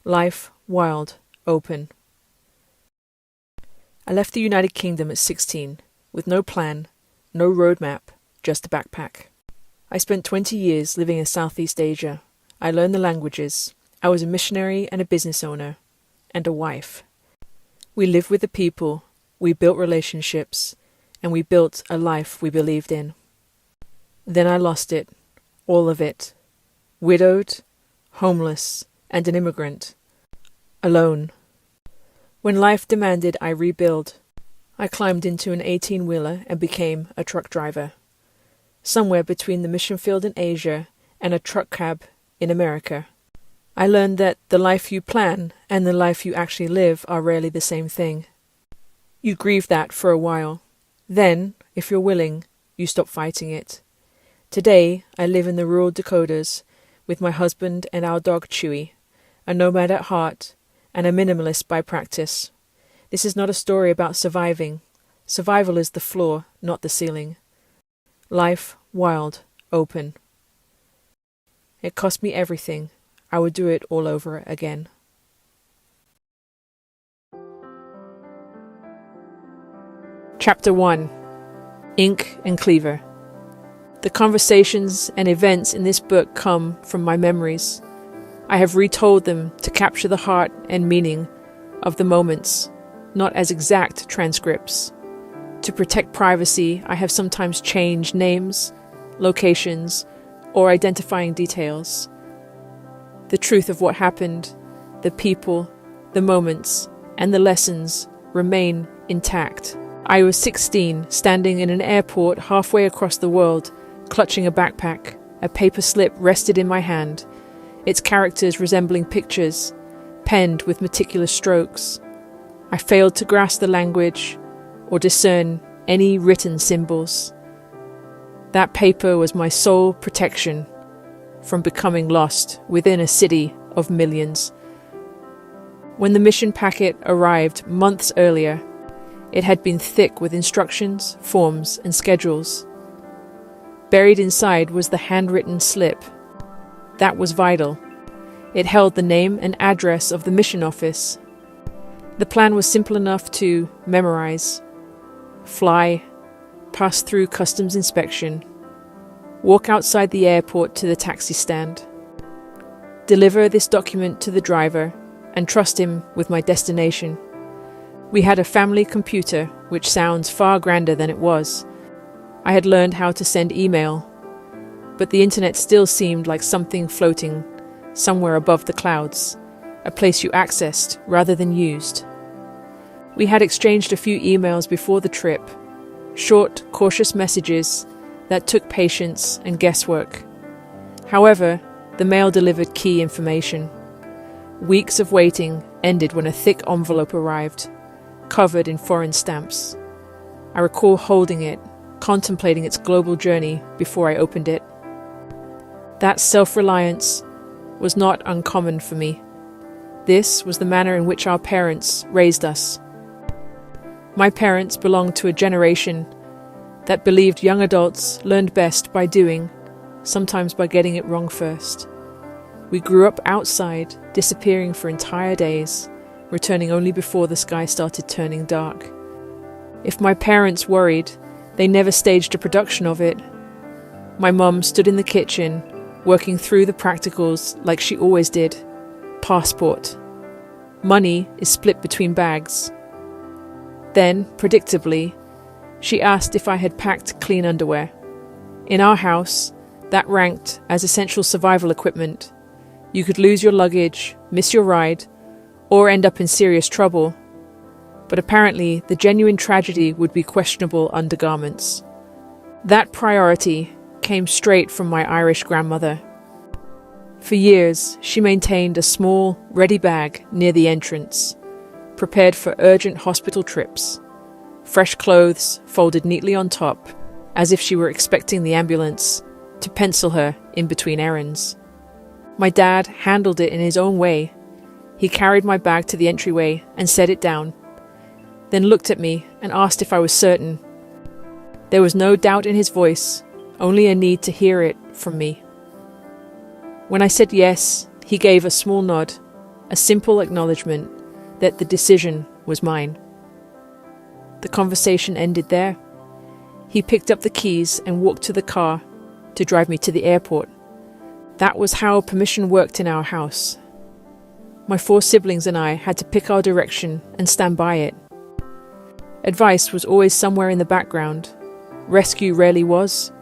Life wild, open. I left the United Kingdom at 16, with no plan, no roadmap, just a backpack. I spent 20 years living in Southeast Asia. I learned the languages. I was a missionary and a business owner, and a wife. We lived with the people, we built relationships, and we built a life we believed in. Then I lost it, all of it. Widowed, homeless, and an immigrant. Alone. When life demanded I rebuild, I climbed into an 18-wheeler and became a truck driver. Somewhere between the mission field in Asia and a truck cab in America. I learned that the life you plan and the life you actually live are rarely the same thing. You grieve that for a while. Then, if you're willing, you stop fighting it. Today, I live in the rural Dakotas with my husband and our dog Chewy, a nomad at heart and a minimalist by practice. This is not a story about surviving. Survival is the floor, not the ceiling. Life wild, open. It cost me everything. I would do it all over again. Chapter 1. Ink and Cleaver. The conversations and events in this book come from my memories. I have retold them to capture the heart and meaning of the moments, not as exact transcripts. To protect privacy, I have sometimes changed names, locations, or identifying details. The truth of what happened, the people, the moments, and the lessons remain intact. I was 16, standing in an airport halfway across the world, clutching a backpack. A paper slip rested in my hand, its characters resembling pictures, penned with meticulous strokes. I failed to grasp the language or discern any written symbols. That paper was my sole protection from becoming lost within a city of millions. When the mission packet arrived months earlier, it had been thick with instructions, forms, and schedules. Buried inside was the handwritten slip. That was vital. It held the name and address of the mission office. The plan was simple enough to memorize. Fly, pass through customs inspection, walk outside the airport to the taxi stand, deliver this document to the driver, and trust him with my destination. We had a family computer, which sounds far grander than it was. I had learned how to send email, but the internet still seemed like something floating somewhere above the clouds, a place you accessed rather than used. We had exchanged a few emails before the trip, short, cautious messages that took patience and guesswork. However, the mail delivered key information. Weeks of waiting ended when a thick envelope arrived, covered in foreign stamps. I recall holding it, contemplating its global journey before I opened it. That self-reliance was not uncommon for me. This was the manner in which our parents raised us. My parents belonged to a generation that believed young adults learned best by doing, sometimes by getting it wrong first. We grew up outside, disappearing for entire days, returning only before the sky started turning dark. If my parents worried, they never staged a production of it. My mum stood in the kitchen, working through the practicals like she always did. Passport. Money is split between bags. Then, predictably, she asked if I had packed clean underwear. In our house, that ranked as essential survival equipment. You could lose your luggage, miss your ride, or end up in serious trouble. But apparently, the genuine tragedy would be questionable undergarments. That priority came straight from my Irish grandmother. For years, she maintained a small, ready bag near the entrance, prepared for urgent hospital trips. Fresh clothes folded neatly on top, as if she were expecting the ambulance to pencil her in between errands. My dad handled it in his own way. He carried my bag to the entryway and set it down, then looked at me and asked if I was certain. There was no doubt in his voice, only a need to hear it from me. When I said yes, he gave a small nod, a simple acknowledgement that the decision was mine. The conversation ended there. He picked up the keys and walked to the car to drive me to the airport. That was how permission worked in our house. My 4 siblings and I had to pick our direction and stand by it. Advice was always somewhere in the background. Rescue rarely was.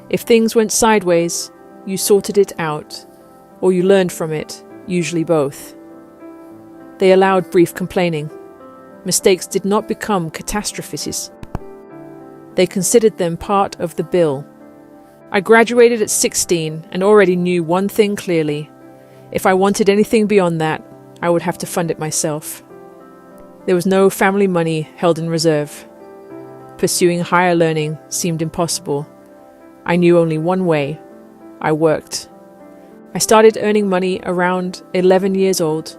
If things went sideways, you sorted it out, or you learned from it, usually both. They allowed brief complaining. Mistakes did not become catastrophes. They considered them part of the bill. I graduated at 16 and already knew one thing clearly. If I wanted anything beyond that, I would have to fund it myself. There was no family money held in reserve. Pursuing higher learning seemed impossible. I knew only one way. I worked. I started earning money around 11 years old,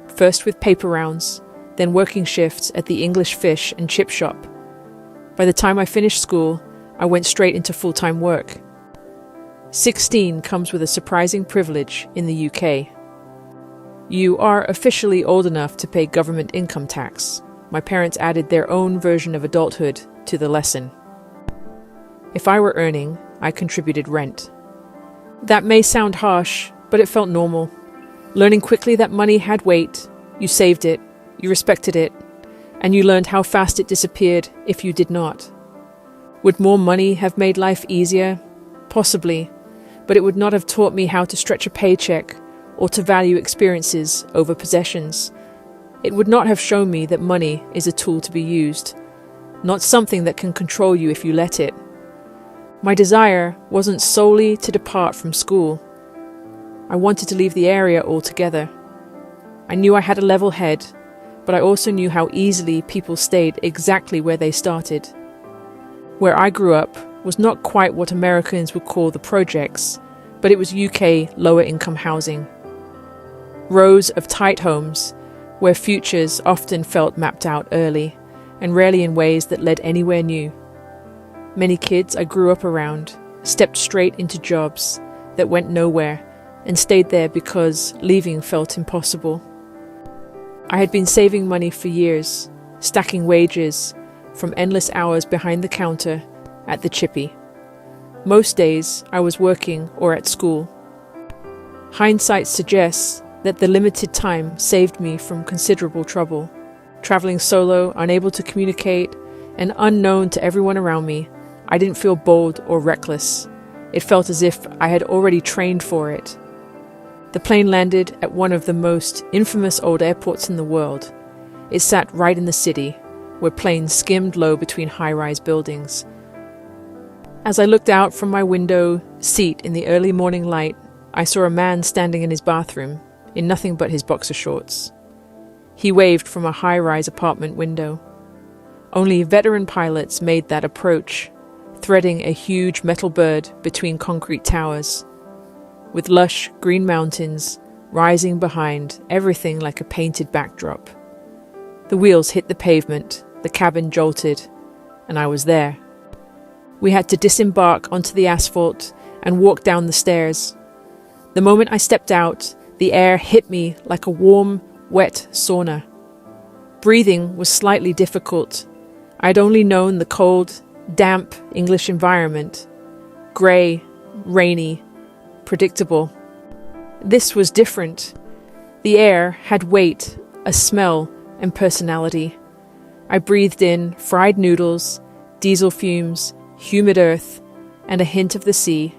first with paper rounds, then working shifts at the English fish and chip shop. By the time I finished school, I went straight into full-time work. 16 comes with a surprising privilege in the UK. You are officially old enough to pay government income tax. My parents added their own version of adulthood to the lesson. If I were earning, I contributed rent. That may sound harsh, but it felt normal. Learning quickly that money had weight, you saved it, you respected it, and you learned how fast it disappeared if you did not. Would more money have made life easier? Possibly, but it would not have taught me how to stretch a paycheck or to value experiences over possessions. It would not have shown me that money is a tool to be used, not something that can control you if you let it. My desire wasn't solely to depart from school. I wanted to leave the area altogether. I knew I had a level head, but I also knew how easily people stayed exactly where they started. Where I grew up was not quite what Americans would call the projects, but it was UK lower-income housing. Rows of tight homes, where futures often felt mapped out early, and rarely in ways that led anywhere new. Many kids I grew up around stepped straight into jobs that went nowhere and stayed there because leaving felt impossible. I had been saving money for years, stacking wages from endless hours behind the counter at the chippy. Most days I was working or at school. Hindsight suggests that the limited time saved me from considerable trouble. Traveling solo, unable to communicate, and unknown to everyone around me, I didn't feel bold or reckless. It felt as if I had already trained for it. The plane landed at one of the most infamous old airports in the world. It sat right in the city, where planes skimmed low between high-rise buildings. As I looked out from my window seat in the early morning light, I saw a man standing in his bathroom, in nothing but his boxer shorts. He waved from a high-rise apartment window. Only veteran pilots made that approach, threading a huge metal bird between concrete towers, with lush green mountains rising behind, everything like a painted backdrop. The wheels hit the pavement, the cabin jolted, and I was there. We had to disembark onto the asphalt and walk down the stairs. The moment I stepped out, the air hit me like a warm, wet sauna. Breathing was slightly difficult. I'd only known the cold, damp English environment. Grey, rainy, predictable. This was different. The air had weight, a smell, and personality. I breathed in fried noodles, diesel fumes, humid earth, and a hint of the sea.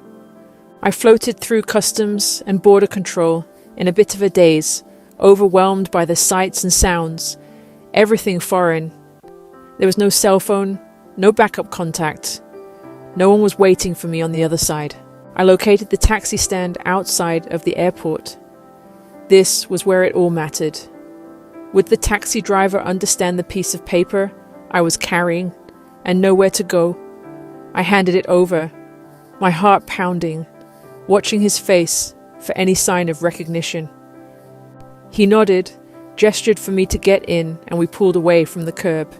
I floated through customs and border control in a bit of a daze, overwhelmed by the sights and sounds, everything foreign. There was no cell phone, no backup contact. No one was waiting for me on the other side. I located the taxi stand outside of the airport. This was where it all mattered. Would the taxi driver understand the piece of paper I was carrying and know where to go? I handed it over, my heart pounding, watching his face for any sign of recognition. He nodded, gestured for me to get in, and we pulled away from the curb.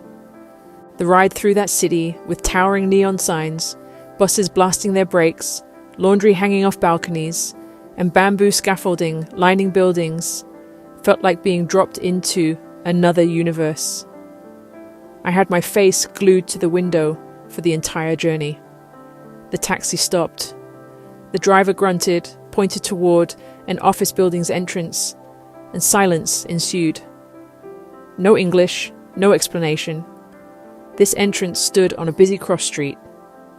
The ride through that city, with towering neon signs, buses blasting their brakes, laundry hanging off balconies, and bamboo scaffolding lining buildings, felt like being dropped into another universe. I had my face glued to the window for the entire journey. The taxi stopped. The driver grunted, pointed toward an office building's entrance, and silence ensued. No English, no explanation. This entrance stood on a busy cross street,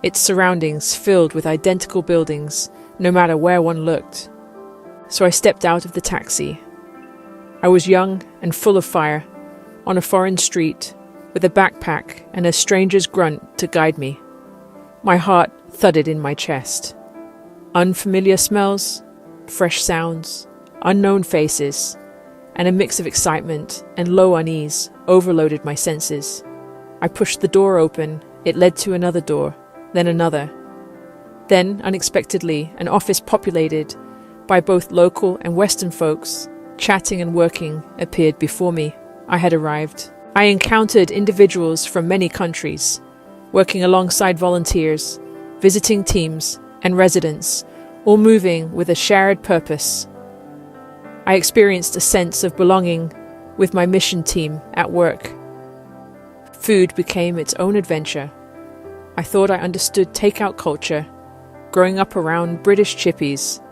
its surroundings filled with identical buildings, no matter where one looked. So I stepped out of the taxi. I was young and full of fire, on a foreign street, with a backpack and a stranger's grunt to guide me. My heart thudded in my chest. Unfamiliar smells, fresh sounds, unknown faces, and a mix of excitement and low unease overloaded my senses. I pushed the door open. It led to another door, then another. Then, unexpectedly, an office populated by both local and Western folks, chatting and working, appeared before me. I had arrived. I encountered individuals from many countries, working alongside volunteers, visiting teams, and residents, all moving with a shared purpose. I experienced a sense of belonging with my mission team at work. Food became its own adventure. I thought I understood takeout culture, growing up around British chippies,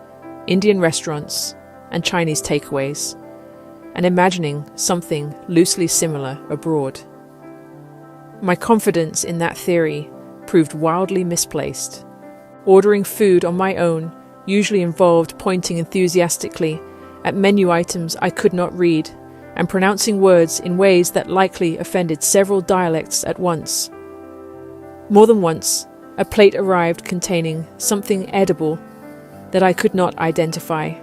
Indian restaurants, and Chinese takeaways, and imagining something loosely similar abroad. My confidence in that theory proved wildly misplaced. Ordering food on my own usually involved pointing enthusiastically at menu items I could not read and pronouncing words in ways that likely offended several dialects at once. More than once, a plate arrived containing something edible that I could not identify,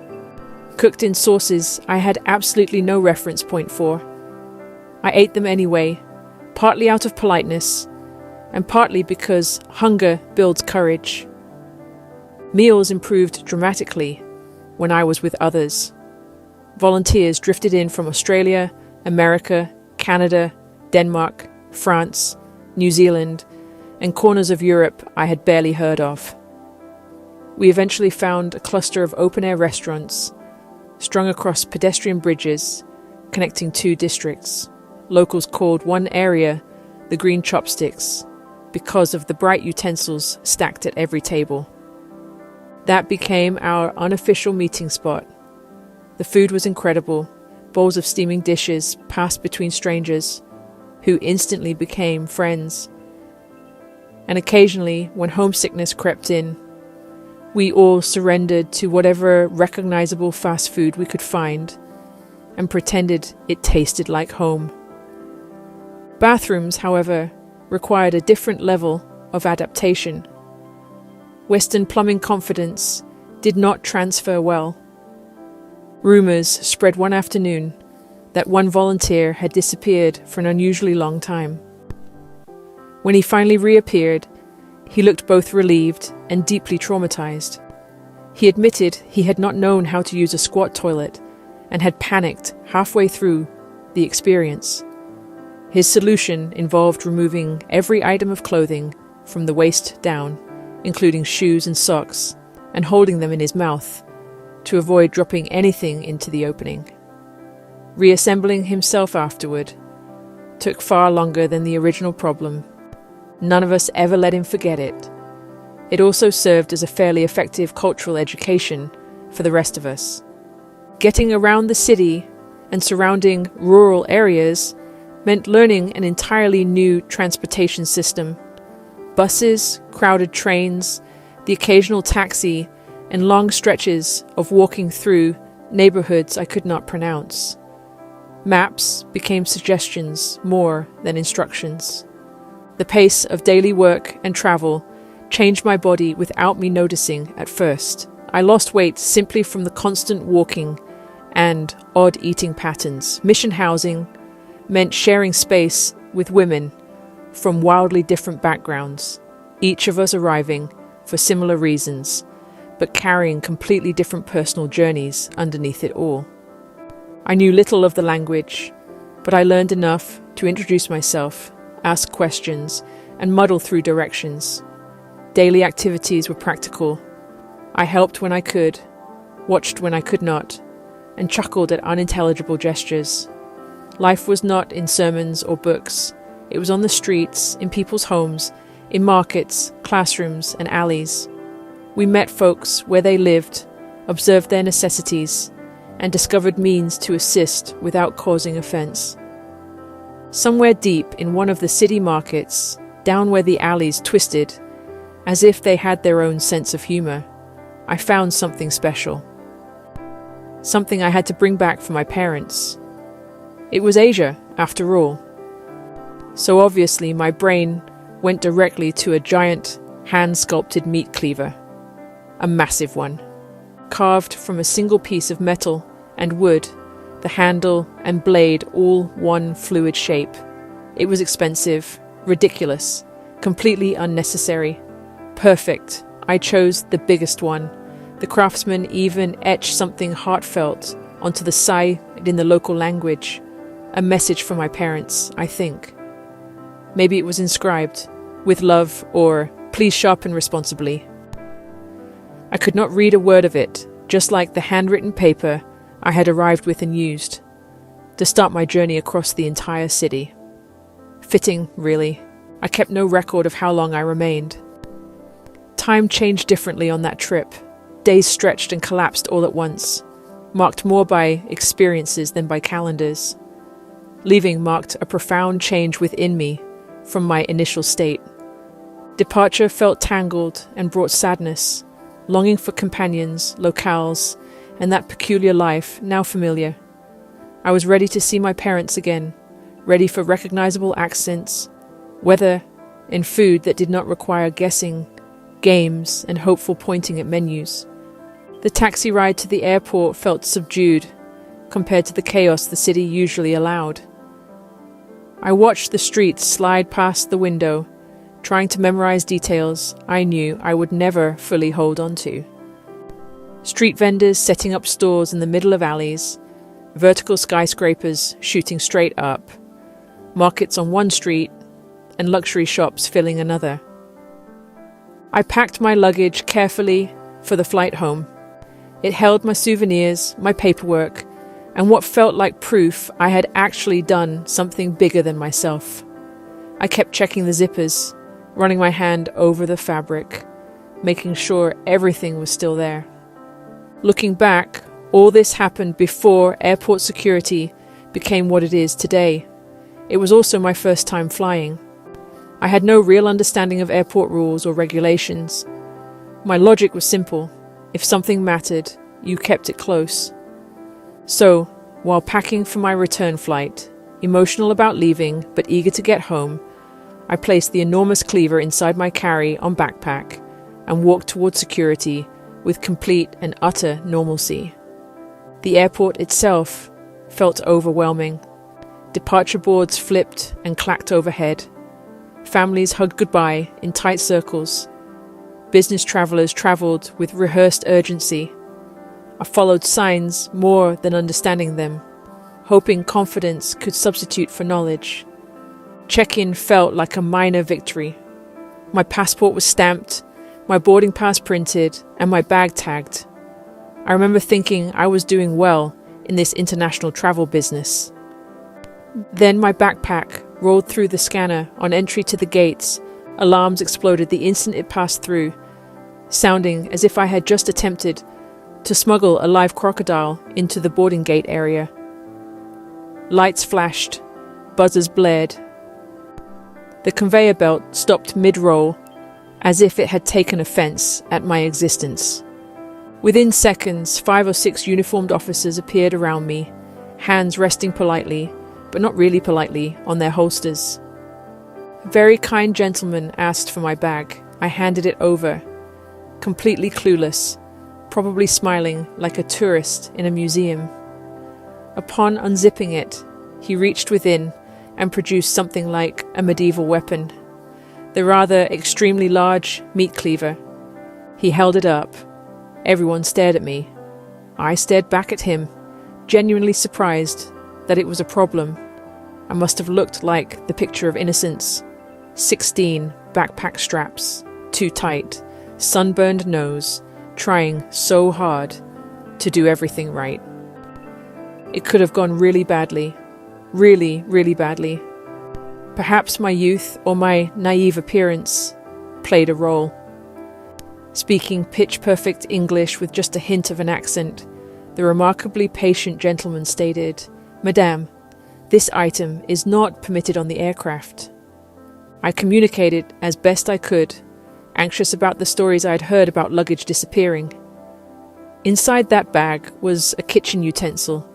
cooked in sauces I had absolutely no reference point for. I ate them anyway, partly out of politeness, and partly because hunger builds courage. Meals improved dramatically when I was with others. Volunteers drifted in from Australia, America, Canada, Denmark, France, New Zealand, and corners of Europe I had barely heard of. We eventually found a cluster of open-air restaurants strung across pedestrian bridges connecting two districts. Locals called one area the Green Chopsticks because of the bright utensils stacked at every table. That became our unofficial meeting spot. The food was incredible. Bowls of steaming dishes passed between strangers, who instantly became friends. And occasionally, when homesickness crept in, we all surrendered to whatever recognizable fast food we could find and pretended it tasted like home. Bathrooms, however, required a different level of adaptation. Western plumbing confidence did not transfer well. Rumors spread one afternoon that one volunteer had disappeared for an unusually long time. When he finally reappeared, he looked both relieved and deeply traumatized. He admitted he had not known how to use a squat toilet and had panicked halfway through the experience. His solution involved removing every item of clothing from the waist down, including shoes and socks, and holding them in his mouth to avoid dropping anything into the opening. Reassembling himself afterward took far longer than the original problem. None of us ever let him forget it. It also served as a fairly effective cultural education for the rest of us. Getting around the city and surrounding rural areas meant learning an entirely new transportation system. Buses, crowded trains, the occasional taxi, and long stretches of walking through neighborhoods I could not pronounce. Maps became suggestions more than instructions. The pace of daily work and travel changed my body without me noticing at first. I lost weight simply from the constant walking and odd eating patterns. Mission housing meant sharing space with women from wildly different backgrounds, each of us arriving for similar reasons, but carrying completely different personal journeys underneath it all. I knew little of the language, but I learned enough to introduce myself, ask questions, and muddle through directions. Daily activities were practical. I helped when I could, watched when I could not, and chuckled at unintelligible gestures. Life was not in sermons or books. It was on the streets, in people's homes, in markets, classrooms, and alleys. We met folks where they lived, observed their necessities, and discovered means to assist without causing offense. Somewhere deep in one of the city markets, down where the alleys twisted, as if they had their own sense of humor, I found something special. Something I had to bring back for my parents. It was Asia, after all. So obviously my brain went directly to a giant, hand-sculpted meat cleaver. A massive one. Carved from a single piece of metal and wood, the handle and blade all one fluid shape. It was expensive, ridiculous, completely unnecessary. Perfect. I chose the biggest one. The craftsman even etched something heartfelt onto the side in the local language. A message from my parents, I think. Maybe it was inscribed, with love, or please sharpen responsibly. I could not read a word of it, just like the handwritten paper I had arrived with and used, to start my journey across the entire city. Fitting, really. I kept no record of how long I remained. Time changed differently on that trip. Days stretched and collapsed all at once, marked more by experiences than by calendars. Leaving marked a profound change within me from my initial state. Departure felt tangled and brought sadness, longing for companions, locales, and that peculiar life, now familiar. I was ready to see my parents again, ready for recognizable accents, weather, and food that did not require guessing, games, and hopeful pointing at menus. The taxi ride to the airport felt subdued compared to the chaos the city usually allowed. I watched the streets slide past the window, trying to memorize details I knew I would never fully hold on to. Street vendors setting up stores in the middle of alleys, vertical skyscrapers shooting straight up, markets on one street, and luxury shops filling another. I packed my luggage carefully for the flight home. It held my souvenirs, my paperwork, and what felt like proof I had actually done something bigger than myself. I kept checking the zippers, running my hand over the fabric, making sure everything was still there. Looking back, all this happened before airport security became what it is today. It was also my first time flying. I had no real understanding of airport rules or regulations. My logic was simple. If something mattered, you kept it close. So, while packing for my return flight, emotional about leaving but eager to get home, I placed the enormous cleaver inside my carry-on backpack and walked towards security with complete and utter normalcy. The airport itself felt overwhelming. Departure boards flipped and clacked overhead. Families hugged goodbye in tight circles. Business travelers traveled with rehearsed urgency. I followed signs more than understanding them, hoping confidence could substitute for knowledge. Check-in felt like a minor victory. My passport was stamped, my boarding pass printed, and my bag tagged. I remember thinking I was doing well in this international travel business. Then my backpack rolled through the scanner on entry to the gates. Alarms exploded the instant it passed through, sounding as if I had just attempted to smuggle a live crocodile into the boarding gate area. Lights flashed, buzzers blared. The conveyor belt stopped mid-roll, as if it had taken offense at my existence. Within seconds, 5 or 6 uniformed officers appeared around me, hands resting politely, but not really politely, on their holsters. A very kind gentleman asked for my bag. I handed it over, completely clueless, probably smiling like a tourist in a museum. Upon unzipping it, he reached within and produced something like a medieval weapon, the rather extremely large meat cleaver. He held it up. Everyone stared at me. I stared back at him, genuinely surprised that it was a problem. I must have looked like the picture of innocence. 16 backpack straps, too tight, sunburned nose, trying so hard to do everything right. It could have gone really badly. Really, really badly. Perhaps my youth or my naive appearance played a role. Speaking pitch-perfect English with just a hint of an accent, the remarkably patient gentleman stated, "Madame, this item is not permitted on the aircraft." I communicated as best I could, anxious about the stories I had heard about luggage disappearing. Inside that bag was a kitchen utensil,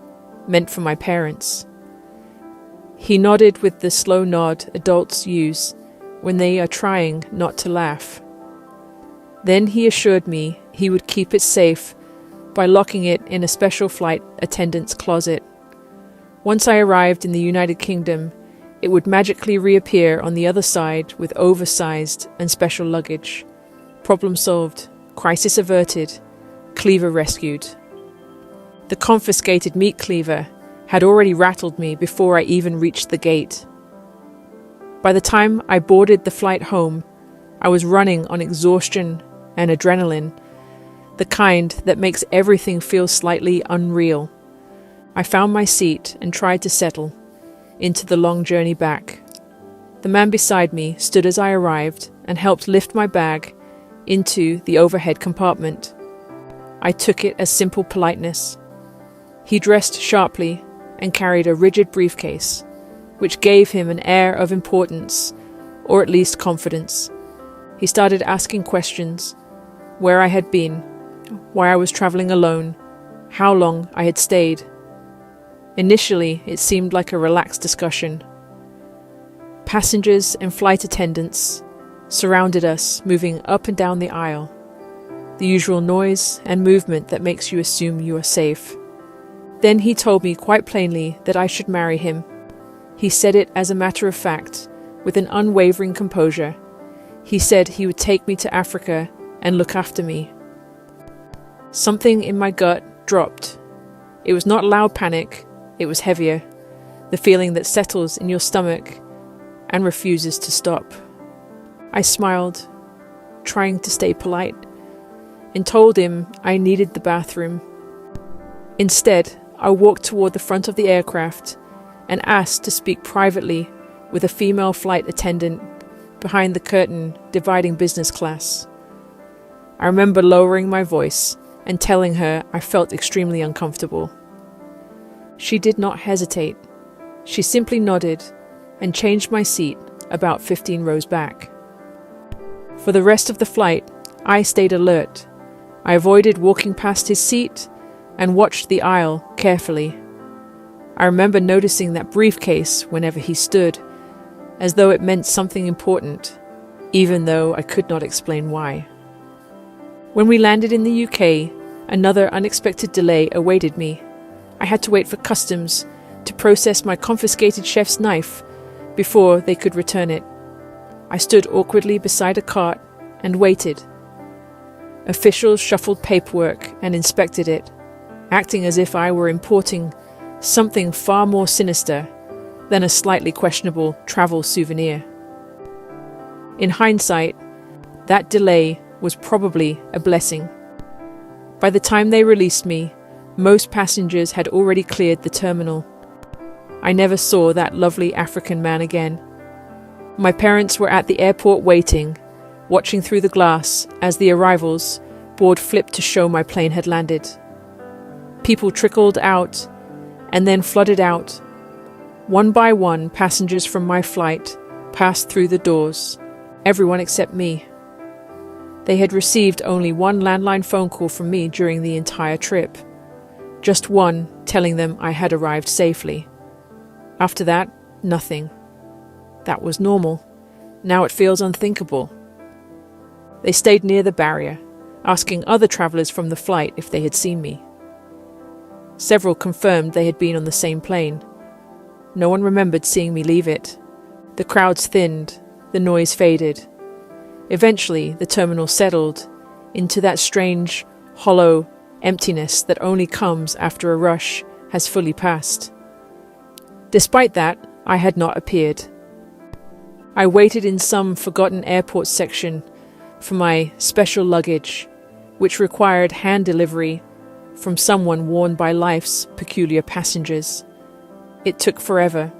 meant for my parents. He nodded with the slow nod adults use when they are trying not to laugh. Then he assured me he would keep it safe by locking it in a special flight attendant's closet. Once I arrived in the United Kingdom, it would magically reappear on the other side with oversized and special luggage. Problem solved, crisis averted, cleaver rescued. The confiscated meat cleaver had already rattled me before I even reached the gate. By the time I boarded the flight home, I was running on exhaustion and adrenaline, the kind that makes everything feel slightly unreal. I found my seat and tried to settle into the long journey back. The man beside me stood as I arrived and helped lift my bag into the overhead compartment. I took it as simple politeness. He dressed sharply and carried a rigid briefcase, which gave him an air of importance, or at least confidence. He started asking questions: where I had been, why I was traveling alone, how long I had stayed. Initially, it seemed like a relaxed discussion. Passengers and flight attendants surrounded us, moving up and down the aisle, the usual noise and movement that makes you assume you are safe. Then he told me quite plainly that I should marry him. He said it as a matter of fact, with an unwavering composure. He said he would take me to Africa and look after me. Something in my gut dropped. It was not loud panic, it was heavier, the feeling that settles in your stomach and refuses to stop. I smiled, trying to stay polite, and told him I needed the bathroom. Instead, I walked toward the front of the aircraft and asked to speak privately with a female flight attendant behind the curtain dividing business class. I remember lowering my voice and telling her I felt extremely uncomfortable. She did not hesitate. She simply nodded and changed my seat about 15 rows back. For the rest of the flight, I stayed alert. I avoided walking past his seat and watched the aisle carefully. I remember noticing that briefcase whenever he stood, as though it meant something important, even though I could not explain why. When we landed in the UK, another unexpected delay awaited me. I had to wait for customs to process my confiscated chef's knife before they could return it. I stood awkwardly beside a cart and waited. Officials shuffled paperwork and inspected it, acting as if I were importing something far more sinister than a slightly questionable travel souvenir. In hindsight, that delay was probably a blessing. By the time they released me, most passengers had already cleared the terminal. I never saw that lovely African man again. My parents were at the airport waiting, watching through the glass as the arrivals board flipped to show my plane had landed. People trickled out and then flooded out. One by one, passengers from my flight passed through the doors, everyone except me. They had received only one landline phone call from me during the entire trip. Just one telling them I had arrived safely. After that, nothing. That was normal. Now it feels unthinkable. They stayed near the barrier, asking other travellers from the flight if they had seen me. Several confirmed they had been on the same plane. No one remembered seeing me leave it. The crowds thinned, the noise faded. Eventually, the terminal settled into that strange, hollow emptiness that only comes after a rush has fully passed. Despite that, I had not appeared. I waited in some forgotten airport section for my special luggage, which required hand delivery from someone worn by life's peculiar passengers. It took forever.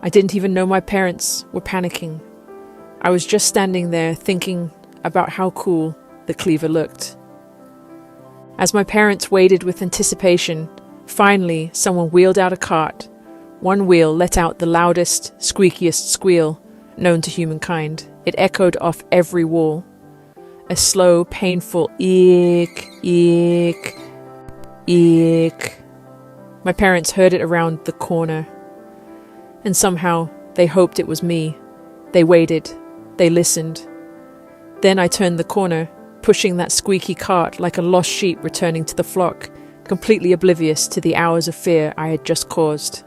I didn't even know my parents were panicking. I was just standing there thinking about how cool the cleaver looked. As my parents waited with anticipation, finally someone wheeled out a cart. One wheel let out the loudest, squeakiest squeal known to humankind. It echoed off every wall. A slow, painful eek, eek, eek. My parents heard it around the corner. And somehow they hoped it was me. They waited. They listened. Then I turned the corner, pushing that squeaky cart like a lost sheep returning to the flock, completely oblivious to the hours of fear I had just caused.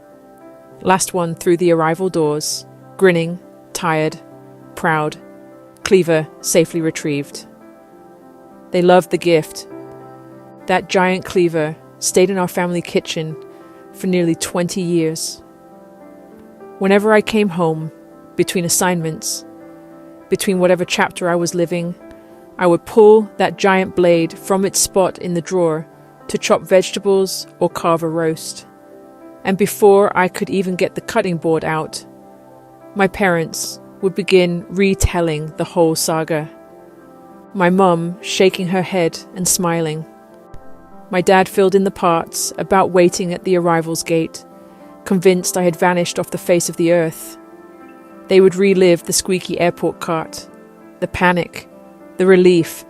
Last one through the arrival doors, grinning, tired, proud, cleaver safely retrieved. They loved the gift. That giant cleaver stayed in our family kitchen for nearly 20 years. Whenever I came home, between assignments, between whatever chapter I was living, I would pull that giant blade from its spot in the drawer to chop vegetables or carve a roast. And before I could even get the cutting board out, my parents would begin retelling the whole saga. My mum shaking her head and smiling. My dad filled in the parts about waiting at the arrivals gate, convinced I had vanished off the face of the earth. They would relive the squeaky airport cart, the panic, the relief,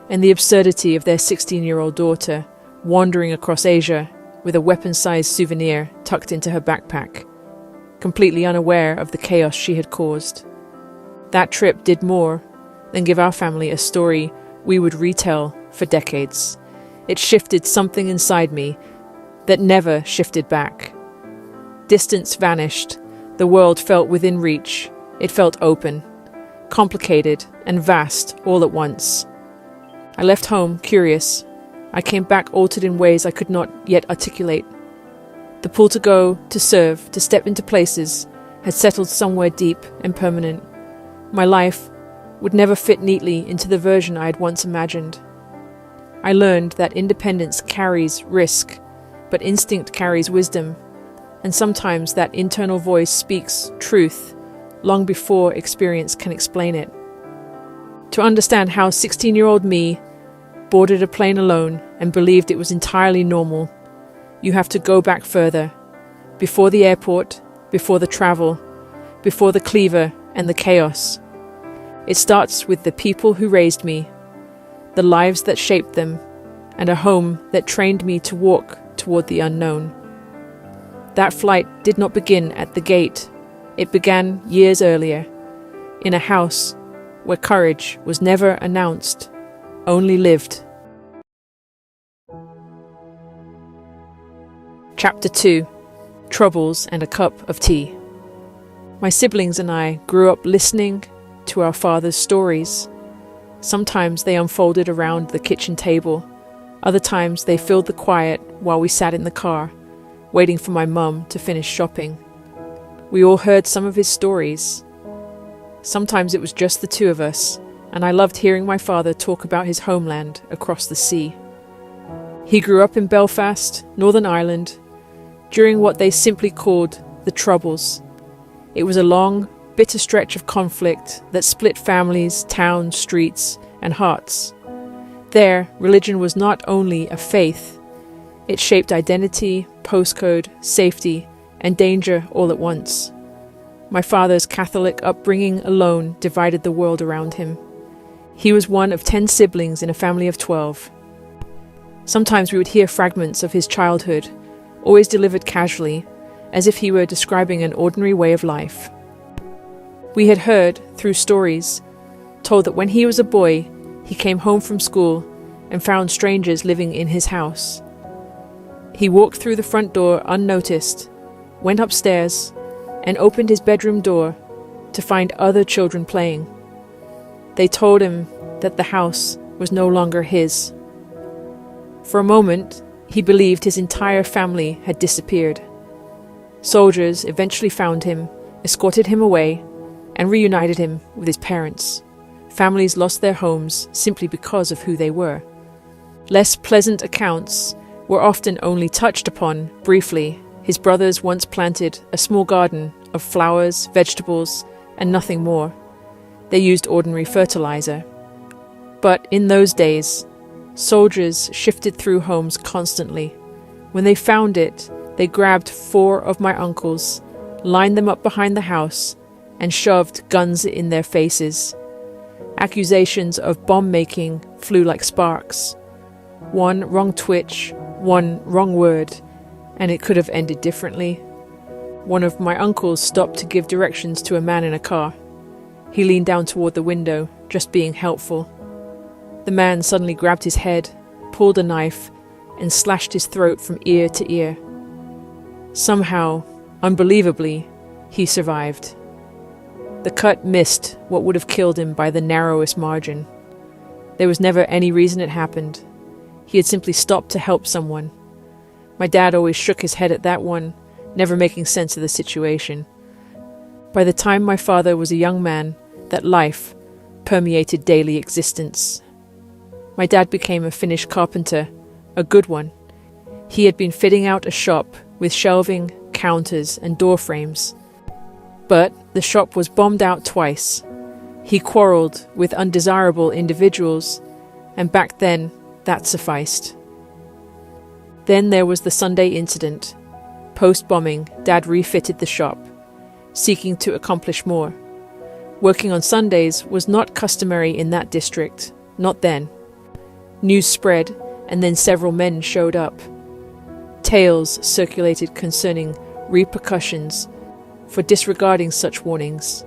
and the absurdity of their 16-year-old daughter wandering across Asia with a weapon-sized souvenir tucked into her backpack, completely unaware of the chaos she had caused. That trip did more than give our family a story we would retell for decades. It shifted something inside me that never shifted back. Distance vanished. The world felt within reach. It felt open, complicated, and vast all at once. I left home curious. I came back altered in ways I could not yet articulate. The pull to go, to serve, to step into places had settled somewhere deep and permanent. My life would never fit neatly into the version I had once imagined. I learned that independence carries risk, but instinct carries wisdom, and sometimes that internal voice speaks truth long before experience can explain it. To understand how 16-year-old me boarded a plane alone and believed it was entirely normal, you have to go back further, before the airport, before the travel, before the cleaver and the chaos. It starts with the people who raised me, the lives that shaped them, and a home that trained me to walk toward the unknown. That flight did not begin at the gate. It began years earlier, in a house where courage was never announced, only lived. Chapter 2: Troubles and a Cup of Tea. My siblings and I grew up listening to our father's stories. Sometimes they unfolded around the kitchen table. Other times they filled the quiet while we sat in the car, waiting for my mum to finish shopping. We all heard some of his stories. Sometimes it was just the two of us, and I loved hearing my father talk about his homeland across the sea. He grew up in Belfast, Northern Ireland, during what they simply called the Troubles. It was a long, bitter stretch of conflict that split families, towns, streets, and hearts. There, religion was not only a faith, it shaped identity, postcode, safety, and danger all at once. My father's Catholic upbringing alone divided the world around him. He was one of 10 siblings in a family of 12. Sometimes we would hear fragments of his childhood, always delivered casually, as if he were describing an ordinary way of life. We had heard, through stories, told that when he was a boy, he came home from school and found strangers living in his house. He walked through the front door unnoticed, went upstairs, and opened his bedroom door to find other children playing. They told him that the house was no longer his. For a moment, he believed his entire family had disappeared. Soldiers eventually found him, escorted him away, and reunited him with his parents. Families lost their homes simply because of who they were. Less pleasant accounts were often only touched upon briefly. His brothers once planted a small garden of flowers, vegetables, and nothing more. They used ordinary fertilizer. But in those days, soldiers shifted through homes constantly. When they found it, they grabbed 4 of my uncles, lined them up behind the house, and shoved guns in their faces. Accusations of bomb-making flew like sparks. One wrong twitch, one wrong word, and it could have ended differently. One of my uncles stopped to give directions to a man in a car. He leaned down toward the window, just being helpful. The man suddenly grabbed his head, pulled a knife, and slashed his throat from ear to ear. Somehow, unbelievably, he survived. The cut missed what would have killed him by the narrowest margin. There was never any reason it happened. He had simply stopped to help someone. My dad always shook his head at that one, never making sense of the situation. By the time my father was a young man, that life permeated daily existence. My dad became a finished carpenter, a good one. He had been fitting out a shop with shelving, counters, and door frames. But the shop was bombed out twice. He quarreled with undesirable individuals, and back then, that sufficed. Then there was the Sunday incident. Post-bombing, Dad refitted the shop, seeking to accomplish more. Working on Sundays was not customary in that district, not then. News spread, and then several men showed up. Tales circulated concerning repercussions for disregarding such warnings.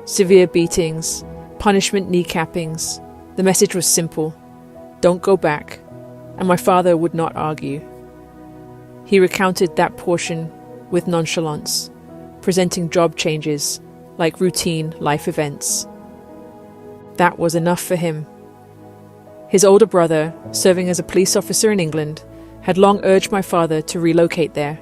Severe beatings, punishment kneecappings. The message was simple: don't go back, and my father would not argue. He recounted that portion with nonchalance, presenting job changes like routine life events. That was enough for him. His older brother, serving as a police officer in England, had long urged my father to relocate there.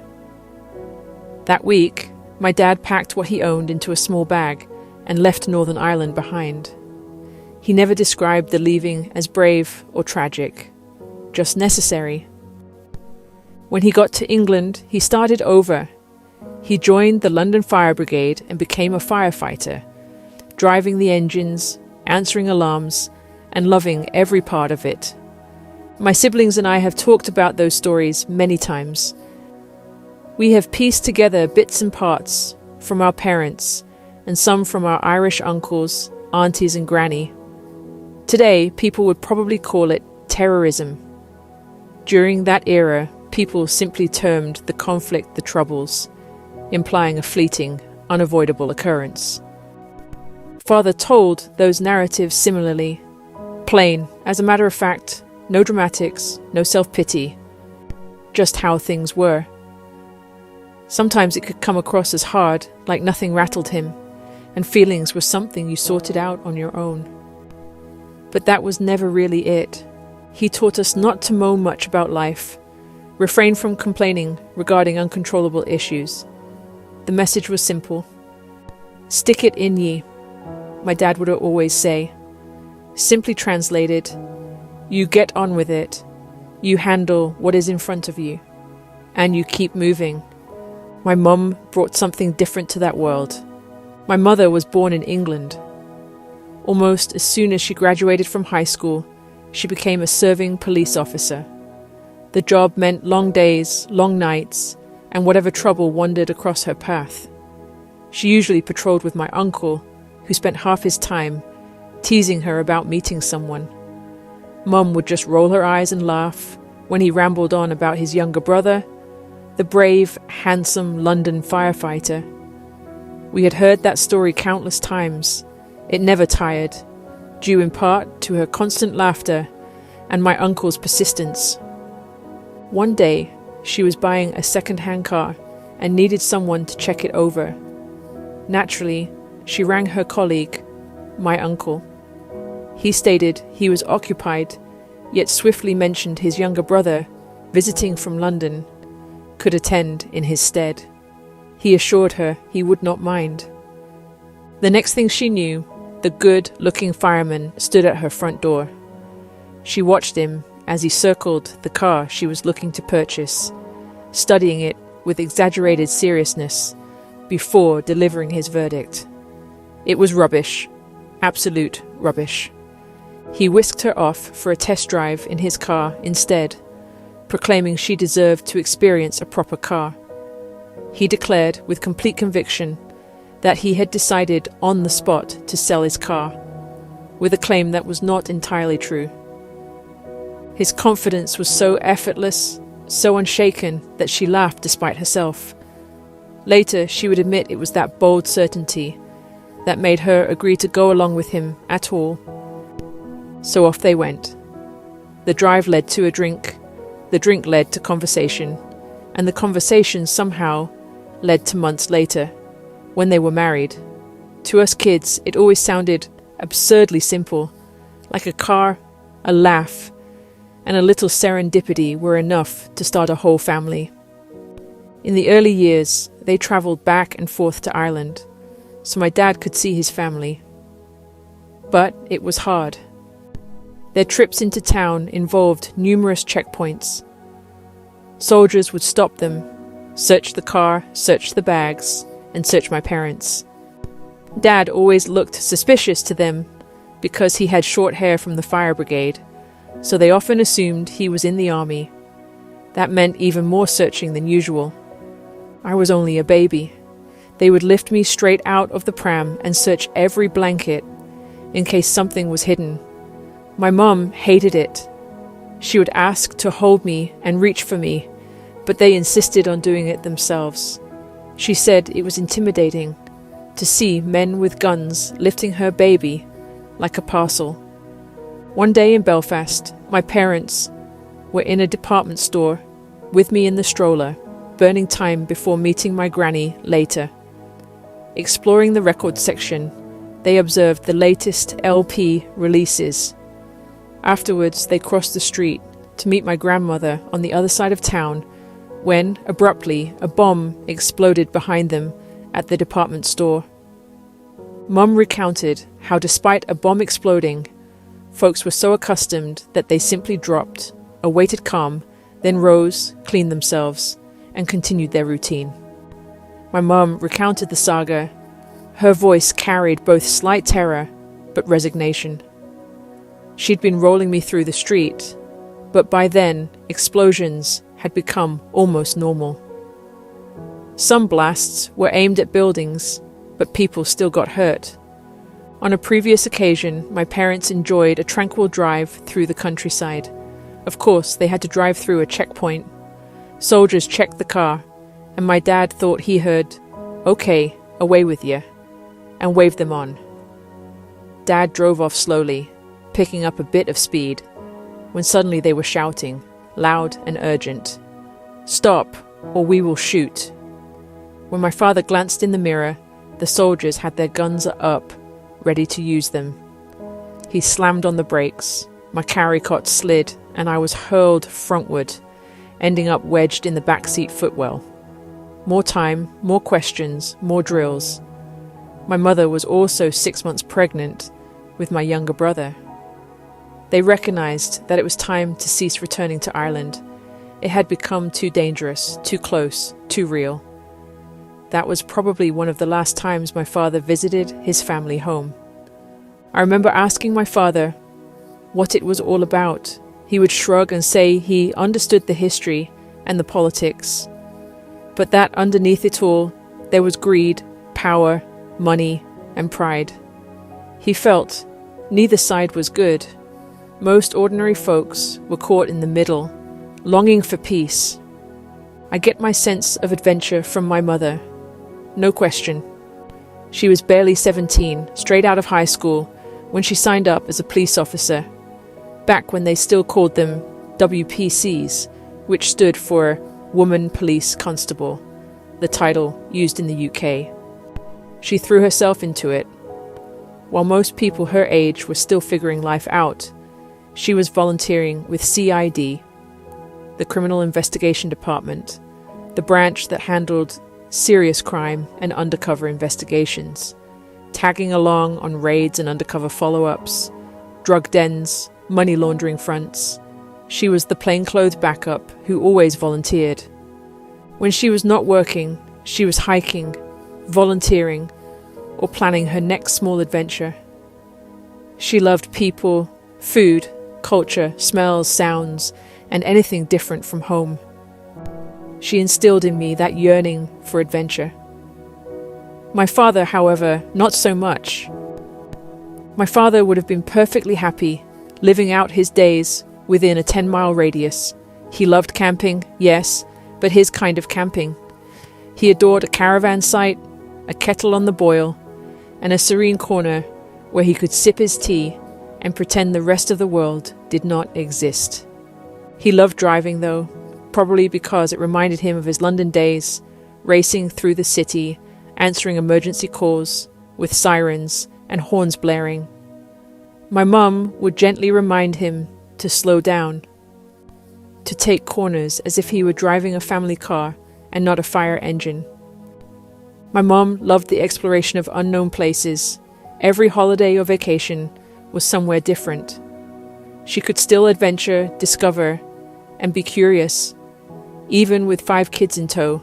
That week, my dad packed what he owned into a small bag and left Northern Ireland behind. He never described the leaving as brave or tragic, just necessary. When he got to England, he started over. He joined the London Fire Brigade and became a firefighter, driving the engines, answering alarms, and loving every part of it. My siblings and I have talked about those stories many times. We have pieced together bits and parts from our parents and some from our Irish uncles, aunties, and granny. Today, people would probably call it terrorism. During that era, people simply termed the conflict the Troubles, implying a fleeting, unavoidable occurrence. Father told those narratives similarly, plain, as a matter of fact, no dramatics, no self-pity, just how things were. Sometimes it could come across as hard, like nothing rattled him, and feelings were something you sorted out on your own. But that was never really it. He taught us not to moan much about life, refrain from complaining regarding uncontrollable issues. The message was simple. Stick it in ye, my dad would always say. Simply translated, you get on with it, you handle what is in front of you, and you keep moving. My mum brought something different to that world. My mother was born in England. Almost as soon as she graduated from high school, she became a serving police officer. The job meant long days, long nights, and whatever trouble wandered across her path. She usually patrolled with my uncle, who spent half his time teasing her about meeting someone. Mum would just roll her eyes and laugh when he rambled on about his younger brother, the brave, handsome London firefighter. We had heard that story countless times. It never tired, due in part to her constant laughter and my uncle's persistence. One day, she was buying a second-hand car and needed someone to check it over. Naturally, she rang her colleague, my uncle. He stated he was occupied, yet swiftly mentioned his younger brother, visiting from London, could attend in his stead. He assured her he would not mind. The next thing she knew, the good-looking fireman stood at her front door. She watched him as he circled the car she was looking to purchase, studying it with exaggerated seriousness before delivering his verdict. It was rubbish. Absolute rubbish. He whisked her off for a test drive in his car instead, proclaiming she deserved to experience a proper car. He declared with complete conviction that he had decided on the spot to sell his car, with a claim that was not entirely true. His confidence was so effortless, so unshaken, that she laughed despite herself. Later, she would admit it was that bold certainty that made her agree to go along with him at all. So off they went. The drive led to a drink, the drink led to conversation, and the conversation somehow led to months later, when they were married. To us kids, it always sounded absurdly simple, like a car, a laugh, and a little serendipity were enough to start a whole family. In the early years, they travelled back and forth to Ireland, so my dad could see his family. But it was hard. Their trips into town involved numerous checkpoints. Soldiers would stop them, search the car, search the bags, and search my parents. Dad always looked suspicious to them because he had short hair from the fire brigade, so they often assumed he was in the army. That meant even more searching than usual. I was only a baby. They would lift me straight out of the pram and search every blanket in case something was hidden. My mum hated it. She would ask to hold me and reach for me, but they insisted on doing it themselves. She said it was intimidating to see men with guns lifting her baby like a parcel. One day in Belfast, my parents were in a department store with me in the stroller, burning time before meeting my granny later. Exploring the record section, they observed the latest LP releases. Afterwards, they crossed the street to meet my grandmother on the other side of town when, abruptly, a bomb exploded behind them at the department store. Mum recounted how despite a bomb exploding, folks were so accustomed that they simply dropped, awaited calm, then rose, cleaned themselves, and continued their routine. My mum recounted the saga. Her voice carried both slight terror but resignation. She'd been rolling me through the street, but by then explosions had become almost normal. Some blasts were aimed at buildings, but people still got hurt. On a previous occasion, my parents enjoyed a tranquil drive through the countryside. Of course, they had to drive through a checkpoint. Soldiers checked the car, and my dad thought he heard, "Okay, away with you," and waved them on. Dad drove off slowly, picking up a bit of speed, when suddenly they were shouting, loud and urgent, "Stop, or we will shoot." When my father glanced in the mirror, the soldiers had their guns up, ready to use them. He slammed on the brakes, my carry cot slid, and I was hurled frontward, ending up wedged in the backseat footwell. More time, more questions, more drills. My mother was also 6 months pregnant with my younger brother. They recognized that it was time to cease returning to Ireland. It had become too dangerous, too close, too real. That was probably one of the last times my father visited his family home. I remember asking my father what it was all about. He would shrug and say he understood the history and the politics, but that underneath it all, there was greed, power, money, and pride. He felt neither side was good. Most ordinary folks were caught in the middle, longing for peace. I get my sense of adventure from my mother. No question. She was barely 17, straight out of high school, when she signed up as a police officer, back when they still called them WPCs, which stood for Woman Police Constable, the title used in the UK. She threw herself into it. While most people her age were still figuring life out, she was volunteering with CID, the Criminal Investigation Department, the branch that handled serious crime and undercover investigations, tagging along on raids and undercover follow-ups, drug dens, money laundering fronts, She was the plainclothes backup who always volunteered. When she was not working, she was hiking, volunteering, or planning her next small adventure. She loved people, food, culture, smells, sounds, and anything different from home. She instilled in me that yearning for adventure. My father, however, not so much. My father would have been perfectly happy living out his days within a 10-mile radius. He loved camping, yes, but his kind of camping. He adored a caravan site, a kettle on the boil, and a serene corner where he could sip his tea and pretend the rest of the world did not exist. He loved driving, though, probably because it reminded him of his London days, racing through the city, answering emergency calls with sirens and horns blaring. My mum would gently remind him to slow down, to take corners as if he were driving a family car and not a fire engine. My mum loved the exploration of unknown places. Every holiday or vacation was somewhere different. She could still adventure, discover, and be curious, even with 5 kids in tow,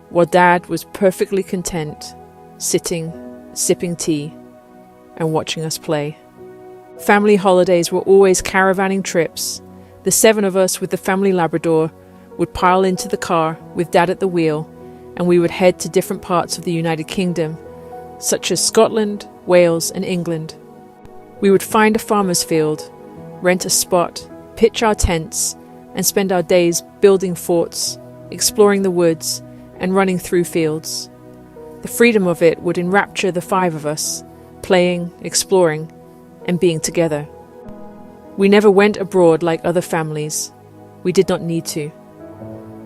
while Dad was perfectly content, sitting, sipping tea, and watching us play. Family holidays were always caravanning trips. The 7 of us with the family Labrador would pile into the car with Dad at the wheel, and we would head to different parts of the United Kingdom, such as Scotland, Wales, and England. We would find a farmer's field, rent a spot, pitch our tents, and spend our days building forts, exploring the woods, and running through fields. The freedom of it would enrapture the 5 of us, playing, exploring, and being together. We never went abroad like other families. We did not need to.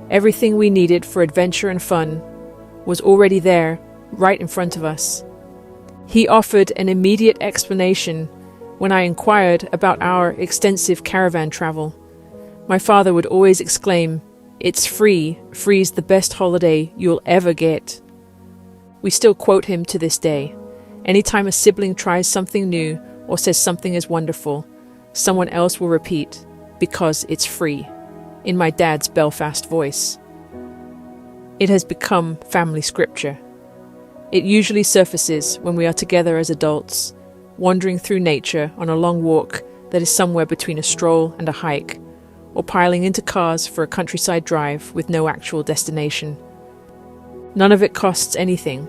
Everything we needed for adventure and fun was already there, right in front of us. He offered an immediate explanation when I inquired about our extensive caravan travel. My father would always exclaim, "It's free. Free's the best holiday you'll ever get." We still quote him to this day. Anytime a sibling tries something new or says something is wonderful, someone else will repeat, "Because it's free," in my dad's Belfast voice. It has become family scripture. It usually surfaces when we are together as adults, wandering through nature on a long walk that is somewhere between a stroll and a hike, or piling into cars for a countryside drive with no actual destination. None of it costs anything.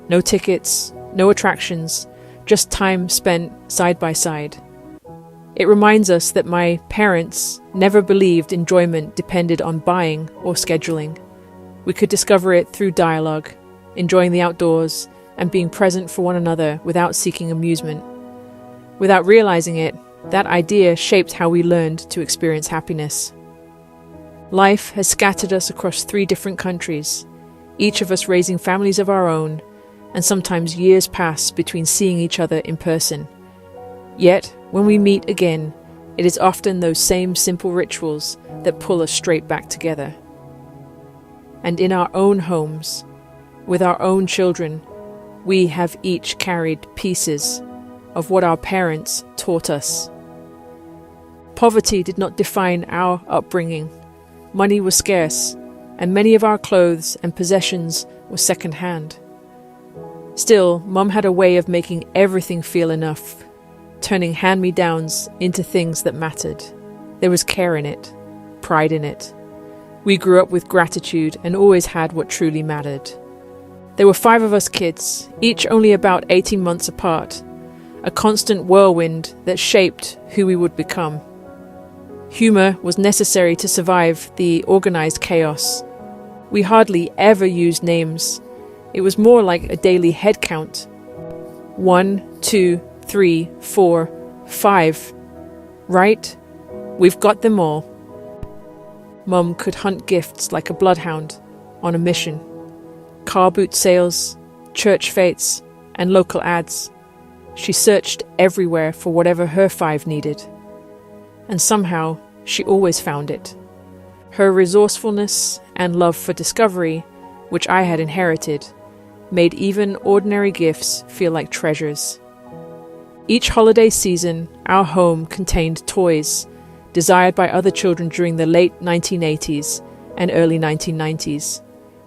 No tickets, no attractions, just time spent side by side. It reminds us that my parents never believed enjoyment depended on buying or scheduling. We could discover it through dialogue, enjoying the outdoors, and being present for one another without seeking amusement. Without realizing it, that idea shaped how we learned to experience happiness. Life has scattered us across 3 different countries, each of us raising families of our own, and sometimes years pass between seeing each other in person. Yet, when we meet again, it is often those same simple rituals that pull us straight back together. And in our own homes, with our own children, we have each carried pieces of what our parents taught us. Poverty did not define our upbringing. Money was scarce, and many of our clothes and possessions were second-hand. Still, Mum had a way of making everything feel enough, turning hand-me-downs into things that mattered. There was care in it, pride in it. We grew up with gratitude and always had what truly mattered. There were 5 of us kids, each only about 18 months apart, a constant whirlwind that shaped who we would become. Humor was necessary to survive the organized chaos. We hardly ever used names. It was more like a daily head count. 1, 2, 3, 4, 5. Right? We've got them all. Mum could hunt gifts like a bloodhound on a mission. Car boot sales, church fetes, and local ads. She searched everywhere for whatever her 5 needed. And somehow, she always found it. Her resourcefulness and love for discovery, which I had inherited, made even ordinary gifts feel like treasures. Each holiday season, our home contained toys, desired by other children during the late 1980s and early 1990s.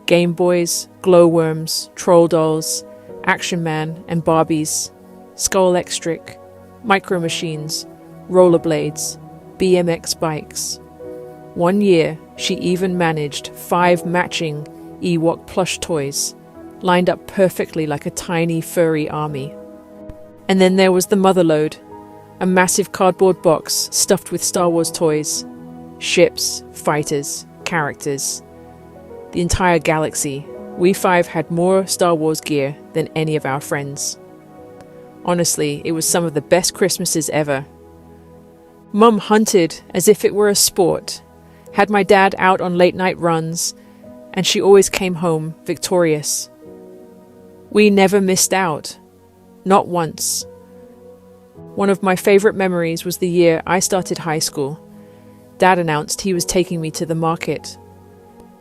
Game Boys, glowworms, troll dolls, Action Man and Barbies, Skull Extric, Micro Machines, rollerblades, BMX bikes. One year, she even managed 5 matching Ewok plush toys, lined up perfectly like a tiny furry army. And then there was the motherlode, a massive cardboard box stuffed with Star Wars toys, ships, fighters, characters. The entire galaxy. We 5 had more Star Wars gear than any of our friends. Honestly, it was some of the best Christmases ever. Mum hunted as if it were a sport, had my dad out on late-night runs, and she always came home victorious. We never missed out. Not once. One of my favorite memories was the year I started high school. Dad announced he was taking me to the market.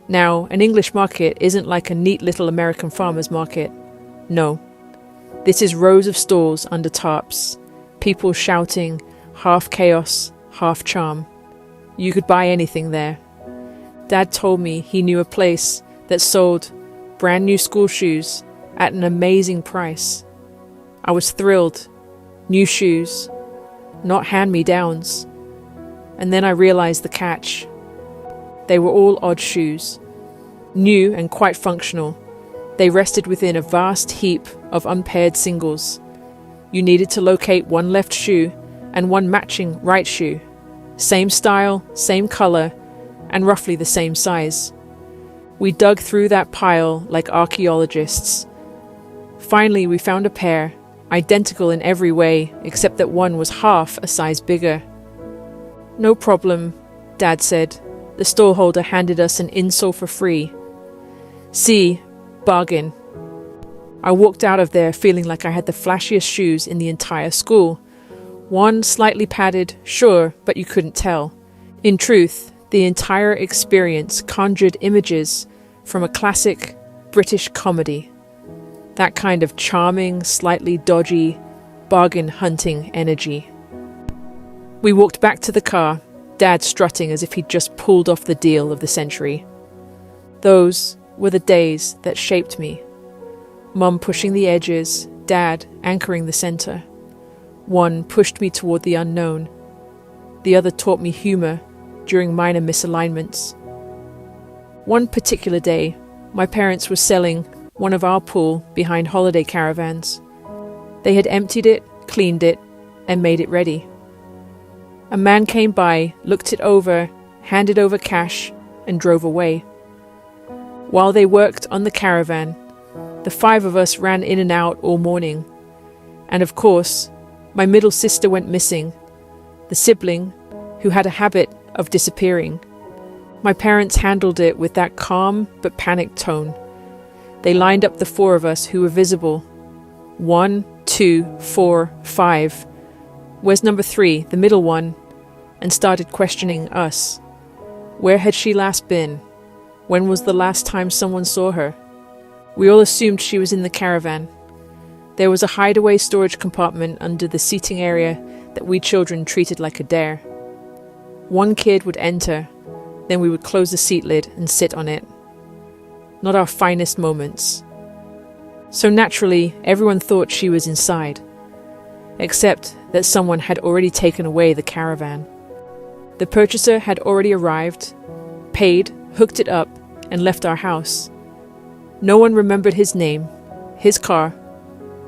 Now, an English market isn't like a neat little American farmer's market. No. This is rows of stalls under tarps, people shouting, half chaos, half charm. You could buy anything there. Dad told me he knew a place that sold brand new school shoes at an amazing price. I was thrilled. New shoes, not hand-me-downs. And then I realized the catch. They were all odd shoes, new and quite functional. They rested within a vast heap of unpaired singles. You needed to locate one left shoe and one matching right shoe. Same style, same color, and roughly the same size. We dug through that pile like archaeologists. Finally, we found a pair, identical in every way, except that one was half a size bigger. No problem, Dad said. The stallholder handed us an insole for free. See, bargain. I walked out of there feeling like I had the flashiest shoes in the entire school. One slightly padded, sure, but you couldn't tell. In truth, the entire experience conjured images from a classic British comedy. That kind of charming, slightly dodgy, bargain-hunting energy. We walked back to the car, Dad strutting as if he'd just pulled off the deal of the century. Those were the days that shaped me. Mum pushing the edges, Dad anchoring the center. One pushed me toward the unknown. The other taught me humor during minor misalignments. One particular day, my parents were selling one of our pool behind holiday caravans. They had emptied it, cleaned it, and made it ready. A man came by, looked it over, handed over cash, and drove away. While they worked on the caravan, the 5 of us ran in and out all morning. And of course, my middle sister went missing, the sibling who had a habit of disappearing. My parents handled it with that calm but panicked tone. They lined up the 4 of us who were visible. 1, 2, 4, 5. Where's number 3, the middle one? And started questioning us. Where had she last been? When was the last time someone saw her? We all assumed she was in the caravan. There was a hideaway storage compartment under the seating area that we children treated like a dare. One kid would enter, then we would close the seat lid and sit on it. Not our finest moments. So naturally, everyone thought she was inside, except that someone had already taken away the caravan. The purchaser had already arrived, paid, hooked it up, and left our house. No one remembered his name, his car,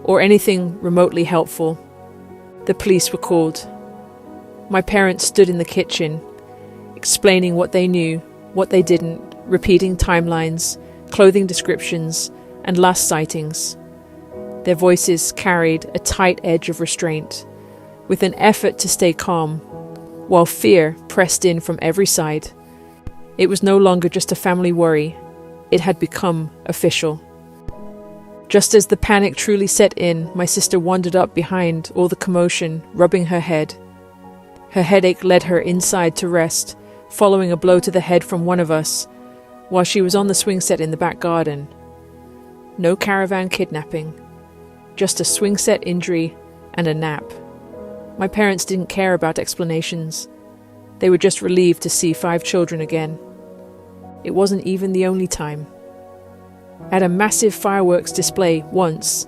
or anything remotely helpful. The police were called. My parents stood in the kitchen, explaining what they knew, what they didn't, repeating timelines, clothing descriptions, and last sightings. Their voices carried a tight edge of restraint, with an effort to stay calm, while fear pressed in from every side. It was no longer just a family worry. It had become official. Just as the panic truly set in, my sister wandered up behind all the commotion, rubbing her head. Her headache led her inside to rest, following a blow to the head from one of us, while she was on the swing set in the back garden. No caravan kidnapping, just a swing set injury and a nap. My parents didn't care about explanations. They were just relieved to see 5 children again. It wasn't even the only time. At a massive fireworks display once,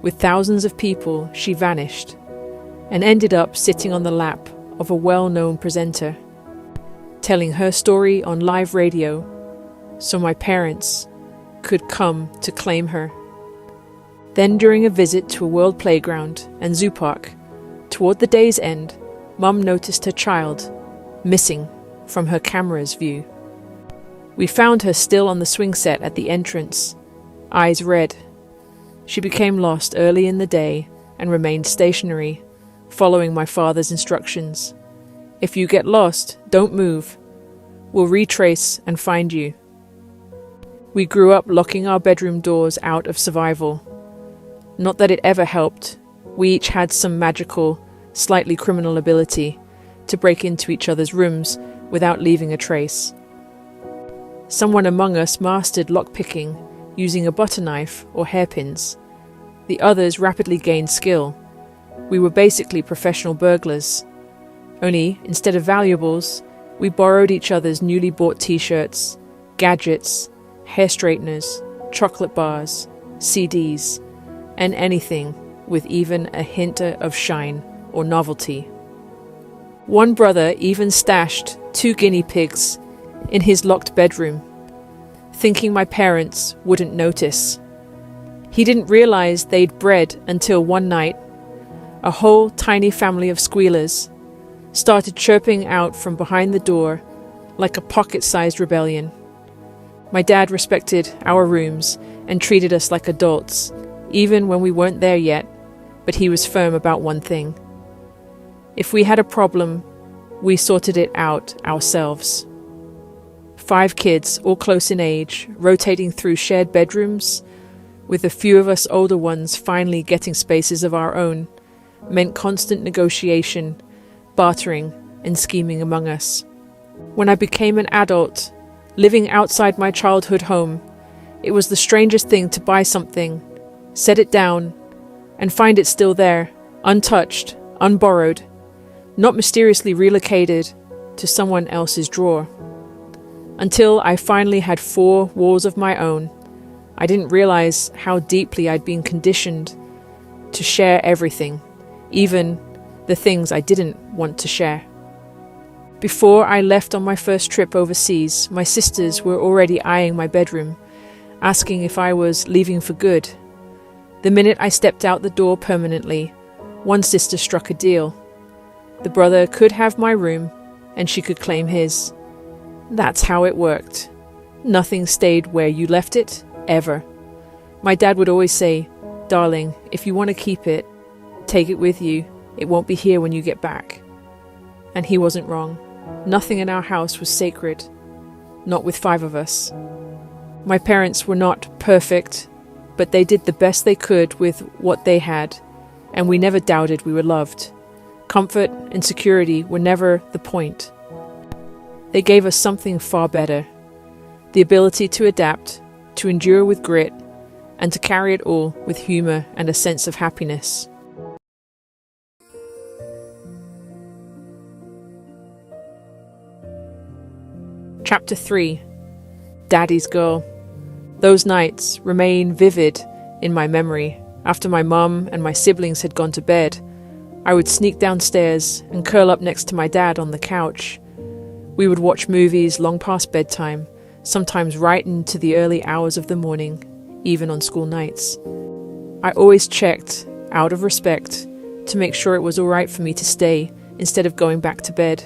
with thousands of people, she vanished and ended up sitting on the lap of a well-known presenter, telling her story on live radio so my parents could come to claim her. Then during a visit to a world playground and zoo park, toward the day's end, Mum noticed her child missing from her camera's view. We found her still on the swing set at the entrance, eyes red. She became lost early in the day and remained stationary, following my father's instructions. If you get lost, don't move. We'll retrace and find you. We grew up locking our bedroom doors out of survival. Not that it ever helped. We each had some magical, slightly criminal ability to break into each other's rooms without leaving a trace. Someone among us mastered lockpicking using a butter knife or hairpins. The others rapidly gained skill. We were basically professional burglars. Only, instead of valuables, we borrowed each other's newly bought t-shirts, gadgets, hair straighteners, chocolate bars, CDs, and anything with even a hint of shine or novelty. One brother even stashed 2 guinea pigs in his locked bedroom, thinking my parents wouldn't notice. He didn't realize they'd bred until one night, a whole tiny family of squealers started chirping out from behind the door like a pocket-sized rebellion. My dad respected our rooms and treated us like adults, even when we weren't there yet, but he was firm about one thing. If we had a problem, we sorted it out ourselves. 5 kids, all close in age, rotating through shared bedrooms, with a few of us older ones finally getting spaces of our own, meant constant negotiation, bartering, and scheming among us. When I became an adult, living outside my childhood home, it was the strangest thing to buy something, set it down, and find it still there, untouched, unborrowed, not mysteriously relocated to someone else's drawer. Until I finally had 4 walls of my own, I didn't realize how deeply I'd been conditioned to share everything, even the things I didn't want to share. Before I left on my first trip overseas, my sisters were already eyeing my bedroom, asking if I was leaving for good. The minute I stepped out the door permanently, one sister struck a deal. The brother could have my room, and she could claim his. That's how it worked. Nothing stayed where you left it, ever. My dad would always say, "Darling, if you want to keep it, take it with you. It won't be here when you get back." And he wasn't wrong. Nothing in our house was sacred. Not with 5 of us. My parents were not perfect, but they did the best they could with what they had, and we never doubted we were loved. Comfort and security were never the point. They gave us something far better, the ability to adapt, to endure with grit, and to carry it all with humor and a sense of happiness. Chapter 3. Daddy's Girl. Those nights remain vivid in my memory. After my mum and my siblings had gone to bed, I would sneak downstairs and curl up next to my dad on the couch. We would watch movies long past bedtime, sometimes right into the early hours of the morning, even on school nights. I always checked, out of respect, to make sure it was all right for me to stay instead of going back to bed.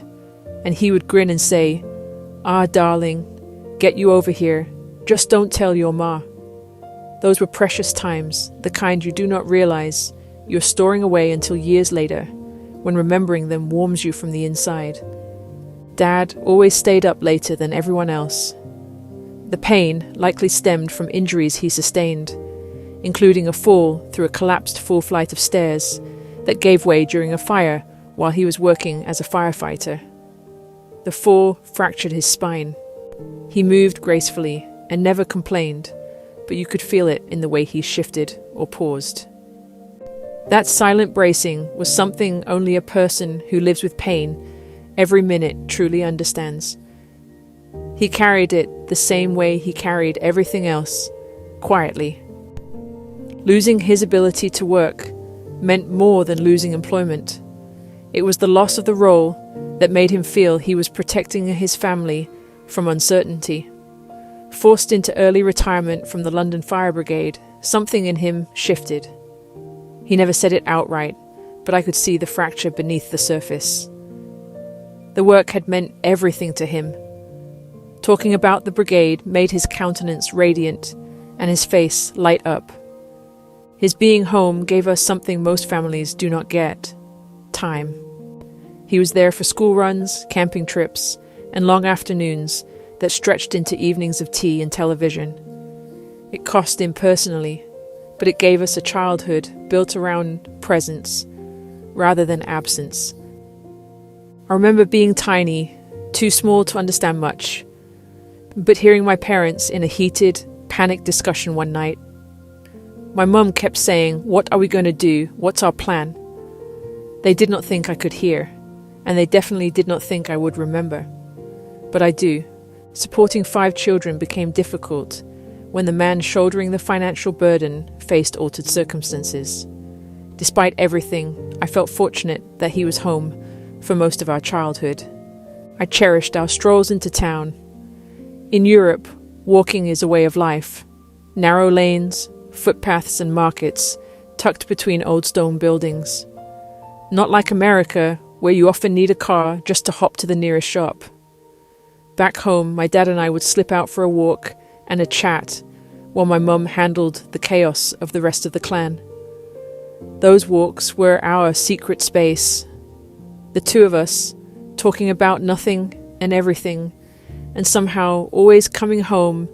And he would grin and say, "Ah, darling, get you over here. Just don't tell your ma." Those were precious times, the kind you do not realize you're storing away until years later, when remembering them warms you from the inside. Dad always stayed up later than everyone else. The pain likely stemmed from injuries he sustained, including a fall through a collapsed full flight of stairs that gave way during a fire while he was working as a firefighter. The fall fractured his spine. He moved gracefully and never complained, but you could feel it in the way he shifted or paused. That silent bracing was something only a person who lives with pain every minute truly understands. He carried it the same way he carried everything else, quietly. Losing his ability to work meant more than losing employment. It was the loss of the role that made him feel he was protecting his family from uncertainty. Forced into early retirement from the London Fire Brigade, something in him shifted. He never said it outright, but I could see the fracture beneath the surface. The work had meant everything to him. Talking about the brigade made his countenance radiant and his face light up. His being home gave us something most families do not get: time. He was there for school runs, camping trips, and long afternoons that stretched into evenings of tea and television. It cost him personally, but it gave us a childhood built around presence rather than absence. I remember being tiny, too small to understand much, but hearing my parents in a heated, panicked discussion one night. My mum kept saying, "What are we going to do? What's our plan?" They did not think I could hear, and they definitely did not think I would remember. But I do. Supporting 5 children became difficult when the man shouldering the financial burden faced altered circumstances. Despite everything, I felt fortunate that he was home for most of our childhood. I cherished our strolls into town. In Europe, walking is a way of life. Narrow lanes, footpaths and markets tucked between old stone buildings. Not like America, where you often need a car just to hop to the nearest shop. Back home, my dad and I would slip out for a walk and a chat while my mum handled the chaos of the rest of the clan. Those walks were our secret space. The two of us, talking about nothing and everything, and somehow always coming home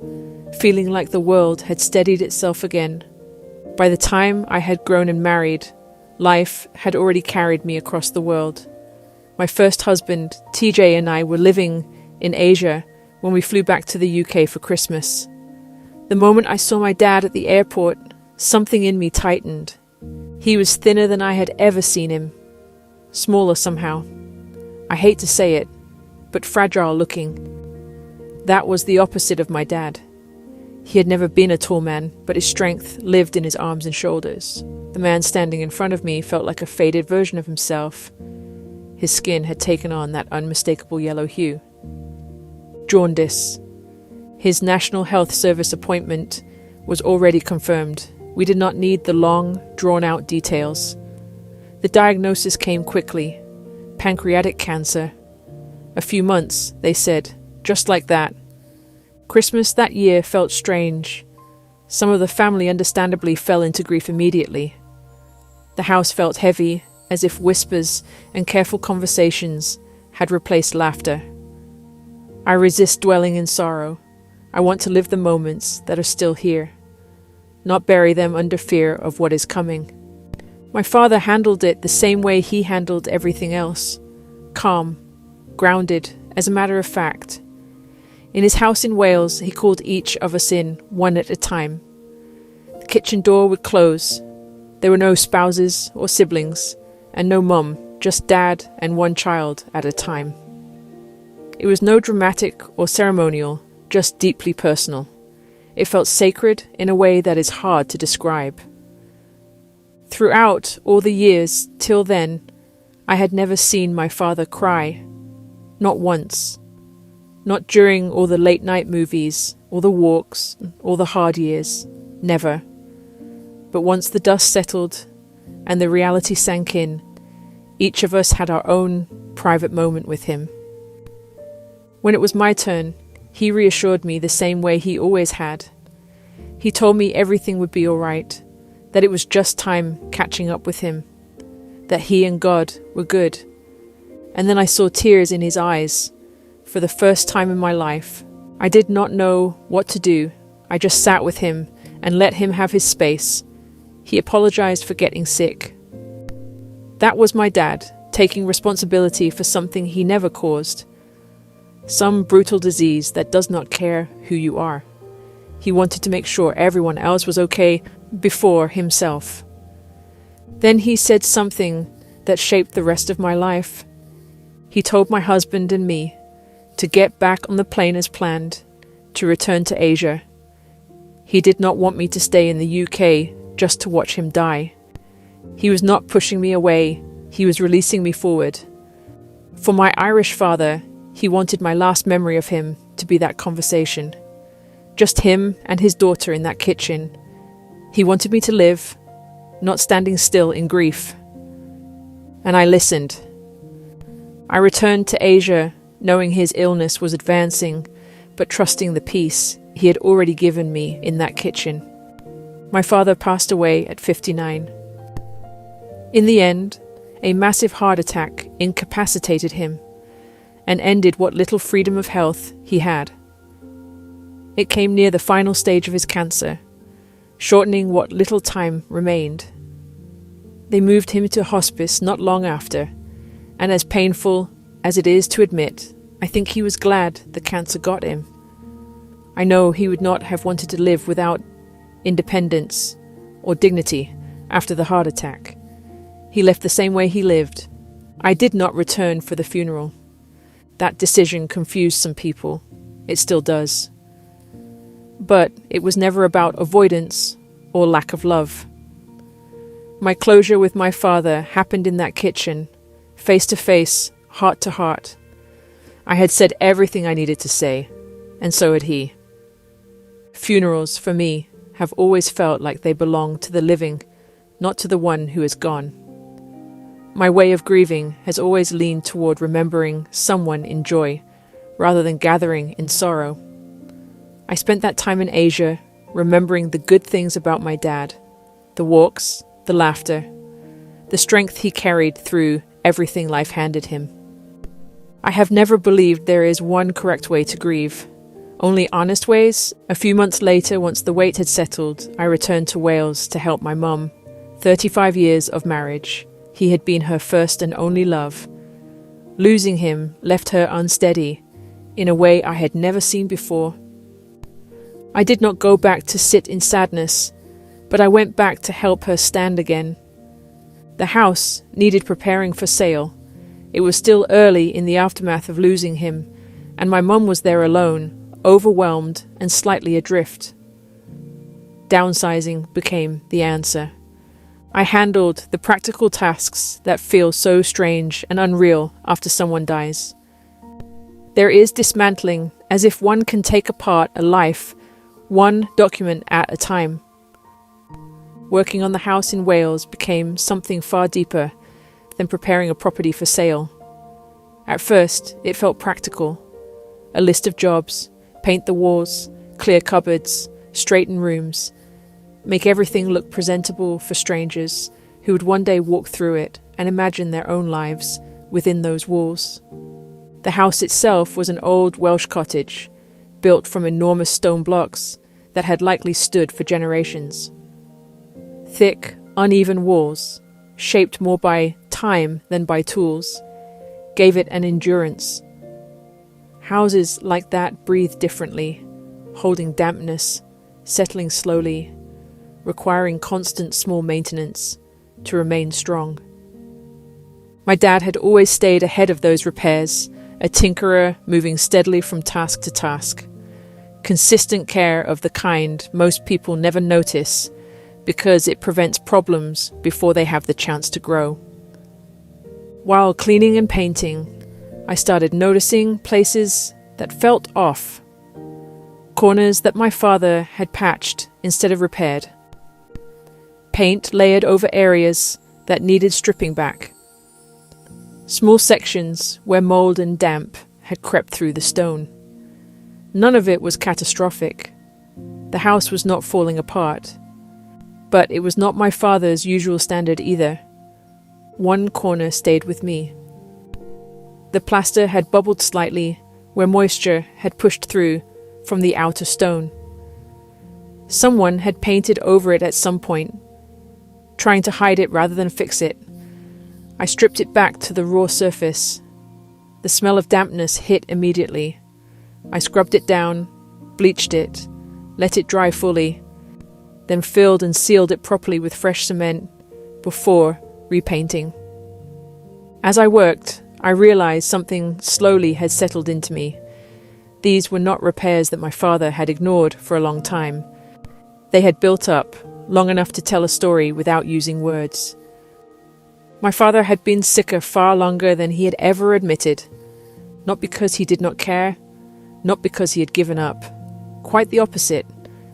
feeling like the world had steadied itself again. By the time I had grown and married, life had already carried me across the world. My first husband, TJ, and I were living in Asia when we flew back to the UK for Christmas. The moment I saw my dad at the airport, something in me tightened. He was thinner than I had ever seen him. Smaller somehow. I hate to say it, but fragile looking. That was the opposite of my dad. He had never been a tall man, but his strength lived in his arms and shoulders. The man standing in front of me felt like a faded version of himself. His skin had taken on that unmistakable yellow hue. Jaundice. His National Health Service appointment was already confirmed. We did not need the long, drawn-out details. The diagnosis came quickly. Pancreatic cancer. A few months, they said, just like that. Christmas that year felt strange. Some of the family understandably fell into grief immediately. The house felt heavy, as if whispers and careful conversations had replaced laughter. I resist dwelling in sorrow. I want to live the moments that are still here, not bury them under fear of what is coming. My father handled it the same way he handled everything else. Calm, grounded, as a matter of fact. In his house in Wales, he called each of us in, one at a time. The kitchen door would close. There were no spouses or siblings, and no mum, just dad and one child at a time. It was no dramatic or ceremonial, just deeply personal. It felt sacred in a way that is hard to describe. Throughout all the years till then, I had never seen my father cry. Not once. Not during all the late-night movies, all the walks, all the hard years. Never. But once the dust settled and the reality sank in, each of us had our own private moment with him. When it was my turn, he reassured me the same way he always had. He told me everything would be all right, that it was just time catching up with him, that he and God were good. And then I saw tears in his eyes. For the first time in my life, I did not know what to do. I just sat with him and let him have his space. He apologized for getting sick. That was my dad, taking responsibility for something he never caused. Some brutal disease that does not care who you are. He wanted to make sure everyone else was okay before himself. Then he said something that shaped the rest of my life. He he told my husband and me to get back on the plane as planned, to return to Asia. He did not want me to stay in the UK just to watch him die. He was not pushing me away, he was releasing me forward. For my Irish father, he wanted my last memory of him to be that conversation. Just him and his daughter in that kitchen. He wanted me to live, not standing still in grief. And I listened. I returned to Asia, knowing his illness was advancing, but trusting the peace he had already given me in that kitchen. My father passed away at 59. In the end, a massive heart attack incapacitated him and ended what little freedom of health he had. It came near the final stage of his cancer, shortening what little time remained. They moved him to hospice not long after, and as painful as it is to admit, I think he was glad the cancer got him. I know he would not have wanted to live without independence or dignity after the heart attack. He left the same way he lived. I did not return for the funeral. That decision confused some people. It still does. But it was never about avoidance or lack of love. My closure with my father happened in that kitchen, face to face, heart to heart. I had said everything I needed to say, and so had he. Funerals, for me, have always felt like they belong to the living, not to the one who is gone. My way of grieving has always leaned toward remembering someone in joy, rather than gathering in sorrow. I spent that time in Asia, remembering the good things about my dad, the walks, the laughter, the strength he carried through everything life handed him. I have never believed there is one correct way to grieve, only honest ways. A few months later, once the weight had settled, I returned to Wales to help my mum. 35 years of marriage. He had been her first and only love. Losing him left her unsteady, in a way I had never seen before. I did not go back to sit in sadness, but I went back to help her stand again. The house needed preparing for sale. It was still early in the aftermath of losing him, and my mum was there alone, overwhelmed and slightly adrift. Downsizing became the answer. I handled the practical tasks that feel so strange and unreal after someone dies. There is dismantling, as if one can take apart a life, one document at a time. Working on the house in Wales became something far deeper than preparing a property for sale. At first, it felt practical. A list of jobs, paint the walls, clear cupboards, straighten rooms, make everything look presentable for strangers who would one day walk through it and imagine their own lives within those walls. The house itself was an old Welsh cottage, built from enormous stone blocks that had likely stood for generations. Thick, uneven walls, shaped more by time than by tools, gave it an endurance. Houses like that breathe differently, holding dampness, settling slowly, requiring constant small maintenance to remain strong. My dad had always stayed ahead of those repairs, a tinkerer moving steadily from task to task. Consistent care of the kind most people never notice because it prevents problems before they have the chance to grow. While cleaning and painting, I started noticing places that felt off, corners that my father had patched instead of repaired, paint layered over areas that needed stripping back, small sections where mold and damp had crept through the stone. None of it was catastrophic. The house was not falling apart, but it was not my father's usual standard either. One corner stayed with me. The plaster had bubbled slightly where moisture had pushed through from the outer stone. Someone had painted over it at some point, trying to hide it rather than fix it. I stripped it back to the raw surface. The smell of dampness hit immediately. I scrubbed it down, bleached it, let it dry fully, then filled and sealed it properly with fresh cement before repainting. As I worked, I realized something slowly had settled into me. These were not repairs that my father had ignored for a long time. They had built up, long enough to tell a story without using words. My father had been sicker far longer than he had ever admitted. Not because he did not care, not because he had given up. Quite the opposite.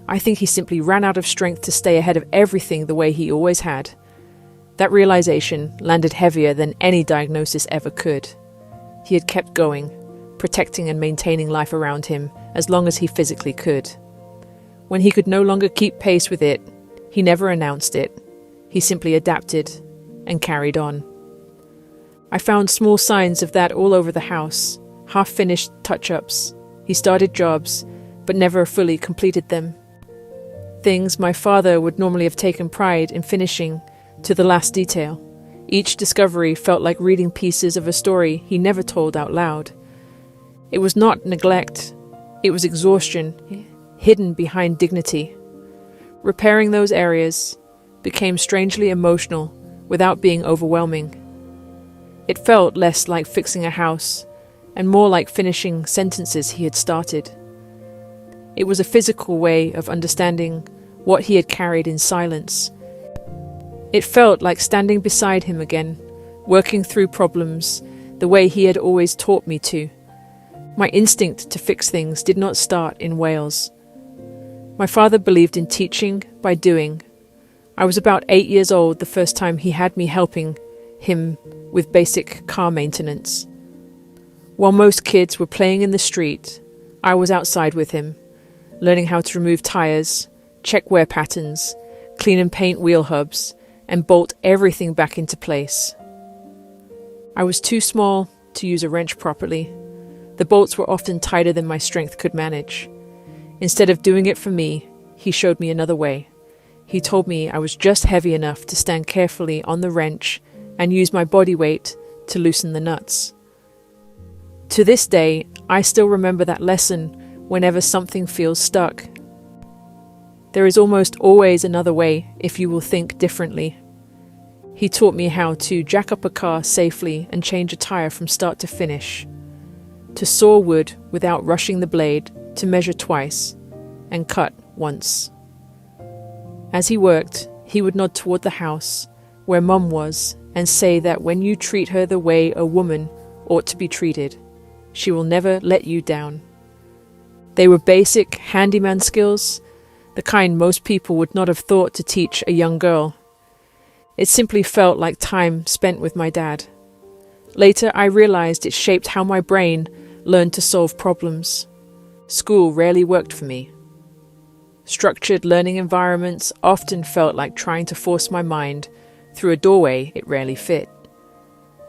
I think he simply ran out of strength to stay ahead of everything the way he always had. That realization landed heavier than any diagnosis ever could. He had kept going, protecting and maintaining life around him as long as he physically could. When he could no longer keep pace with it, he never announced it. He simply adapted and carried on. I found small signs of that all over the house, half-finished touch-ups. He started jobs, but never fully completed them. Things my father would normally have taken pride in finishing to the last detail. Each discovery felt like reading pieces of a story he never told out loud. It was not neglect, it was exhaustion, hidden behind dignity. Repairing those areas became strangely emotional without being overwhelming. It felt less like fixing a house and more like finishing sentences he had started. It was a physical way of understanding what he had carried in silence. It felt like standing beside him again, working through problems the way he had always taught me to. My instinct to fix things did not start in Wales. My father believed in teaching by doing. I was about 8 years old the first time he had me helping him with basic car maintenance. While most kids were playing in the street, I was outside with him, learning how to remove tires, check wear patterns, clean and paint wheel hubs, and bolt everything back into place. I was too small to use a wrench properly. The bolts were often tighter than my strength could manage. Instead of doing it for me, he showed me another way. He told me I was just heavy enough to stand carefully on the wrench and use my body weight to loosen the nuts. To this day, I still remember that lesson whenever something feels stuck. There is almost always another way if you will think differently. He taught me how to jack up a car safely and change a tire from start to finish, to saw wood without rushing the blade, to measure twice and cut once. As he worked, he would nod toward the house where Mum was and say that when you treat her the way a woman ought to be treated, she will never let you down. They were basic handyman skills, the kind most people would not have thought to teach a young girl. It simply felt like time spent with my dad. Later, I realized it shaped how my brain learned to solve problems. School rarely worked for me. Structured learning environments often felt like trying to force my mind through a doorway it rarely fit.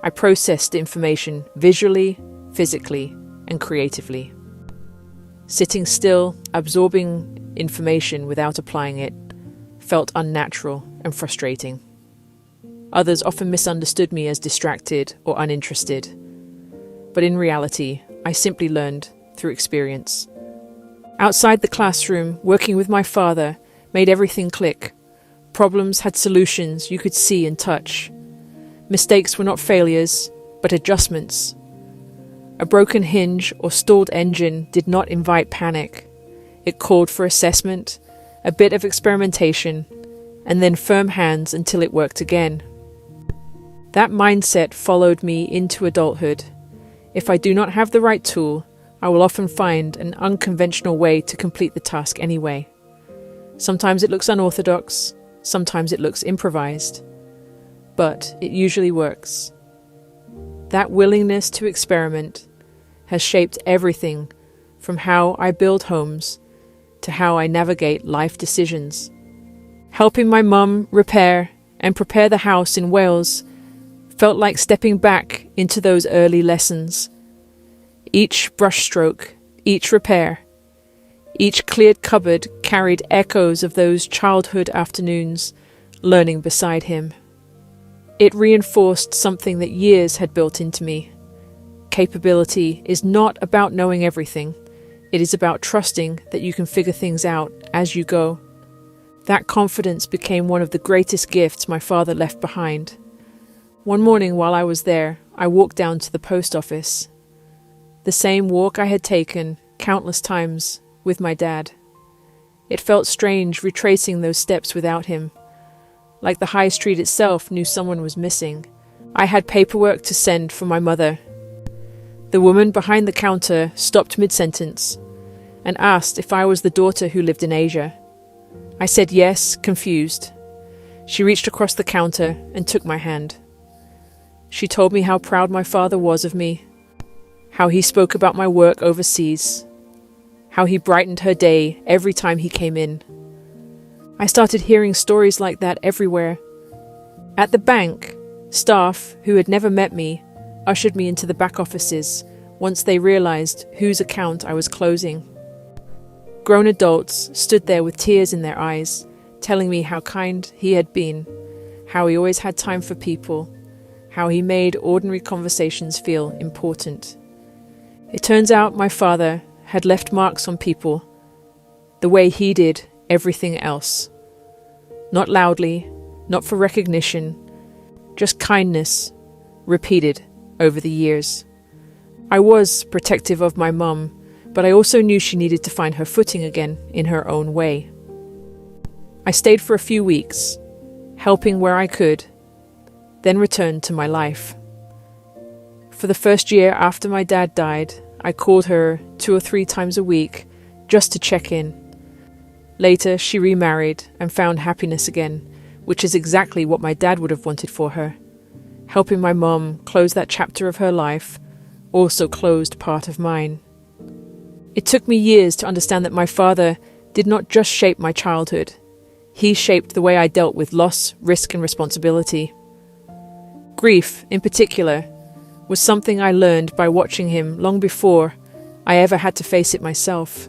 I processed information visually, physically, and creatively. Sitting still, absorbing information without applying it, felt unnatural and frustrating. Others often misunderstood me as distracted or uninterested. But in reality, I simply learned through experience. Outside the classroom, working with my father made everything click. Problems had solutions you could see and touch. Mistakes were not failures, but adjustments. A broken hinge or stalled engine did not invite panic. It called for assessment, a bit of experimentation, and then firm hands until it worked again. That mindset followed me into adulthood. If I do not have the right tool, I will often find an unconventional way to complete the task anyway. Sometimes it looks unorthodox, sometimes it looks improvised, but it usually works. That willingness to experiment has shaped everything from how I build homes to how I navigate life decisions. Helping my mum repair and prepare the house in Wales felt like stepping back into those early lessons. Each brushstroke, each repair, each cleared cupboard carried echoes of those childhood afternoons learning beside him. It reinforced something that years had built into me. Capability is not about knowing everything. It is about trusting that you can figure things out as you go. That confidence became one of the greatest gifts my father left behind. One morning while I was there, I walked down to the post office. The same walk I had taken countless times with my dad. It felt strange retracing those steps without him. Like the high street itself knew someone was missing. I had paperwork to send for my mother. The woman behind the counter stopped mid-sentence and asked if I was the daughter who lived in Asia. I said yes, confused. She reached across the counter and took my hand. She told me how proud my father was of me, how he spoke about my work overseas, how he brightened her day every time he came in. I started hearing stories like that everywhere. At the bank, staff who had never met me ushered me into the back offices once they realized whose account I was closing. Grown adults stood there with tears in their eyes, telling me how kind he had been, how he always had time for people, how he made ordinary conversations feel important. It turns out my father had left marks on people the way he did everything else. Not loudly, not for recognition, just kindness, repeated over the years. I was protective of my mum, but I also knew she needed to find her footing again in her own way. I stayed for a few weeks, helping where I could, then returned to my life. For the first year after my dad died, I called her 2 or 3 times a week just to check in. Later, she remarried and found happiness again, which is exactly what my dad would have wanted for her. Helping my mom close that chapter of her life also closed part of mine. It took me years to understand that my father did not just shape my childhood. He shaped the way I dealt with loss, risk, and responsibility. Grief, in particular, was something I learned by watching him long before I ever had to face it myself.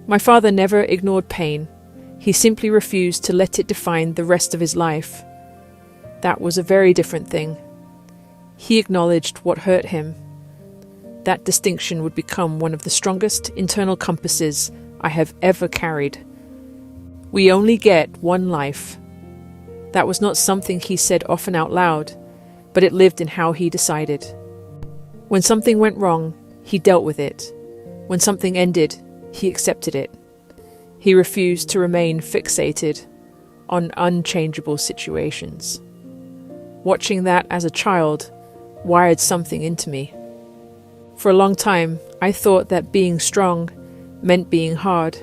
My father never ignored pain. He simply refused to let it define the rest of his life. That was a very different thing. He acknowledged what hurt him. That distinction would become one of the strongest internal compasses I have ever carried. We only get one life. That was not something he said often out loud, but it lived in how he decided. When something went wrong, he dealt with it. When something ended, he accepted it. He refused to remain fixated on unchangeable situations. Watching that as a child wired something into me. For a long time, I thought that being strong meant being hard.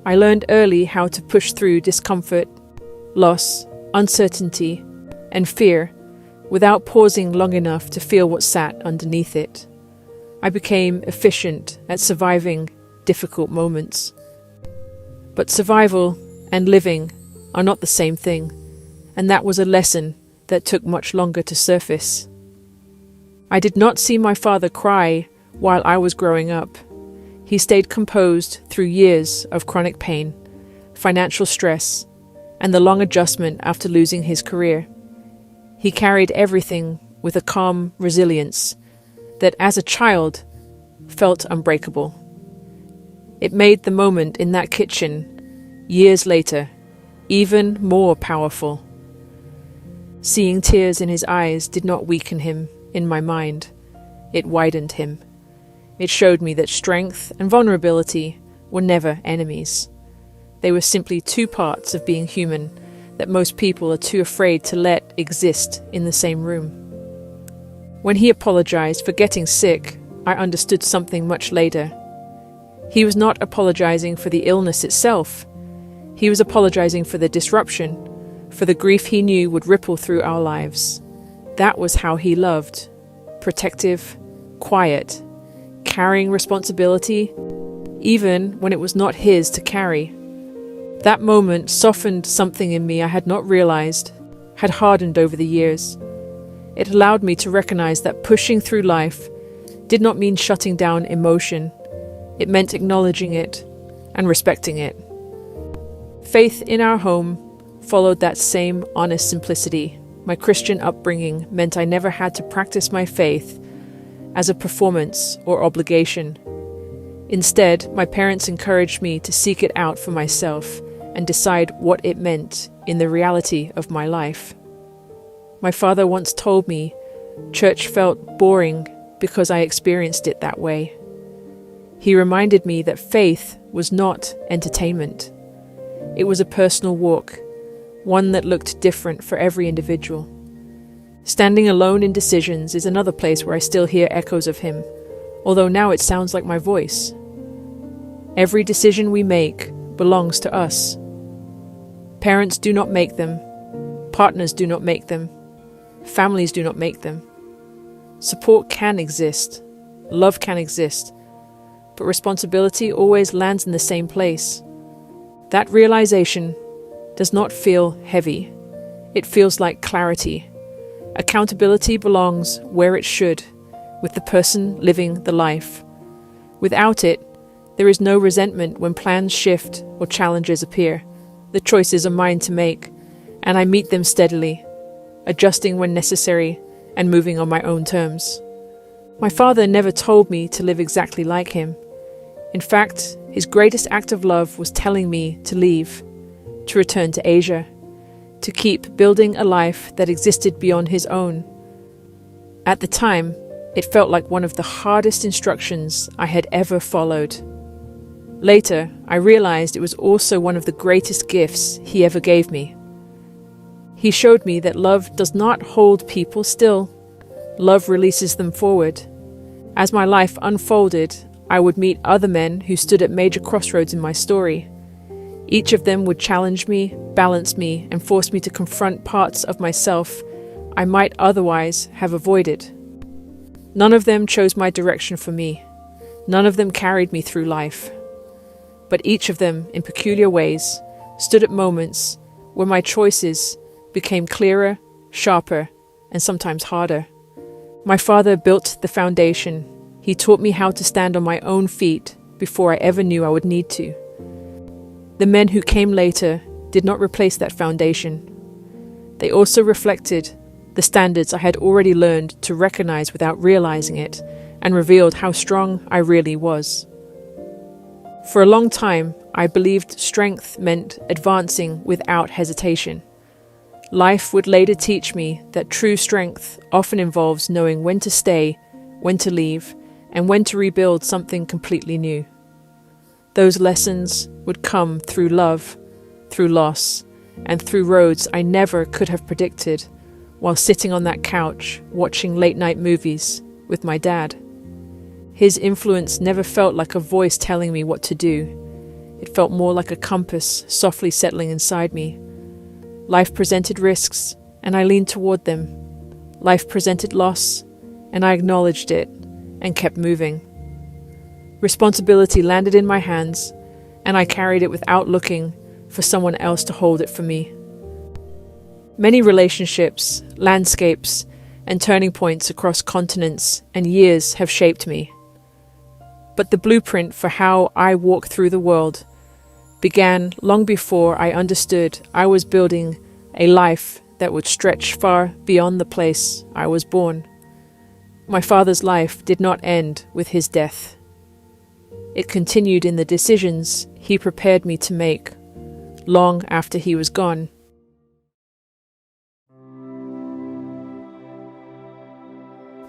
I learned early how to push through discomfort, loss, uncertainty, and fear without pausing long enough to feel what sat underneath it. I became efficient at surviving difficult moments. But survival and living are not the same thing, and that was a lesson that took much longer to surface. I did not see my father cry while I was growing up. He stayed composed through years of chronic pain, financial stress, and the long adjustment after losing his career. He carried everything with a calm resilience that, as a child, felt unbreakable. It made the moment in that kitchen, years later, even more powerful. Seeing tears in his eyes did not weaken him in my mind. It widened him. It showed me that strength and vulnerability were never enemies. They were simply 2 parts of being human that most people are too afraid to let exist in the same room. When he apologized for getting sick, I understood something much later. He was not apologizing for the illness itself. He was apologizing for the disruption, for the grief he knew would ripple through our lives. That was how he loved. Protective, quiet, carrying responsibility, even when it was not his to carry. That moment softened something in me I had not realized, had hardened over the years. It allowed me to recognize that pushing through life did not mean shutting down emotion. It meant acknowledging it and respecting it. Faith in our home followed that same honest simplicity. My Christian upbringing meant I never had to practice my faith as a performance or obligation. Instead, my parents encouraged me to seek it out for myself and decide what it meant in the reality of my life. My father once told me church felt boring because I experienced it that way. He reminded me that faith was not entertainment. It was a personal walk, one that looked different for every individual. Standing alone in decisions is another place where I still hear echoes of him, although now it sounds like my voice. Every decision we make belongs to us. Parents do not make them. Partners do not make them. Families do not make them. Support can exist. Love can exist. But responsibility always lands in the same place. That realization does not feel heavy. It feels like clarity. Accountability belongs where it should, with the person living the life. Without it, there is no resentment when plans shift or challenges appear. The choices are mine to make, and I meet them steadily, adjusting when necessary and moving on my own terms. My father never told me to live exactly like him. In fact, his greatest act of love was telling me to leave, to return to Asia, to keep building a life that existed beyond his own. At the time, it felt like one of the hardest instructions I had ever followed. Later, I realized it was also one of the greatest gifts he ever gave me. He showed me that love does not hold people still. Love releases them forward. As my life unfolded, I would meet other men who stood at major crossroads in my story. Each of them would challenge me, balance me, and force me to confront parts of myself I might otherwise have avoided. None of them chose my direction for me. None of them carried me through life. But each of them, in peculiar ways, stood at moments where my choices became clearer, sharper, and sometimes harder. My father built the foundation. He taught me how to stand on my own feet before I ever knew I would need to. The men who came later did not replace that foundation. They also reflected the standards I had already learned to recognize without realizing it, and revealed how strong I really was. For a long time, I believed strength meant advancing without hesitation. Life would later teach me that true strength often involves knowing when to stay, when to leave, and when to rebuild something completely new. Those lessons would come through love, through loss, and through roads I never could have predicted while sitting on that couch watching late-night movies with my dad. His influence never felt like a voice telling me what to do. It felt more like a compass softly settling inside me. Life presented risks, and I leaned toward them. Life presented loss, and I acknowledged it and kept moving. Responsibility landed in my hands, and I carried it without looking for someone else to hold it for me. Many relationships, landscapes, and turning points across continents and years have shaped me. But the blueprint for how I walk through the world began long before I understood I was building a life that would stretch far beyond the place I was born. My father's life did not end with his death. It continued in the decisions he prepared me to make long after he was gone.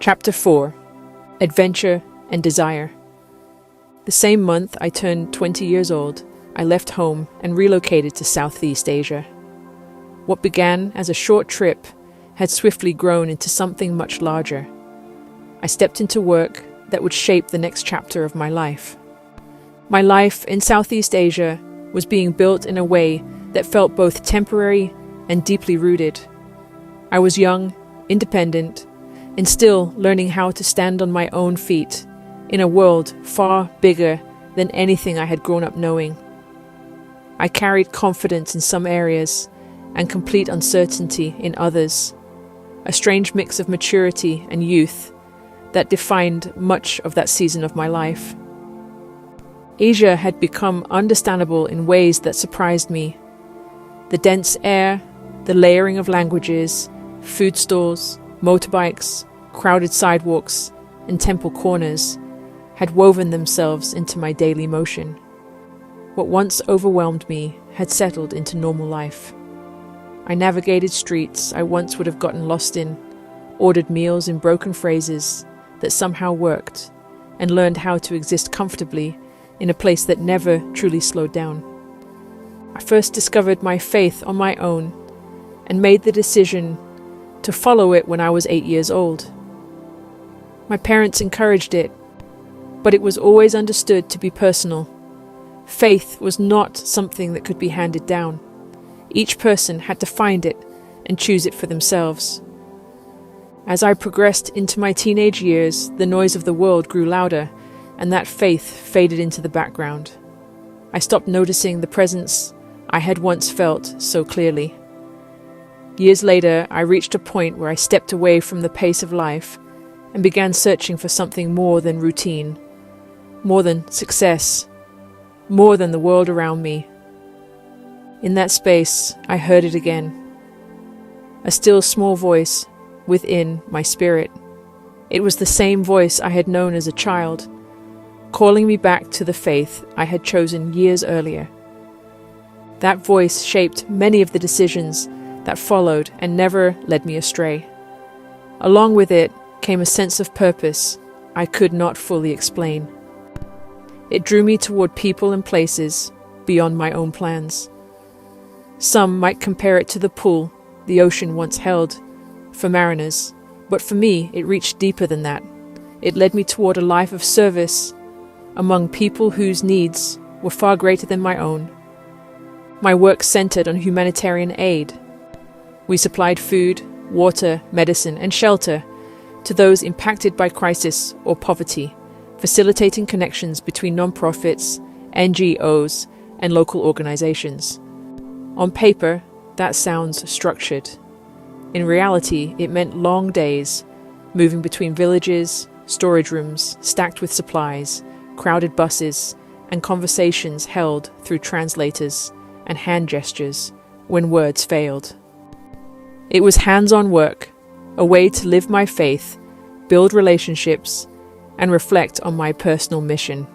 Chapter 4: Adventure and Desire. The same month I turned 20 years old, I left home and relocated to Southeast Asia. What began as a short trip had swiftly grown into something much larger. I stepped into work that would shape the next chapter of my life. My life in Southeast Asia was being built in a way that felt both temporary and deeply rooted. I was young, independent, and still learning how to stand on my own feet in a world far bigger than anything I had grown up knowing. I carried confidence in some areas and complete uncertainty in others, a strange mix of maturity and youth that defined much of that season of my life. Asia had become understandable in ways that surprised me. The dense air, the layering of languages, food stalls, motorbikes, crowded sidewalks, and temple corners had woven themselves into my daily motion. What once overwhelmed me had settled into normal life. I navigated streets I once would have gotten lost in, ordered meals in broken phrases that somehow worked, and learned how to exist comfortably in a place that never truly slowed down. I first discovered my faith on my own and made the decision to follow it when I was 8 years old. My parents encouraged it, but it was always understood to be personal. Faith was not something that could be handed down. Each person had to find it and choose it for themselves. As I progressed into my teenage years, the noise of the world grew louder, and that faith faded into the background. I stopped noticing the presence I had once felt so clearly. Years later, I reached a point where I stepped away from the pace of life and began searching for something more than routine, more than success, more than the world around me. In that space, I heard it again. A still small voice within my spirit. It was the same voice I had known as a child, calling me back to the faith I had chosen years earlier. That voice shaped many of the decisions that followed and never led me astray. Along with it came a sense of purpose I could not fully explain. It drew me toward people and places beyond my own plans. Some might compare it to the pull the ocean once held for mariners, but for me it reached deeper than that. It led me toward a life of service among people whose needs were far greater than my own. My work centered on humanitarian aid. We supplied food, water, medicine, and shelter to those impacted by crisis or poverty, facilitating connections between nonprofits, NGOs, and local organizations. On paper, that sounds structured. In reality, it meant long days, moving between villages, storage rooms stacked with supplies, crowded buses, and conversations held through translators and hand gestures when words failed. It was hands-on work, a way to live my faith, build relationships, and reflect on my personal mission.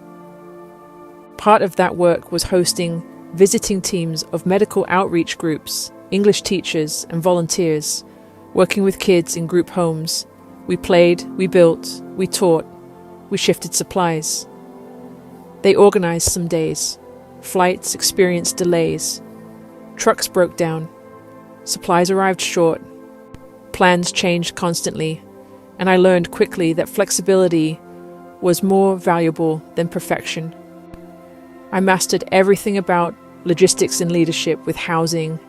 Part of that work was hosting visiting teams of medical outreach groups, English teachers, and volunteers, working with kids in group homes. We played, we built, we taught, we shifted supplies. They organized some days. Flights experienced delays. Trucks broke down. Supplies arrived short. Plans changed constantly, and I learned quickly that flexibility was more valuable than perfection. I mastered everything about logistics and leadership, with housing,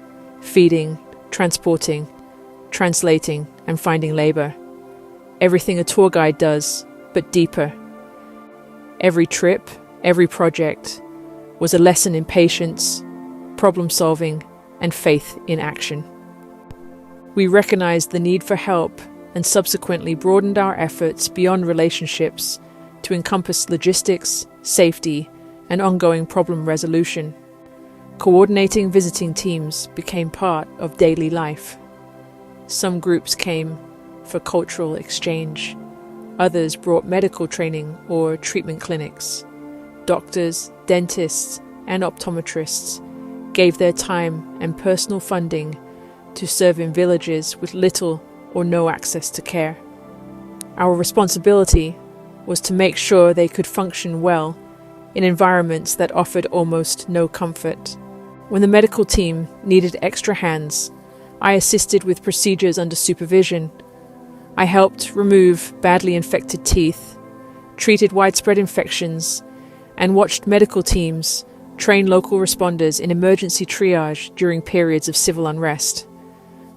feeding, transporting, translating, and finding labor. Everything a tour guide does, but deeper. Every trip, every project was a lesson in patience, problem solving, and faith in action. We recognized the need for help and subsequently broadened our efforts beyond relationships to encompass logistics, safety, and ongoing problem resolution. Coordinating visiting teams became part of daily life. Some groups came for cultural exchange. Others brought medical training or treatment clinics. Doctors, dentists, and optometrists gave their time and personal funding to serve in villages with little or no access to care. Our responsibility was to make sure they could function well in environments that offered almost no comfort. When the medical team needed extra hands, I assisted with procedures under supervision. I helped remove badly infected teeth, treated widespread infections, and watched medical teams train local responders in emergency triage during periods of civil unrest.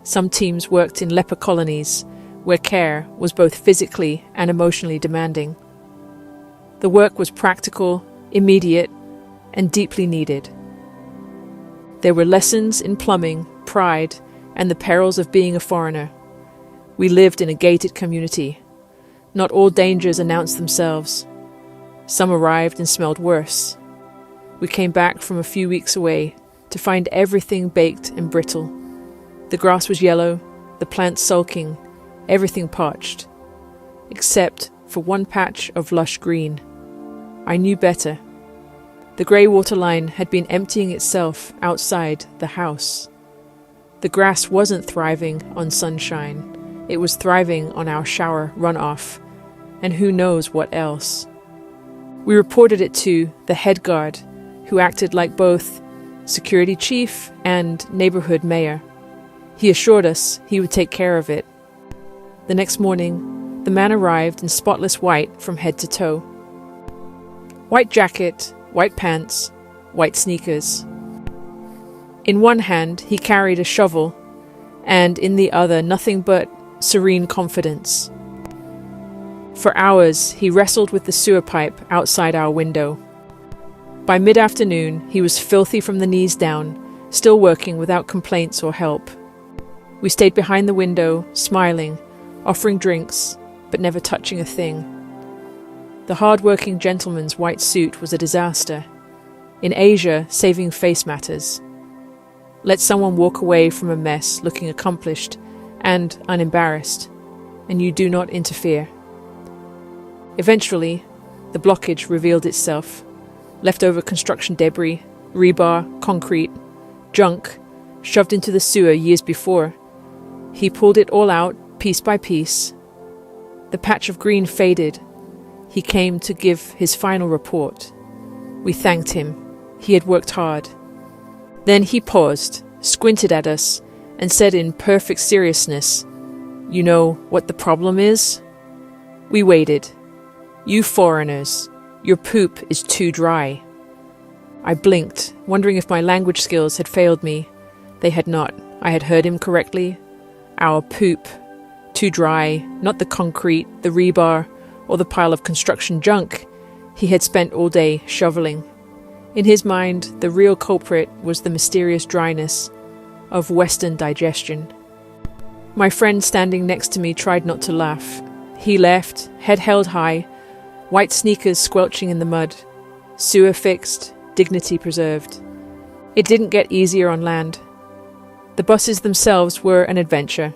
Some teams worked in leper colonies, where care was both physically and emotionally demanding. The work was practical, immediate, and deeply needed. There were lessons in plumbing, pride, and the perils of being a foreigner. We lived in a gated community. Not all dangers announced themselves. Some arrived and smelled worse. We came back from a few weeks away to find everything baked and brittle. The grass was yellow, the plants sulking, everything parched, except for one patch of lush green. I knew better. The grey water line had been emptying itself outside the house. The grass wasn't thriving on sunshine. It was thriving on our shower runoff, and who knows what else. We reported it to the head guard, who acted like both security chief and neighborhood mayor. He assured us he would take care of it. The next morning, the man arrived in spotless white from head to toe. White jacket, white pants, white sneakers. In one hand, he carried a shovel, and in the other, nothing but serene confidence. For hours, he wrestled with the sewer pipe outside our window. By mid-afternoon, he was filthy from the knees down, still working without complaints or help. We stayed behind the window, smiling, offering drinks, but never touching a thing. The hard-working gentleman's white suit was a disaster. In Asia, saving face matters. Let someone walk away from a mess looking accomplished and unembarrassed, and you do not interfere. Eventually, the blockage revealed itself. Leftover construction debris, rebar, concrete, junk, shoved into the sewer years before. He pulled it all out, piece by piece. The patch of green faded. He came to give his final report. We thanked him. He had worked hard. Then he paused, squinted at us, and said in perfect seriousness, "You know what the problem is?" We waited. "You foreigners, your poop is too dry." I blinked, wondering if my language skills had failed me. They had not. I had heard him correctly. Our poop. Too dry, not the concrete, the rebar, or the pile of construction junk he had spent all day shoveling. In his mind, the real culprit was the mysterious dryness of Western digestion. My friend standing next to me tried not to laugh. He left, head held high, white sneakers squelching in the mud, sewer fixed, dignity preserved. It didn't get easier on land. The buses themselves were an adventure.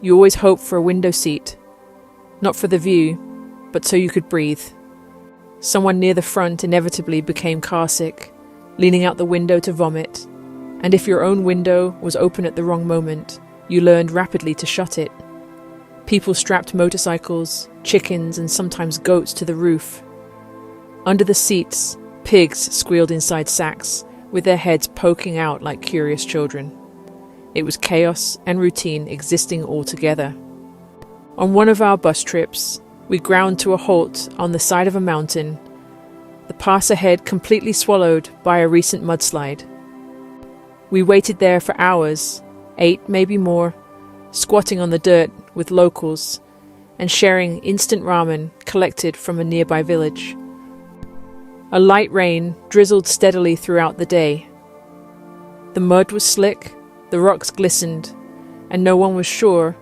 You always hoped for a window seat, not for the view, but so you could breathe. Someone near the front inevitably became carsick, leaning out the window to vomit, and if your own window was open at the wrong moment, you learned rapidly to shut it. People strapped motorcycles, chickens, and sometimes goats to the roof. Under the seats, pigs squealed inside sacks, with their heads poking out like curious children. It was chaos and routine existing all together. On one of our bus trips, we ground to a halt on the side of a mountain, the pass ahead completely swallowed by a recent mudslide. We waited there for hours, 8 maybe more, squatting on the dirt with locals and sharing instant ramen collected from a nearby village. A light rain drizzled steadily throughout the day. The mud was slick, the rocks glistened, and no one was sure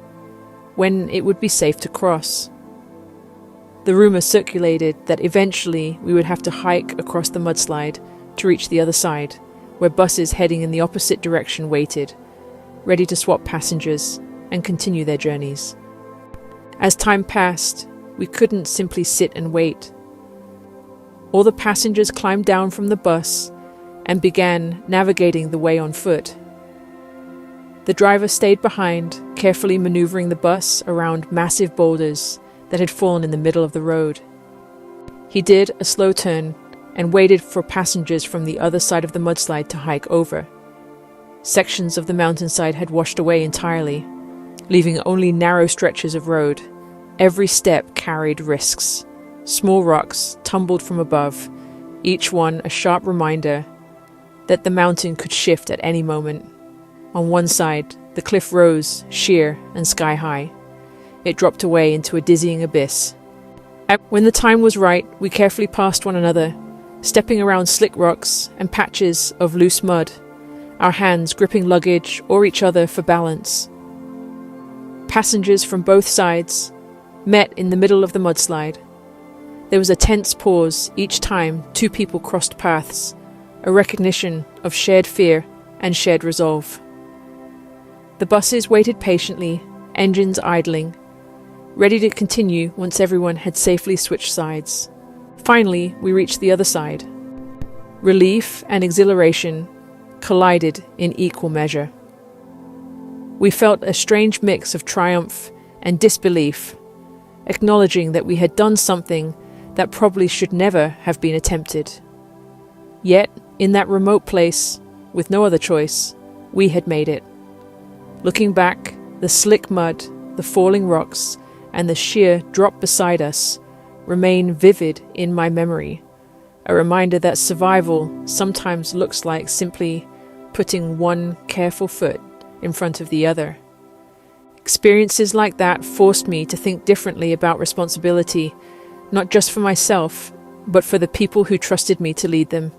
when it would be safe to cross. The rumor circulated that eventually we would have to hike across the mudslide to reach the other side, where buses heading in the opposite direction waited, ready to swap passengers and continue their journeys. As time passed, we couldn't simply sit and wait. All the passengers climbed down from the bus and began navigating the way on foot. The driver stayed behind, carefully maneuvering the bus around massive boulders that had fallen in the middle of the road. He did a slow turn and waited for passengers from the other side of the mudslide to hike over. Sections of the mountainside had washed away entirely, leaving only narrow stretches of road. Every step carried risks. Small rocks tumbled from above, each one a sharp reminder that the mountain could shift at any moment. On one side, the cliff rose, sheer and sky-high. It dropped away into a dizzying abyss. When the time was right, we carefully passed one another, stepping around slick rocks and patches of loose mud, our hands gripping luggage or each other for balance. Passengers from both sides met in the middle of the mudslide. There was a tense pause each time 2 people crossed paths, a recognition of shared fear and shared resolve. The buses waited patiently, engines idling, ready to continue once everyone had safely switched sides. Finally, we reached the other side. Relief and exhilaration collided in equal measure. We felt a strange mix of triumph and disbelief, acknowledging that we had done something that probably should never have been attempted. Yet, in that remote place, with no other choice, we had made it. Looking back, the slick mud, the falling rocks, and the sheer drop beside us remain vivid in my memory, a reminder that survival sometimes looks like simply putting one careful foot in front of the other. Experiences like that forced me to think differently about responsibility, not just for myself, but for the people who trusted me to lead them.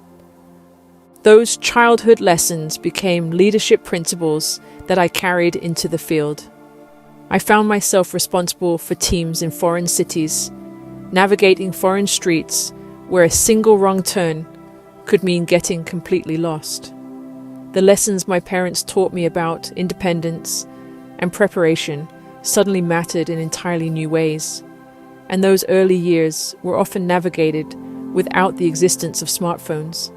Those childhood lessons became leadership principles that I carried into the field. I found myself responsible for teams in foreign cities, navigating foreign streets where a single wrong turn could mean getting completely lost. The lessons my parents taught me about independence and preparation suddenly mattered in entirely new ways, and those early years were often navigated without the existence of smartphones.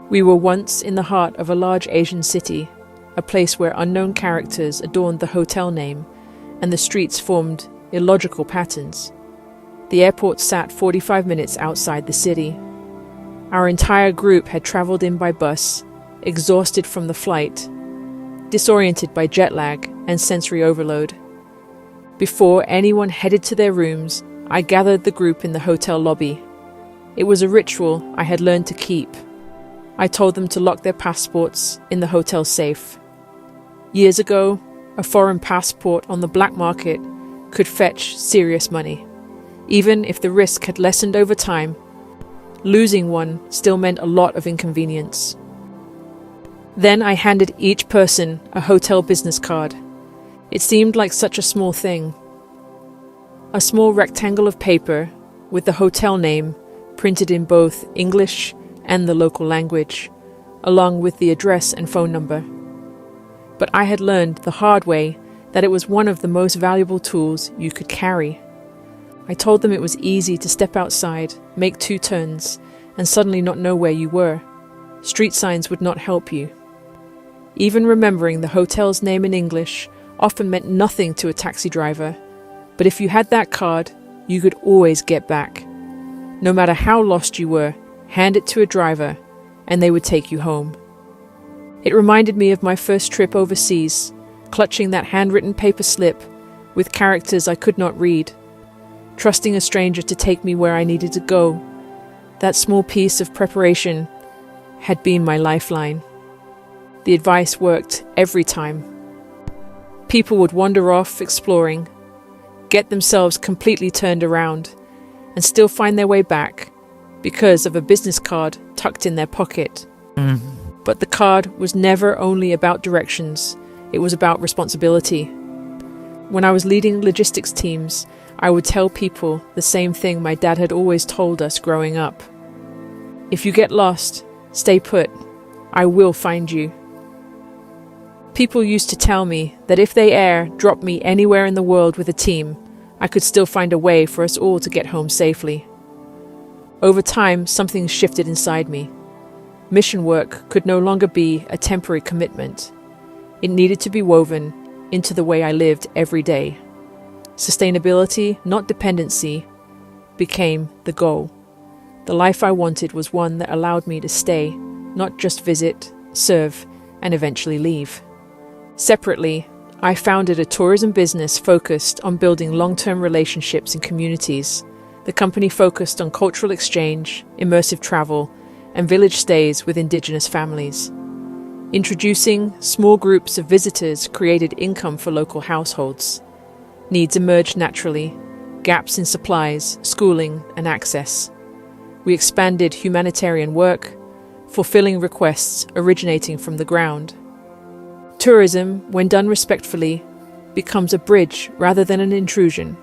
We were once in the heart of a large Asian city, a place where unknown characters adorned the hotel name and the streets formed illogical patterns. The airport sat 45 minutes outside the city. Our entire group had traveled in by bus, exhausted from the flight, disoriented by jet lag and sensory overload. Before anyone headed to their rooms, I gathered the group in the hotel lobby. It was a ritual I had learned to keep. I told them to lock their passports in the hotel safe. Years ago, a foreign passport on the black market could fetch serious money. Even if the risk had lessened over time, losing one still meant a lot of inconvenience. Then I handed each person a hotel business card. It seemed like such a small thing. A small rectangle of paper with the hotel name printed in both English and the local language, along with the address and phone number. But I had learned the hard way that it was one of the most valuable tools you could carry. I told them it was easy to step outside, make 2 turns, and suddenly not know where you were. Street signs would not help you. Even remembering the hotel's name in English often meant nothing to a taxi driver, but if you had that card, you could always get back. No matter how lost you were, hand it to a driver, and they would take you home. It reminded me of my first trip overseas, clutching that handwritten paper slip with characters I could not read, trusting a stranger to take me where I needed to go. That small piece of preparation had been my lifeline. The advice worked every time. People would wander off exploring, get themselves completely turned around, and still find their way back because of a business card tucked in their pocket. But the card was never only about directions, it was about responsibility. When I was leading logistics teams, I would tell people the same thing my dad had always told us growing up. If you get lost, stay put. I will find you. People used to tell me that if they dropped me anywhere in the world with a team, I could still find a way for us all to get home safely. Over time, something shifted inside me. Mission work could no longer be a temporary commitment. It needed to be woven into the way I lived every day. Sustainability, not dependency, became the goal. The life I wanted was one that allowed me to stay, not just visit, serve, and eventually leave. Separately, I founded a tourism business focused on building long-term relationships in communities. The company focused on cultural exchange, immersive travel, and village stays with indigenous families. Introducing small groups of visitors created income for local households. Needs emerged naturally, gaps in supplies, schooling, and access. We expanded humanitarian work, fulfilling requests originating from the ground. Tourism, when done respectfully, becomes a bridge rather than an intrusion.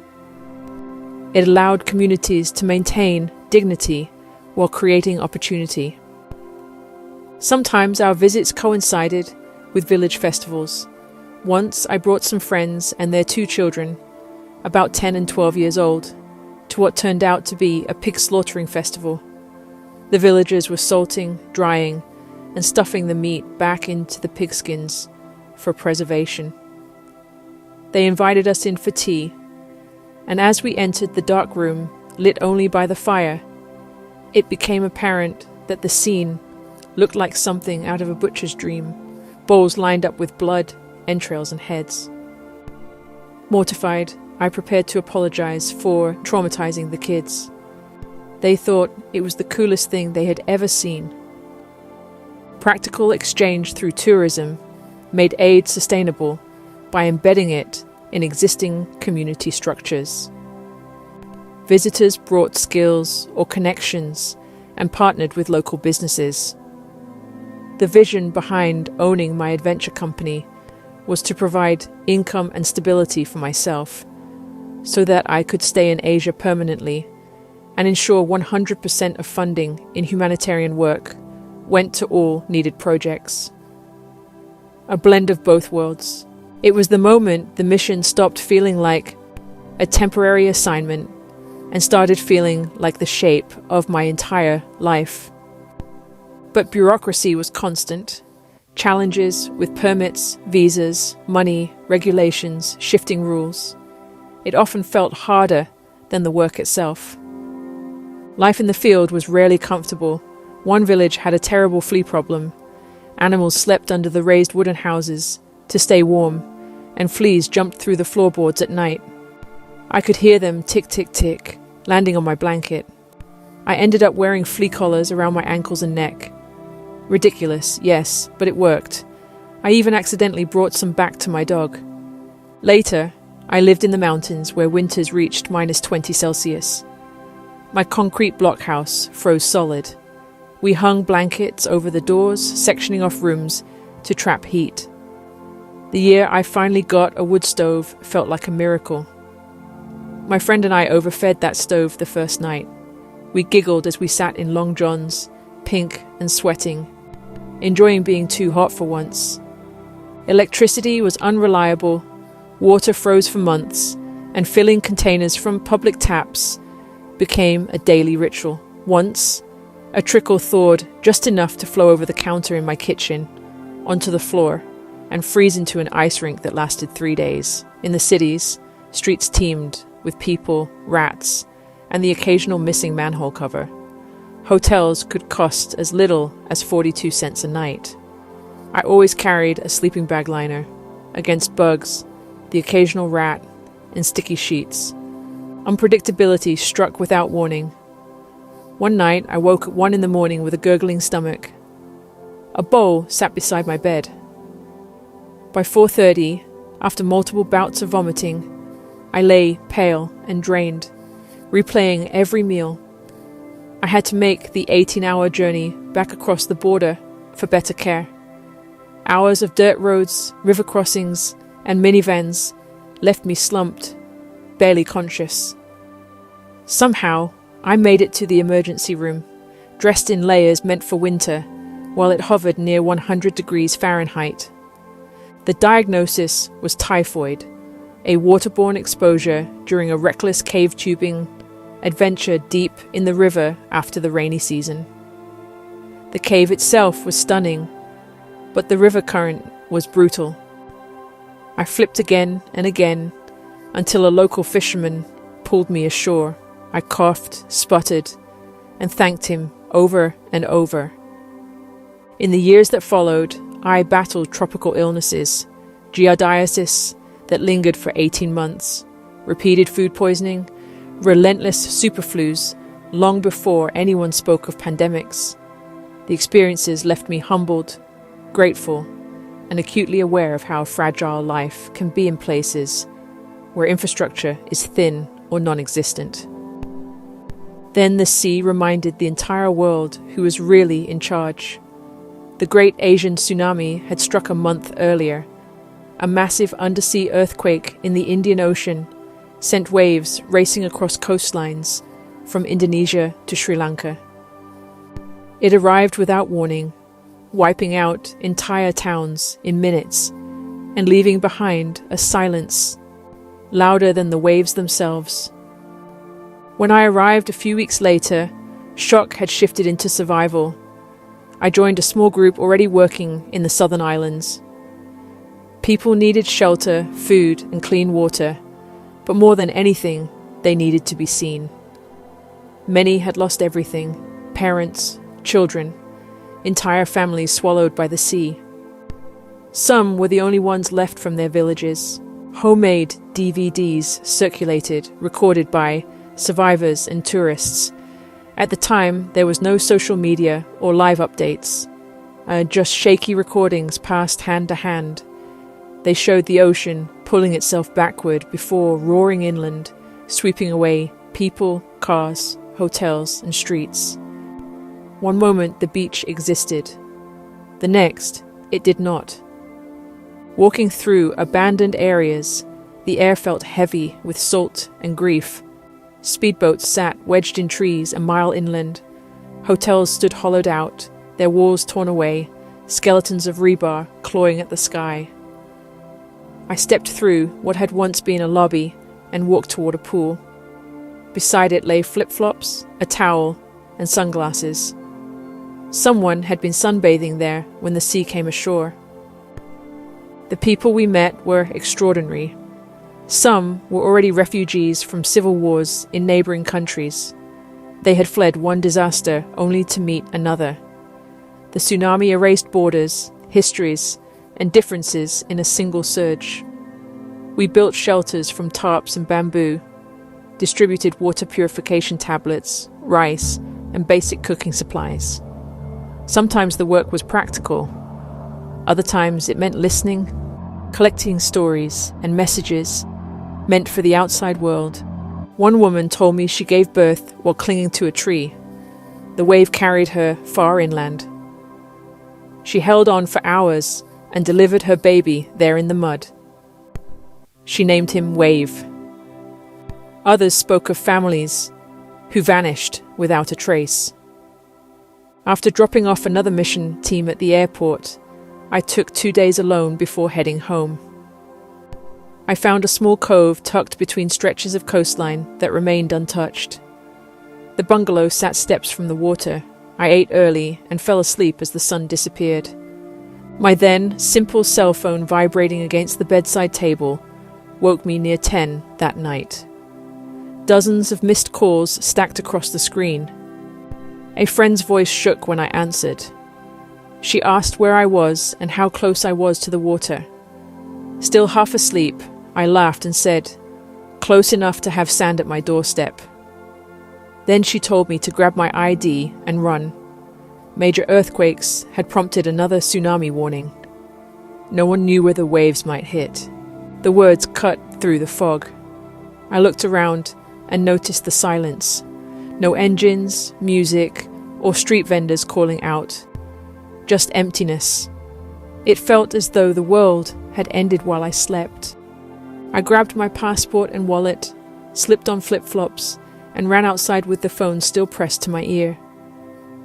It allowed communities to maintain dignity while creating opportunity. Sometimes our visits coincided with village festivals. Once I brought some friends and their 2 children, about 10 and 12 years old, to what turned out to be a pig slaughtering festival. The villagers were salting, drying, and stuffing the meat back into the pigskins, for preservation. They invited us in for tea, and as we entered the dark room, lit only by the fire, it became apparent that the scene looked like something out of a butcher's dream, bowls lined up with blood, entrails and heads. Mortified, I prepared to apologize for traumatizing the kids. They thought it was the coolest thing they had ever seen. Practical exchange through tourism made aid sustainable by embedding it in existing community structures. Visitors brought skills or connections and partnered with local businesses. The vision behind owning my adventure company was to provide income and stability for myself so that I could stay in Asia permanently and ensure 100% of funding in humanitarian work went to all needed projects. A blend of both worlds. It was the moment the mission stopped feeling like a temporary assignment and started feeling like the shape of my entire life. But bureaucracy was constant. Challenges with permits, visas, money, regulations, shifting rules. It often felt harder than the work itself. Life in the field was rarely comfortable. One village had a terrible flea problem. Animals slept under the raised wooden houses to stay warm, and fleas jumped through the floorboards at night. I could hear them tick, tick, tick, landing on my blanket. I ended up wearing flea collars around my ankles and neck. Ridiculous, yes, but it worked. I even accidentally brought some back to my dog. Later, I lived in the mountains where winters reached -20 Celsius. My concrete block house froze solid. We hung blankets over the doors, sectioning off rooms to trap heat. The year I finally got a wood stove felt like a miracle. My friend and I overfed that stove the first night. We giggled as we sat in long johns, pink and sweating, enjoying being too hot for once. Electricity was unreliable, water froze for months, and filling containers from public taps became a daily ritual. Once, a trickle thawed just enough to flow over the counter in my kitchen, onto the floor, and freeze into an ice rink that lasted 3 days. In the cities, streets teemed with people, rats, and the occasional missing manhole cover. Hotels could cost as little as 42 cents a night. I always carried a sleeping bag liner against bugs, the occasional rat, and sticky sheets. Unpredictability struck without warning. One night, I woke at 1 a.m. with a gurgling stomach. A bowl sat beside my bed. By 4:30, after multiple bouts of vomiting, I lay pale and drained, replaying every meal. I had to make the 18-hour journey back across the border for better care. Hours of dirt roads, river crossings, and minivans left me slumped, barely conscious. Somehow, I made it to the emergency room, dressed in layers meant for winter, while it hovered near 100 degrees Fahrenheit. The diagnosis was typhoid, a waterborne exposure during a reckless cave tubing adventure deep in the river after the rainy season. The cave itself was stunning, but the river current was brutal. I flipped again and again until a local fisherman pulled me ashore. I coughed, sputtered, and thanked him over and over. In the years that followed, I battled tropical illnesses, giardiasis that lingered for 18 months, repeated food poisoning, relentless superflus long before anyone spoke of pandemics. The experiences left me humbled, grateful, and acutely aware of how fragile life can be in places where infrastructure is thin or non-existent. Then the sea reminded the entire world who was really in charge. The Great Asian Tsunami had struck a month earlier. A massive undersea earthquake in the Indian Ocean sent waves racing across coastlines from Indonesia to Sri Lanka. It arrived without warning, wiping out entire towns in minutes and leaving behind a silence louder than the waves themselves. When I arrived a few weeks later, shock had shifted into survival. I joined a small group already working in the southern islands. People needed shelter, food, and clean water, but more than anything, they needed to be seen. Many had lost everything: parents, children, entire families swallowed by the sea. Some were the only ones left from their villages. Homemade DVDs circulated, recorded by survivors and tourists. At the time, there was no social media or live updates, just shaky recordings passed hand to hand. They showed the ocean pulling itself backward before roaring inland, sweeping away people, cars, hotels, and streets. One moment the beach existed. The next, it did not. Walking through abandoned areas, the air felt heavy with salt and grief. Speedboats sat wedged in trees a mile inland. Hotels stood hollowed out, their walls torn away, skeletons of rebar clawing at the sky. I stepped through what had once been a lobby and walked toward a pool. Beside it lay flip-flops, a towel, and sunglasses. Someone had been sunbathing there when the sea came ashore. The people we met were extraordinary. Some were already refugees from civil wars in neighboring countries. They had fled one disaster only to meet another. The tsunami erased borders, histories, and differences in a single surge. We built shelters from tarps and bamboo, distributed water purification tablets, rice, and basic cooking supplies. Sometimes the work was practical. Other times it meant listening, collecting stories and messages meant for the outside world. One woman told me she gave birth while clinging to a tree. The wave carried her far inland. She held on for hours and delivered her baby there in the mud. She named him Wave. Others spoke of families who vanished without a trace. After dropping off another mission team at the airport, I took 2 days alone before heading home. I found a small cove tucked between stretches of coastline that remained untouched. The bungalow sat steps from the water. I ate early and fell asleep as the sun disappeared. My then simple cell phone vibrating against the bedside table woke me near 10 that night. Dozens of missed calls stacked across the screen. A friend's voice shook when I answered. She asked where I was and how close I was to the water. Still half asleep, I laughed and said, "Close enough to have sand at my doorstep." Then she told me to grab my ID and run. Major earthquakes had prompted another tsunami warning. No one knew where the waves might hit. The words cut through the fog. I looked around and noticed the silence. No engines, music, or street vendors calling out. Just emptiness. It felt as though the world had ended while I slept. I grabbed my passport and wallet, slipped on flip-flops, and ran outside with the phone still pressed to my ear.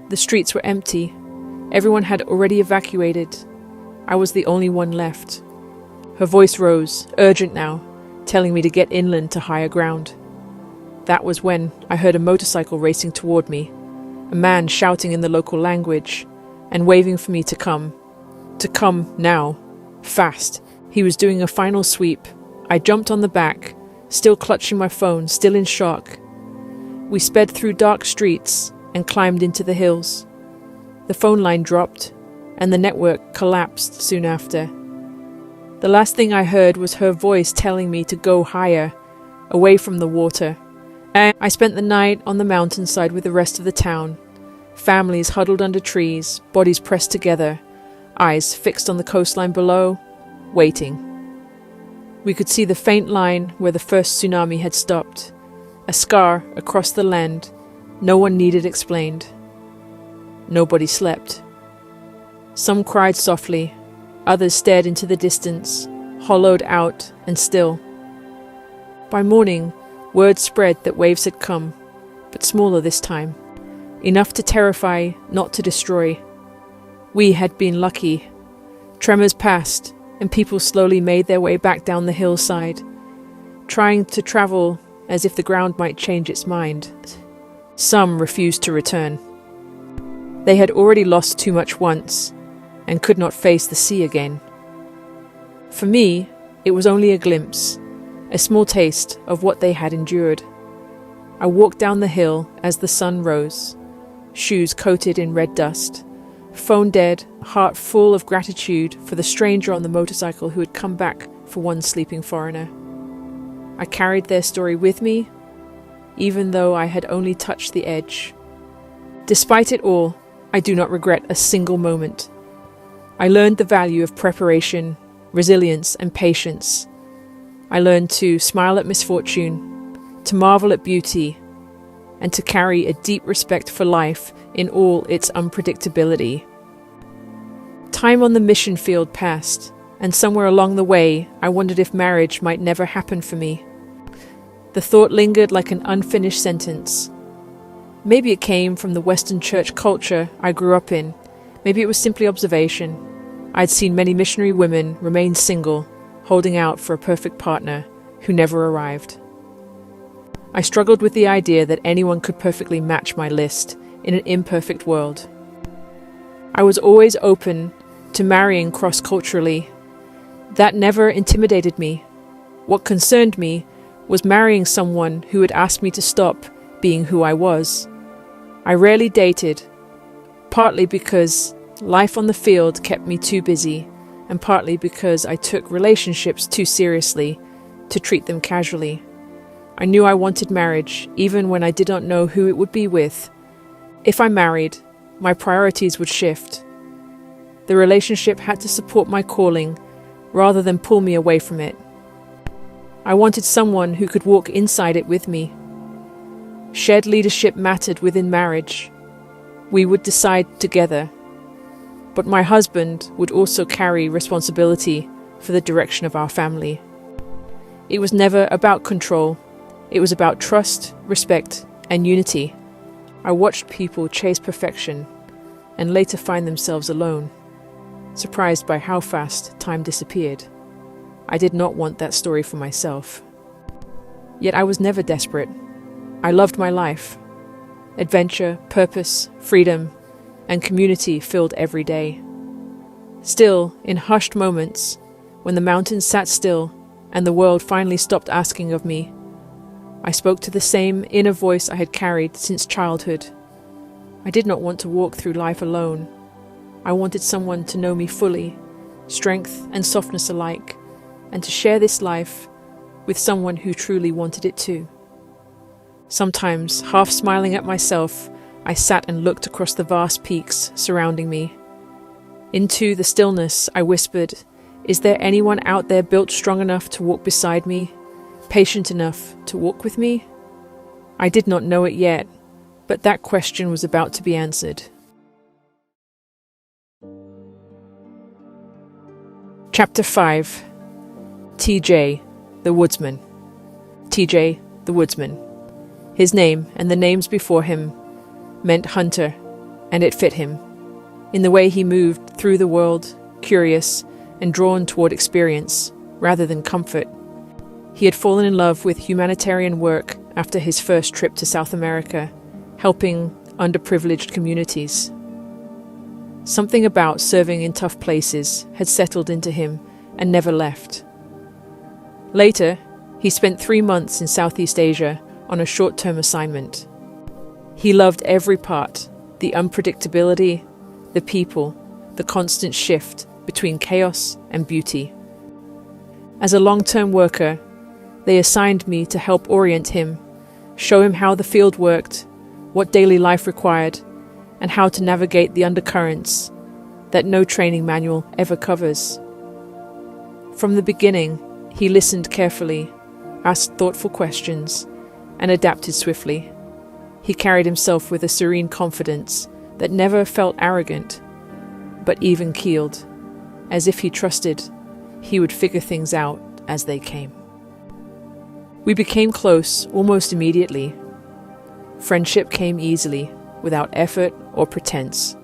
The streets were empty. Everyone had already evacuated. I was the only one left. Her voice rose, urgent now, telling me to get inland to higher ground. That was when I heard a motorcycle racing toward me, a man shouting in the local language and waving for me to come. To come now. Fast. He was doing a final sweep. I jumped on the back, still clutching my phone, still in shock. We sped through dark streets and climbed into the hills. The phone line dropped, and the network collapsed soon after. The last thing I heard was her voice telling me to go higher, away from the water. And I spent the night on the mountainside with the rest of the town. Families huddled under trees, bodies pressed together, eyes fixed on the coastline below, waiting. We could see the faint line where the first tsunami had stopped, a scar across the land no one needed explained. Nobody slept. Some cried softly, others stared into the distance, hollowed out and still. By morning, word spread that waves had come, but smaller this time, enough to terrify, not to destroy. We had been lucky. Tremors passed, and people slowly made their way back down the hillside, trying to travel as if the ground might change its mind. Some refused to return. They had already lost too much once, and could not face the sea again. For me, it was only a glimpse, a small taste of what they had endured. I walked down the hill as the sun rose, shoes coated in red dust, phone dead, heart full of gratitude for the stranger on the motorcycle who had come back for one sleeping foreigner. I carried their story with me, even though I had only touched the edge. Despite it all, I do not regret a single moment. I learned the value of preparation, resilience, and patience. I learned to smile at misfortune, to marvel at beauty, and to carry a deep respect for life in all its unpredictability. Time on the mission field passed, and somewhere along the way, I wondered if marriage might never happen for me. The thought lingered like an unfinished sentence. Maybe it came from the Western church culture I grew up in. Maybe it was simply observation. I'd seen many missionary women remain single, holding out for a perfect partner who never arrived. I struggled with the idea that anyone could perfectly match my list in an imperfect world. I was always open to marrying cross-culturally. That never intimidated me. What concerned me was marrying someone who would ask me to stop being who I was. I rarely dated, partly because life on the field kept me too busy, and partly because I took relationships too seriously to treat them casually. I knew I wanted marriage, even when I did not know who it would be with. If I married, my priorities would shift. The relationship had to support my calling rather than pull me away from it. I wanted someone who could walk inside it with me. Shared leadership mattered within marriage. We would decide together. But my husband would also carry responsibility for the direction of our family. It was never about control. It was about trust, respect, and unity. I watched people chase perfection and later find themselves alone, surprised by how fast time disappeared. I did not want that story for myself. Yet I was never desperate. I loved my life. Adventure, purpose, freedom, and community filled every day. Still, in hushed moments, when the mountains sat still and the world finally stopped asking of me, I spoke to the same inner voice I had carried since childhood. I did not want to walk through life alone. I wanted someone to know me fully, strength and softness alike, and to share this life with someone who truly wanted it too. Sometimes, half smiling at myself, I sat and looked across the vast peaks surrounding me. Into the stillness, I whispered, "Is there anyone out there built strong enough to walk beside me, patient enough to walk with me?" I did not know it yet, but that question was about to be answered. Chapter 5. TJ, the Woodsman. TJ, the Woodsman. His name and the names before him meant hunter, and it fit him. In the way he moved through the world, curious and drawn toward experience rather than comfort. He had fallen in love with humanitarian work after his first trip to South America, helping underprivileged communities. Something about serving in tough places had settled into him and never left. Later, he spent 3 months in Southeast Asia on a short-term assignment. He loved every part, the unpredictability, the people, the constant shift between chaos and beauty. As a long-term worker, they assigned me to help orient him, show him how the field worked, what daily life required, and how to navigate the undercurrents that no training manual ever covers. From the beginning, he listened carefully, asked thoughtful questions, and adapted swiftly. He carried himself with a serene confidence that never felt arrogant, but even-keeled, as if he trusted he would figure things out as they came. We became close almost immediately. Friendship came easily, without effort or pretense.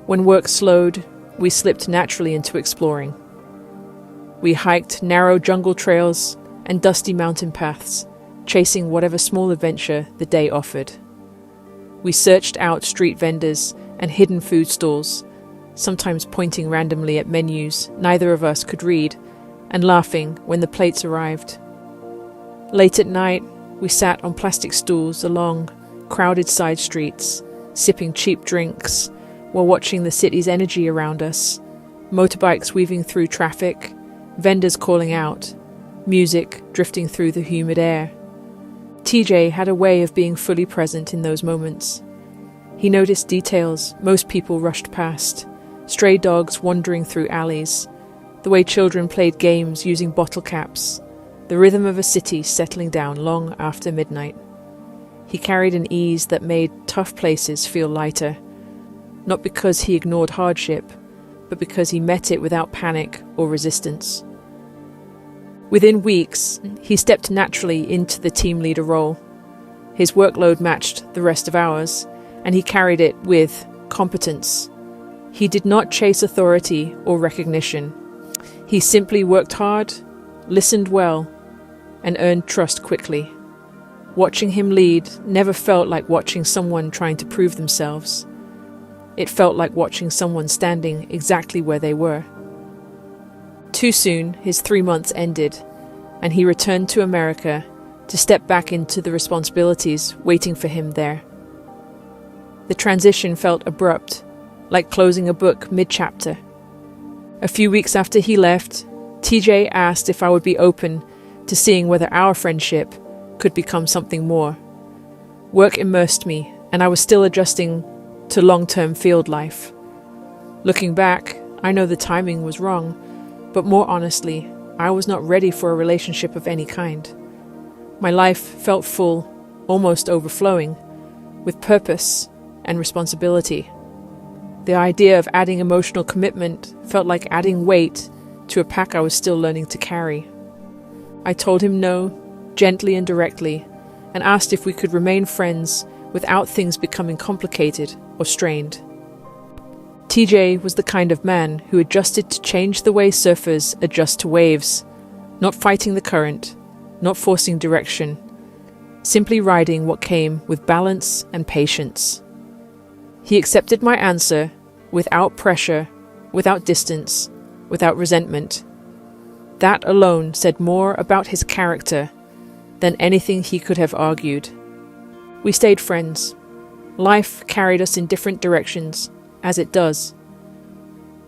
When work slowed, we slipped naturally into exploring. We hiked narrow jungle trails and dusty mountain paths, chasing whatever small adventure the day offered. We searched out street vendors and hidden food stalls, sometimes pointing randomly at menus neither of us could read, and laughing when the plates arrived. Late at night, we sat on plastic stools along crowded side streets, sipping cheap drinks while watching the city's energy around us, motorbikes weaving through traffic, vendors calling out, music drifting through the humid air. TJ had a way of being fully present in those moments. He noticed details most people rushed past, stray dogs wandering through alleys, the way children played games using bottle caps, the rhythm of a city settling down long after midnight. He carried an ease that made tough places feel lighter, not because he ignored hardship, but because he met it without panic or resistance. Within weeks, he stepped naturally into the team leader role. His workload matched the rest of ours, and he carried it with competence. He did not chase authority or recognition. He simply worked hard, listened well, and earned trust quickly. Watching him lead never felt like watching someone trying to prove themselves. It felt like watching someone standing exactly where they were. Too soon, his 3 months ended, and he returned to America to step back into the responsibilities waiting for him there. The transition felt abrupt, like closing a book mid-chapter. A few weeks after he left, TJ asked if I would be open to seeing whether our friendship could become something more. Work immersed me, and I was still adjusting to long-term field life. Looking back, I know the timing was wrong, but more honestly, I was not ready for a relationship of any kind. My life felt full, almost overflowing, with purpose and responsibility. The idea of adding emotional commitment felt like adding weight to a pack I was still learning to carry. I told him no, gently and directly, and asked if we could remain friends without things becoming complicated or strained. TJ was the kind of man who adjusted to change the way surfers adjust to waves, not fighting the current, not forcing direction, simply riding what came with balance and patience. He accepted my answer without pressure, without distance, without resentment. That alone said more about his character than anything he could have argued. We stayed friends. Life carried us in different directions, as it does.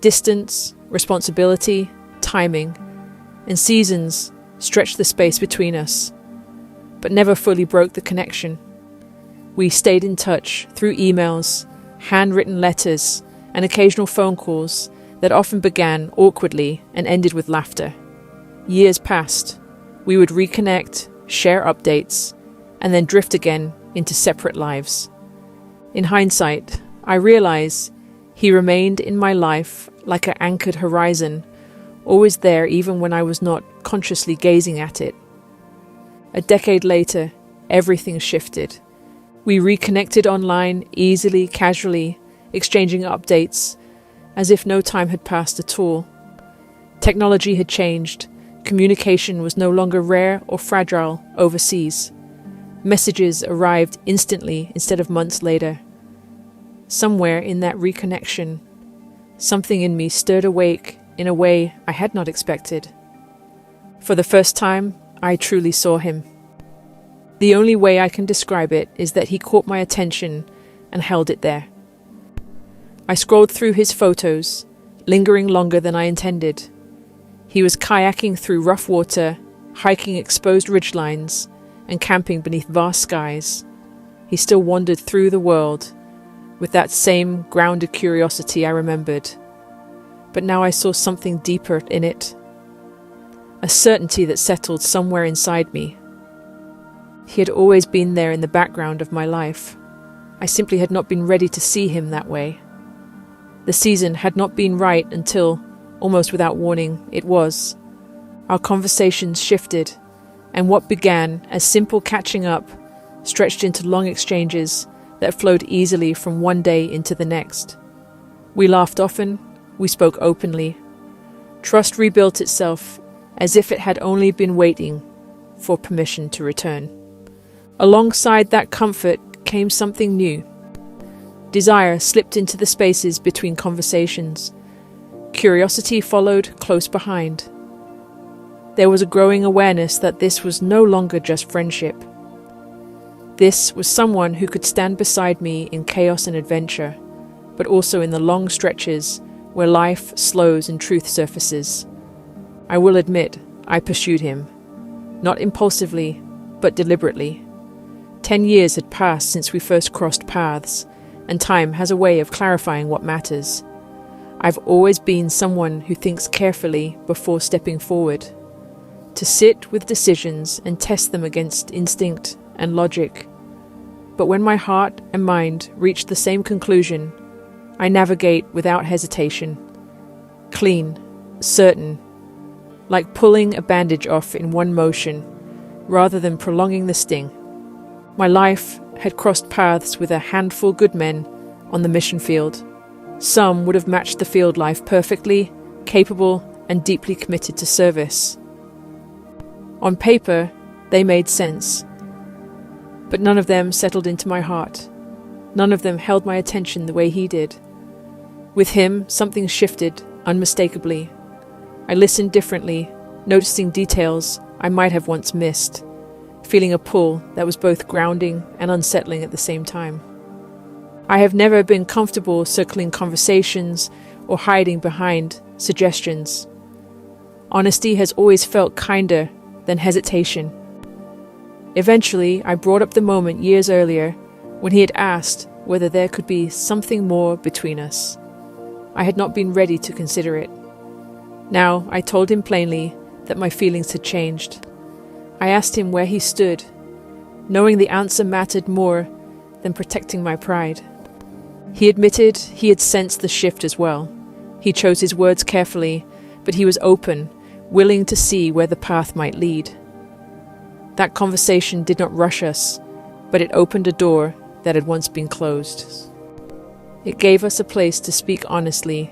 Distance, responsibility, timing, and seasons stretched the space between us, but never fully broke the connection. We stayed in touch through emails, handwritten letters, and occasional phone calls that often began awkwardly and ended with laughter. Years passed. We would reconnect, share updates, and then drift again into separate lives. In hindsight, I realize he remained in my life like an anchored horizon, always there even when I was not consciously gazing at it. A decade later, everything shifted. We reconnected online, easily, casually, exchanging updates, as if no time had passed at all. Technology had changed. Communication was no longer rare or fragile overseas. Messages arrived instantly instead of months later. Somewhere in that reconnection, something in me stirred awake in a way I had not expected. For the first time, I truly saw him. The only way I can describe it is that he caught my attention and held it there. I scrolled through his photos, lingering longer than I intended. He was kayaking through rough water, hiking exposed ridgelines, and camping beneath vast skies. He still wandered through the world with that same grounded curiosity I remembered. But now I saw something deeper in it, a certainty that settled somewhere inside me. He had always been there in the background of my life. I simply had not been ready to see him that way. The season had not been right until, almost without warning, it was. Our conversations shifted, and what began as simple catching up stretched into long exchanges that flowed easily from one day into the next. We laughed often, we spoke openly. Trust rebuilt itself as if it had only been waiting for permission to return. Alongside that comfort came something new. Desire slipped into the spaces between conversations. Curiosity followed close behind. There was a growing awareness that this was no longer just friendship. This was someone who could stand beside me in chaos and adventure, but also in the long stretches where life slows and truth surfaces. I will admit, I pursued him. Not impulsively, but deliberately. 10 years had passed since we first crossed paths, and time has a way of clarifying what matters. I've always been someone who thinks carefully before stepping forward, to sit with decisions and test them against instinct and logic. But when my heart and mind reach the same conclusion, I navigate without hesitation, clean, certain, like pulling a bandage off in one motion, rather than prolonging the sting. My life had crossed paths with a handful good men on the mission field. Some would have matched the field life perfectly, capable and deeply committed to service. On paper, they made sense. But none of them settled into my heart. None of them held my attention the way he did. With him, something shifted unmistakably. I listened differently, noticing details I might have once missed, feeling a pull that was both grounding and unsettling at the same time. I have never been comfortable circling conversations or hiding behind suggestions. Honesty has always felt kinder than hesitation. Eventually, I brought up the moment years earlier when he had asked whether there could be something more between us. I had not been ready to consider it. Now, I told him plainly that my feelings had changed. I asked him where he stood, knowing the answer mattered more than protecting my pride. He admitted he had sensed the shift as well. He chose his words carefully, but he was open, willing to see where the path might lead. That conversation did not rush us, but it opened a door that had once been closed. It gave us a place to speak honestly,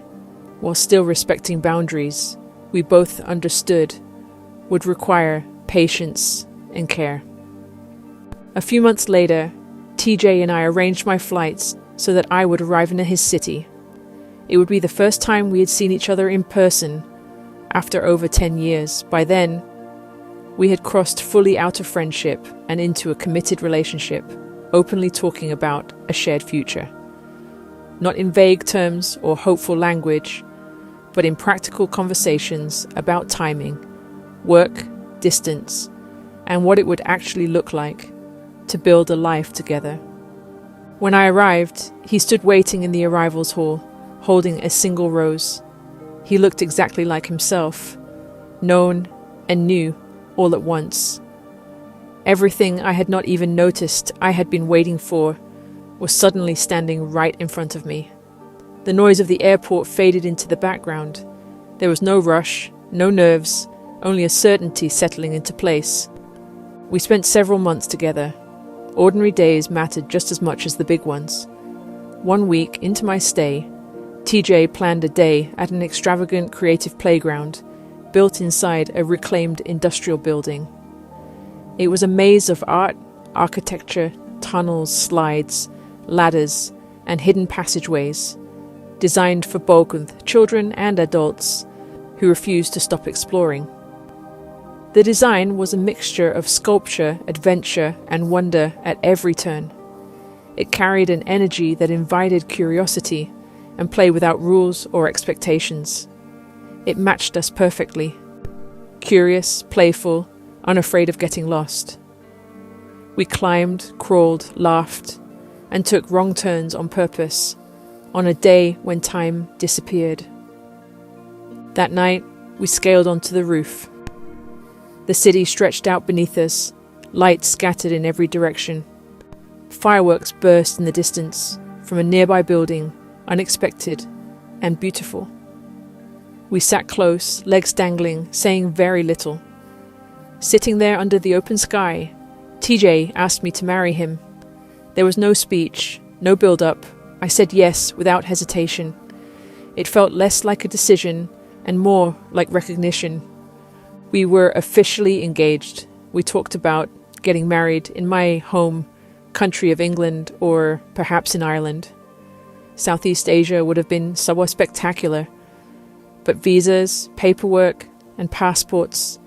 while still respecting boundaries we both understood would require patience and care. A few months later, TJ and I arranged my flights so that I would arrive in his city. It would be the first time we had seen each other in person after over 10 years. By then, we had crossed fully out of friendship and into a committed relationship, openly talking about a shared future. Not in vague terms or hopeful language, but in practical conversations about timing, work, distance, and what it would actually look like to build a life together. When I arrived, he stood waiting in the arrivals hall, holding a single rose. He looked exactly like himself, known and new all at once. Everything I had not even noticed I had been waiting for was suddenly standing right in front of me. The noise of the airport faded into the background. There was no rush, no nerves, only a certainty settling into place. We spent several months together. Ordinary days mattered just as much as the big ones. 1 week into my stay, TJ planned a day at an extravagant creative playground built inside a reclaimed industrial building. It was a maze of art, architecture, tunnels, slides, ladders, and hidden passageways, designed for both children and adults who refused to stop exploring. The design was a mixture of sculpture, adventure, and wonder at every turn. It carried an energy that invited curiosity and play without rules or expectations. It matched us perfectly. Curious, playful, unafraid of getting lost. We climbed, crawled, laughed, and took wrong turns on purpose, on a day when time disappeared. That night, we scaled onto the roof. The city stretched out beneath us, lights scattered in every direction. Fireworks burst in the distance from a nearby building, unexpected and beautiful. We sat close, legs dangling, saying very little. Sitting there under the open sky, TJ asked me to marry him. There was no speech, no build-up. I said yes without hesitation. It felt less like a decision and more like recognition. We were officially engaged. We talked about getting married in my home country of England or perhaps in Ireland. Southeast Asia would have been somewhat spectacular, but visas, paperwork, and passports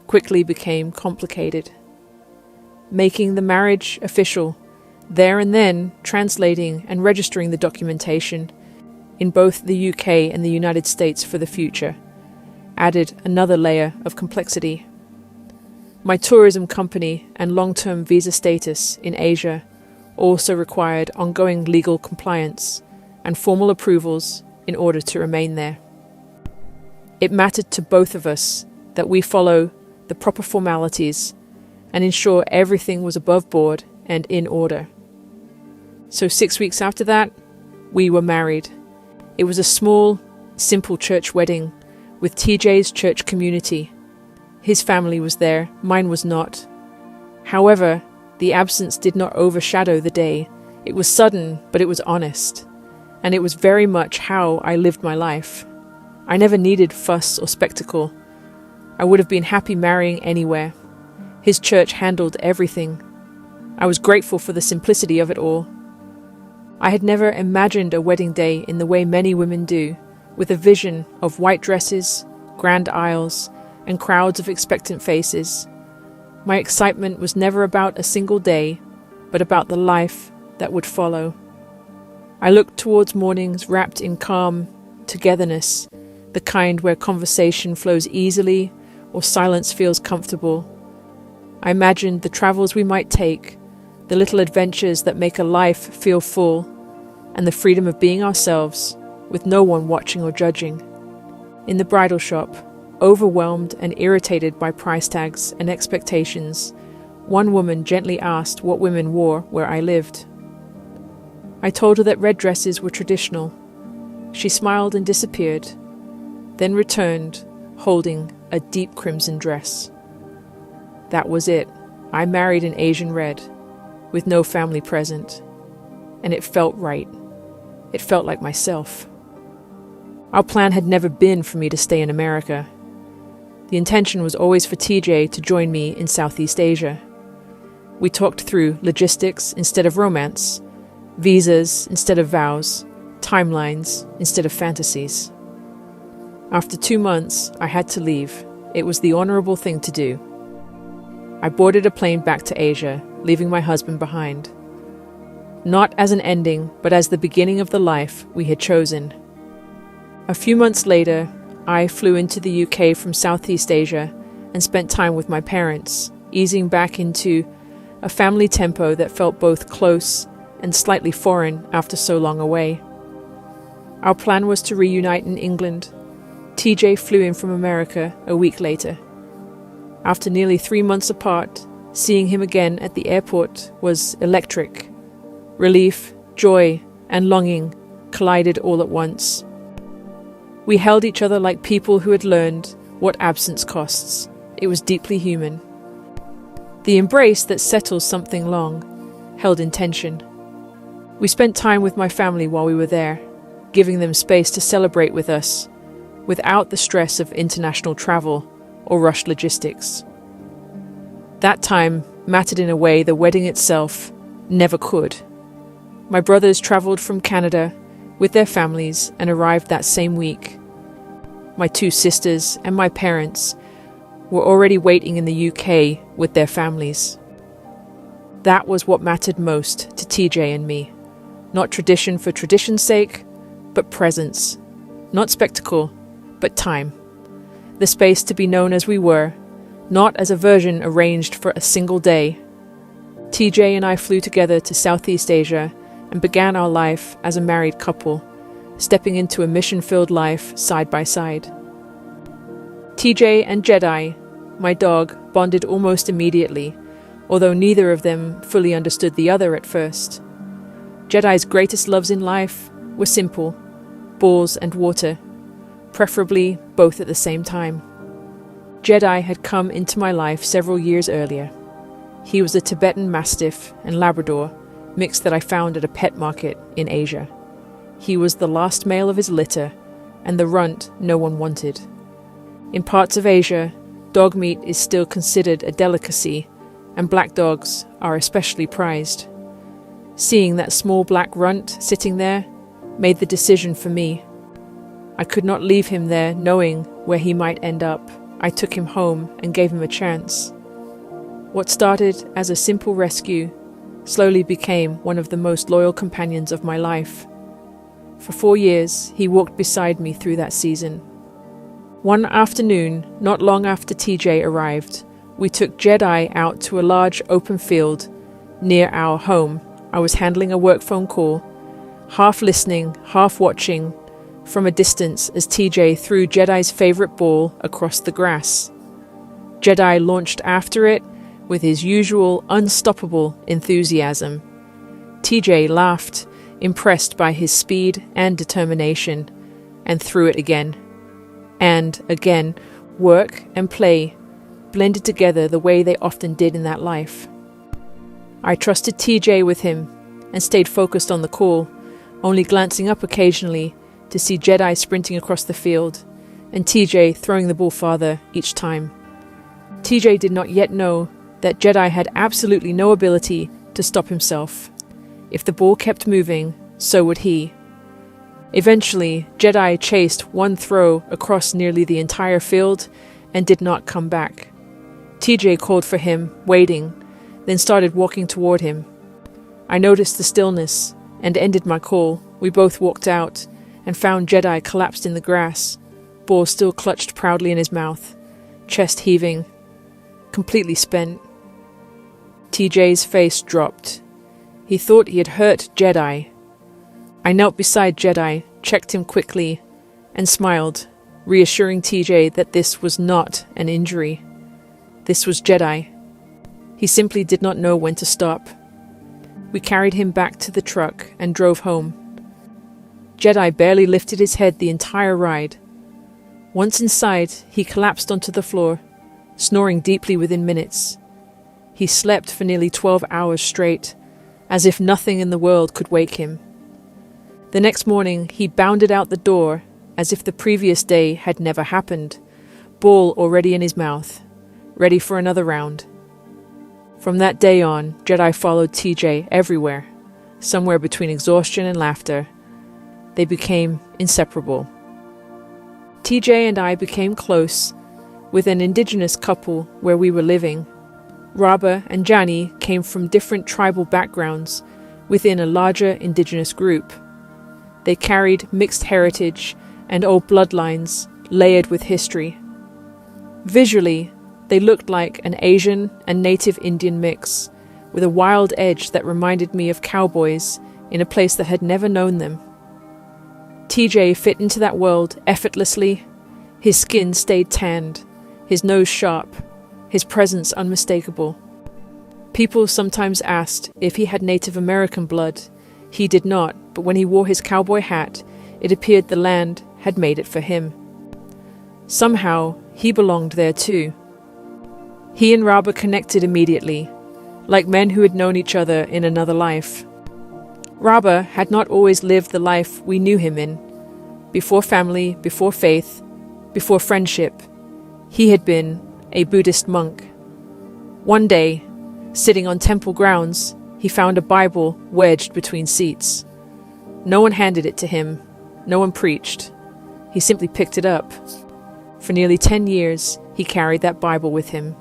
quickly became complicated. Making the marriage official, there and then translating and registering the documentation in both the UK and the United States for the future, added another layer of complexity. My tourism company and long-term visa status in Asia also required ongoing legal compliance and formal approvals in order to remain there. It mattered to both of us that we follow the proper formalities and ensure everything was above board and in order. So 6 weeks after that, we were married. It was a small, simple church wedding with TJ's church community. His family was there, mine was not. However, the absence did not overshadow the day. It was sudden, but it was honest. And it was very much how I lived my life. I never needed fuss or spectacle. I would have been happy marrying anywhere. His church handled everything. I was grateful for the simplicity of it all. I had never imagined a wedding day in the way many women do, with a vision of white dresses, grand aisles, and crowds of expectant faces. My excitement was never about a single day, but about the life that would follow. I looked towards mornings wrapped in calm togetherness, the kind where conversation flows easily or silence feels comfortable. I imagined the travels we might take, the little adventures that make a life feel full, and the freedom of being ourselves, with no one watching or judging. In the bridal shop, overwhelmed and irritated by price tags and expectations, one woman gently asked what women wore where I lived. I told her that red dresses were traditional. She smiled and disappeared, then returned, holding a deep crimson dress. That was it. I married an Asian red, with no family present. And it felt right. It felt like myself. Our plan had never been for me to stay in America. The intention was always for TJ to join me in Southeast Asia. We talked through logistics instead of romance, visas instead of vows, timelines instead of fantasies. After 2 months, I had to leave. It was the honorable thing to do. I boarded a plane back to Asia, leaving my husband behind. Not as an ending, but as the beginning of the life we had chosen. A few months later, I flew into the UK from Southeast Asia and spent time with my parents, easing back into a family tempo that felt both close and slightly foreign after so long away. Our plan was to reunite in England. TJ flew in from America a week later. After nearly 3 months apart, seeing him again at the airport was electric. Relief, joy, and longing collided all at once. We held each other like people who had learned what absence costs. It was deeply human. The embrace that settles something long held intention. We spent time with my family while we were there, giving them space to celebrate with us, without the stress of international travel or rushed logistics. That time mattered in a way the wedding itself never could. My brothers traveled from Canada with their families and arrived that same week. My 2 sisters and my parents were already waiting in the UK with their families. That was what mattered most to TJ and me. Not tradition for tradition's sake, but presence. Not spectacle, but time. The space to be known as we were, not as a version arranged for a single day. TJ and I flew together to Southeast Asia and began our life as a married couple, stepping into a mission-filled life side by side. TJ and Jedi, my dog, bonded almost immediately, although neither of them fully understood the other at first. Jedi's greatest loves in life were simple: balls and water, preferably both at the same time. Jedi had come into my life several years earlier. He was a Tibetan Mastiff and Labrador mix that I found at a pet market in Asia. He was the last male of his litter, and the runt no one wanted. In parts of Asia, dog meat is still considered a delicacy, and black dogs are especially prized. Seeing that small black runt sitting there, made the decision for me. I could not leave him there knowing where he might end up. I took him home and gave him a chance. What started as a simple rescue slowly became one of the most loyal companions of my life. For 4 years, he walked beside me through that season. One afternoon, not long after TJ arrived, we took Jedi out to a large open field near our home. I was handling a work phone call, half listening, half watching from a distance as TJ threw Jedi's favorite ball across the grass. Jedi launched after it with his usual unstoppable enthusiasm. TJ laughed, impressed by his speed and determination, and threw it again. And again, work and play blended together the way they often did in that life. I trusted TJ with him and stayed focused on the call, only glancing up occasionally to see Jedi sprinting across the field and TJ throwing the ball farther each time. TJ did not yet know that Jedi had absolutely no ability to stop himself. If the ball kept moving, so would he. Eventually, Jedi chased one throw across nearly the entire field and did not come back. TJ called for him, waiting, then started walking toward him. I noticed the stillness and ended my call. We both walked out and found Jedi collapsed in the grass, ball still clutched proudly in his mouth, chest heaving, completely spent. TJ's face dropped. He thought he had hurt Jedi. I knelt beside Jedi, checked him quickly, and smiled, reassuring TJ that this was not an injury. This was Jedi. He simply did not know when to stop. We carried him back to the truck and drove home. Jedi barely lifted his head the entire ride. Once inside, he collapsed onto the floor, snoring deeply within minutes. He slept for nearly 12 hours straight, as if nothing in the world could wake him. The next morning, he bounded out the door as if the previous day had never happened, ball already in his mouth, ready for another round. From that day on, Jedi followed TJ everywhere, somewhere between exhaustion and laughter. They became inseparable. TJ and I became close with an indigenous couple where we were living. Raba and Jani came from different tribal backgrounds within a larger indigenous group. They carried mixed heritage and old bloodlines layered with history. Visually, they looked like an Asian and native Indian mix, with a wild edge that reminded me of cowboys in a place that had never known them. TJ fit into that world effortlessly. His skin stayed tanned, his nose sharp, his presence unmistakable. People sometimes asked if he had Native American blood. He did not, but when he wore his cowboy hat, it appeared the land had made it for him. Somehow, he belonged there too. He and Raba connected immediately, like men who had known each other in another life. Raba had not always lived the life we knew him in. Before family, before faith, before friendship, he had been a Buddhist monk. One day, sitting on temple grounds, he found a Bible wedged between seats. No one handed it to him. No one preached. He simply picked it up. For nearly 10 years, he carried that Bible with him,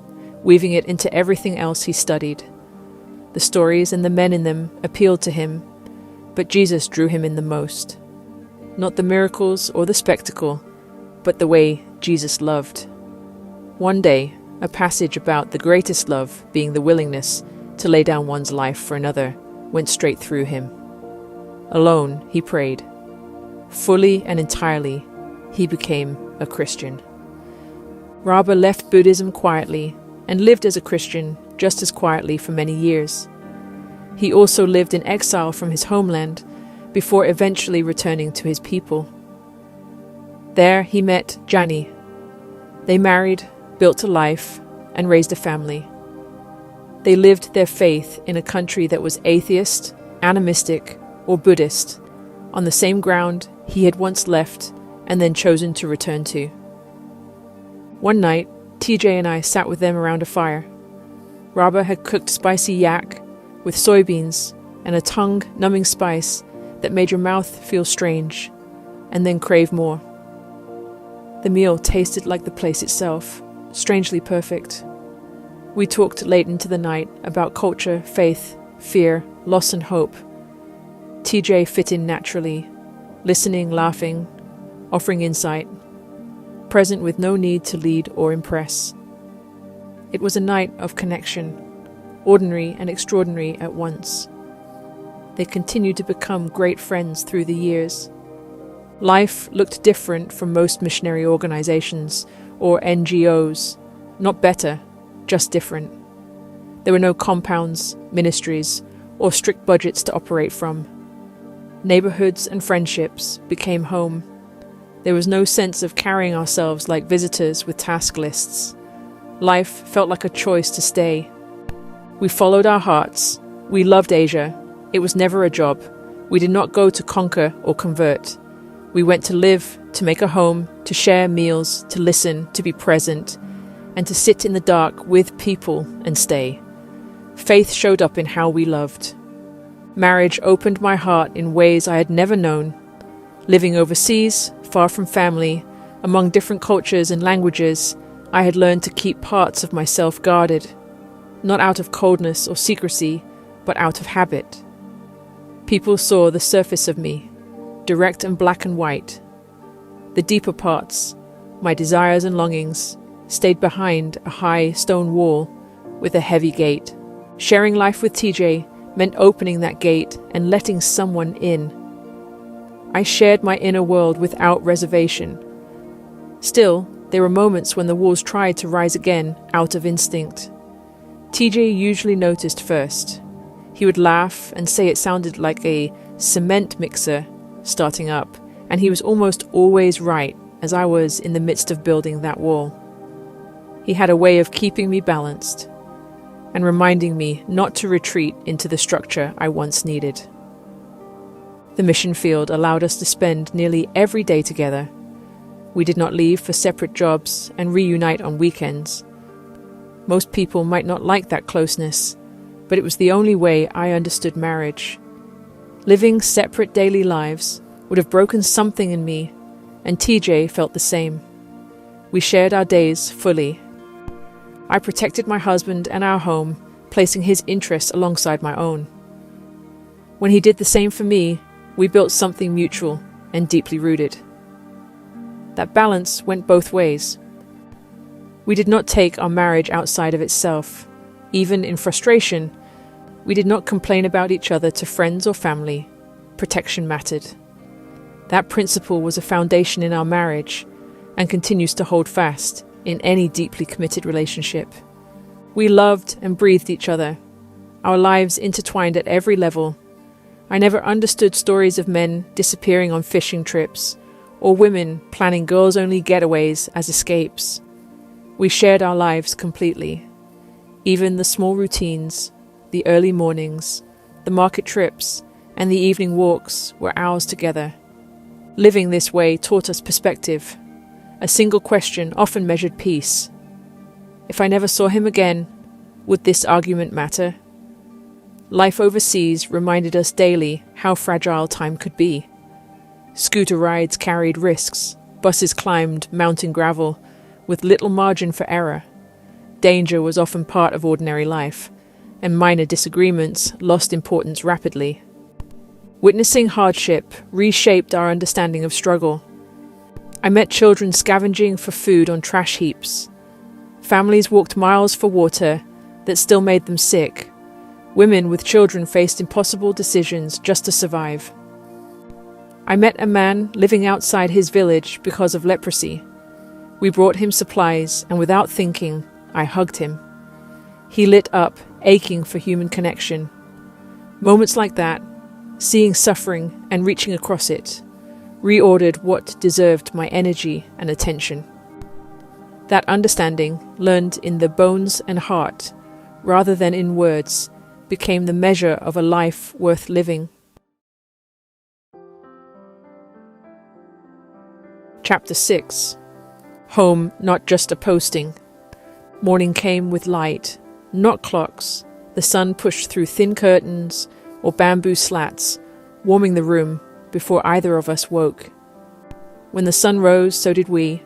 weaving it into everything else he studied. The stories and the men in them appealed to him, but Jesus drew him in the most. Not the miracles or the spectacle, but the way Jesus loved. One day, a passage about the greatest love being the willingness to lay down one's life for another went straight through him. Alone, he prayed. Fully and entirely, he became a Christian. Raba left Buddhism quietly and lived as a Christian just as quietly for many years. He also lived in exile from his homeland before eventually returning to his people. There he met Jani. They married, built a life, and raised a family. They lived their faith in a country that was atheist, animistic, or Buddhist, on the same ground he had once left and then chosen to return to. One night, TJ and I sat with them around a fire. Raba had cooked spicy yak with soybeans and a tongue-numbing spice that made your mouth feel strange and then crave more. The meal tasted like the place itself, strangely perfect. We talked late into the night about culture, faith, fear, loss and hope. TJ fit in naturally, listening, laughing, offering insight, present with no need to lead or impress. It was a night of connection, ordinary and extraordinary at once. They continued to become great friends through the years. Life looked different from most missionary organizations or NGOs, not better, just different. There were no compounds, ministries, or strict budgets to operate from. Neighborhoods and friendships became home. There was no sense of carrying ourselves like visitors with task lists. Life felt like a choice to stay. We followed our hearts. We loved Asia. It was never a job. We did not go to conquer or convert. We went to live, to make a home, to share meals, to listen, to be present, and to sit in the dark with people and stay. Faith showed up in how we loved. Marriage opened my heart in ways I had never known. Living overseas, far from family, among different cultures and languages, I had learned to keep parts of myself guarded, not out of coldness or secrecy, but out of habit. People saw the surface of me, direct and black and white. The deeper parts, my desires and longings, stayed behind a high stone wall with a heavy gate. Sharing life with TJ meant opening that gate and letting someone in. I shared my inner world without reservation. Still, there were moments when the walls tried to rise again out of instinct. TJ usually noticed first. He would laugh and say it sounded like a cement mixer starting up, and he was almost always right as I was in the midst of building that wall. He had a way of keeping me balanced and reminding me not to retreat into the structure I once needed. The mission field allowed us to spend nearly every day together. We did not leave for separate jobs and reunite on weekends. Most people might not like that closeness, but it was the only way I understood marriage. Living separate daily lives would have broken something in me, and TJ felt the same. We shared our days fully. I protected my husband and our home, placing his interests alongside my own. When he did the same for me, we built something mutual and deeply rooted. That balance went both ways. We did not take our marriage outside of itself. Even in frustration, we did not complain about each other to friends or family. Protection mattered. That principle was a foundation in our marriage and continues to hold fast in any deeply committed relationship. We loved and breathed each other, our lives intertwined at every level. I never understood stories of men disappearing on fishing trips or women planning girls-only getaways as escapes. We shared our lives completely. Even the small routines, the early mornings, the market trips, and the evening walks were ours together. Living this way taught us perspective. A single question often measured peace. If I never saw him again, would this argument matter? Life overseas reminded us daily how fragile time could be. Scooter rides carried risks, buses climbed mountain gravel, with little margin for error. Danger was often part of ordinary life, and minor disagreements lost importance rapidly. Witnessing hardship reshaped our understanding of struggle. I met children scavenging for food on trash heaps. Families walked miles for water that still made them sick. Women with children faced impossible decisions just to survive. I met a man living outside his village because of leprosy. We brought him supplies, and without thinking, I hugged him. He lit up, aching for human connection. Moments like that, seeing suffering and reaching across it, reordered what deserved my energy and attention. That understanding, learned in the bones and heart, rather than in words, became the measure of a life worth living. Chapter 6. Home, not just a posting. Morning came with light, not clocks. The sun pushed through thin curtains or bamboo slats, warming the room before either of us woke. When the sun rose, so did we.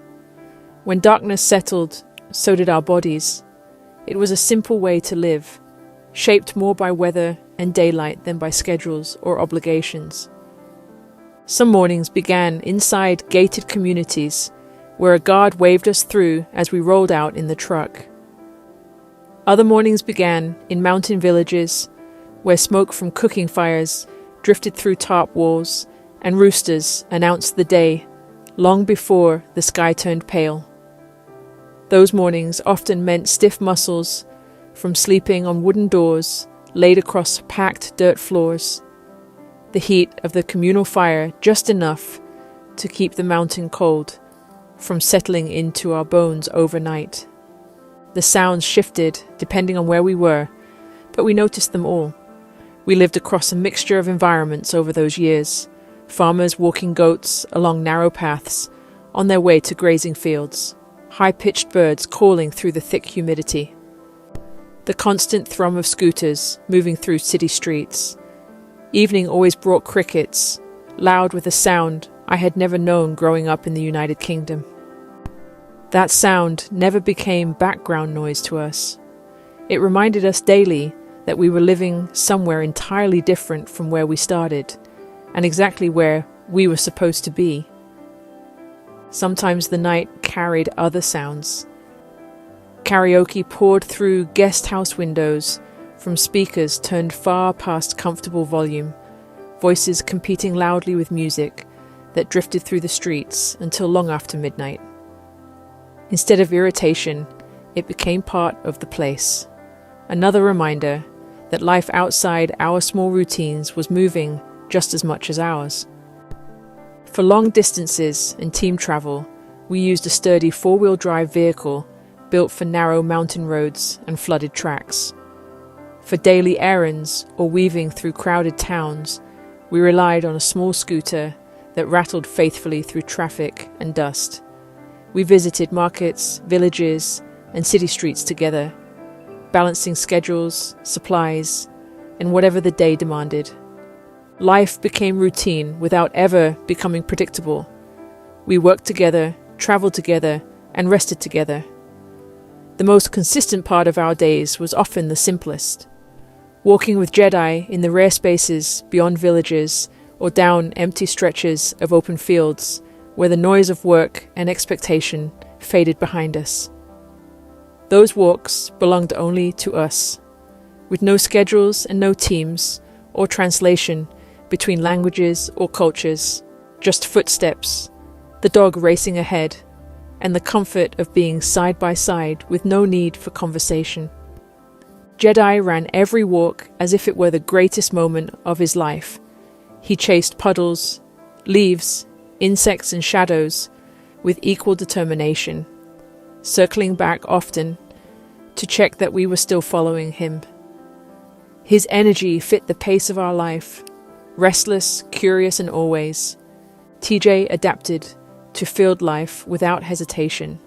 When darkness settled, so did our bodies. It was a simple way to live, shaped more by weather and daylight than by schedules or obligations. Some mornings began inside gated communities where a guard waved us through as we rolled out in the truck. Other mornings began in mountain villages where smoke from cooking fires drifted through tarp walls and roosters announced the day long before the sky turned pale. Those mornings often meant stiff muscles from sleeping on wooden doors laid across packed dirt floors, the heat of the communal fire just enough to keep the mountain cold from settling into our bones overnight. The sounds shifted depending on where we were, but we noticed them all. We lived across a mixture of environments over those years, farmers walking goats along narrow paths on their way to grazing fields, high-pitched birds calling through the thick humidity, the constant thrum of scooters moving through city streets. Evening always brought crickets, loud with a sound I had never known growing up in the United Kingdom. That sound never became background noise to us. It reminded us daily that we were living somewhere entirely different from where we started, and exactly where we were supposed to be. Sometimes the night carried other sounds. Karaoke poured through guest house windows from speakers turned far past comfortable volume, voices competing loudly with music that drifted through the streets until long after midnight. Instead of irritation, it became part of the place. Another reminder that life outside our small routines was moving just as much as ours. For long distances and team travel, we used a sturdy four-wheel drive vehicle built for narrow mountain roads and flooded tracks. For daily errands or weaving through crowded towns, we relied on a small scooter that rattled faithfully through traffic and dust. We visited markets, villages, and city streets together, balancing schedules, supplies, and whatever the day demanded. Life became routine without ever becoming predictable. We worked together, traveled together, and rested together. The most consistent part of our days was often the simplest. Walking with Jedi in the rare spaces beyond villages or down empty stretches of open fields where the noise of work and expectation faded behind us. Those walks belonged only to us, with no schedules and no teams or translation between languages or cultures, just footsteps, the dog racing ahead, and the comfort of being side by side with no need for conversation. Jedi ran every walk as if it were the greatest moment of his life. He chased puddles, leaves, insects and shadows with equal determination, circling back often to check that we were still following him. His energy fit the pace of our life, restless, curious, and always. TJ adapted to field life without hesitation.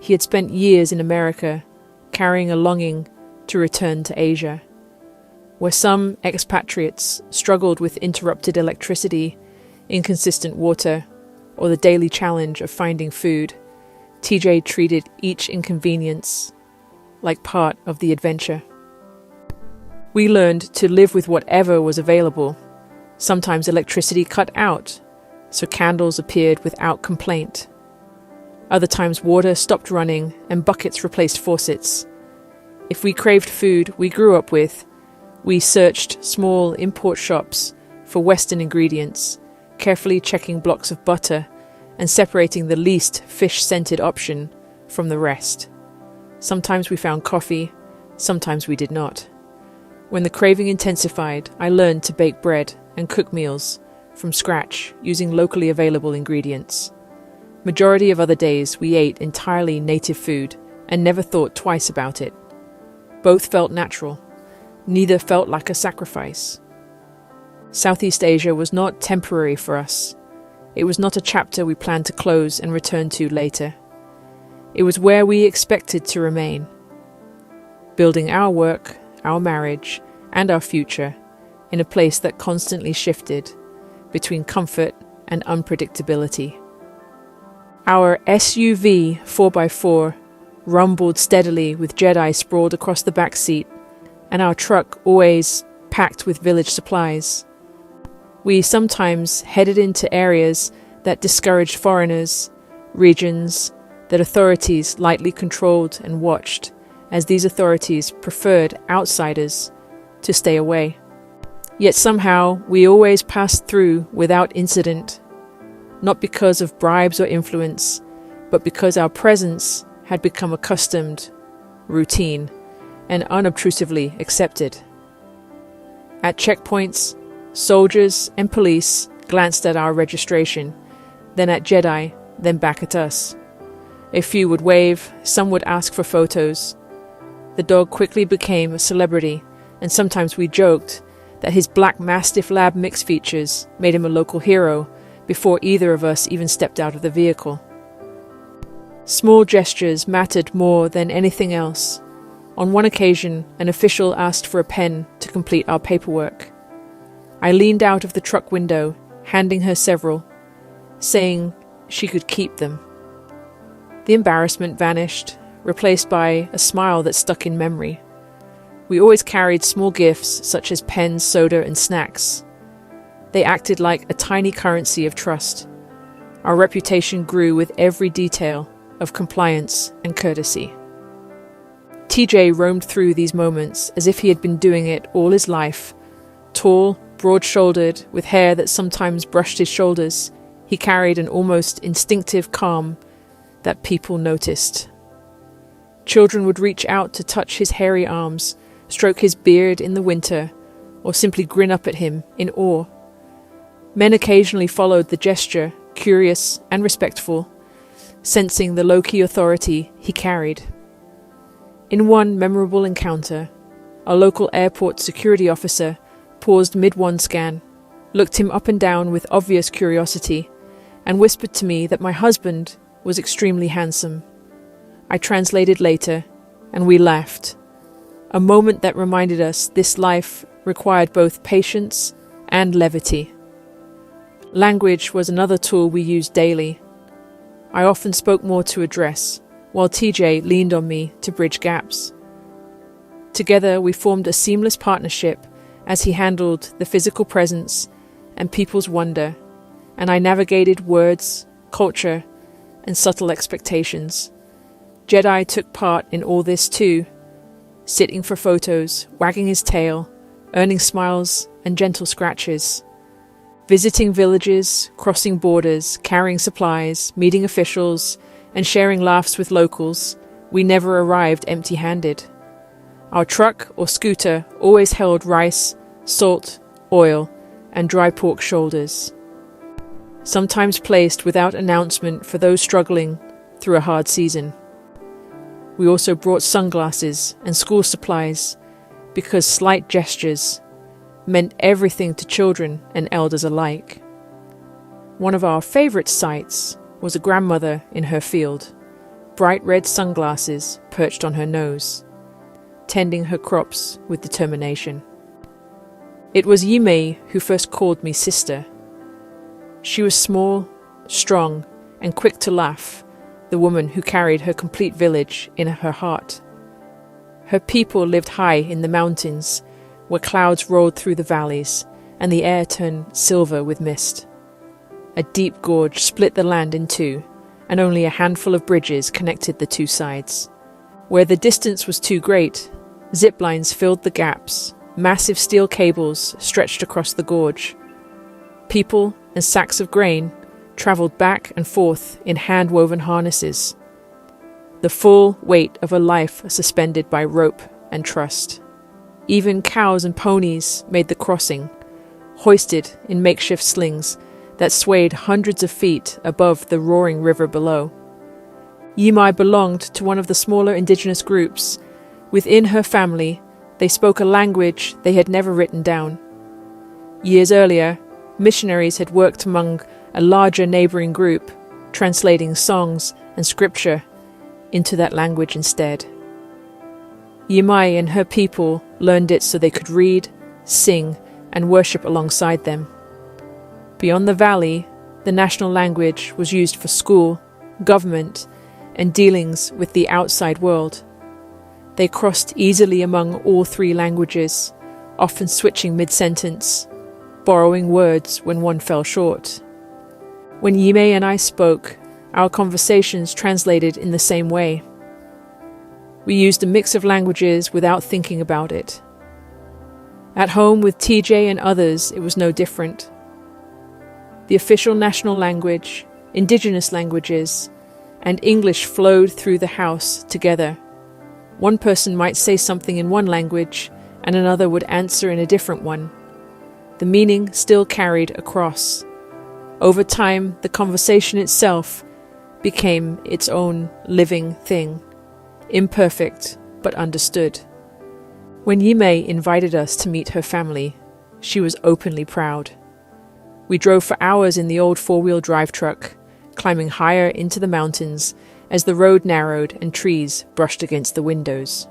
He had spent years in America, carrying a longing to return to Asia. Where some expatriates struggled with interrupted electricity, inconsistent water, or the daily challenge of finding food, TJ treated each inconvenience like part of the adventure. We learned to live with whatever was available. Sometimes electricity cut out, so candles appeared without complaint. Other times water stopped running and buckets replaced faucets. If we craved food we grew up with, we searched small import shops for Western ingredients, carefully checking blocks of butter and separating the least fish-scented option from the rest. Sometimes we found coffee, sometimes we did not. When the craving intensified, I learned to bake bread and cook meals from scratch using locally available ingredients. Majority of other days we ate entirely native food and never thought twice about it. Both felt natural. Neither felt like a sacrifice. Southeast Asia was not temporary for us. It was not a chapter we planned to close and return to later. It was where we expected to remain. Building our work, our marriage, and our future in a place that constantly shifted between comfort and unpredictability. Our SUV 4x4 rumbled steadily with Jedi sprawled across the back seat, and our truck always packed with village supplies. We sometimes headed into areas that discouraged foreigners, regions that authorities lightly controlled and watched, as these authorities preferred outsiders to stay away. Yet somehow we always passed through without incident, not because of bribes or influence, but because our presence had become accustomed, routine, and unobtrusively accepted. At checkpoints, soldiers and police glanced at our registration, then at Jedi, then back at us. A few would wave, some would ask for photos. The dog quickly became a celebrity, and sometimes we joked that his black Mastiff Lab mix features made him a local hero before either of us even stepped out of the vehicle. Small gestures mattered more than anything else. On one occasion, an official asked for a pen to complete our paperwork. I leaned out of the truck window, handing her several, saying she could keep them. The embarrassment vanished, replaced by a smile that stuck in memory. We always carried small gifts such as pens, soda, and snacks. They acted like a tiny currency of trust. Our reputation grew with every detail of compliance and courtesy. TJ roamed through these moments as if he had been doing it all his life. Tall, broad-shouldered, with hair that sometimes brushed his shoulders, he carried an almost instinctive calm that people noticed. Children would reach out to touch his hairy arms, stroke his beard in the winter, or simply grin up at him in awe. Men occasionally followed the gesture, curious and respectful, sensing the low-key authority he carried. In one memorable encounter, a local airport security officer paused mid one scan, looked him up and down with obvious curiosity, and whispered to me that my husband was extremely handsome. I translated later, and we laughed. A moment that reminded us this life required both patience and levity. Language was another tool we used daily. I often spoke more to address, while TJ leaned on me to bridge gaps. Together we formed a seamless partnership as he handled the physical presence and people's wonder, and I navigated words, culture, and subtle expectations. Jedi took part in all this too, sitting for photos, wagging his tail, earning smiles and gentle scratches. Visiting villages, crossing borders, carrying supplies, meeting officials, and sharing laughs with locals, we never arrived empty-handed. Our truck or scooter always held rice, salt, oil, and dry pork shoulders, sometimes placed without announcement for those struggling through a hard season. We also brought sunglasses and school supplies because slight gestures meant everything to children and elders alike. One of our favorite sights was a grandmother in her field, bright red sunglasses perched on her nose, tending her crops with determination. It was Yimei who first called me sister. She was small, strong, and quick to laugh, the woman who carried her complete village in her heart. Her people lived high in the mountains, where clouds rolled through the valleys, and the air turned silver with mist. A deep gorge split the land in two, and only a handful of bridges connected the two sides. Where the distance was too great, zip lines filled the gaps, massive steel cables stretched across the gorge. People and sacks of grain traveled back and forth in hand-woven harnesses, the full weight of a life suspended by rope and trust. Even cows and ponies made the crossing, hoisted in makeshift slings that swayed hundreds of feet above the roaring river below. Yimai belonged to one of the smaller indigenous groups. Within her family, they spoke a language they had never written down. Years earlier, missionaries had worked among a larger neighboring group, translating songs and scripture into that language instead. Yimai and her people learned it so they could read, sing, and worship alongside them. Beyond the valley, the national language was used for school, government, and dealings with the outside world. They crossed easily among all three languages, often switching mid-sentence, borrowing words when one fell short. When Yime and I spoke, our conversations translated in the same way. We used a mix of languages without thinking about it. At home with TJ and others, it was no different. The official national language, indigenous languages, and English flowed through the house together. One person might say something in one language, and another would answer in a different one. The meaning still carried across. Over time, the conversation itself became its own living thing, imperfect but understood. When Yime invited us to meet her family, she was openly proud. We drove for hours in the old four-wheel drive truck, climbing higher into the mountains as the road narrowed and trees brushed against the windows.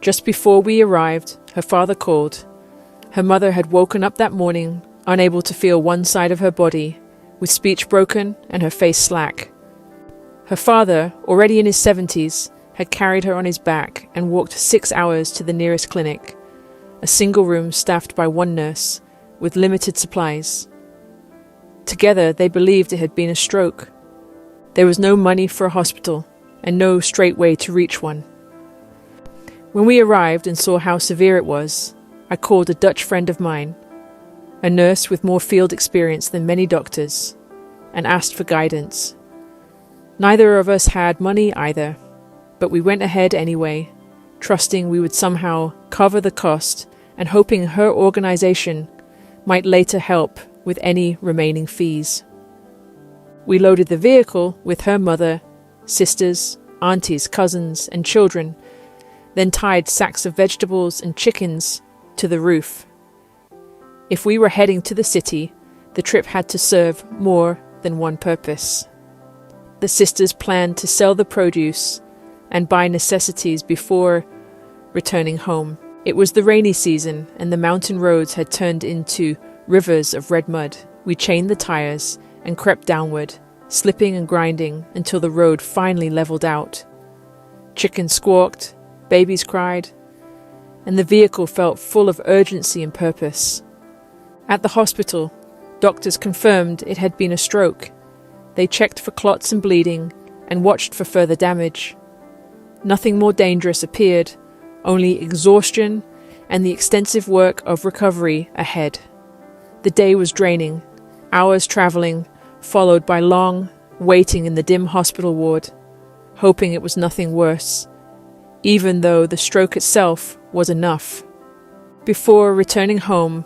Just before we arrived, her father called. Her mother had woken up that morning, unable to feel one side of her body, with speech broken and her face slack. Her father, already in his 70s, had carried her on his back and walked 6 hours to the nearest clinic, a single room staffed by one nurse, with limited supplies. Together, they believed it had been a stroke. There was no money for a hospital, and no straight way to reach one. When we arrived and saw how severe it was, I called a Dutch friend of mine, a nurse with more field experience than many doctors, and asked for guidance. Neither of us had money either, but we went ahead anyway, trusting we would somehow cover the cost and hoping her organization might later help with any remaining fees. We loaded the vehicle with her mother, sisters, aunties, cousins, and children, then tied sacks of vegetables and chickens to the roof. If we were heading to the city, the trip had to serve more than one purpose. The sisters planned to sell the produce and buy necessities before returning home. It was the rainy season, and the mountain roads had turned into rivers of red mud. We chained the tires and crept downward, slipping and grinding until the road finally leveled out. Chickens squawked, babies cried, and the vehicle felt full of urgency and purpose. At the hospital, doctors confirmed it had been a stroke. They checked for clots and bleeding and watched for further damage. Nothing more dangerous appeared, only exhaustion and the extensive work of recovery ahead. The day was draining, hours traveling, followed by long waiting in the dim hospital ward, hoping it was nothing worse, even though the stroke itself was enough. Before returning home,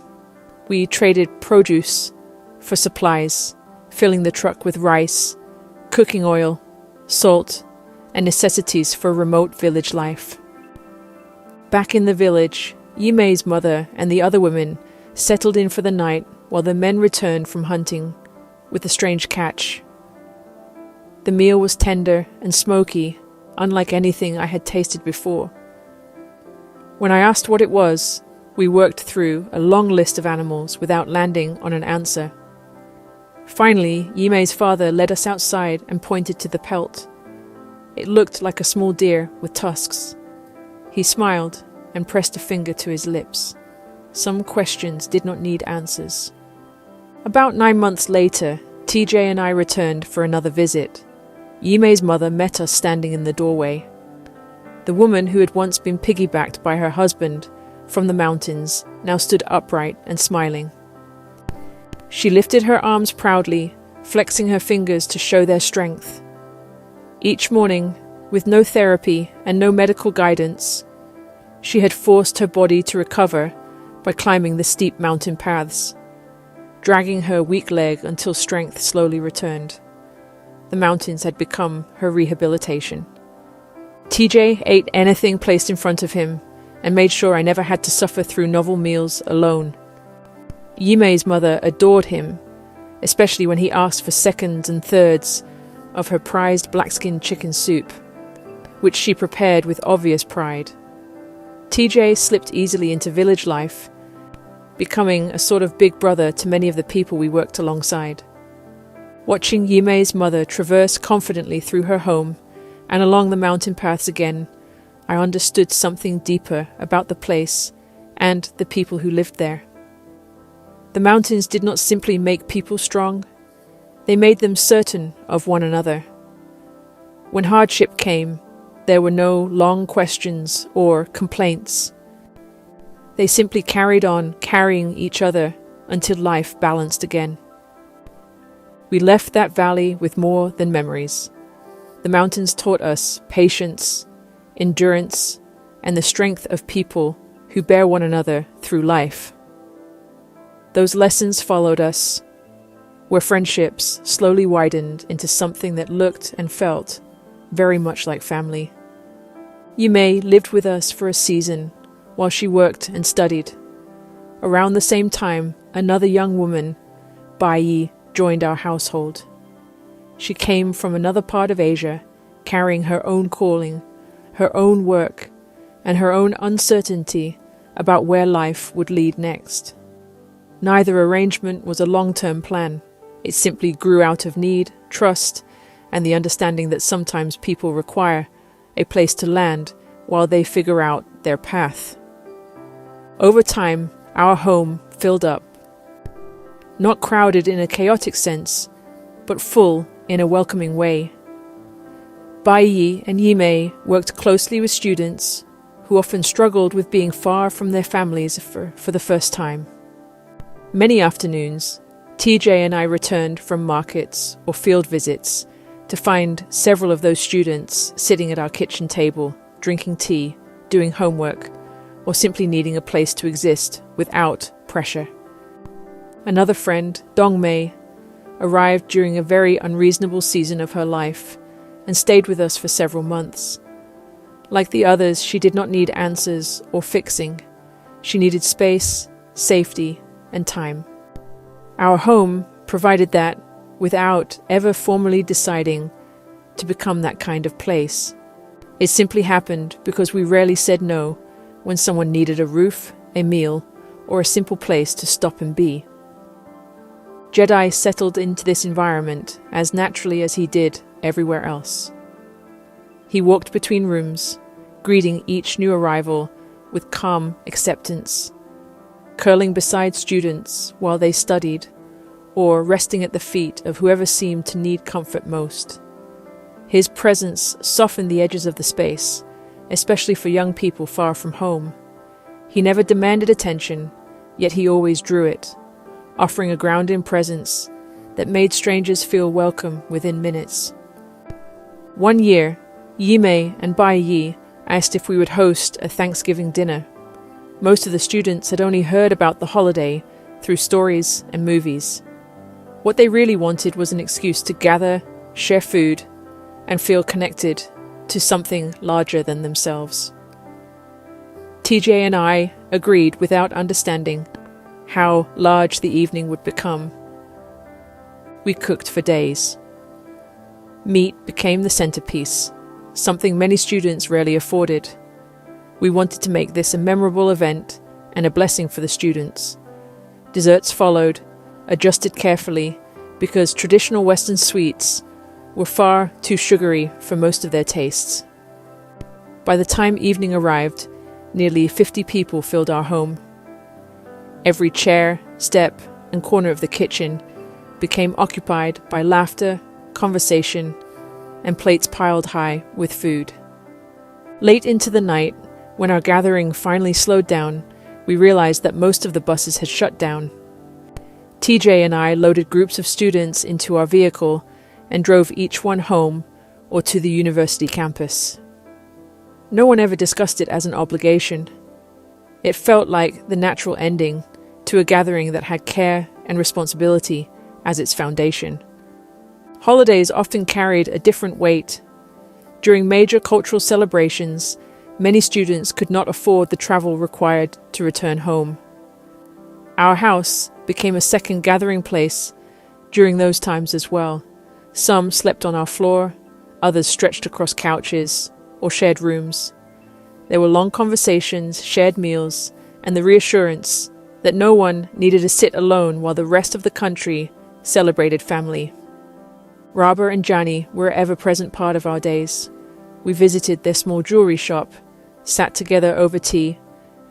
we traded produce for supplies, filling the truck with rice, cooking oil, salt, and necessities for remote village life. Back in the village, Yime's mother and the other women settled in for the night while the men returned from hunting with a strange catch. The meal was tender and smoky, unlike anything I had tasted before. When I asked what it was, we worked through a long list of animals without landing on an answer. Finally, Yime's father led us outside and pointed to the pelt. It looked like a small deer with tusks. He smiled and pressed a finger to his lips. Some questions did not need answers. About 9 months later, TJ and I returned for another visit. Yime's mother met us standing in the doorway. The woman who had once been piggybacked by her husband from the mountains now stood upright and smiling. She lifted her arms proudly, flexing her fingers to show their strength. Each morning, with no therapy and no medical guidance, she had forced her body to recover by climbing the steep mountain paths, dragging her weak leg until strength slowly returned. The mountains had become her rehabilitation. TJ ate anything placed in front of him and made sure I never had to suffer through novel meals alone. Yime's mother adored him, especially when he asked for seconds and thirds of her prized black-skinned chicken soup, which she prepared with obvious pride. TJ slipped easily into village life, becoming a sort of big brother to many of the people we worked alongside. Watching Yimei's mother traverse confidently through her home and along the mountain paths again, I understood something deeper about the place and the people who lived there. The mountains did not simply make people strong, they made them certain of one another. When hardship came, there were no long questions or complaints. They simply carried on carrying each other until life balanced again. We left that valley with more than memories. The mountains taught us patience, endurance, and the strength of people who bear one another through life. Those lessons followed us, where friendships slowly widened into something that looked and felt very much like family. Yimei lived with us for a season while she worked and studied. Around the same time, another young woman, Bai, joined our household. She came from another part of Asia, carrying her own calling, her own work, and her own uncertainty about where life would lead next. Neither arrangement was a long-term plan. It simply grew out of need, trust, and the understanding that sometimes people require a place to land while they figure out their path. Over time, our home filled up. Not crowded in a chaotic sense, but full in a welcoming way. Bai and Yimei worked closely with students who often struggled with being far from their families for the first time. Many afternoons, TJ and I returned from markets or field visits to find several of those students sitting at our kitchen table, drinking tea, doing homework, or simply needing a place to exist without pressure. Another friend, Dongmei, arrived during a very unreasonable season of her life and stayed with us for several months. Like the others, she did not need answers or fixing. She needed space, safety, and time. Our home provided that without ever formally deciding to become that kind of place. It simply happened because we rarely said no when someone needed a roof, a meal, or a simple place to stop and be. Jedi settled into this environment as naturally as he did everywhere else. He walked between rooms, greeting each new arrival with calm acceptance, curling beside students while they studied, or resting at the feet of whoever seemed to need comfort most. His presence softened the edges of the space, especially for young people far from home. He never demanded attention, yet he always drew it, offering a grounding presence that made strangers feel welcome within minutes. One year, Yimei and Bai Yi asked if we would host a Thanksgiving dinner. Most of the students had only heard about the holiday through stories and movies. What they really wanted was an excuse to gather, share food, and feel connected to something larger than themselves. TJ and I agreed without understanding how large the evening would become. We cooked for days. Meat became the centerpiece, something many students rarely afforded. We wanted to make this a memorable event and a blessing for the students. Desserts followed, adjusted carefully, because traditional Western sweets were far too sugary for most of their tastes. By the time evening arrived, nearly 50 people filled our home. Every chair, step, and corner of the kitchen became occupied by laughter, conversation, and plates piled high with food. Late into the night, when our gathering finally slowed down, we realized that most of the buses had shut down. TJ and I loaded groups of students into our vehicle and drove each one home or to the university campus. No one ever discussed it as an obligation. It felt like the natural ending to a gathering that had care and responsibility as its foundation. Holidays often carried a different weight. During major cultural celebrations, many students could not afford the travel required to return home. Our house became a second gathering place during those times as well. Some slept on our floor, others stretched across couches or shared rooms. There were long conversations, shared meals, and the reassurance that no one needed to sit alone while the rest of the country celebrated family. Raba and Jani were an ever-present part of our days. We visited their small jewelry shop, sat together over tea,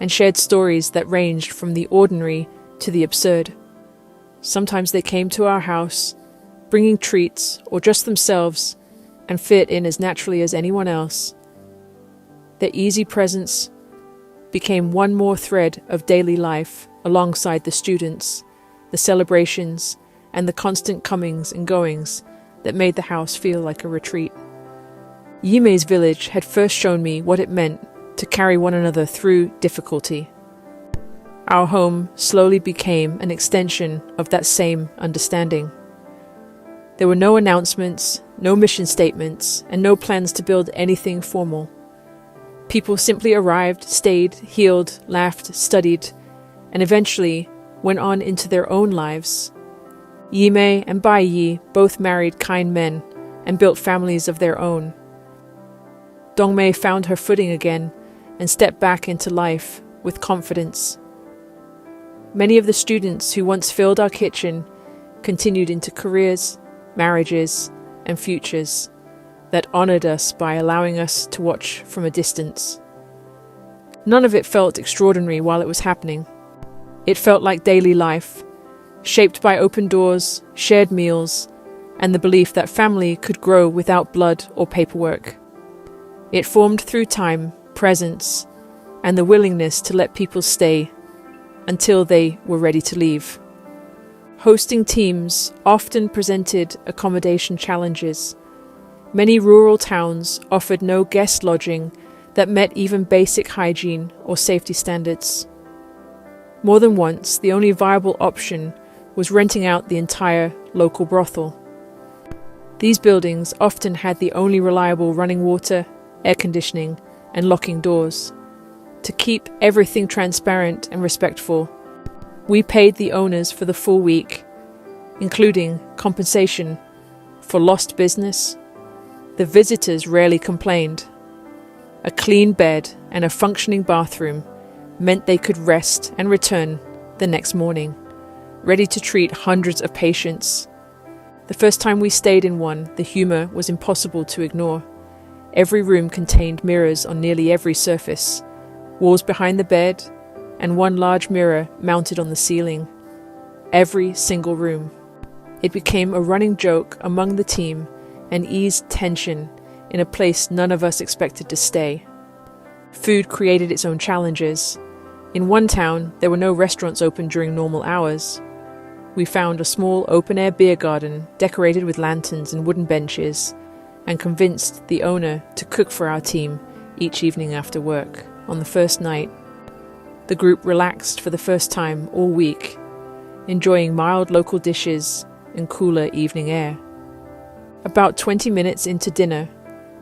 and shared stories that ranged from the ordinary to the absurd. Sometimes they came to our house, bringing treats or just themselves, and fit in as naturally as anyone else. Their easy presence became one more thread of daily life alongside the students, the celebrations, and the constant comings and goings that made the house feel like a retreat. Yime's village had first shown me what it meant to carry one another through difficulty. Our home slowly became an extension of that same understanding. There were no announcements, no mission statements, and no plans to build anything formal. People simply arrived, stayed, healed, laughed, studied, and eventually went on into their own lives. Yime and Baiyi both married kind men and built families of their own. Dongmei found her footing again and stepped back into life with confidence. Many of the students who once filled our kitchen continued into careers, marriages, and futures that honored us by allowing us to watch from a distance. None of it felt extraordinary while it was happening. It felt like daily life, shaped by open doors, shared meals, and the belief that family could grow without blood or paperwork. It formed through time, presence, and the willingness to let people stay until they were ready to leave. Hosting teams often presented accommodation challenges. Many rural towns offered no guest lodging that met even basic hygiene or safety standards. More than once, the only viable option was renting out the entire local brothel. These buildings often had the only reliable running water, air conditioning, and locking doors. To keep everything transparent and respectful, we paid the owners for the full week, including compensation for lost business. The visitors rarely complained. A clean bed and a functioning bathroom meant they could rest and return the next morning, ready to treat hundreds of patients. The first time we stayed in one, the humor was impossible to ignore. Every room contained mirrors on nearly every surface, walls behind the bed, and one large mirror mounted on the ceiling. Every single room. It became a running joke among the team and eased tension in a place none of us expected to stay. Food created its own challenges. In one town, there were no restaurants open during normal hours. We found a small open-air beer garden decorated with lanterns and wooden benches, and convinced the owner to cook for our team each evening after work. On the first night, the group relaxed for the first time all week, enjoying mild local dishes and cooler evening air. About 20 minutes into dinner,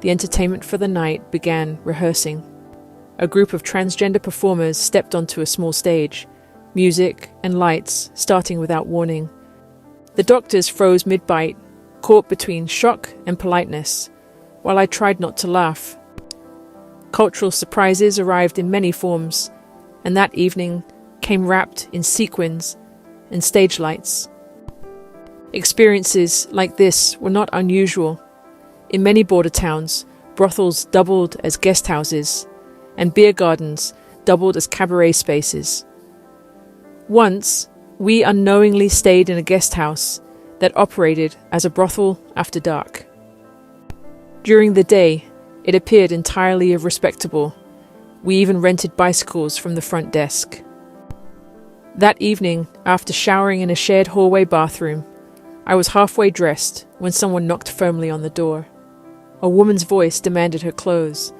the entertainment for the night began rehearsing. A group of transgender performers stepped onto a small stage, music and lights starting without warning. The doctors froze mid-bite, caught between shock and politeness, while I tried not to laugh. Cultural surprises arrived in many forms, and that evening came wrapped in sequins and stage lights. Experiences like this were not unusual. In many border towns, brothels doubled as guest houses, and beer gardens doubled as cabaret spaces. Once, we unknowingly stayed in a guest house that operated as a brothel after dark. During the day, it appeared entirely respectable. We even rented bicycles from the front desk. That evening, after showering in a shared hallway bathroom, I was halfway dressed when someone knocked firmly on the door. A woman's voice demanded her clothes.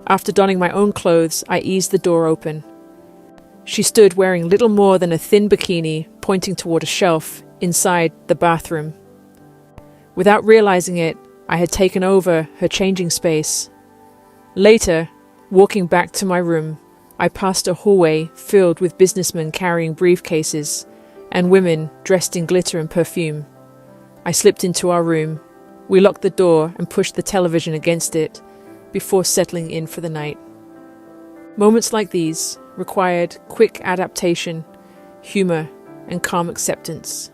After donning my own clothes, I eased the door open. She stood wearing little more than a thin bikini pointing toward a shelf inside the bathroom. Without realizing it, I had taken over her changing space. Later, walking back to my room, I passed a hallway filled with businessmen carrying briefcases and women dressed in glitter and perfume. I slipped into our room. We locked the door and pushed the television against it before settling in for the night. Moments like these required quick adaptation, humor, and calm acceptance.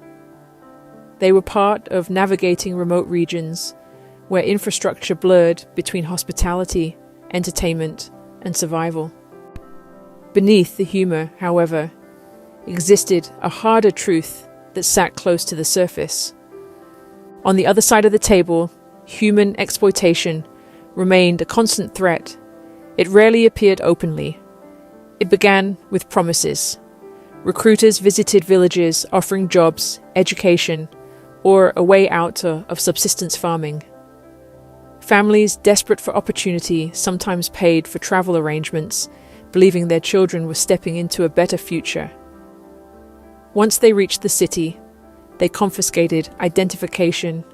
They were part of navigating remote regions where infrastructure blurred between hospitality, entertainment, and survival. Beneath the humor, however, existed a harder truth that sat close to the surface. On the other side of the table, human exploitation remained a constant threat. It rarely appeared openly. It began with promises. Recruiters visited villages offering jobs, education, or a way out of subsistence farming. Families desperate for opportunity sometimes paid for travel arrangements, believing their children were stepping into a better future. Once they reached the city, they confiscated identification,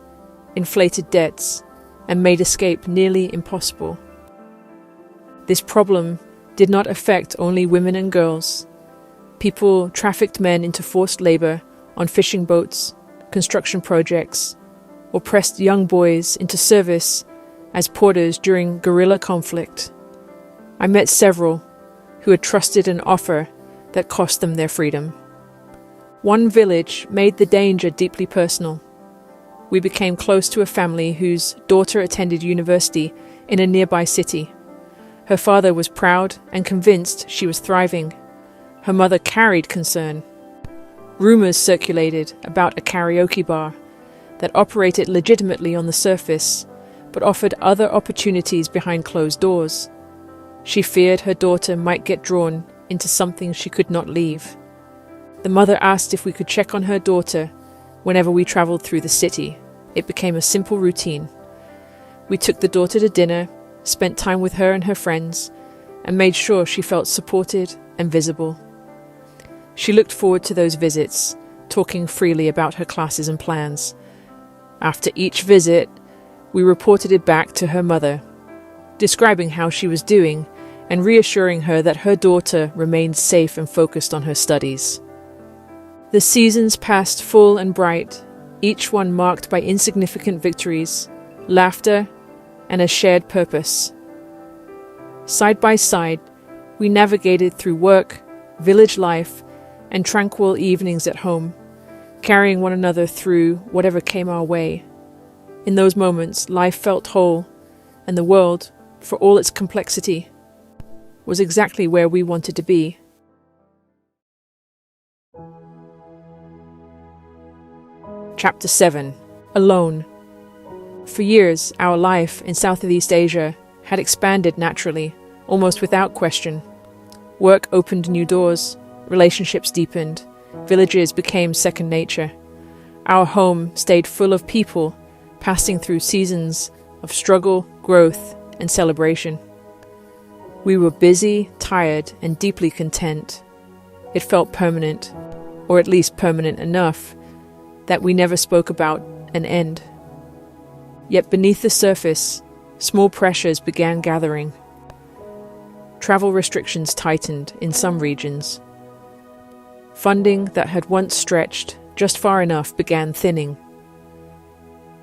inflated debts, and made escape nearly impossible. This problem did not affect only women and girls. People trafficked men into forced labor on fishing boats, construction projects, or pressed young boys into service as porters during guerrilla conflict. I met several who had trusted an offer that cost them their freedom. One village made the danger deeply personal. We became close to a family whose daughter attended university in a nearby city. Her father was proud and convinced she was thriving. Her mother carried concern. Rumors circulated about a karaoke bar that operated legitimately on the surface, but offered other opportunities behind closed doors. She feared her daughter might get drawn into something she could not leave. The mother asked if we could check on her daughter whenever we traveled through the city. It became a simple routine. We took the daughter to dinner, spent time with her and her friends, and made sure she felt supported and visible. She looked forward to those visits, talking freely about her classes and plans. After each visit, we reported it back to her mother, describing how she was doing and reassuring her that her daughter remained safe and focused on her studies. The seasons passed full and bright, each one marked by insignificant victories, laughter, and a shared purpose. Side by side, we navigated through work, village life, and tranquil evenings at home, carrying one another through whatever came our way. In those moments, life felt whole, and the world, for all its complexity, was exactly where we wanted to be. Chapter 7. Alone. For years, our life in Southeast Asia had expanded naturally, almost without question. Work opened new doors, relationships deepened, villages became second nature. Our home stayed full of people, passing through seasons of struggle, growth, and celebration. We were busy, tired, and deeply content. It felt permanent, or at least permanent enough, that we never spoke about an end. Yet beneath the surface, small pressures began gathering. Travel restrictions tightened in some regions. Funding that had once stretched just far enough began thinning.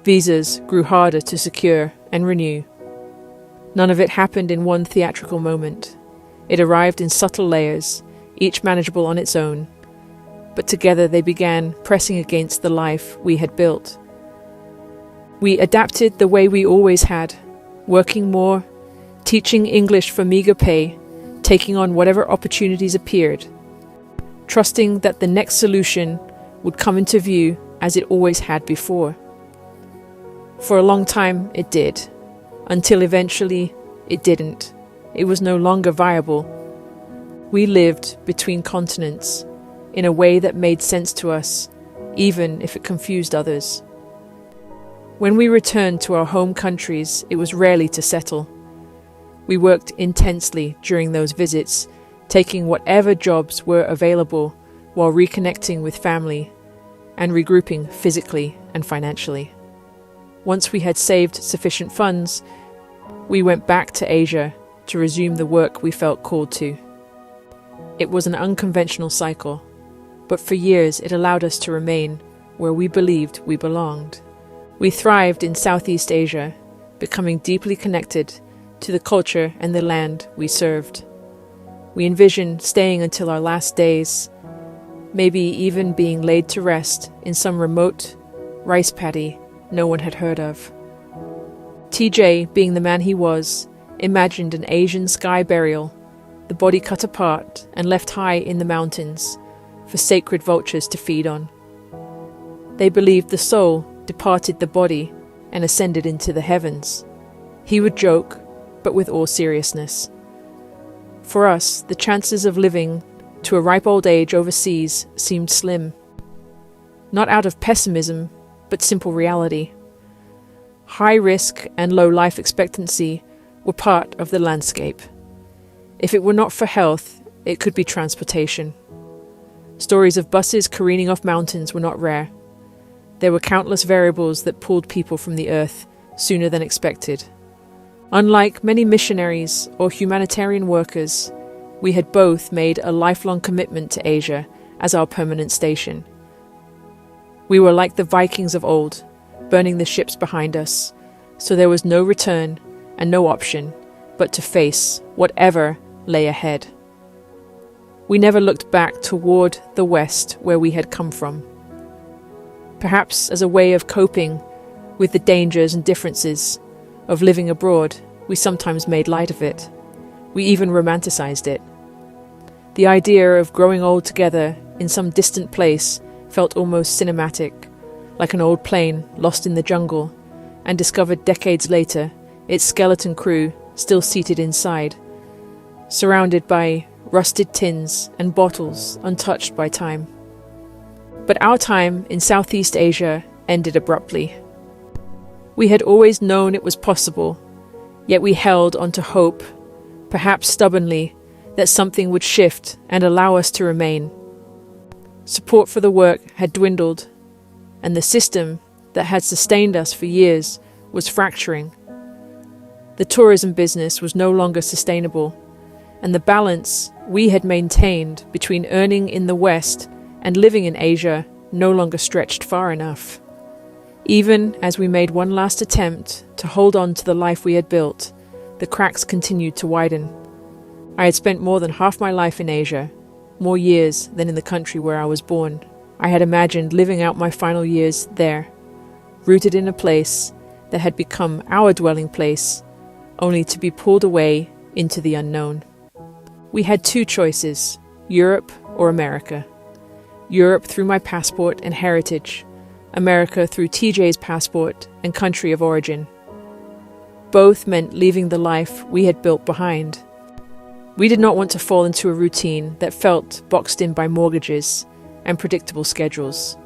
Visas grew harder to secure and renew. None of it happened in one theatrical moment. It arrived in subtle layers, each manageable on its own, but together they began pressing against the life we had built. We adapted the way we always had, working more, teaching English for meager pay, taking on whatever opportunities appeared, trusting that the next solution would come into view as it always had before. For a long time it did, until eventually it didn't. It was no longer viable. We lived between continents in a way that made sense to us, even if it confused others. When we returned to our home countries, it was rarely to settle. We worked intensely during those visits, taking whatever jobs were available while reconnecting with family and regrouping physically and financially. Once we had saved sufficient funds, we went back to Asia to resume the work we felt called to. It was an unconventional cycle, but for years it allowed us to remain where we believed we belonged. We thrived in Southeast Asia, becoming deeply connected to the culture and the land we served. We envisioned staying until our last days, maybe even being laid to rest in some remote rice paddy no one had heard of. TJ, being the man he was, imagined an Asian sky burial, the body cut apart and left high in the mountains for sacred vultures to feed on. They believed the soul departed the body and ascended into the heavens. He would joke, but with all seriousness. For us, the chances of living to a ripe old age overseas seemed slim. Not out of pessimism, but simple reality. High risk and low life expectancy were part of the landscape. If it were not for health, it could be transportation. Stories of buses careening off mountains were not rare. There were countless variables that pulled people from the earth sooner than expected. Unlike many missionaries or humanitarian workers, we had both made a lifelong commitment to Asia as our permanent station. We were like the Vikings of old, burning the ships behind us, so there was no return and no option but to face whatever lay ahead. We never looked back toward the west where we had come from. Perhaps as a way of coping with the dangers and differences of living abroad, we sometimes made light of it. We even romanticized it. The idea of growing old together in some distant place felt almost cinematic, like an old plane lost in the jungle and discovered decades later, its skeleton crew still seated inside, surrounded by rusted tins and bottles untouched by time. But our time in Southeast Asia ended abruptly. We had always known it was possible, yet we held onto hope, perhaps stubbornly, that something would shift and allow us to remain. Support for the work had dwindled, and the system that had sustained us for years was fracturing. The tourism business was no longer sustainable, and the balance we had maintained between earning in the West and living in Asia no longer stretched far enough. Even as we made one last attempt to hold on to the life we had built, the cracks continued to widen. I had spent more than half my life in Asia, more years than in the country where I was born. I had imagined living out my final years there, rooted in a place that had become our dwelling place, only to be pulled away into the unknown. We had two choices, Europe or America. Europe through my passport and heritage, America through TJ's passport and country of origin. Both meant leaving the life we had built behind. We did not want to fall into a routine that felt boxed in by mortgages and predictable schedules.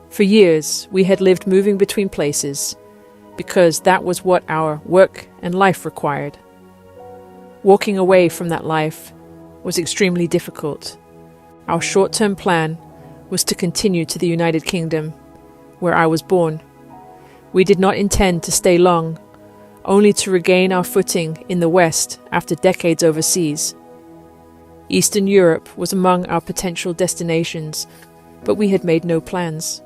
For years, we had lived moving between places because that was what our work and life required. Walking away from that life was extremely difficult. Our short-term plan was to continue to the United Kingdom, where I was born. We did not intend to stay long, only to regain our footing in the West after decades overseas. Eastern Europe was among our potential destinations, but we had made no plans.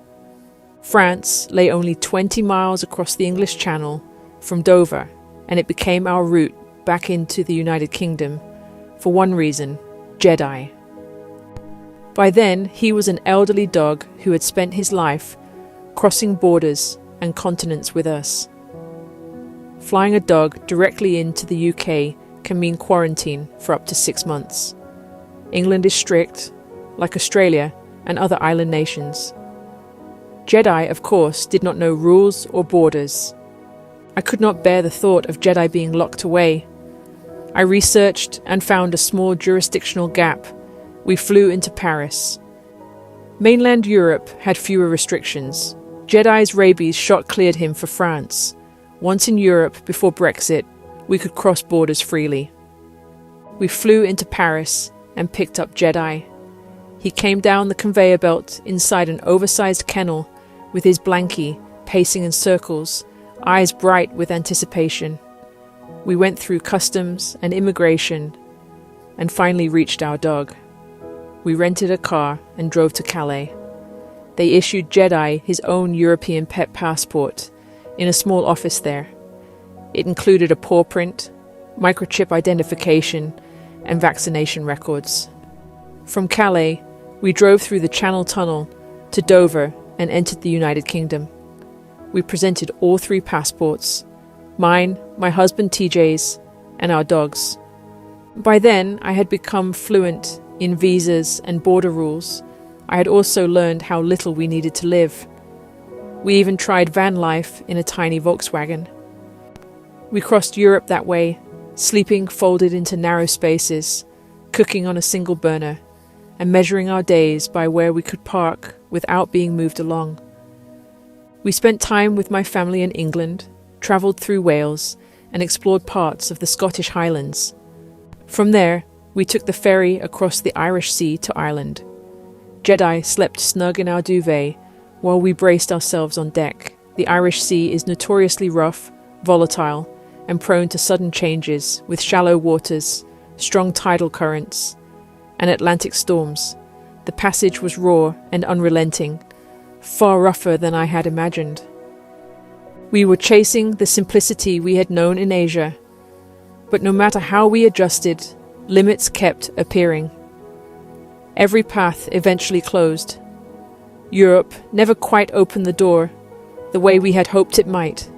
France lay only 20 miles across the English Channel from Dover, and it became our route back into the United Kingdom for one reason: Jedi. By then, he was an elderly dog who had spent his life crossing borders and continents with us. Flying a dog directly into the UK can mean quarantine for up to 6 months. England is strict, like Australia and other island nations. Jedi, of course, did not know rules or borders. I could not bear the thought of Jedi being locked away. I researched and found a small jurisdictional gap. We flew into Paris. Mainland Europe had fewer restrictions. Jedi's rabies shot cleared him for France. Once in Europe, before Brexit, we could cross borders freely. We flew into Paris and picked up Jedi. He came down the conveyor belt inside an oversized kennel with his blankie pacing in circles, eyes bright with anticipation. We went through customs and immigration and finally reached our dog. We rented a car and drove to Calais. They issued Jedi his own European pet passport in a small office there. It included a paw print, microchip identification, and vaccination records. From Calais, We drove through the Channel Tunnel to Dover and entered the United Kingdom. We presented all 3 passports, mine, my husband TJ's, and our dogs. By then, I had become fluent in visas and border rules. I had also learned how little we needed to live. We even tried van life in a tiny Volkswagen. We crossed Europe that way, sleeping folded into narrow spaces, cooking on a single burner, and measuring our days by where we could park without being moved along. We spent time with my family in England, travelled through Wales, and explored parts of the Scottish Highlands. From there, we took the ferry across the Irish Sea to Ireland. Jedi slept snug in our duvet while we braced ourselves on deck. The Irish Sea is notoriously rough, volatile, and prone to sudden changes, with shallow waters, strong tidal currents, and Atlantic storms. The passage was raw and unrelenting, far rougher than I had imagined. We were chasing the simplicity we had known in Asia, but no matter how we adjusted, limits kept appearing. Every path eventually closed. Europe never quite opened the door the way we had hoped it might,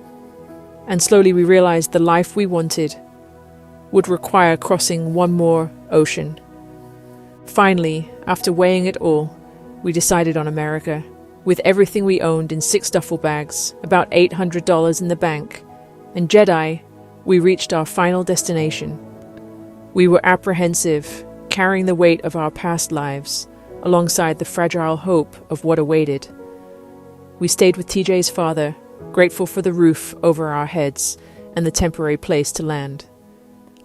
and slowly we realized the life we wanted would require crossing one more ocean. Finally, after weighing it all, we decided on America. With everything we owned in 6 duffel bags, about $800 in the bank, and Jedi, we reached our final destination. We were apprehensive, carrying the weight of our past lives, alongside the fragile hope of what awaited. We stayed with TJ's father, grateful for the roof over our heads and the temporary place to land.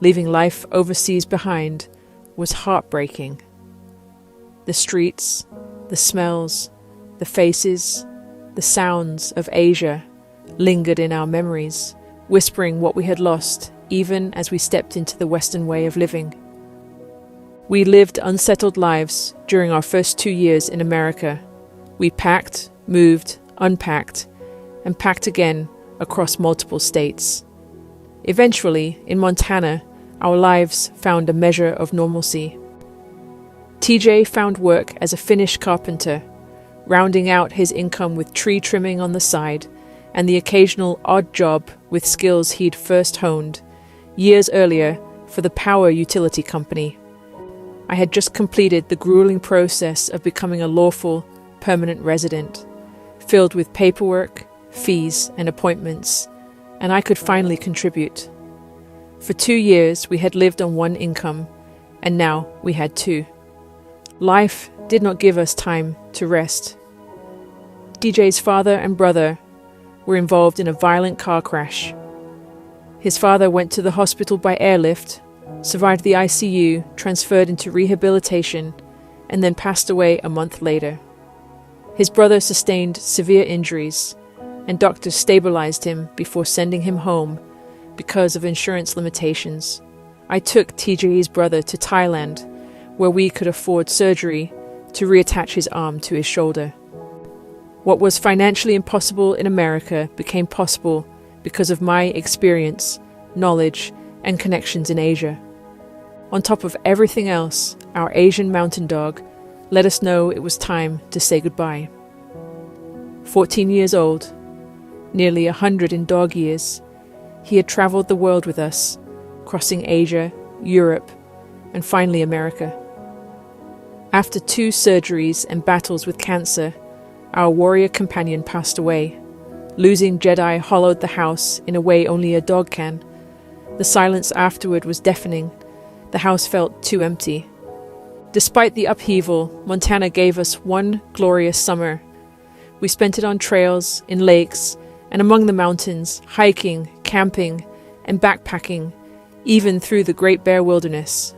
Leaving life overseas behind was heartbreaking. The streets, the smells, the faces, the sounds of Asia lingered in our memories, whispering what we had lost even as we stepped into the Western way of living. We lived unsettled lives during our first 2 years in America. We packed, moved, unpacked, and packed again across multiple states. Eventually, in Montana, our lives found a measure of normalcy. TJ found work as a Finnish carpenter, rounding out his income with tree trimming on the side and the occasional odd job with skills he'd first honed years earlier for the power utility company. I had just completed the grueling process of becoming a lawful, permanent resident, filled with paperwork, fees, and appointments, and I could finally contribute. For 2 years, we had lived on one income, and now we had 2. Life did not give us time to rest. DJ's father and brother were involved in a violent car crash. His father went to the hospital by airlift, survived the ICU, transferred into rehabilitation, and then passed away a month later. His brother sustained severe injuries, and doctors stabilized him before sending him home because of insurance limitations. I took TJ's brother to Thailand, where we could afford surgery to reattach his arm to his shoulder. What was financially impossible in America became possible because of my experience, knowledge, and connections in Asia. On top of everything else, our Asian mountain dog let us know it was time to say goodbye. 14 years old, nearly 100 in dog years, he had traveled the world with us, crossing Asia, Europe, and finally America. After 2 surgeries and battles with cancer, our warrior companion passed away. Losing Jedi hollowed the house in a way only a dog can. The silence afterward was deafening. The house felt too empty. Despite the upheaval, Montana gave us one glorious summer. We spent it on trails, in lakes, and among the mountains, hiking, camping, and backpacking, even through the Great Bear Wilderness.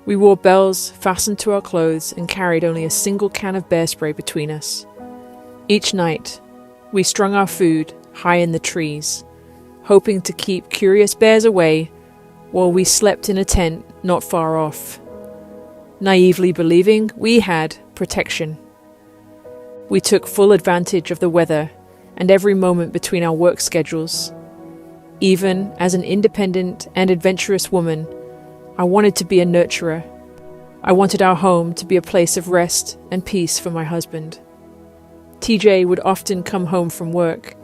We wore bells fastened to our clothes and carried only a single can of bear spray between us. Each night, we strung our food high in the trees, hoping to keep curious bears away while we slept in a tent not far off, naively believing we had protection. We took full advantage of the weather and every moment between our work schedules. Even as an independent and adventurous woman, I wanted to be a nurturer. I wanted our home to be a place of rest and peace for my husband. TJ would often come home from work,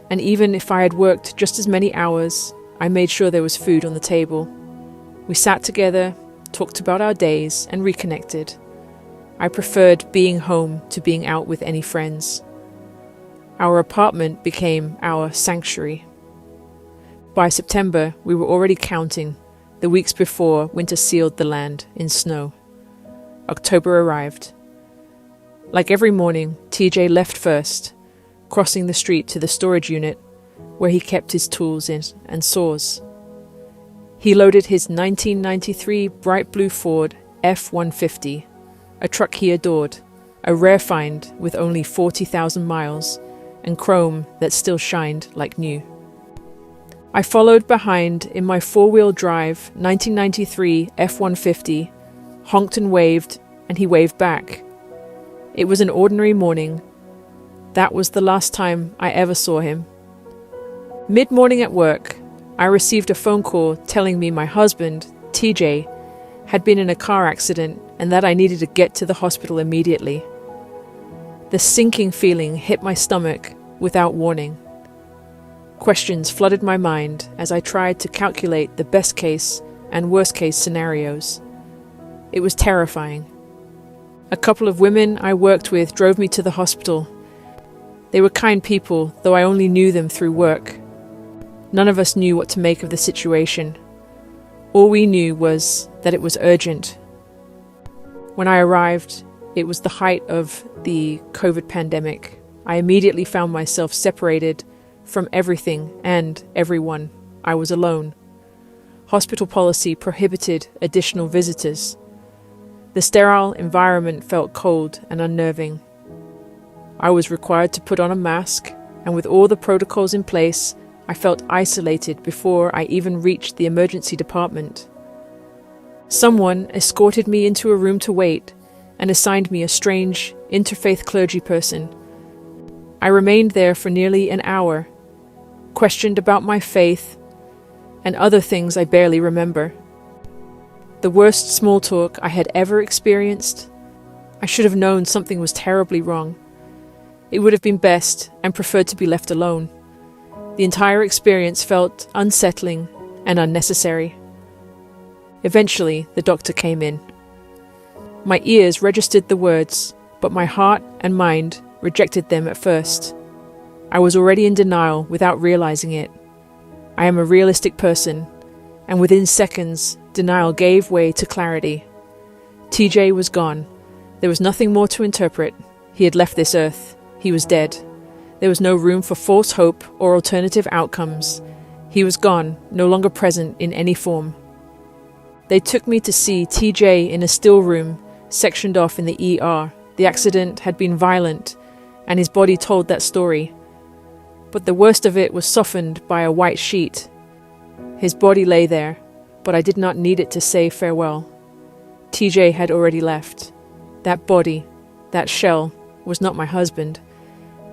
and even if I had worked just as many hours, I made sure there was food on the table. We sat together, talked about our days, and reconnected. I preferred being home to being out with any friends. Our apartment became our sanctuary. By September, we were already counting the weeks before winter sealed the land in snow. October arrived. Like every morning, TJ left first, crossing the street to the storage unit where he kept his tools in and saws. He loaded his 1993 bright blue Ford F-150, a truck he adored, a rare find with only 40,000 miles and chrome that still shined like new. I followed behind in my four-wheel drive 1993 F-150, honked and he waved back. It was an ordinary morning. That was the last time I ever saw him. Mid-morning at work, I received a phone call telling me my husband, TJ, had been in a car accident and that I needed to get to the hospital immediately. The sinking feeling hit my stomach without warning. Questions flooded my mind as I tried to calculate the best case and worst case scenarios. It was terrifying. A couple of women I worked with drove me to the hospital. They were kind people, though I only knew them through work. None of us knew what to make of the situation. All we knew was that it was urgent. When I arrived, it was the height of the COVID pandemic. I immediately found myself separated from everything and everyone. I was alone. Hospital policy prohibited additional visitors. The sterile environment felt cold and unnerving. I was required to put on a mask, and with all the protocols in place, I felt isolated before I even reached the emergency department. Someone escorted me into a room to wait and assigned me a strange interfaith clergy person. I remained there for nearly an hour, questioned about my faith and other things I barely remember. The worst small talk I had ever experienced. I should have known something was terribly wrong. It would have been best and preferred to be left alone. The entire experience felt unsettling and unnecessary. Eventually, the doctor came in. My ears registered the words, but my heart and mind rejected them at first. I was already in denial without realizing it. I am a realistic person, and within seconds, denial gave way to clarity. TJ was gone. There was nothing more to interpret. He had left this earth. He was dead. There was no room for false hope or alternative outcomes. He was gone, no longer present in any form. They took me to see TJ in a still room, sectioned off in the ER. The accident had been violent, and his body told that story. But the worst of it was softened by a white sheet. His body lay there, but I did not need it to say farewell. TJ had already left. That body, that shell, was not my husband.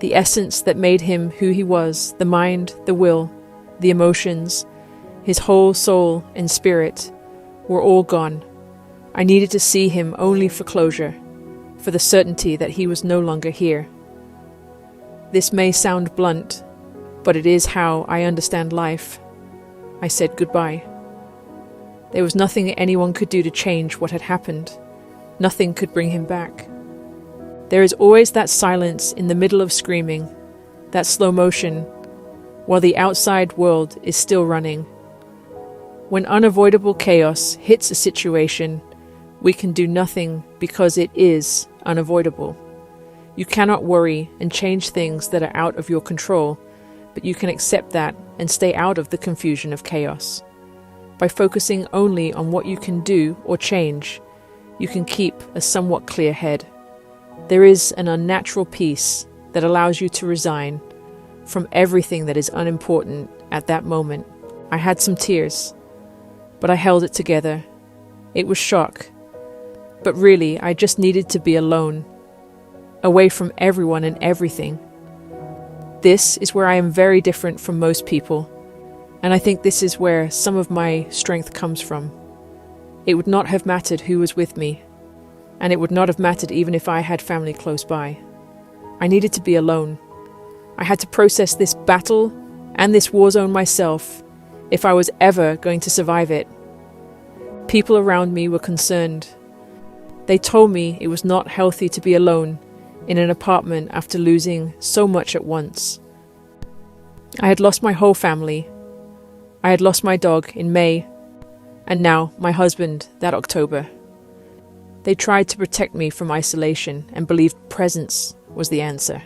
The essence that made him who he was, the mind, the will, the emotions, his whole soul and spirit, were all gone. I needed to see him only for closure, for the certainty that he was no longer here. This may sound blunt, but it is how I understand life. I said goodbye. There was nothing anyone could do to change what had happened. Nothing could bring him back. There is always that silence in the middle of screaming, that slow motion, while the outside world is still running. When unavoidable chaos hits a situation, we can do nothing because it is unavoidable. You cannot worry and change things that are out of your control, but you can accept that and stay out of the confusion of chaos. By focusing only on what you can do or change, you can keep a somewhat clear head. There is an unnatural peace that allows you to resign from everything that is unimportant at that moment. I had some tears, but I held it together. It was shock, but really I just needed to be alone, away from everyone and everything. This is where I am very different from most people, and I think this is where some of my strength comes from. It would not have mattered who was with me. and it would not have mattered even if I had family close by. I needed to be alone. I had to process this battle and this war zone myself if I was ever going to survive it. People around me were concerned. They told me it was not healthy to be alone in an apartment after losing so much at once. I had lost my whole family. I had lost my dog in May, and now my husband that October. They tried to protect me from isolation and believed presence was the answer.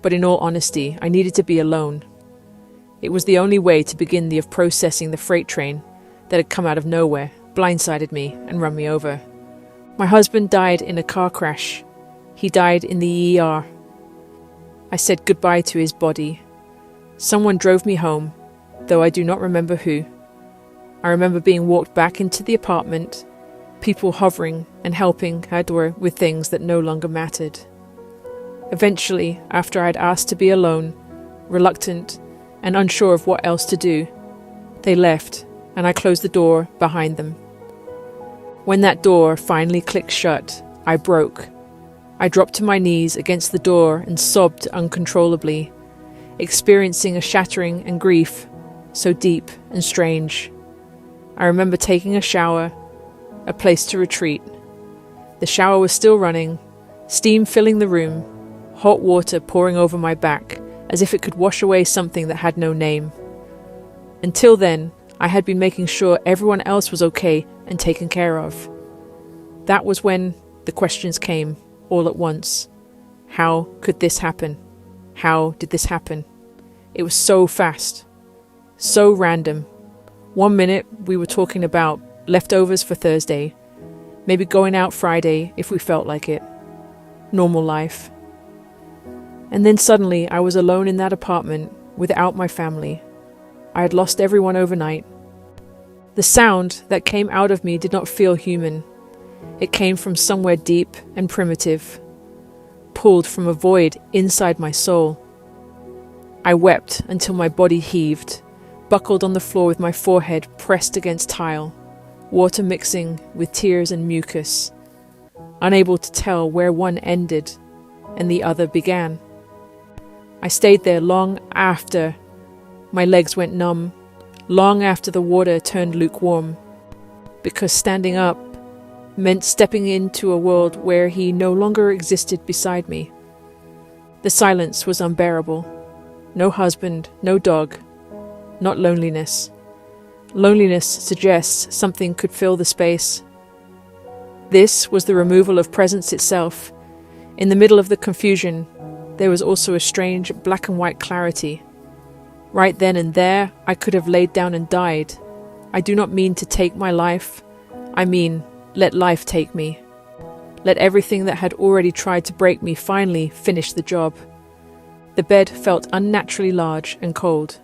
But in all honesty, I needed to be alone. It was the only way to begin the of processing the freight train that had come out of nowhere, blindsided me, and run me over. My husband died in a car crash. He died in the ER. I said goodbye to his body. Someone drove me home, though I do not remember who. I remember being walked back into the apartment, people hovering and helping her door with things that no longer mattered. Eventually, after I had asked to be alone, reluctant and unsure of what else to do, they left, and I closed the door behind them. When that door finally clicked shut, I broke. I dropped to my knees against the door and sobbed uncontrollably, experiencing a shattering and grief so deep and strange. I remember taking a shower, a place to retreat. The shower was still running, steam filling the room, hot water pouring over my back as if it could wash away something that had no name. Until then, I had been making sure everyone else was okay and taken care of. That was when the questions came, all at once. How could this happen? How did this happen? It was so fast, so random. 1 minute we were talking about leftovers for Thursday, maybe going out Friday if we felt like it. Normal life. And then suddenly I was alone in that apartment without my family. I had lost everyone overnight. The sound that came out of me did not feel human. It came from somewhere deep and primitive, pulled from a void inside my soul. I wept until my body heaved, buckled on the floor with my forehead pressed against tile, water mixing with tears and mucus, unable to tell where one ended and the other began. I stayed there long after my legs went numb, long after the water turned lukewarm, because standing up meant stepping into a world where he no longer existed beside me. The silence was unbearable. No husband, no dog, not loneliness. Loneliness suggests something could fill the space. This was the removal of presence itself. In the middle of the confusion, there was also a strange black and white clarity. Right then and there, I could have laid down and died. I do not mean to take my life. I mean, let life take me. Let everything that had already tried to break me finally finish the job. The bed felt unnaturally large and cold.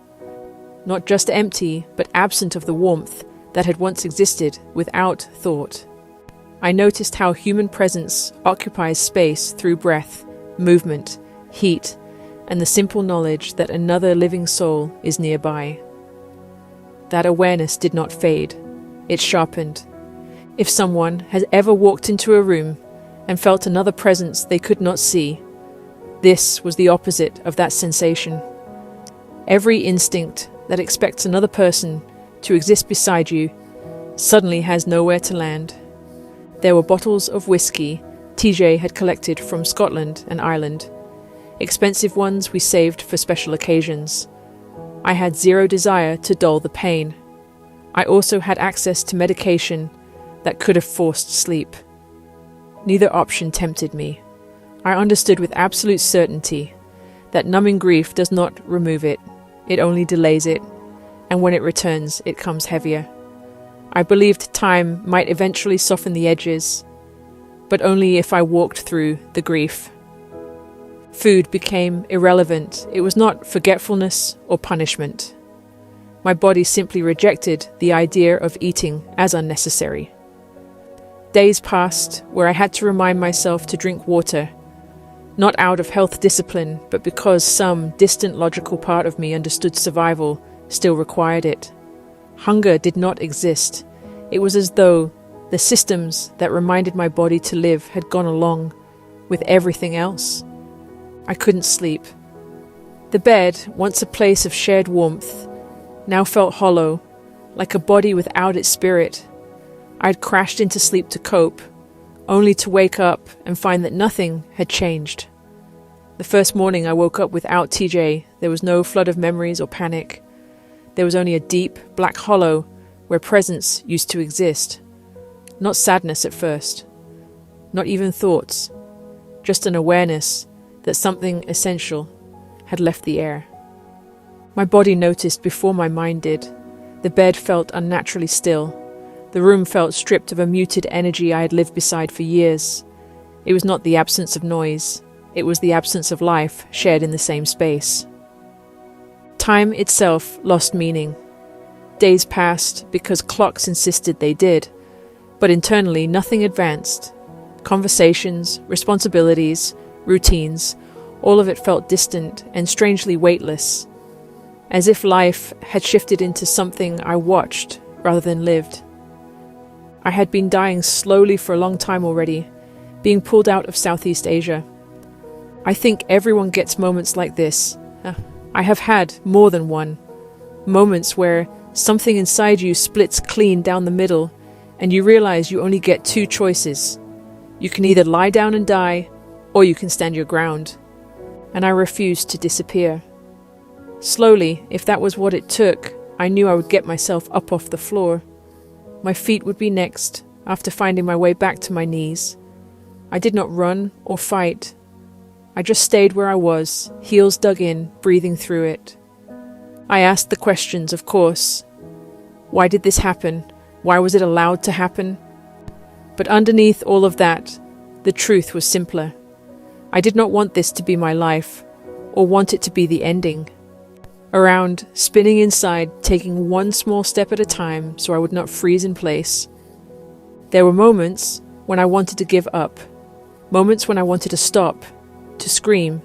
Not just empty, but absent of the warmth that had once existed without thought. I noticed how human presence occupies space through breath, movement, heat, and the simple knowledge that another living soul is nearby. That awareness did not fade. It sharpened. If someone has ever walked into a room and felt another presence they could not see, this was the opposite of that sensation. Every instinct that expects another person to exist beside you suddenly has nowhere to land. There were bottles of whiskey TJ had collected from Scotland and Ireland, expensive ones we saved for special occasions. I had zero desire to dull the pain. I also had access to medication that could have forced sleep. Neither option tempted me. I understood with absolute certainty that numbing grief does not remove it, it only delays it, and when it returns, it comes heavier. I believed time might eventually soften the edges, but only if I walked through the grief. Food became irrelevant. It was not forgetfulness or punishment. My body simply rejected the idea of eating as unnecessary. Days passed where I had to remind myself to drink water, not out of health discipline, but because some distant logical part of me understood survival still required it. Hunger did not exist. It was as though The systems that reminded my body to live had gone along with everything else. I couldn't sleep. The bed, once a place of shared warmth, now felt hollow, like a body without its spirit. I had crashed into sleep to cope, only to wake up and find that nothing had changed. The first morning I woke up without TJ, there was no flood of memories or panic. There was only a deep, black hollow where presence used to exist. Not sadness at first, not even thoughts, just an awareness that something essential had left the air. My body noticed before my mind did. The bed felt unnaturally still. The room felt stripped of a muted energy I had lived beside for years. It was not the absence of noise. It was the absence of life shared in the same space. Time itself lost meaning. Days passed because clocks insisted they did, but internally nothing advanced. Conversations, responsibilities, routines, all of it felt distant and strangely weightless, as if life had shifted into something I watched rather than lived. I had been dying slowly for a long time already, being pulled out of Southeast Asia. I think everyone gets moments like this. I have had more than one. Moments where something inside you splits clean down the middle and you realize you only get two choices. You can either lie down and die, or you can stand your ground. And I refused to disappear. Slowly, if that was what it took, I knew I would get myself up off the floor. My feet would be next, after finding my way back to my knees. I did not run or fight. I just stayed where I was, heels dug in, breathing through it. I asked the questions, of course. Why did this happen? Why was it allowed to happen? But underneath all of that, the truth was simpler. I did not want this to be my life, or want it to be the ending. Around, spinning inside, taking one small step at a time so I would not freeze in place. There were moments when I wanted to give up, moments when I wanted to stop, to scream,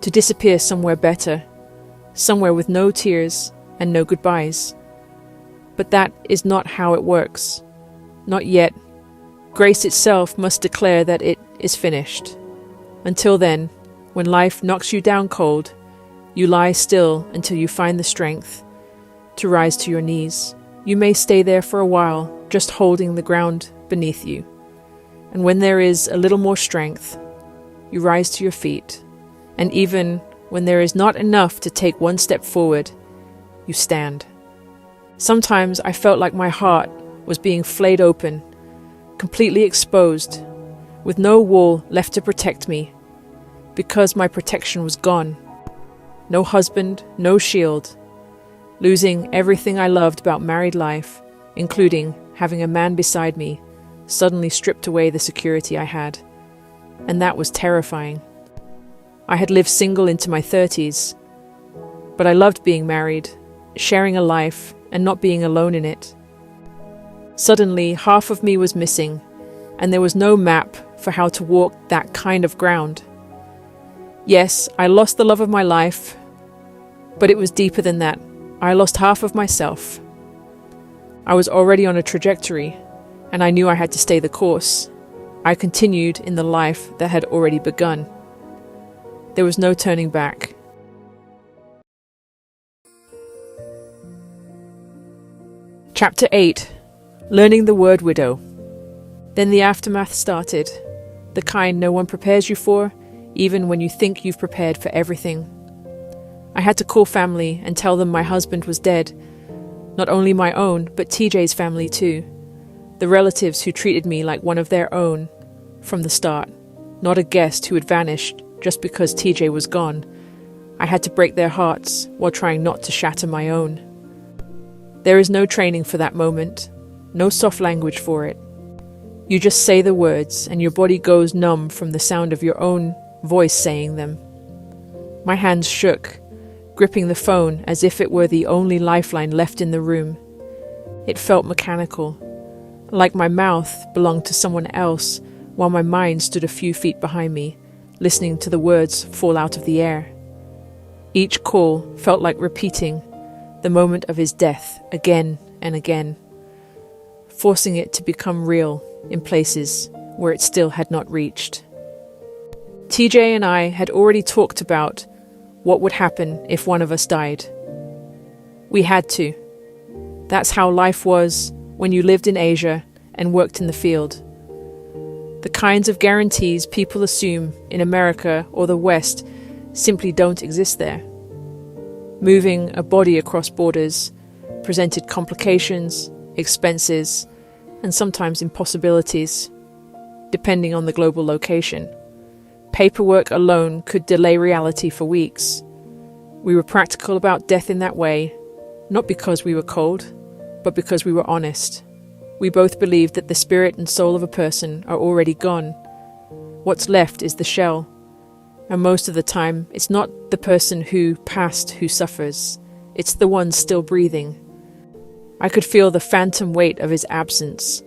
to disappear somewhere better, somewhere with no tears and no goodbyes. But that is not how it works. Not yet. Grace itself must declare that it is finished. Until then, when life knocks you down cold, you lie still until you find the strength to rise to your knees. You may stay there for a while, just holding the ground beneath you. And when there is a little more strength, you rise to your feet. And even when there is not enough to take one step forward, you stand. Sometimes I felt like my heart was being flayed open, completely exposed, with no wall left to protect me, because my protection was gone. No husband, no shield, losing everything I loved about married life, including having a man beside me, suddenly stripped away the security I had. And that was terrifying. I had lived single into my 30s, but I loved being married, sharing a life, and not being alone in it. Suddenly, half of me was missing, and there was no map for how to walk that kind of ground. Yes, I lost the love of my life, but it was deeper than that. I lost half of myself. I was already on a trajectory, and I knew I had to stay the course. I continued in the life that had already begun. There was no turning back. Chapter 8. Learning the word widow. Then the aftermath started, the kind no one prepares you for, even when you think you've prepared for everything. I had to call family and tell them my husband was dead, not only my own, but TJ's family too. The relatives who treated me like one of their own from the start, not a guest who had vanished just because TJ was gone. I had to break their hearts while trying not to shatter my own. There is no training for that moment, no soft language for it. You just say the words and your body goes numb from the sound of your own voice saying them. My hands shook, gripping the phone as if it were the only lifeline left in the room. It felt mechanical, like my mouth belonged to someone else while my mind stood a few feet behind me, listening to the words fall out of the air. Each call felt like repeating the moment of his death again and again. forcing it to become real in places where it still had not reached. TJ and I had already talked about what would happen if one of us died. We had to. That's how life was when you lived in Asia and worked in the field. The kinds of guarantees people assume in America or the West simply don't exist there. Moving a body across borders presented complications, expenses, and sometimes impossibilities, depending on the global location. Paperwork alone could delay reality for weeks. We were practical about death in that way, not because we were cold, but because we were honest. We both believed that the spirit and soul of a person are already gone. What's left is the shell. And most of the time, it's not the person who passed who suffers. It's the one still breathing. I could feel the phantom weight of his absence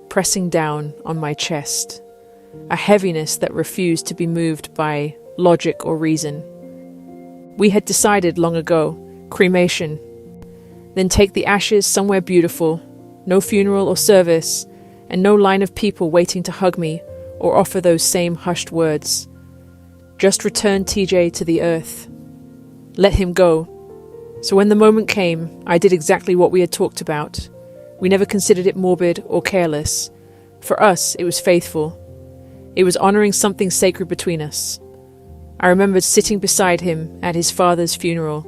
pressing down on my chest, a heaviness that refused to be moved by logic or reason. We had decided long ago, cremation. Then take the ashes somewhere beautiful, no funeral or service, and no line of people waiting to hug me or offer those same hushed words. Just return TJ to the earth. Let him go. So when the moment came, I did exactly what we had talked about. We never considered it morbid or careless. For us, it was faithful. It was honoring something sacred between us. I remembered sitting beside him at his father's funeral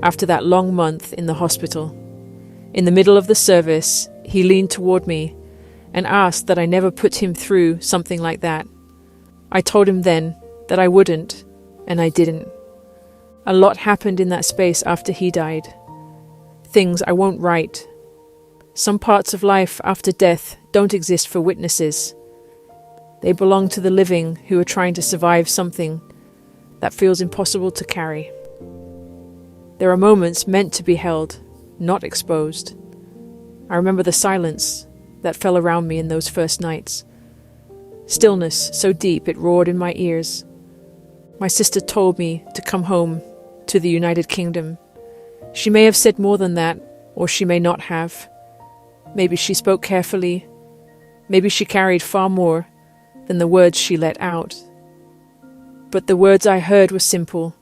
after that long month in the hospital. In the middle of the service, he leaned toward me and asked that I never put him through something like that. I told him then that I wouldn't, and I didn't. A lot happened in that space after he died. Things I won't write. Some parts of life after death don't exist for witnesses. They belong to the living who are trying to survive something that feels impossible to carry. There are moments meant to be held, not exposed. I remember the silence that fell around me in those first nights. Stillness so deep it roared in my ears. My sister told me to come home to the United Kingdom. She may have said more than that, or she may not have. Maybe she spoke carefully. Maybe she carried far more than the words she let out. But the words I heard were simple.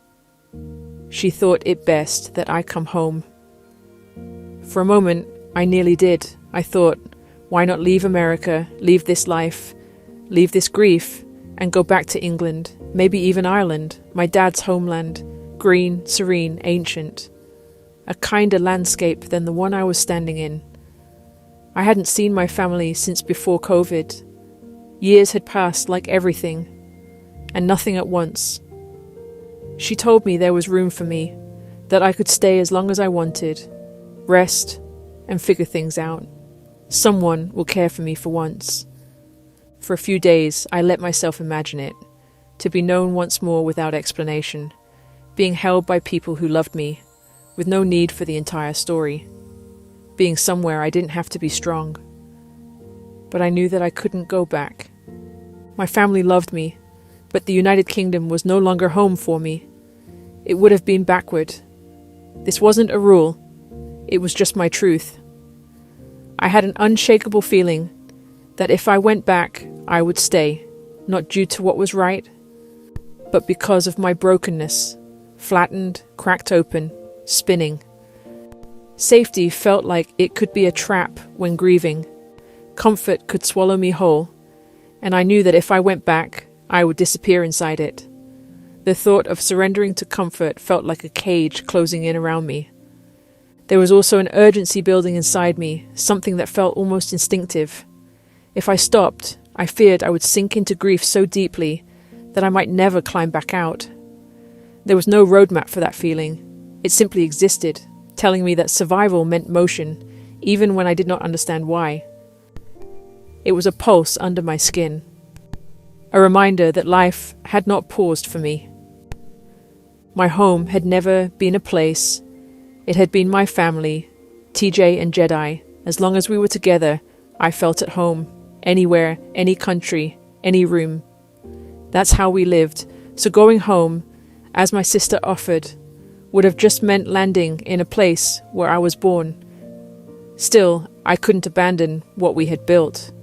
She thought it best that I come home. For a moment, I nearly did. I thought, why not leave America, leave this life, leave this grief, and go back to England, maybe even Ireland, my dad's homeland, green, serene, ancient. A kinder landscape than the one I was standing in. I hadn't seen my family since before COVID. Years had passed like everything, and nothing at once. She told me there was room for me, that I could stay as long as I wanted, rest, and figure things out. Someone will care for me for once. For a few days, I let myself imagine it, to be known once more without explanation, being held by people who loved me, with no need for the entire story, being somewhere I didn't have to be strong. But I knew that I couldn't go back. My family loved me, but the United Kingdom was no longer home for me. It would have been backward. This wasn't a rule. It was just my truth. I had an unshakable feeling that if I went back, I would stay, not due to what was right, but because of my brokenness, flattened, cracked open, spinning. Safety felt like it could be a trap when grieving. Comfort could swallow me whole, and I knew that if I went back, I would disappear inside it. The thought of surrendering to comfort felt like a cage closing in around me. There was also an urgency building inside me, something that felt almost instinctive. If I stopped, I feared I would sink into grief so deeply that I might never climb back out. There was no roadmap for that feeling. It simply existed, telling me that survival meant motion, even when I did not understand why. It was a pulse under my skin, a reminder that life had not paused for me. My home had never been a place. It had been my family, TJ and Jedi. As long as we were together, I felt at home, anywhere, any country, any room. That's how we lived, so going home, as my sister offered, would have just meant landing in a place where I was born. Still, I couldn't abandon what we had built.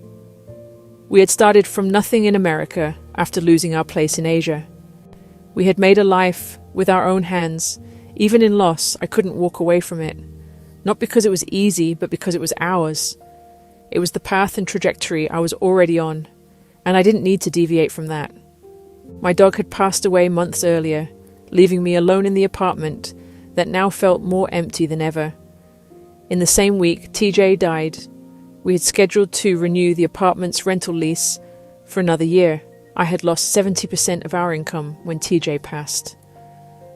We had started from nothing in America after losing our place in Asia. We had made a life with our own hands. Even in loss, I couldn't walk away from it. Not because it was easy, but because it was ours. It was the path and trajectory I was already on, and I didn't need to deviate from that. My dog had passed away months earlier, leaving me alone in the apartment that now felt more empty than ever. In the same week, TJ died. We had scheduled to renew the apartment's rental lease for another year. I had lost 70% of our income when TJ passed.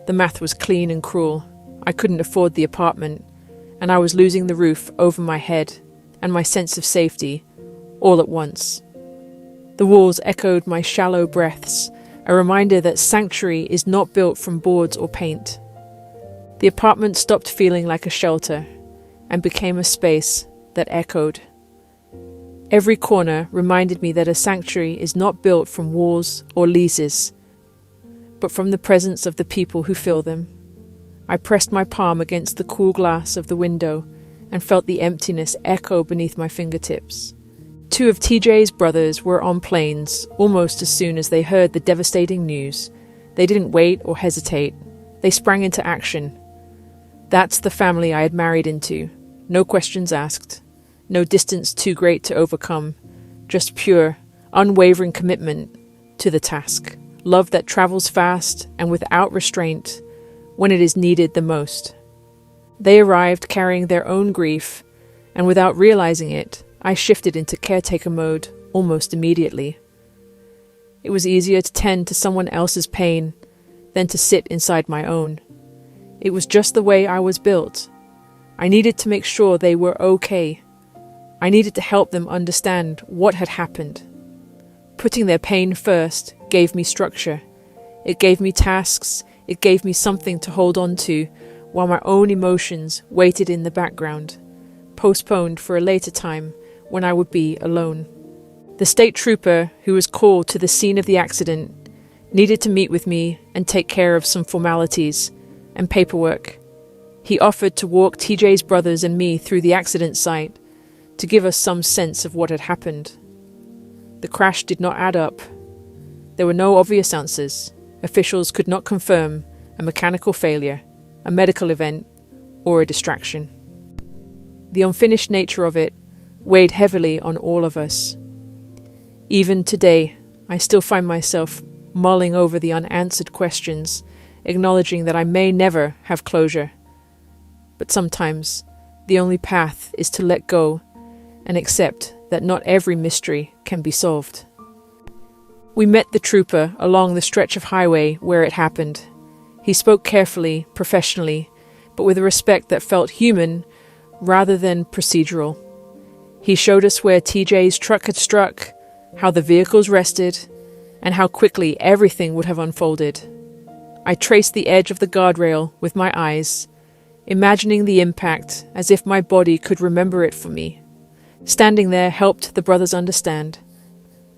The math was clean and cruel. I couldn't afford the apartment, and I was losing the roof over my head and my sense of safety all at once. The walls echoed my shallow breaths, a reminder that sanctuary is not built from boards or paint. The apartment stopped feeling like a shelter and became a space that echoed. Every corner reminded me that a sanctuary is not built from walls or leases, but from the presence of the people who fill them. I pressed my palm against the cool glass of the window and felt the emptiness echo beneath my fingertips. 2 of TJ's brothers were on planes almost as soon as they heard the devastating news. They didn't wait or hesitate. They sprang into action. That's the family I had married into. No questions asked. No distance too great to overcome. Just pure, unwavering commitment to the task. Love that travels fast and without restraint when it is needed the most. They arrived carrying their own grief, and without realizing it, I shifted into caretaker mode almost immediately. It was easier to tend to someone else's pain than to sit inside my own. It was just the way I was built. I needed to make sure they were okay. I needed to help them understand what had happened. Putting their pain first gave me structure. It gave me tasks. It gave me something to hold on to while my own emotions waited in the background, postponed for a later time when I would be alone. The state trooper who was called to the scene of the accident needed to meet with me and take care of some formalities and paperwork. He offered to walk TJ's brothers and me through the accident site to give us some sense of what had happened. The crash did not add up. There were no obvious answers. Officials could not confirm a mechanical failure, a medical event, or a distraction. The unfinished nature of it weighed heavily on all of us. Even today, I still find myself mulling over the unanswered questions, acknowledging that I may never have closure. But sometimes, the only path is to let go and accept that not every mystery can be solved. We met the trooper along the stretch of highway where it happened. He spoke carefully, professionally, but with a respect that felt human rather than procedural. He showed us where TJ's truck had struck, how the vehicles rested, and how quickly everything would have unfolded. I traced the edge of the guardrail with my eyes, imagining the impact as if my body could remember it for me. Standing there helped the brothers understand.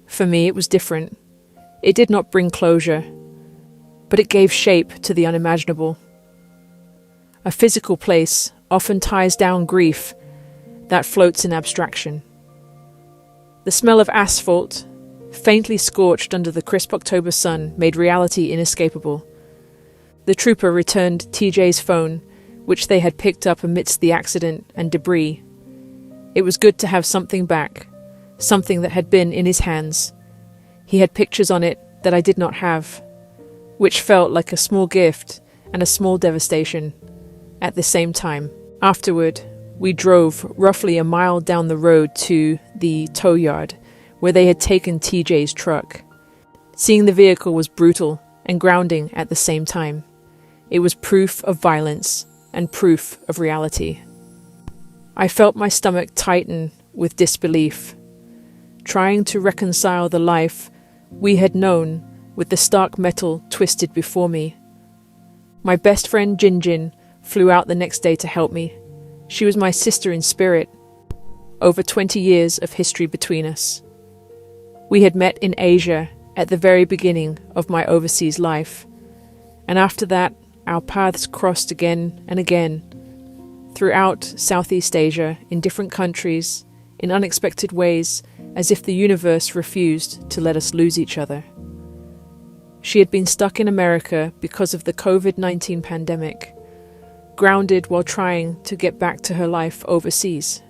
For me, it was different. It did not bring closure, but it gave shape to the unimaginable. A physical place often ties down grief that floats in abstraction. The smell of asphalt, faintly scorched under the crisp October sun, made reality inescapable. The trooper returned TJ's phone, which they had picked up amidst the accident and debris. It was good to have something back, something that had been in his hands. He had pictures on it that I did not have, which felt like a small gift and a small devastation at the same time. Afterward, we drove roughly a mile down the road to the tow yard where they had taken TJ's truck. Seeing the vehicle was brutal and grounding at the same time. It was proof of violence and proof of reality. I felt my stomach tighten with disbelief, trying to reconcile the life we had known with the stark metal twisted before me. My best friend Jinjin flew out the next day to help me. She was my sister in spirit. Over 20 years of history between us. We had met in Asia at the very beginning of my overseas life, and after that our paths crossed again and again. throughout Southeast Asia, in different countries, in unexpected ways, as if the universe refused to let us lose each other. She had been stuck in America because of the COVID-19 pandemic, grounded while trying to get back to her life overseas.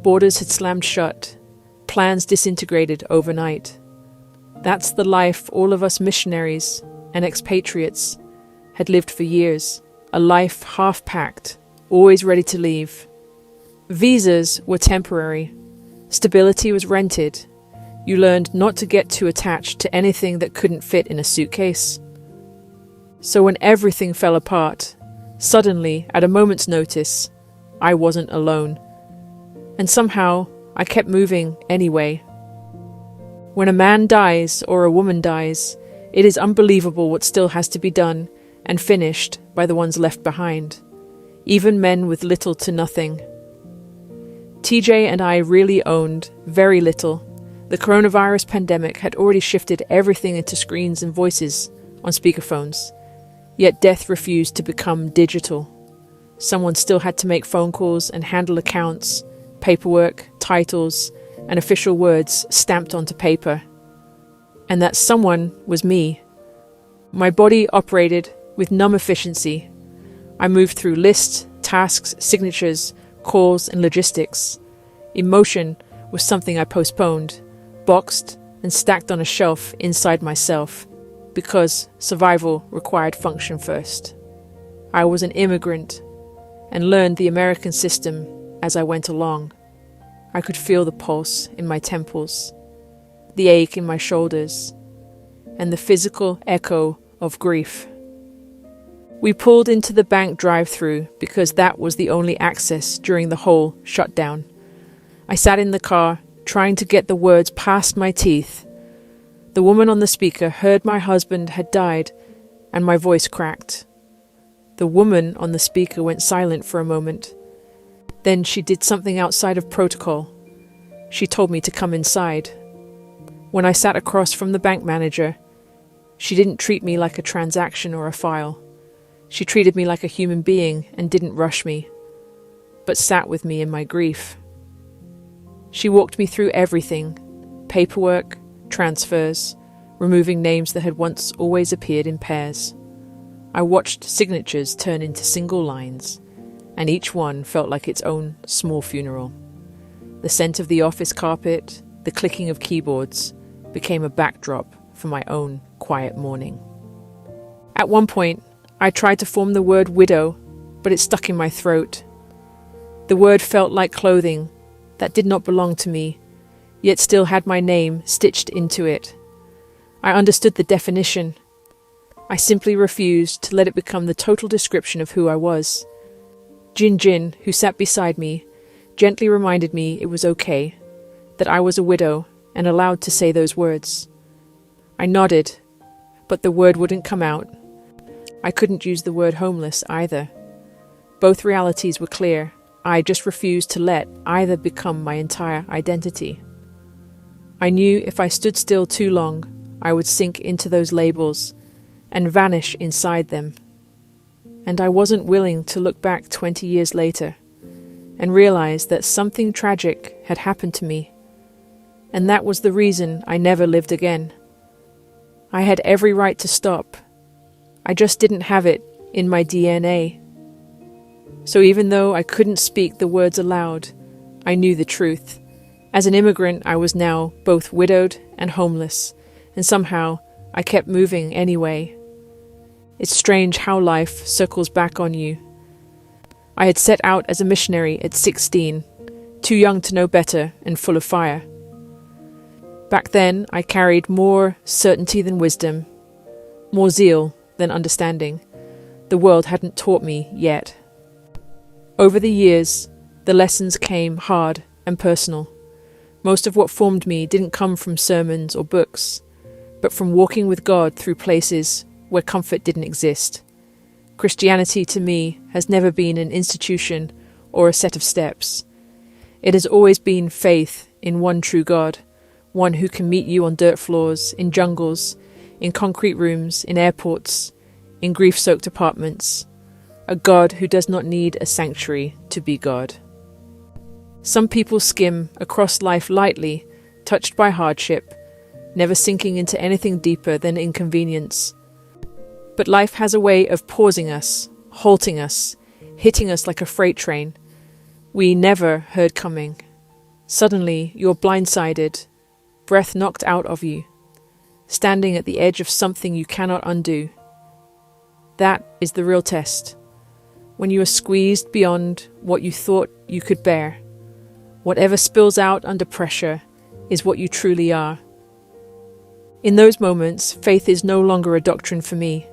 Borders had slammed shut, plans disintegrated overnight. That's the life all of us missionaries and expatriates had lived for years, a life half-packed, always ready to leave. Visas were temporary. Stability was rented. You learned not to get too attached to anything that couldn't fit in a suitcase. So when everything fell apart, suddenly, at a moment's notice, I wasn't alone. And somehow, I kept moving anyway. When a man dies or a woman dies, it is unbelievable what still has to be done and finished by the ones left behind, even men with little to nothing. TJ and I really owned very little. The coronavirus pandemic had already shifted everything into screens and voices on speakerphones, yet death refused to become digital. Someone still had to make phone calls and handle accounts, paperwork, titles, and official words stamped onto paper. And that someone was me. My body operated with numb efficiency. I moved through lists, tasks, signatures, calls, and logistics. Emotion was something I postponed, boxed, and stacked on a shelf inside myself, because survival required function first. I was an immigrant and learned the American system as I went along. I could feel the pulse in my temples, the ache in my shoulders, and the physical echo of grief. We pulled into the bank drive-thru because that was the only access during the whole shutdown. I sat in the car, trying to get the words past my teeth. The woman on the speaker heard my husband had died, and my voice cracked. The woman on the speaker went silent for a moment. Then she did something outside of protocol. She told me to come inside. When I sat across from the bank manager, she didn't treat me like a transaction or a file. She treated me like a human being and didn't rush me, but sat with me in my grief. She walked me through everything: paperwork, transfers, removing names that had once always appeared in pairs. I watched signatures turn into single lines, and each one felt like its own small funeral. The scent of the office carpet, the clicking of keyboards, became a backdrop for my own quiet mourning. At one point, I tried to form the word widow, but it stuck in my throat. The word felt like clothing that did not belong to me, yet still had my name stitched into it. I understood the definition. I simply refused to let it become the total description of who I was. Jin, who sat beside me, gently reminded me it was okay, that I was a widow and allowed to say those words. I nodded, but the word wouldn't come out. I couldn't use the word homeless either. Both realities were clear. I just refused to let either become my entire identity. I knew if I stood still too long, I would sink into those labels and vanish inside them. And I wasn't willing to look back 20 years later and realize that something tragic had happened to me. And that was the reason I never lived again. I had every right to stop. I just didn't have it in my DNA. So even though I couldn't speak the words aloud, I knew the truth. As an immigrant, I was now both widowed and homeless, and somehow I kept moving anyway. It's strange how life circles back on you. I had set out as a missionary at 16, too young to know better and full of fire. Back then, I carried more certainty than wisdom, more zeal than understanding. The world hadn't taught me yet. Over the years, the lessons came hard and personal. Most of what formed me didn't come from sermons or books, but from walking with God through places where comfort didn't exist. Christianity to me has never been an institution or a set of steps. It has always been faith in one true God, one who can meet you on dirt floors, in jungles, in concrete rooms, in airports, in grief-soaked apartments, a God who does not need a sanctuary to be God. Some people skim across life lightly, touched by hardship, never sinking into anything deeper than inconvenience. But life has a way of pausing us, halting us, hitting us like a freight train we never heard coming. Suddenly, you're blindsided, breath knocked out of you, standing at the edge of something you cannot undo. That is the real test. When you are squeezed beyond what you thought you could bear, whatever spills out under pressure is what you truly are. In those moments, faith is no longer a doctrine for me.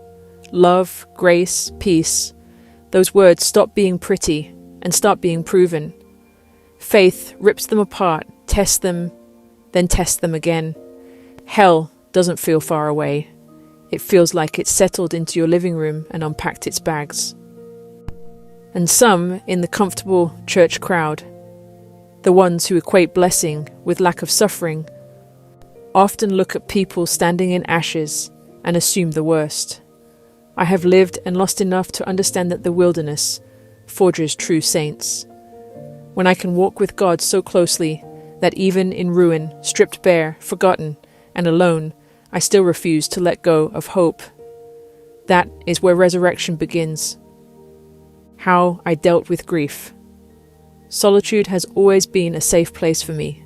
Love, grace, peace, those words stop being pretty and start being proven. Faith rips them apart, tests them, then tests them again. Hell doesn't feel far away. It feels like it's settled into your living room and unpacked its bags. And some in the comfortable church crowd, the ones who equate blessing with lack of suffering, often look at people standing in ashes and assume the worst. I have lived and lost enough to understand that the wilderness forges true saints. When I can walk with God so closely that even in ruin, stripped bare, forgotten, and alone, I still refuse to let go of hope. That is where resurrection begins. How I dealt with grief. Solitude has always been a safe place for me.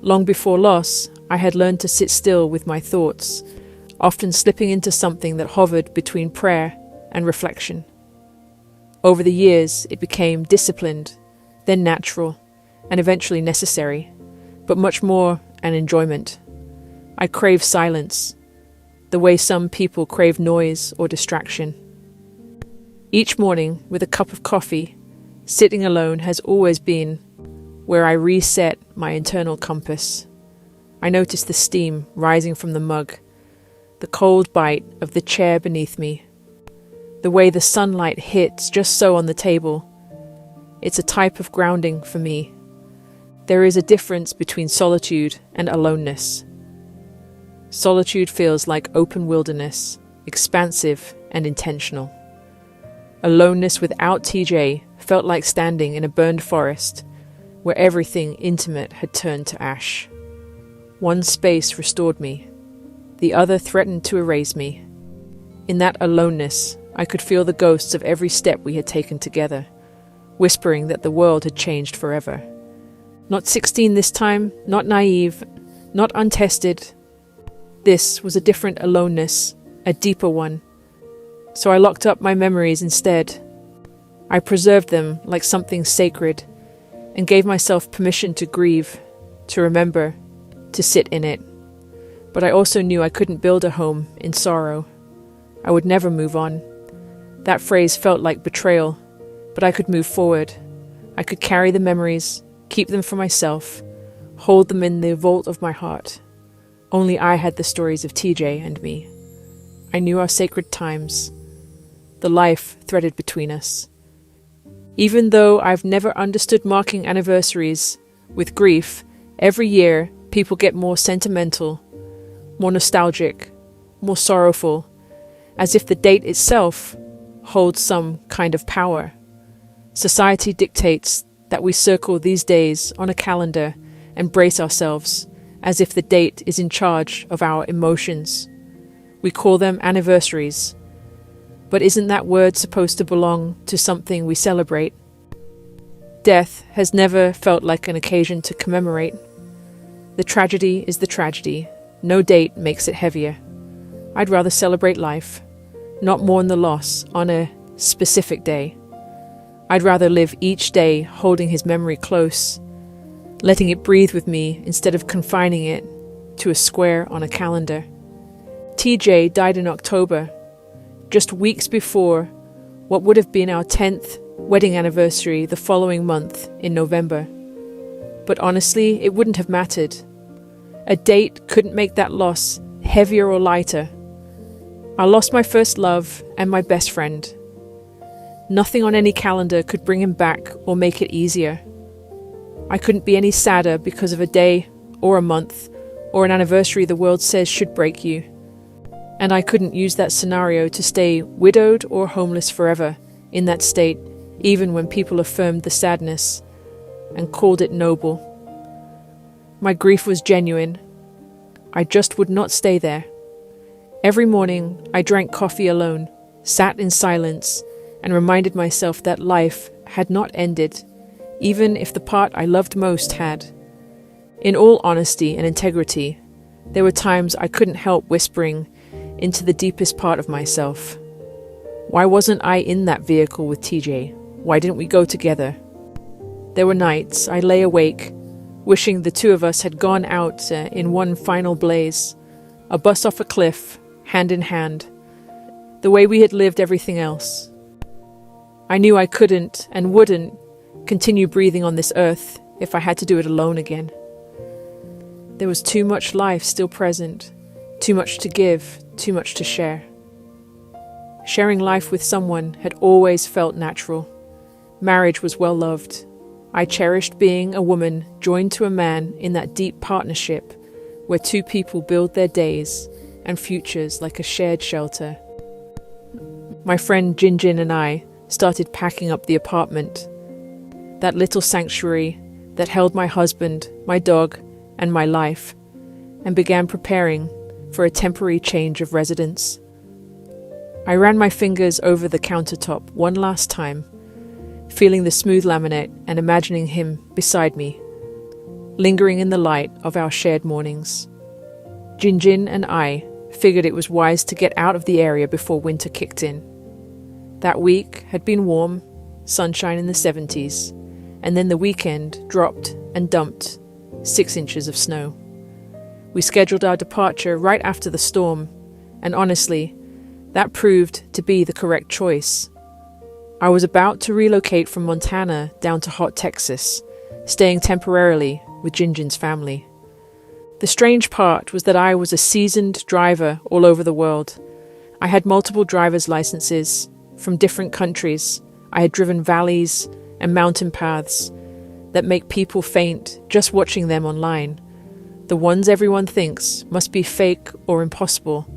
Long before loss, I had learned to sit still with my thoughts, often slipping into something that hovered between prayer and reflection. Over the years, it became disciplined, then natural, and eventually necessary, but much more an enjoyment. I crave silence, the way some people crave noise or distraction. Each morning, with a cup of coffee, sitting alone has always been where I reset my internal compass. I notice the steam rising from the mug, the cold bite of the chair beneath me, the way the sunlight hits just so on the table. It's a type of grounding for me. There is a difference between solitude and aloneness. Solitude feels like open wilderness, expansive and intentional. Aloneness without TJ felt like standing in a burned forest where everything intimate had turned to ash. One space restored me. The other threatened to erase me. In that aloneness, I could feel the ghosts of every step we had taken together, whispering that the world had changed forever. Not 16 this time, not naive, not untested. This was a different aloneness, a deeper one. So I locked up my memories instead. I preserved them like something sacred and gave myself permission to grieve, to remember, to sit in it. But I also knew I couldn't build a home in sorrow. I would never move on. That phrase felt like betrayal, but I could move forward. I could carry the memories, keep them for myself, hold them in the vault of my heart. Only I had the stories of TJ and me. I knew our sacred times, the life threaded between us. Even though I've never understood marking anniversaries with grief, every year people get more sentimental, more nostalgic, more sorrowful, as if the date itself holds some kind of power. Society dictates that we circle these days on a calendar and brace ourselves, as if the date is in charge of our emotions. We call them anniversaries. But isn't that word supposed to belong to something we celebrate? Death has never felt like an occasion to commemorate. The tragedy is the tragedy. No date makes it heavier. I'd rather celebrate life, not mourn the loss on a specific day. I'd rather live each day holding his memory close, letting it breathe with me instead of confining it to a square on a calendar. TJ died in October, just weeks before what would have been our 10th wedding anniversary the following month in November. But honestly, it wouldn't have mattered. A date couldn't make that loss heavier or lighter. I lost my first love and my best friend. Nothing on any calendar could bring him back or make it easier. I couldn't be any sadder because of a day or a month or an anniversary the world says should break you. And I couldn't use that scenario to stay widowed or homeless forever, in that state, even when people affirmed the sadness and called it noble. My grief was genuine. I just would not stay there. Every morning, I drank coffee alone, sat in silence, and reminded myself that life had not ended, even if the part I loved most had. In all honesty and integrity, there were times I couldn't help whispering into the deepest part of myself. Why wasn't I in that vehicle with TJ? Why didn't we go together? There were nights I lay awake, wishing the two of us had gone out in one final blaze, a bus off a cliff, hand in hand, the way we had lived everything else. I knew I couldn't and wouldn't continue breathing on this earth if I had to do it alone again. There was too much life still present, too much to give, too much to share. Sharing life with someone had always felt natural. Marriage was well loved. I cherished being a woman joined to a man in that deep partnership where two people build their days and futures like a shared shelter. My friend Jinjin and I started packing up the apartment, that little sanctuary that held my husband, my dog, and my life, and began preparing for a temporary change of residence. I ran my fingers over the countertop one last time, feeling the smooth laminate and imagining him beside me, lingering in the light of our shared mornings. Jinjin and I figured it was wise to get out of the area before winter kicked in. That week had been warm, sunshine in the 70s, and then the weekend dropped and dumped 6 inches of snow. We scheduled our departure right after the storm, and honestly, that proved to be the correct choice. I was about to relocate from Montana down to hot Texas, staying temporarily with Jinjin's family. The strange part was that I was a seasoned driver all over the world. I had multiple driver's licenses from different countries. I had driven valleys and mountain paths that make people faint just watching them online. The ones everyone thinks must be fake or impossible.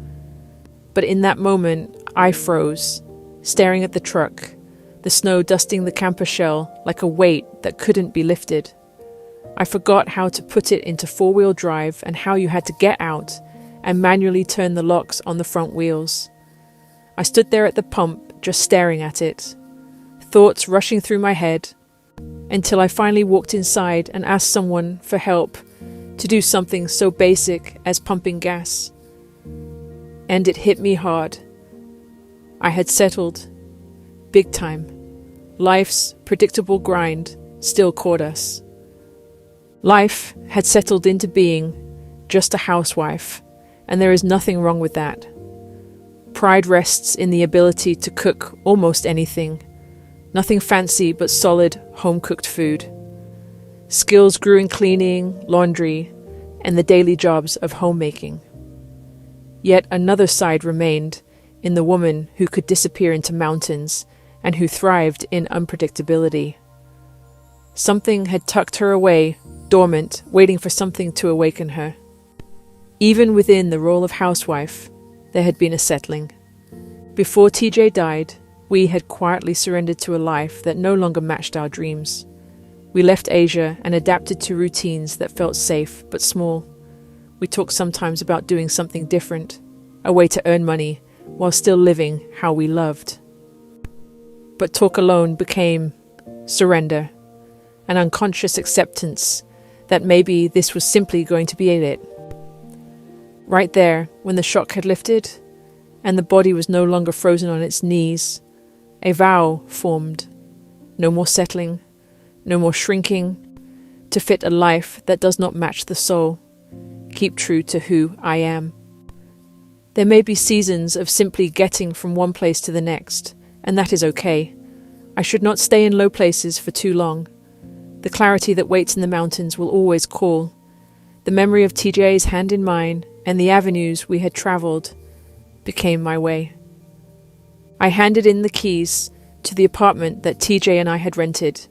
But in that moment, I froze, staring at the truck, the snow dusting the camper shell like a weight that couldn't be lifted. I forgot how to put it into 4-wheel drive and how you had to get out and manually turn the locks on the front wheels. I stood there at the pump, just staring at it, thoughts rushing through my head, until I finally walked inside and asked someone for help to do something so basic as pumping gas. And it hit me hard. I had settled, big time. Life's predictable grind still caught us. Life had settled into being just a housewife, and there is nothing wrong with that. Pride rests in the ability to cook almost anything. Nothing fancy but solid, home-cooked food. Skills grew in cleaning, laundry, and the daily jobs of homemaking. Yet another side remained in the woman who could disappear into mountains and who thrived in unpredictability. Something had tucked her away, dormant, waiting for something to awaken her. Even within the role of housewife, there had been a settling. Before TJ died, we had quietly surrendered to a life that no longer matched our dreams. We left Asia and adapted to routines that felt safe but small. We talked sometimes about doing something different, a way to earn money while still living how we loved. But talk alone became surrender, an unconscious acceptance that maybe this was simply going to be it. Right there, when the shock had lifted and the body was no longer frozen on its knees, a vow formed. No more settling, no more shrinking to fit a life that does not match the soul. Keep true to who I am. There may be seasons of simply getting from one place to the next, and that is okay. I should not stay in low places for too long. The clarity that waits in the mountains will always call. The memory of TJ's hand in mine and the avenues we had traveled became my way. I handed in the keys to the apartment that TJ and I had rented.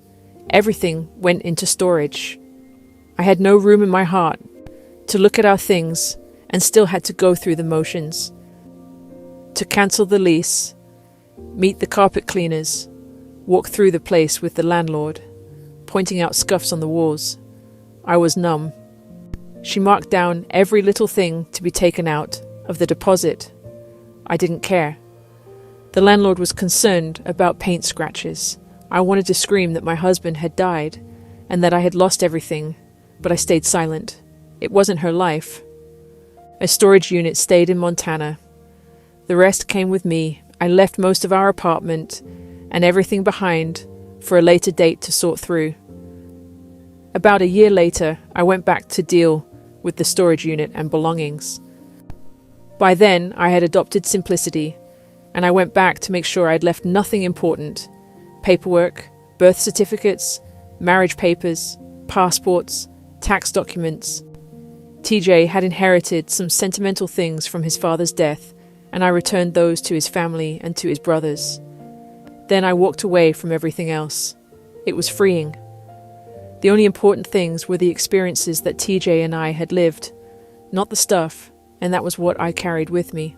Everything went into storage. I had no room in my heart to look at our things and still had to go through the motions. To cancel the lease, meet the carpet cleaners, walked through the place with the landlord, pointing out scuffs on the walls. I was numb. She marked down every little thing to be taken out of the deposit. I didn't care. The landlord was concerned about paint scratches. I wanted to scream that my husband had died and that I had lost everything, but I stayed silent. It wasn't her life. A storage unit stayed in Montana. The rest came with me. I left most of our apartment and everything behind for a later date to sort through. About a year later, I went back to deal with the storage unit and belongings. By then, I had adopted simplicity, and I went back to make sure I'd left nothing important. Paperwork, birth certificates, marriage papers, passports, tax documents. TJ had inherited some sentimental things from his father's death, and I returned those to his family and to his brothers. Then I walked away from everything else. It was freeing. The only important things were the experiences that TJ and I had lived, not the stuff, and that was what I carried with me.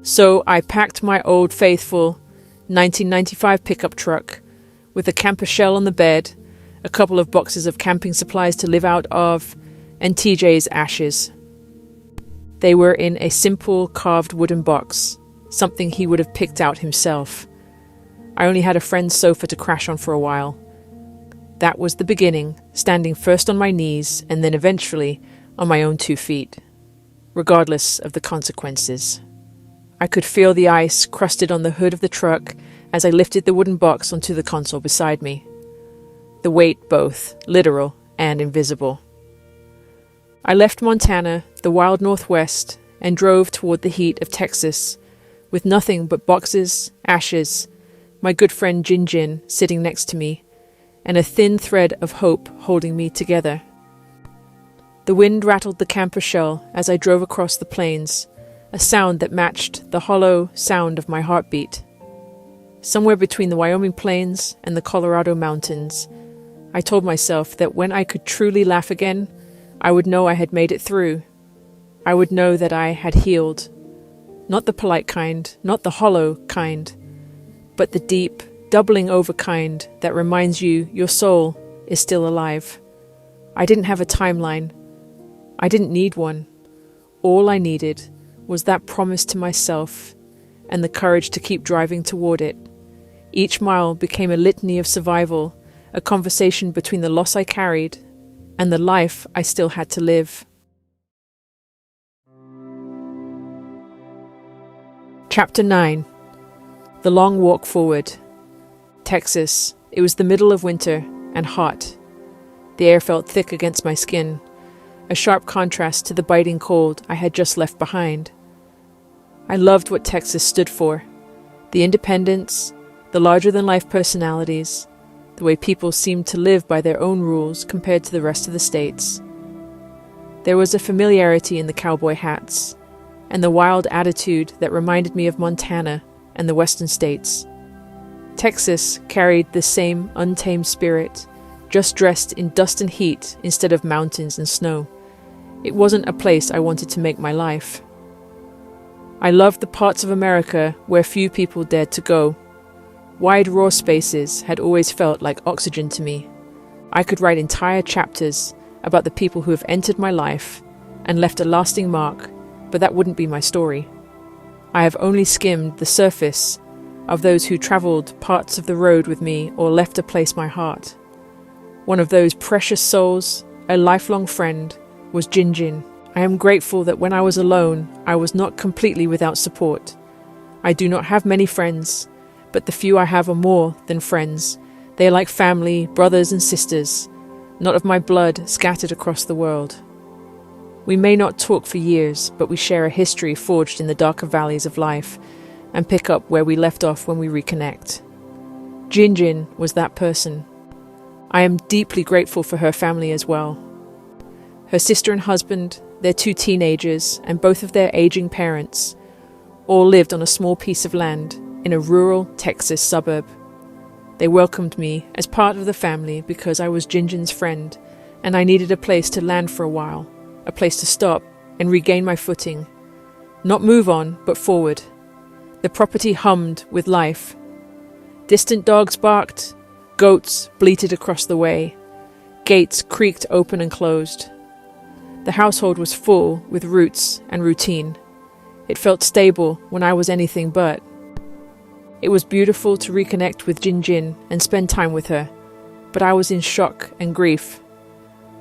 So I packed my old faithful 1995 pickup truck with a camper shell on the bed, a couple of boxes of camping supplies to live out of, and TJ's ashes. They were in a simple carved wooden box, something he would have picked out himself. I only had a friend's sofa to crash on for a while. That was the beginning, standing first on my knees and then eventually on my own 2 feet, regardless of the consequences. I could feel the ice crusted on the hood of the truck as I lifted the wooden box onto the console beside me. The weight both literal and invisible. I left Montana, the wild Northwest, and drove toward the heat of Texas, with nothing but boxes, ashes, my good friend Jin sitting next to me, and a thin thread of hope holding me together. The wind rattled the camper shell as I drove across the plains, a sound that matched the hollow sound of my heartbeat. Somewhere between the Wyoming plains and the Colorado mountains, I told myself that when I could truly laugh again, I would know I had made it through. I would know that I had healed. Not the polite kind, not the hollow kind, but the deep, doubling over kind that reminds you your soul is still alive. I didn't have a timeline. I didn't need one. All I needed was that promise to myself and the courage to keep driving toward it. Each mile became a litany of survival, a conversation between the loss I carried and the life I still had to live. Chapter 9. The Long Walk Forward. Texas. It was the middle of winter and hot. The air felt thick against my skin, a sharp contrast to the biting cold I had just left behind. I loved what Texas stood for. The independence, the larger-than-life personalities, the way people seemed to live by their own rules compared to the rest of the states. There was a familiarity in the cowboy hats, and the wild attitude that reminded me of Montana and the western states. Texas carried the same untamed spirit, just dressed in dust and heat instead of mountains and snow. It wasn't a place I wanted to make my life. I loved the parts of America where few people dared to go. Wide, raw spaces had always felt like oxygen to me. I could write entire chapters about the people who have entered my life and left a lasting mark, but that wouldn't be my story. I have only skimmed the surface of those who traveled parts of the road with me or left to place my heart. One of those precious souls, a lifelong friend, was Jin. I am grateful that when I was alone, I was not completely without support. I do not have many friends, but the few I have are more than friends. They are like family, brothers and sisters, not of my blood, scattered across the world. We may not talk for years, but we share a history forged in the darker valleys of life, and pick up where we left off when we reconnect. Jin was that person. I am deeply grateful for her family as well. Her sister and husband, their 2 teenagers, and both of their aging parents, all lived on a small piece of land in a rural Texas suburb. They welcomed me as part of the family because I was Jin's friend, and I needed a place to land for a while, a place to stop and regain my footing. Not move on, but forward. The property hummed with life. Distant dogs barked, goats bleated across the way, gates creaked open and closed. The household was full with roots and routine. It felt stable when I was anything but. It was beautiful to reconnect with Jin and spend time with her, but I was in shock and grief.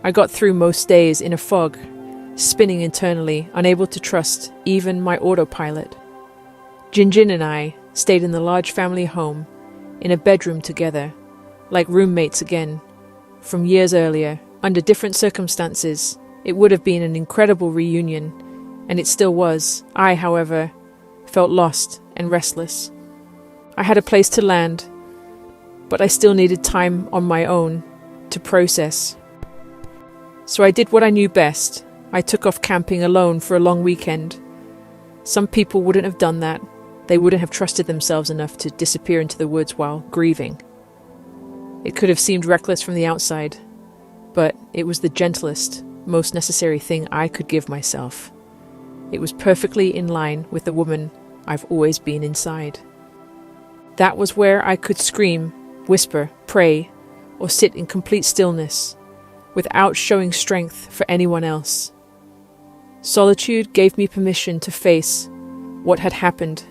I got through most days in a fog, spinning internally, unable to trust even my autopilot. Jin and I stayed in the large family home, in a bedroom together, like roommates again. From years earlier, under different circumstances, it would have been an incredible reunion, and it still was. I, however, felt lost and restless. I had a place to land, but I still needed time on my own to process. So I did what I knew best. I took off camping alone for a long weekend. Some people wouldn't have done that. They wouldn't have trusted themselves enough to disappear into the woods while grieving. It could have seemed reckless from the outside, but it was the gentlest, most necessary thing I could give myself. It was perfectly in line with the woman I've always been inside. That was where I could scream, whisper, pray, or sit in complete stillness, without showing strength for anyone else. Solitude gave me permission to face what had happened.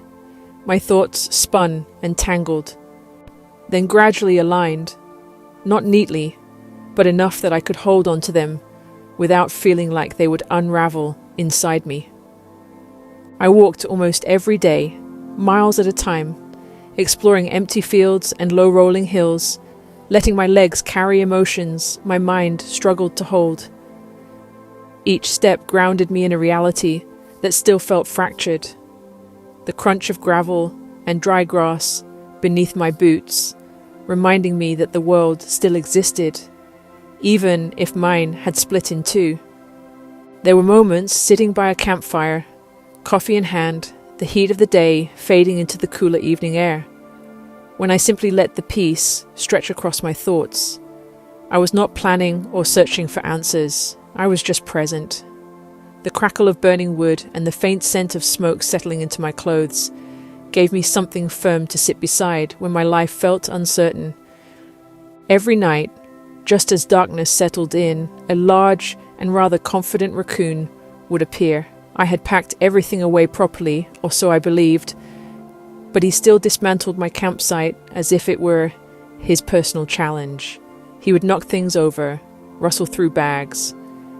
My thoughts spun and tangled, then gradually aligned, not neatly, but enough that I could hold on to them without feeling like they would unravel inside me. I walked almost every day, miles at a time, exploring empty fields and low-rolling hills, letting my legs carry emotions my mind struggled to hold. Each step grounded me in a reality that still felt fractured. The crunch of gravel and dry grass beneath my boots, reminding me that the world still existed, even if mine had split in two. There were moments sitting by a campfire, coffee in hand, the heat of the day fading into the cooler evening air, when I simply let the peace stretch across my thoughts. I was not planning or searching for answers. I was just present. The crackle of burning wood and the faint scent of smoke settling into my clothes gave me something firm to sit beside when my life felt uncertain. Every night, just as darkness settled in, a large and rather confident raccoon would appear. I had packed everything away properly, or so I believed, but he still dismantled my campsite as if it were his personal challenge. He would knock things over, rustle through bags,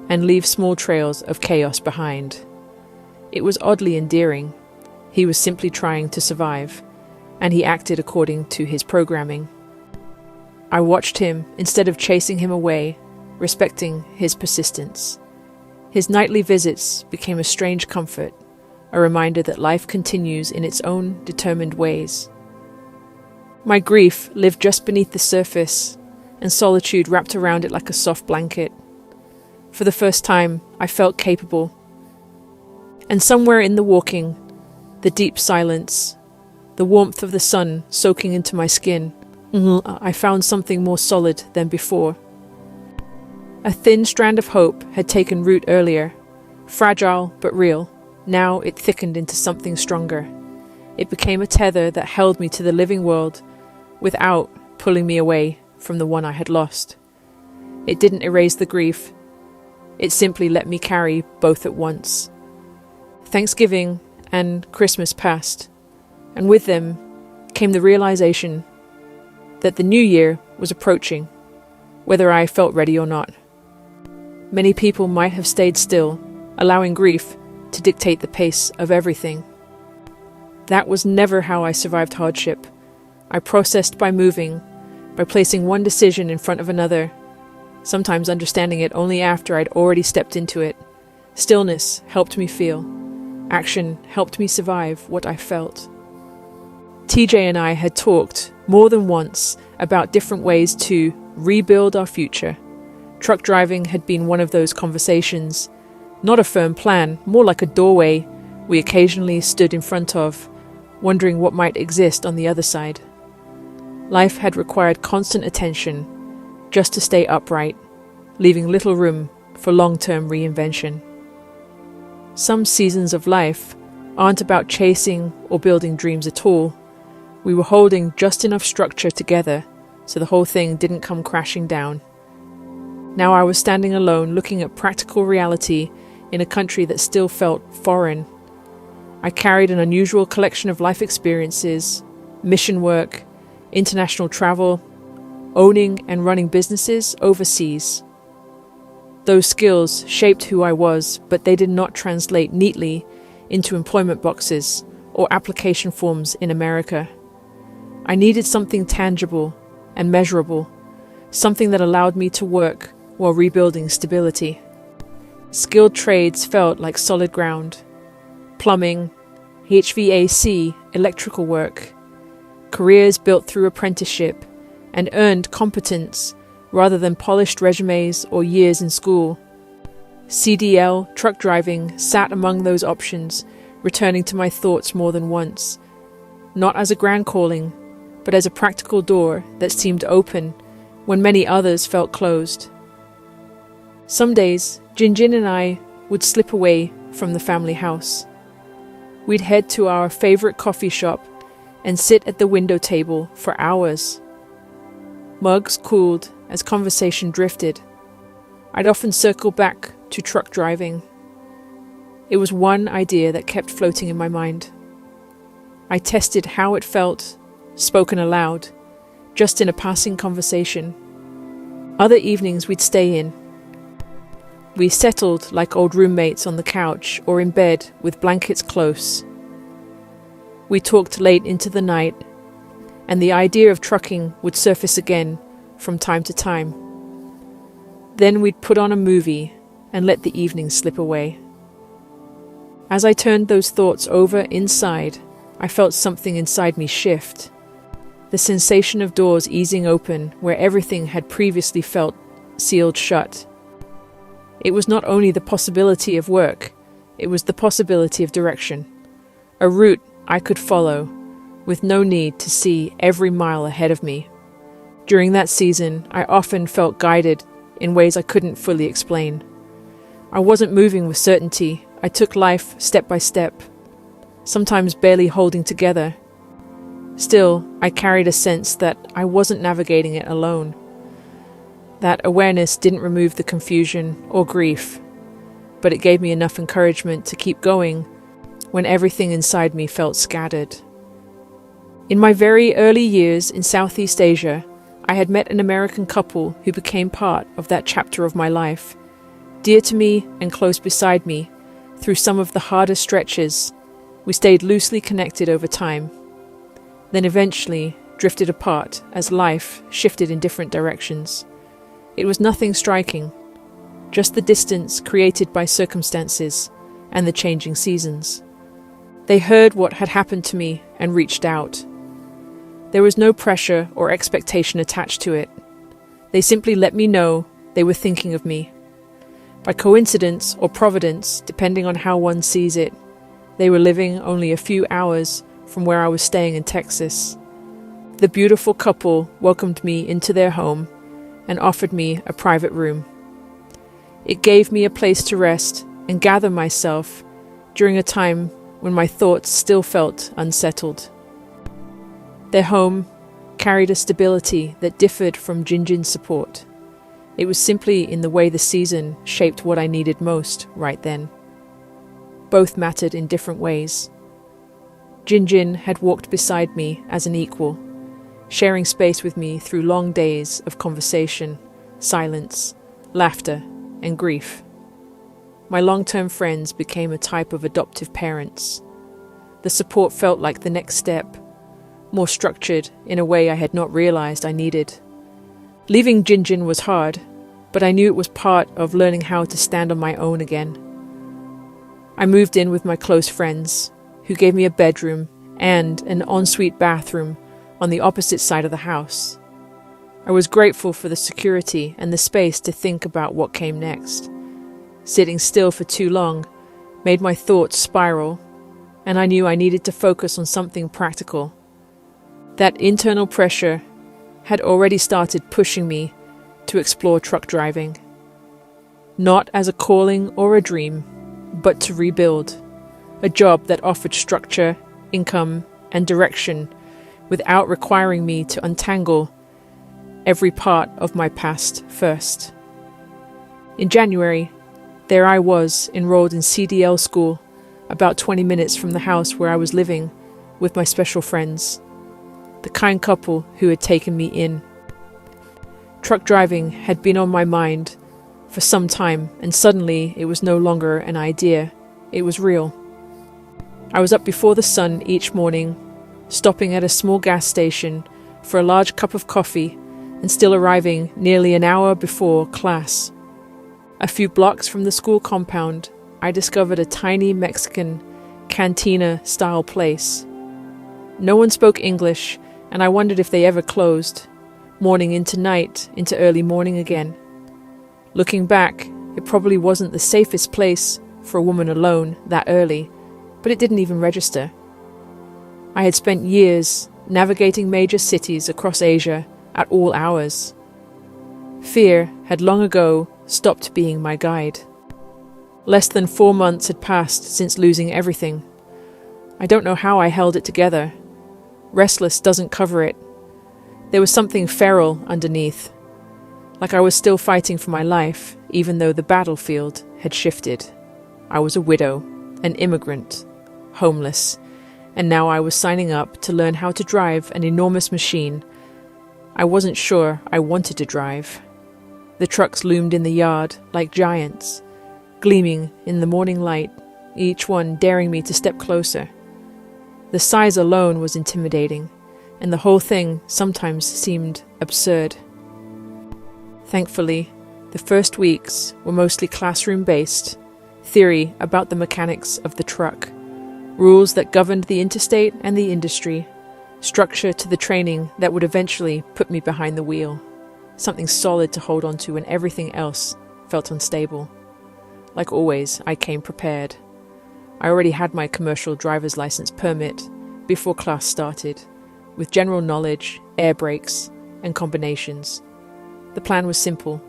and leave small trails of chaos behind. It was oddly endearing. He was simply trying to survive, and he acted according to his programming. I watched him instead of chasing him away, respecting his persistence. His nightly visits became a strange comfort, a reminder that life continues in its own determined ways. My grief lived just beneath the surface, and solitude wrapped around it like a soft blanket. For the first time, I felt capable. And somewhere in the walking, the deep silence, the warmth of the sun soaking into my skin, I found something more solid than before. A thin strand of hope had taken root earlier, fragile but real. Now it thickened into something stronger. It became a tether that held me to the living world without pulling me away from the one I had lost. It didn't erase the grief. It simply let me carry both at once. Thanksgiving and Christmas passed, and with them came the realization that the new year was approaching, whether I felt ready or not. Many people might have stayed still, allowing grief to dictate the pace of everything. That was never how I survived hardship. I processed by moving, by placing one decision in front of another, sometimes understanding it only after I'd already stepped into it. Stillness helped me feel. Action helped me survive what I felt. TJ and I had talked more than once about different ways to rebuild our future. Truck driving had been one of those conversations. Not a firm plan, more like a doorway we occasionally stood in front of, wondering what might exist on the other side. Life had required constant attention, just to stay upright, leaving little room for long-term reinvention. Some seasons of life aren't about chasing or building dreams at all. We were holding just enough structure together so the whole thing didn't come crashing down. Now I was standing alone, looking at practical reality in a country that still felt foreign. I carried an unusual collection of life experiences, mission work, international travel, owning and running businesses overseas. Those skills shaped who I was, but they did not translate neatly into employment boxes or application forms in America. I needed something tangible and measurable, something that allowed me to work while rebuilding stability. Skilled trades felt like solid ground. Plumbing, HVAC, electrical work. Careers built through apprenticeship and earned competence rather than polished resumes or years in school. CDL, truck driving, sat among those options, returning to my thoughts more than once. Not as a grand calling, but as a practical door that seemed open when many others felt closed. Some days, Jinjin and I would slip away from the family house. We'd head to our favorite coffee shop and sit at the window table for hours. Mugs cooled as conversation drifted. I'd often circle back to truck driving. It was one idea that kept floating in my mind. I tested how it felt, spoken aloud, just in a passing conversation. Other evenings we'd stay in. We settled like old roommates on the couch or in bed with blankets close. We talked late into the night, and the idea of trucking would surface again from time to time. Then we'd put on a movie and let the evening slip away. As I turned those thoughts over inside, I felt something inside me shift. The sensation of doors easing open where everything had previously felt sealed shut. It was not only the possibility of work, it was the possibility of direction. A route I could follow, with no need to see every mile ahead of me. During that season, I often felt guided in ways I couldn't fully explain. I wasn't moving with certainty. I took life step by step, sometimes barely holding together. Still, I carried a sense that I wasn't navigating it alone. That awareness didn't remove the confusion or grief, but it gave me enough encouragement to keep going when everything inside me felt scattered. In my very early years in Southeast Asia, I had met an American couple who became part of that chapter of my life, dear to me and close beside me through some of the hardest stretches. We stayed loosely connected over time, then eventually drifted apart as life shifted in different directions. It was nothing striking, just the distance created by circumstances and the changing seasons. They heard what had happened to me and reached out. There was no pressure or expectation attached to it. They simply let me know they were thinking of me. By coincidence or providence, depending on how one sees it, they were living only a few hours from where I was staying in Texas. The beautiful couple welcomed me into their home and offered me a private room. It gave me a place to rest and gather myself during a time when my thoughts still felt unsettled. Their home carried a stability that differed from Jinjin's support. It was simply in the way the season shaped what I needed most right then. Both mattered in different ways. Jinjin had walked beside me as an equal, sharing space with me through long days of conversation, silence, laughter, and grief. My long-term friends became a type of adoptive parents. The support felt like the next step, more structured in a way I had not realized I needed. Leaving Jinjin was hard, but I knew it was part of learning how to stand on my own again. I moved in with my close friends, who gave me a bedroom and an ensuite bathroom on the opposite side of the house. I was grateful for the security and the space to think about what came next. Sitting still for too long made my thoughts spiral, and I knew I needed to focus on something practical. That internal pressure had already started pushing me to explore truck driving. Not as a calling or a dream, but to rebuild. A job that offered structure, income, and direction without requiring me to untangle every part of my past first. In January, there I was, enrolled in CDL school, about 20 minutes from the house where I was living with my special friends, the kind couple who had taken me in. Truck driving had been on my mind for some time, and suddenly it was no longer an idea, it was real. I was up before the sun each morning, stopping at a small gas station for a large cup of coffee, and still arriving nearly an hour before class. A few blocks from the school compound, I discovered a tiny Mexican cantina-style place. No one spoke English, and I wondered if they ever closed, morning into night, into early morning again. Looking back, it probably wasn't the safest place for a woman alone that early, but it didn't even register. I had spent years navigating major cities across Asia at all hours. Fear had long ago stopped being my guide. Less than 4 months had passed since losing everything. I don't know how I held it together. Restless doesn't cover it. There was something feral underneath, like I was still fighting for my life, even though the battlefield had shifted. I was a widow, an immigrant, homeless, and now I was signing up to learn how to drive an enormous machine I wasn't sure I wanted to drive. The trucks loomed in the yard like giants, gleaming in the morning light, each one daring me to step closer. The size alone was intimidating, and the whole thing sometimes seemed absurd. Thankfully, the first weeks were mostly classroom-based, theory about the mechanics of the truck, rules that governed the interstate and the industry, structure to the training that would eventually put me behind the wheel, something solid to hold on to when everything else felt unstable. Like always, I came prepared. I already had my commercial driver's license permit before class started, with general knowledge, air brakes, and combinations. The plan was simple: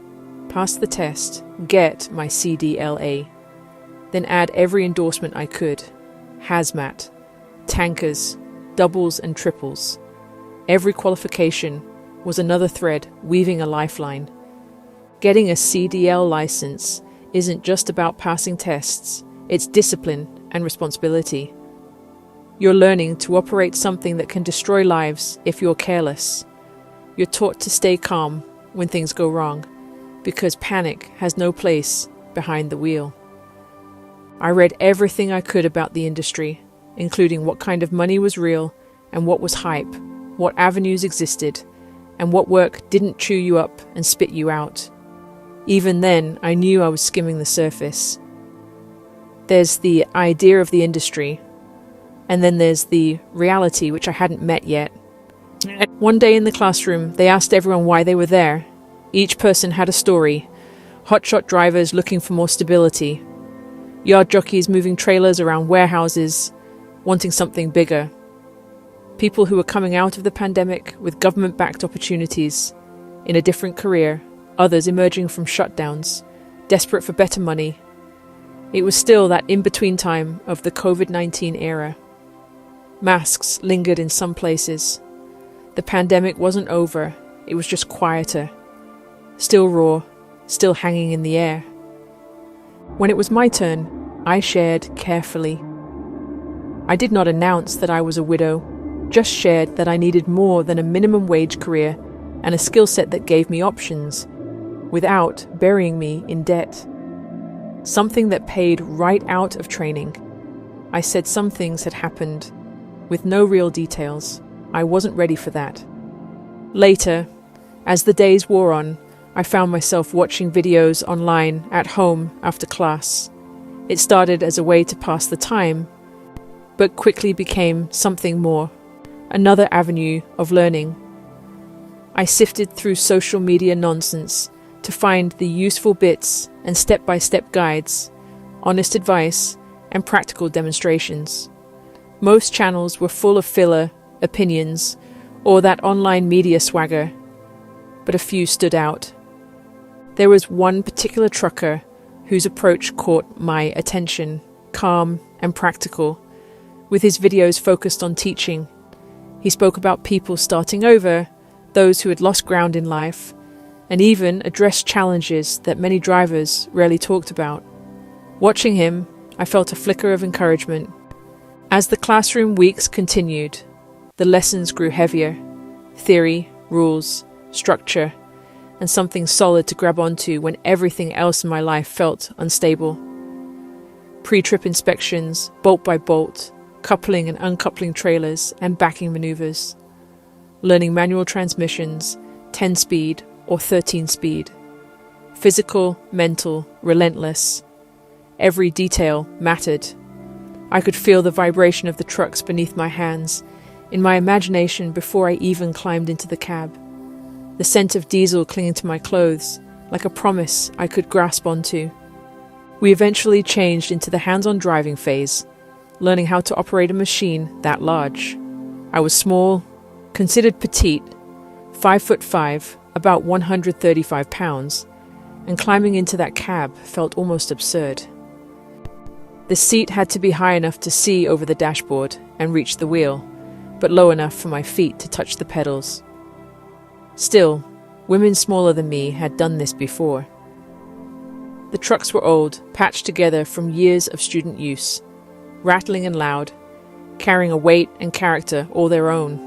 pass the test, get my CDLA, then add every endorsement I could: hazmat, tankers, doubles and triples. Every qualification was another thread weaving a lifeline. Getting a CDL license isn't just about passing tests, it's discipline and responsibility. You're learning to operate something that can destroy lives if you're careless. You're taught to stay calm when things go wrong, because panic has no place behind the wheel. I read everything I could about the industry, including what kind of money was real and what was hype, what avenues existed, and what work didn't chew you up and spit you out. Even then, I knew I was skimming the surface. There's the idea of the industry, and then there's the reality, which I hadn't met yet. One day in the classroom, they asked everyone why they were there. Each person had a story: hotshot drivers looking for more stability, yard jockeys moving trailers around warehouses, wanting something bigger, people who were coming out of the pandemic with government-backed opportunities in a different career, others emerging from shutdowns, desperate for better money. It was still that in-between time of the COVID-19 era. Masks lingered in some places. The pandemic wasn't over, it was just quieter, still raw, still hanging in the air. When it was my turn, I shared carefully. I did not announce that I was a widow, just shared that I needed more than a minimum wage career and a skill set that gave me options, without burying me in debt. Something that paid right out of training. I said some things had happened, with no real details. I wasn't ready for that. Later, as the days wore on, I found myself watching videos online at home after class. It started as a way to pass the time, but quickly became something more, another avenue of learning. I sifted through social media nonsense to find the useful bits and step-by-step guides, honest advice, and practical demonstrations. Most channels were full of filler, opinions, or that online media swagger, but a few stood out. There was one particular trucker whose approach caught my attention, calm and practical, with his videos focused on teaching. He spoke about people starting over, those who had lost ground in life, and even addressed challenges that many drivers rarely talked about. Watching him, I felt a flicker of encouragement. As the classroom weeks continued, the lessons grew heavier: theory, rules, structure, and something solid to grab onto when everything else in my life felt unstable. Pre-trip inspections, bolt by bolt, coupling and uncoupling trailers and backing maneuvers. Learning manual transmissions, 10-speed or 13-speed. Physical, mental, relentless. Every detail mattered. I could feel the vibration of the trucks beneath my hands, in my imagination before I even climbed into the cab. The scent of diesel clinging to my clothes, like a promise I could grasp onto. We eventually changed into the hands-on driving phase, learning how to operate a machine that large. I was small, considered petite, 5'5", about 135 pounds, and climbing into that cab felt almost absurd. The seat had to be high enough to see over the dashboard and reach the wheel, but low enough for my feet to touch the pedals. Still, women smaller than me had done this before. The trucks were old, patched together from years of student use, rattling and loud, carrying a weight and character all their own.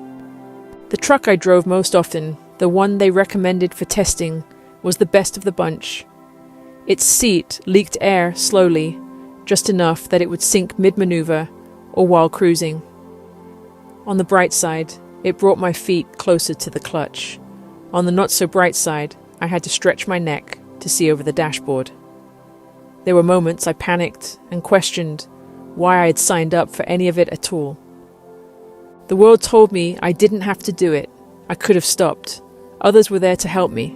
The truck I drove most often, the one they recommended for testing, was the best of the bunch. Its seat leaked air slowly, just enough that it would sink mid-maneuver or while cruising. On the bright side, it brought my feet closer to the clutch. On the not-so-bright side, I had to stretch my neck to see over the dashboard. There were moments I panicked and questioned why I had signed up for any of it at all. The world told me I didn't have to do it. I could have stopped. Others were there to help me.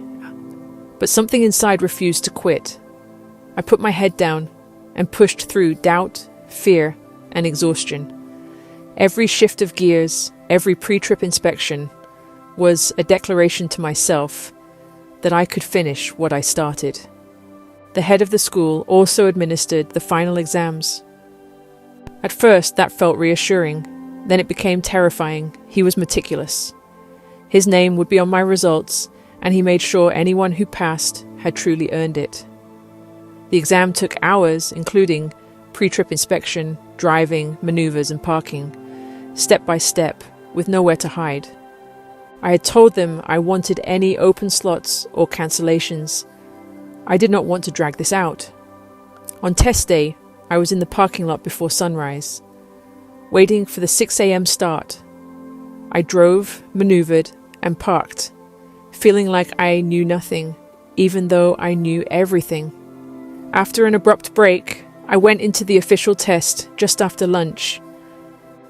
But something inside refused to quit. I put my head down and pushed through doubt, fear, and exhaustion. Every shift of gears, every pre-trip inspection, was a declaration to myself that I could finish what I started. The head of the school also administered the final exams. At first, that felt reassuring. Then it became terrifying. He was meticulous. His name would be on my results, and he made sure anyone who passed had truly earned it. The exam took hours, including pre-trip inspection, driving, maneuvers, and parking, step by step, with nowhere to hide. I had told them I wanted any open slots or cancellations. I did not want to drag this out. On test day, I was in the parking lot before sunrise, waiting for the 6 a.m. start. I drove, maneuvered, and parked, feeling like I knew nothing, even though I knew everything. After an abrupt break, I went into the official test just after lunch.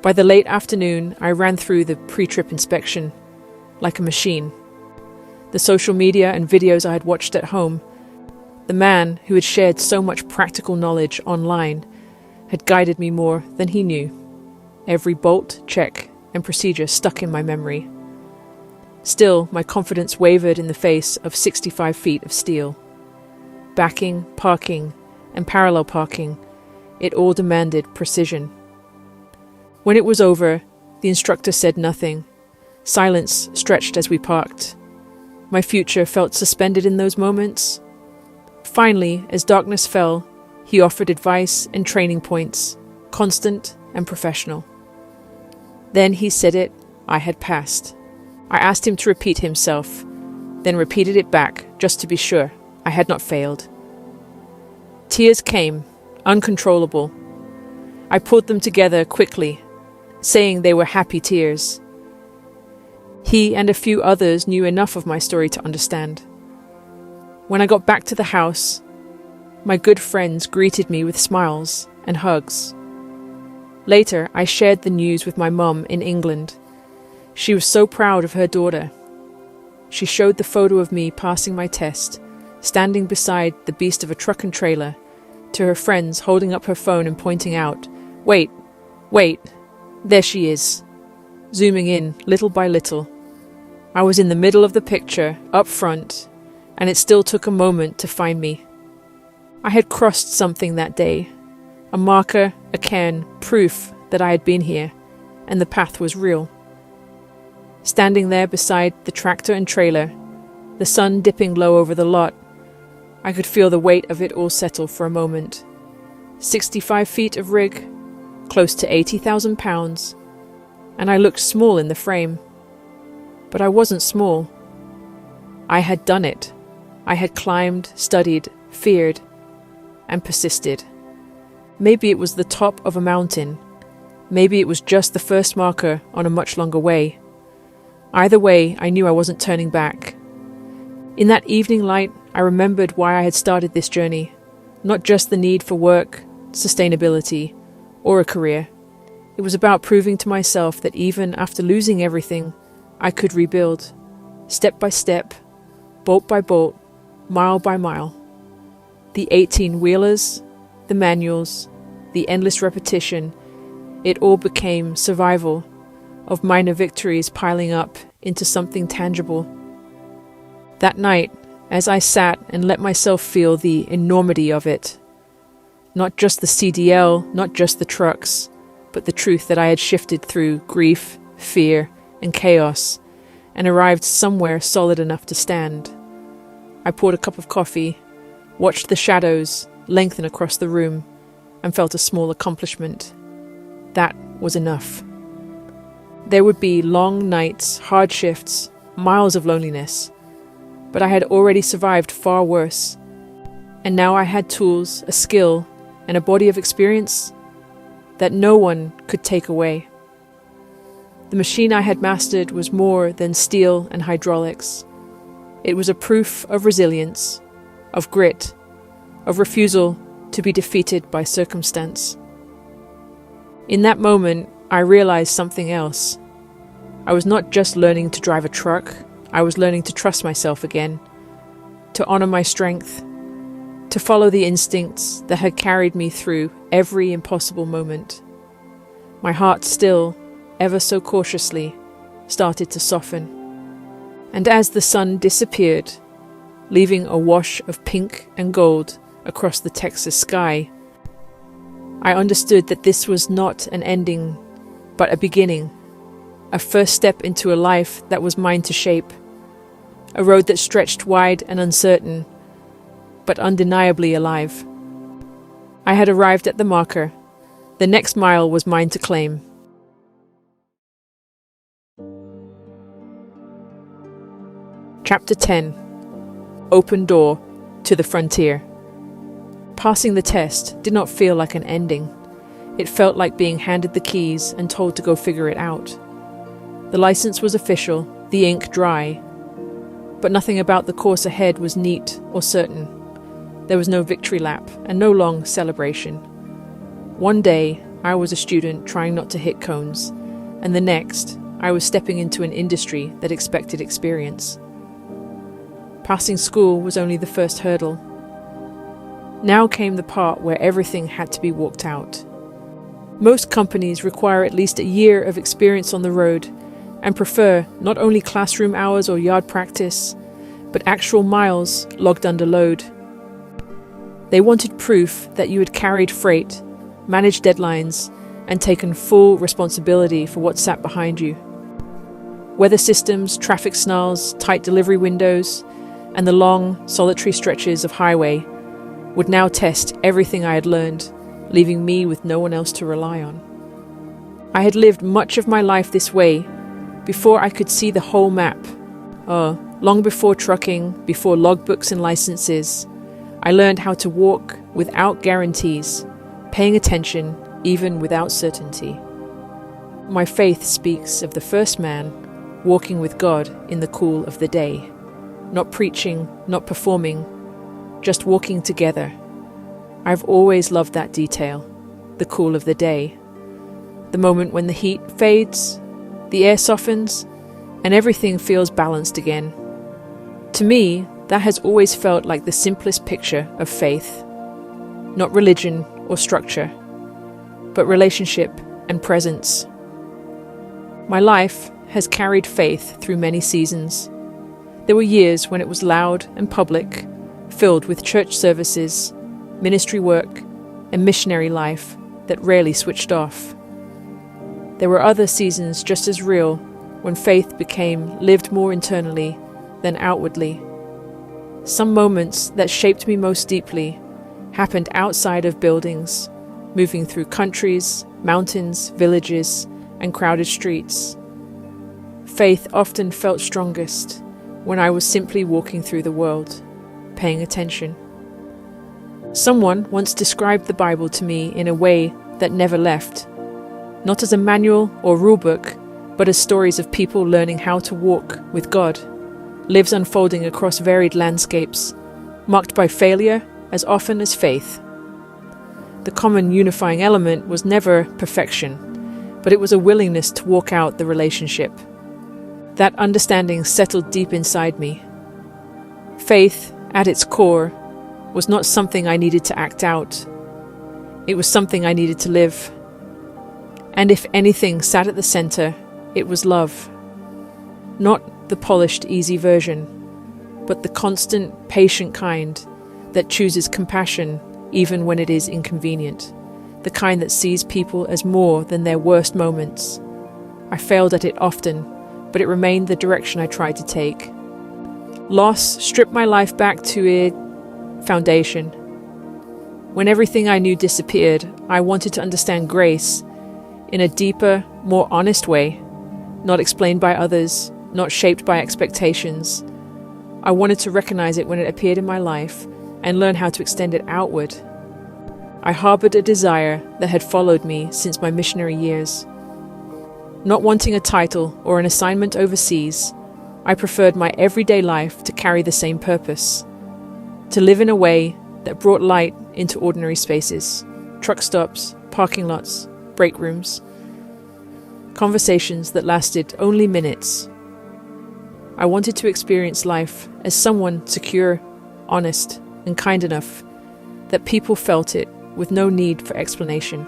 By the late afternoon, I ran through the pre-trip inspection like a machine. The social media and videos I had watched at home, the man who had shared so much practical knowledge online, had guided me more than he knew. Every bolt, check, and procedure stuck in my memory. Still, my confidence wavered in the face of 65 feet of steel. Backing, parking, and parallel parking, it all demanded precision. When it was over, the instructor said nothing. Silence stretched as we parked. My future felt suspended in those moments. Finally, as darkness fell, he offered advice and training points, constant and professional. Then he said it, I had passed. I asked him to repeat himself, then repeated it back, just to be sure I had not failed. Tears came, uncontrollable. I pulled them together quickly, saying they were happy tears. He and a few others knew enough of my story to understand. When I got back to the house, my good friends greeted me with smiles and hugs. Later, I shared the news with my mum in England. She was so proud of her daughter. She showed the photo of me passing my test, standing beside the beast of a truck and trailer, to her friends, holding up her phone and pointing out, "Wait, there she is," zooming in little by little. I was in the middle of the picture, up front, and it still took a moment to find me. I had crossed something that day, a marker, a cairn, proof that I had been here, and the path was real. Standing there beside the tractor and trailer, the sun dipping low over the lot, I could feel the weight of it all settle for a moment. 65 feet of rig, close to 80,000 pounds, and I looked small in the frame. But I wasn't small. I had done it. I had climbed, studied, feared, and persisted. Maybe it was the top of a mountain. Maybe it was just the first marker on a much longer way. Either way, I knew I wasn't turning back. In that evening light, I remembered why I had started this journey. Not just the need for work, sustainability, or a career. It was about proving to myself that even after losing everything, I could rebuild, step by step, bolt by bolt, mile by mile. The 18-wheelers, the manuals, the endless repetition, it all became survival of minor victories piling up into something tangible. That night, as I sat and let myself feel the enormity of it, not just the CDL, not just the trucks, but the truth that I had shifted through grief, fear, and chaos, and arrived somewhere solid enough to stand. I poured a cup of coffee, watched the shadows lengthen across the room, and felt a small accomplishment. That was enough. There would be long nights, hard shifts, miles of loneliness, but I had already survived far worse. And now I had tools, a skill, and a body of experience that no one could take away. The machine I had mastered was more than steel and hydraulics. It was a proof of resilience, of grit, of refusal to be defeated by circumstance. In that moment, I realized something else. I was not just learning to drive a truck, I was learning to trust myself again, to honor my strength, to follow the instincts that had carried me through every impossible moment. My heart still, ever so cautiously, started to soften. And as the sun disappeared, leaving a wash of pink and gold across the Texas sky, I understood that this was not an ending, but a beginning, a first step into a life that was mine to shape, a road that stretched wide and uncertain, but undeniably alive. I had arrived at the marker. The next mile was mine to claim. Chapter 10. Open Door to the Frontier. Passing the test did not feel like an ending. It felt like being handed the keys and told to go figure it out. The license was official, the ink dry, but nothing about the course ahead was neat or certain. There was no victory lap and no long celebration. One day, I was a student trying not to hit cones, and the next, I was stepping into an industry that expected experience. Passing school was only the first hurdle. Now came the part where everything had to be walked out. Most companies require at least a year of experience on the road and prefer not only classroom hours or yard practice, but actual miles logged under load. They wanted proof that you had carried freight, managed deadlines, and taken full responsibility for what sat behind you. Weather systems, traffic snarls, tight delivery windows, and the long, solitary stretches of highway would now test everything I had learned, leaving me with no one else to rely on. I had lived much of my life this way before I could see the whole map. Long before trucking, before logbooks and licenses, I learned how to walk without guarantees, paying attention even without certainty. My faith speaks of the first man walking with God in the cool of the day, not preaching, not performing, just walking together. I've always loved that detail, the cool of the day, the moment when the heat fades, the air softens, and everything feels balanced again. To me, that has always felt like the simplest picture of faith. Not religion or structure, but relationship and presence. My life has carried faith through many seasons. There were years when it was loud and public, filled with church services, ministry work, and missionary life that rarely switched off. There were other seasons just as real, when faith became lived more internally than outwardly. Some moments that shaped me most deeply happened outside of buildings, moving through countries, mountains, villages, and crowded streets. Faith often felt strongest when I was simply walking through the world, paying attention. Someone once described the Bible to me in a way that never left, not as a manual or rulebook, but as stories of people learning how to walk with God, lives unfolding across varied landscapes, marked by failure as often as faith. The common unifying element was never perfection, but it was a willingness to walk out the relationship. That understanding settled deep inside me. Faith, at its core, was not something I needed to act out. It was something I needed to live. And if anything sat at the center, it was love. Not the polished, easy version, but the constant, patient kind that chooses compassion even when it is inconvenient, the kind that sees people as more than their worst moments. I failed at it often, but it remained the direction I tried to take. Loss stripped my life back to a foundation. When everything I knew disappeared, I wanted to understand grace in a deeper, more honest way, not explained by others, not shaped by expectations. I wanted to recognize it when it appeared in my life and learn how to extend it outward. I harbored a desire that had followed me since my missionary years. Not wanting a title or an assignment overseas, I preferred my everyday life to carry the same purpose, to live in a way that brought light into ordinary spaces, truck stops, parking lots, break rooms, conversations that lasted only minutes. I wanted to experience life as someone secure, honest, and kind enough that people felt it with no need for explanation.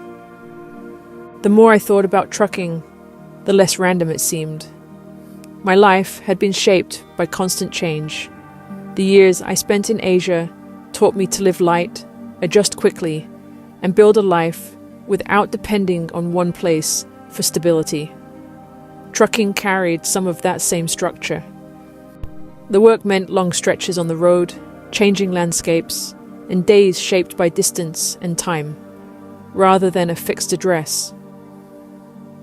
The more I thought about trucking, the less random it seemed. My life had been shaped by constant change. The years I spent in Asia taught me to live light, adjust quickly, and build a life without depending on one place for stability. Trucking carried some of that same structure. The work meant long stretches on the road, changing landscapes, and days shaped by distance and time, rather than a fixed address.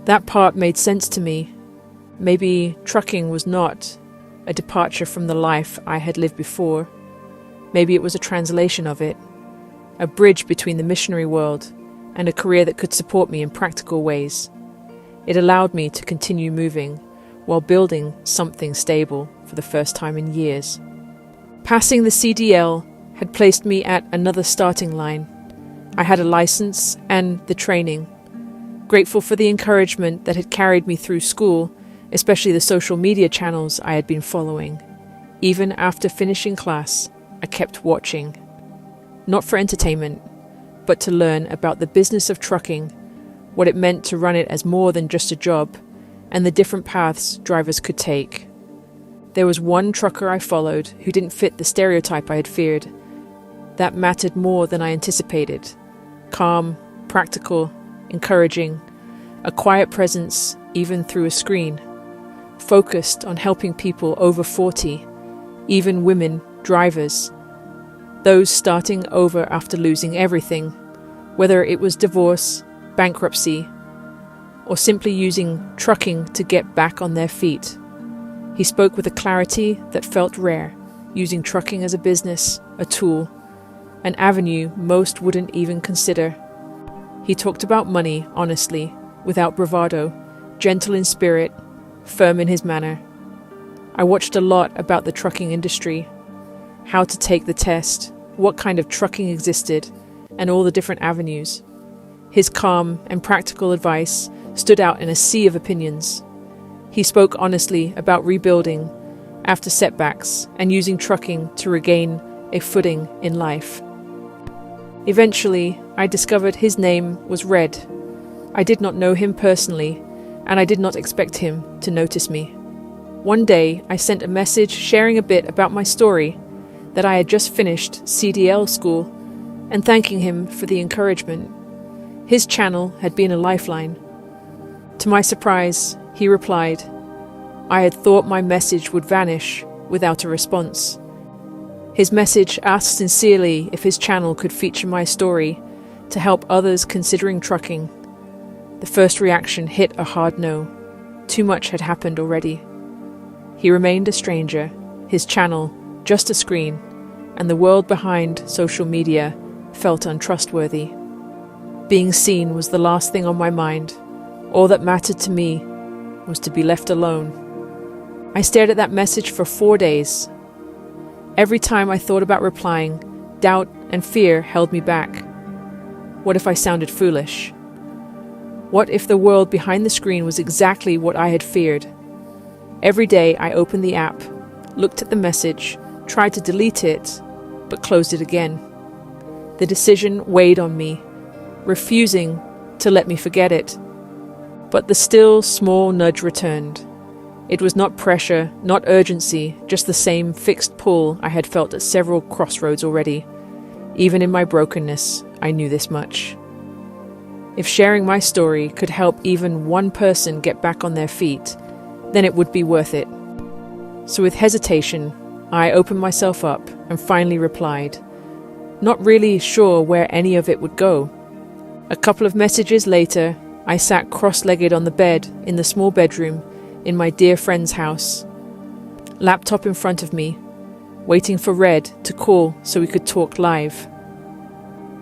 That part made sense to me. Maybe trucking was not a departure from the life I had lived before. Maybe it was a translation of it, a bridge between the missionary world and a career that could support me in practical ways. It allowed me to continue moving while building something stable for the first time in years. Passing the CDL had placed me at another starting line. I had a license and the training. Grateful for the encouragement that had carried me through school, especially the social media channels I had been following. Even after finishing class, I kept watching. Not for entertainment, but to learn about the business of trucking, what it meant to run it as more than just a job, and the different paths drivers could take. There was one trucker I followed who didn't fit the stereotype I had feared. That mattered more than I anticipated. Calm, practical, encouraging, a quiet presence even through a screen, focused on helping people over 40, even women drivers, those starting over after losing everything, whether it was divorce, bankruptcy, or simply using trucking to get back on their feet. He spoke with a clarity that felt rare, using trucking as a business, a tool, an avenue most wouldn't even consider. He talked about money honestly, without bravado, gentle in spirit, firm in his manner. I watched a lot about the trucking industry, how to take the test, what kind of trucking existed, and all the different avenues. His calm and practical advice stood out in a sea of opinions. He spoke honestly about rebuilding after setbacks and using trucking to regain a footing in life. Eventually, I discovered his name was Red. I did not know him personally, and I did not expect him to notice me. One day, I sent a message sharing a bit about my story, that I had just finished CDL school, and thanking him for the encouragement. His channel had been a lifeline. To my surprise, he replied, I had thought my message would vanish without a response. His message asked sincerely if his channel could feature my story to help others considering trucking. The first reaction hit a hard no. Too much had happened already. He remained a stranger, his channel just a screen, and the world behind social media felt untrustworthy. Being seen was the last thing on my mind. All that mattered to me was to be left alone. I stared at that message for 4 days. Every time I thought about replying, doubt and fear held me back. What if I sounded foolish? What if the world behind the screen was exactly what I had feared? Every day I opened the app, looked at the message, tried to delete it, but closed it again. The decision weighed on me, refusing to let me forget it. But the still, small nudge returned. It was not pressure, not urgency, just the same fixed pull I had felt at several crossroads already. Even in my brokenness, I knew this much. If sharing my story could help even one person get back on their feet, then it would be worth it. So with hesitation, I opened myself up and finally replied, not really sure where any of it would go. A couple of messages later, I sat cross-legged on the bed in the small bedroom in my dear friend's house, laptop in front of me, waiting for Red to call so we could talk live.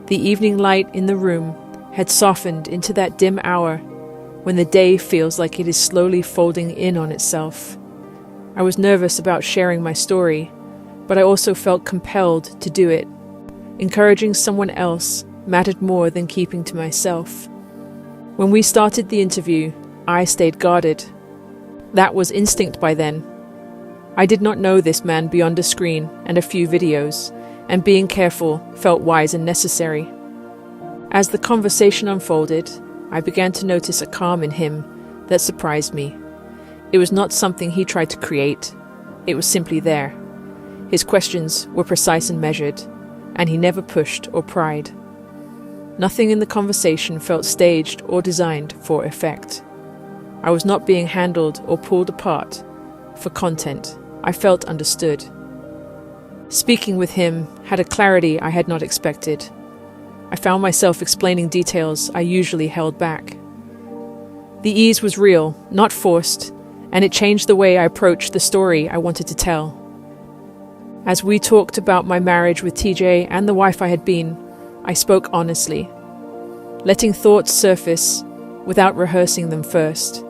The evening light in the room had softened into that dim hour when the day feels like it is slowly folding in on itself. I was nervous about sharing my story, but I also felt compelled to do it. Encouraging someone else mattered more than keeping to myself. When we started the interview, I stayed guarded. That was instinct by then. I did not know this man beyond a screen and a few videos, and being careful felt wise and necessary. As the conversation unfolded, I began to notice a calm in him that surprised me. It was not something he tried to create. It was simply there. His questions were precise and measured, and he never pushed or pried. Nothing in the conversation felt staged or designed for effect. I was not being handled or pulled apart for content. I felt understood. Speaking with him had a clarity I had not expected. I found myself explaining details I usually held back. The ease was real, not forced, and it changed the way I approached the story I wanted to tell. As we talked about my marriage with TJ and the wife I had been, I spoke honestly, letting thoughts surface without rehearsing them first.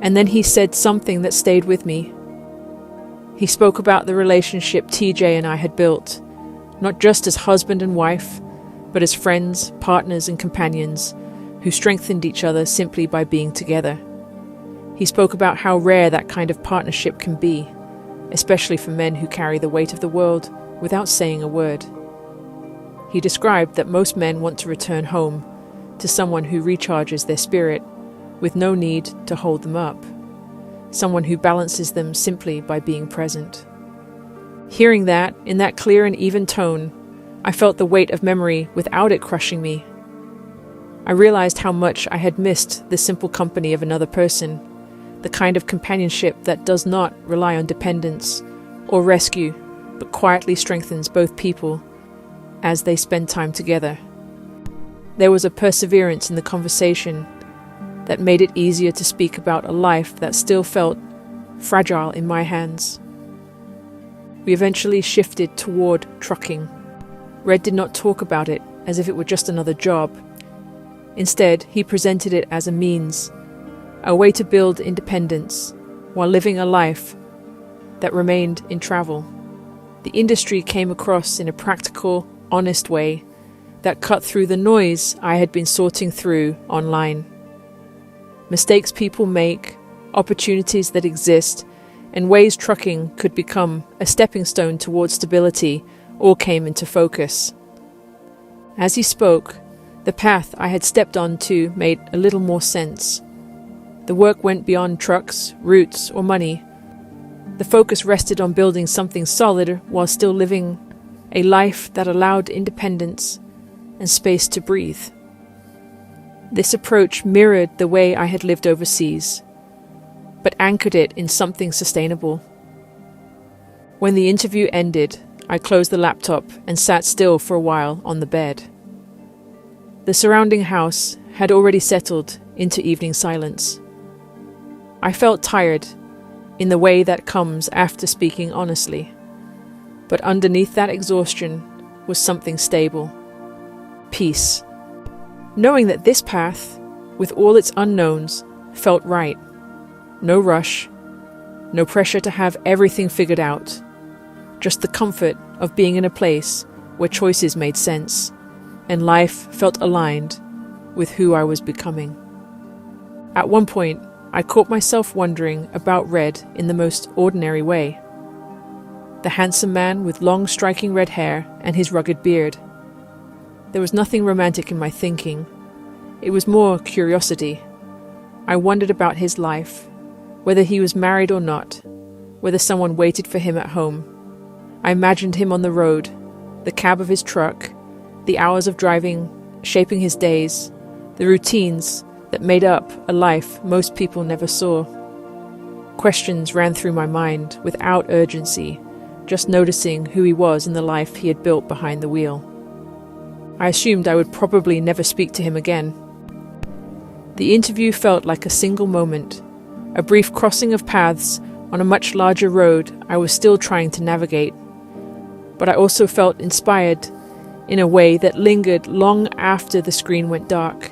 And then he said something that stayed with me. He spoke about the relationship TJ and I had built, not just as husband and wife, but as friends, partners, and companions who strengthened each other simply by being together. He spoke about how rare that kind of partnership can be, especially for men who carry the weight of the world without saying a word. He described that most men want to return home to someone who recharges their spirit with no need to hold them up, someone who balances them simply by being present. Hearing that, in that clear and even tone, I felt the weight of memory without it crushing me. I realized how much I had missed the simple company of another person, the kind of companionship that does not rely on dependence or rescue, but quietly strengthens both people as they spend time together. There was a perseverance in the conversation that made it easier to speak about a life that still felt fragile in my hands. We eventually shifted toward trucking. Red did not talk about it as if it were just another job. Instead, he presented it as a means, a way to build independence while living a life that remained in travel. The industry came across in a practical, honest way that cut through the noise I had been sorting through online. Mistakes people make, opportunities that exist, and ways trucking could become a stepping stone towards stability all came into focus. As he spoke, the path I had stepped onto made a little more sense. The work went beyond trucks, routes, or money. The focus rested on building something solid while still living a life that allowed independence and space to breathe. This approach mirrored the way I had lived overseas. but anchored it in something sustainable. When the interview ended, I closed the laptop and sat still for a while on the bed. The surrounding house had already settled into evening silence. I felt tired in the way that comes after speaking honestly, but underneath that exhaustion was something stable. Peace. Knowing that this path, with all its unknowns, felt right. No rush, no pressure to have everything figured out, just the comfort of being in a place where choices made sense and life felt aligned with who I was becoming. At one point, I caught myself wondering about Red in the most ordinary way. The handsome man with long striking red hair and his rugged beard. There was nothing romantic in my thinking. It was more curiosity. I wondered about his life, whether he was married or not, whether someone waited for him at home. I imagined him on the road, the cab of his truck, the hours of driving, shaping his days, the routines that made up a life most people never saw. Questions ran through my mind without urgency, just noticing who he was in the life he had built behind the wheel. I assumed I would probably never speak to him again. The interview felt like a single moment, a brief crossing of paths on a much larger road I was still trying to navigate. But I also felt inspired in a way that lingered long after the screen went dark.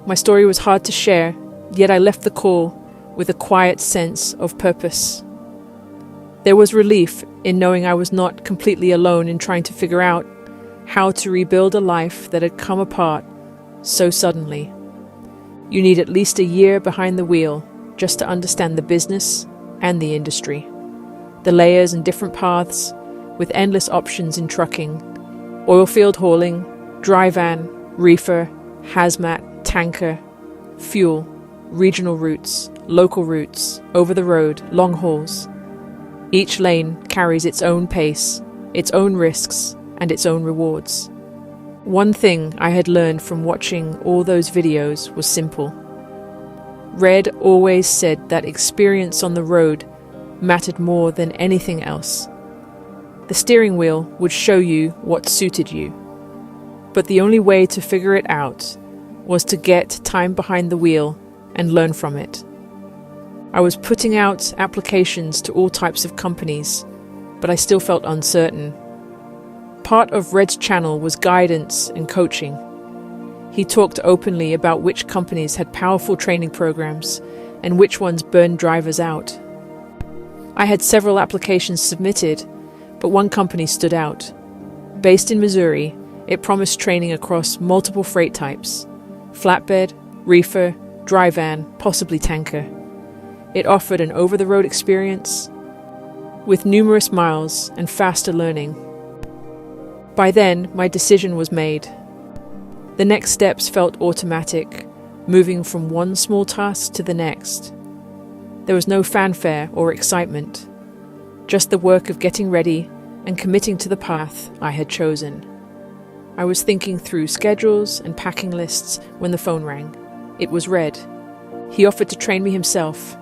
My story was hard to share, yet I left the call with a quiet sense of purpose. There was relief in knowing I was not completely alone in trying to figure out how to rebuild a life that had come apart so suddenly. You need at least a year behind the wheel just to understand the business and the industry, the layers and different paths, with endless options in trucking, oilfield hauling, dry van, reefer, hazmat, tanker, fuel, regional routes, local routes, over the road, long hauls. Each lane carries its own pace, its own risks, and its own rewards. One thing I had learned from watching all those videos was simple. Red always said that experience on the road mattered more than anything else. The steering wheel would show you what suited you, but the only way to figure it out was to get time behind the wheel and learn from it. I was putting out applications to all types of companies, but I still felt uncertain. Part of Red's channel was guidance and coaching. He talked openly about which companies had powerful training programs and which ones burned drivers out. I had several applications submitted, but one company stood out. Based in Missouri, it promised training across multiple freight types: flatbed, reefer, dry van, possibly tanker. It offered an over-the-road experience with numerous miles and faster learning. By then, my decision was made. The next steps felt automatic, moving from one small task to the next. There was no fanfare or excitement, just the work of getting ready and committing to the path I had chosen. I was thinking through schedules and packing lists when the phone rang. It was Red. He offered to train me himself.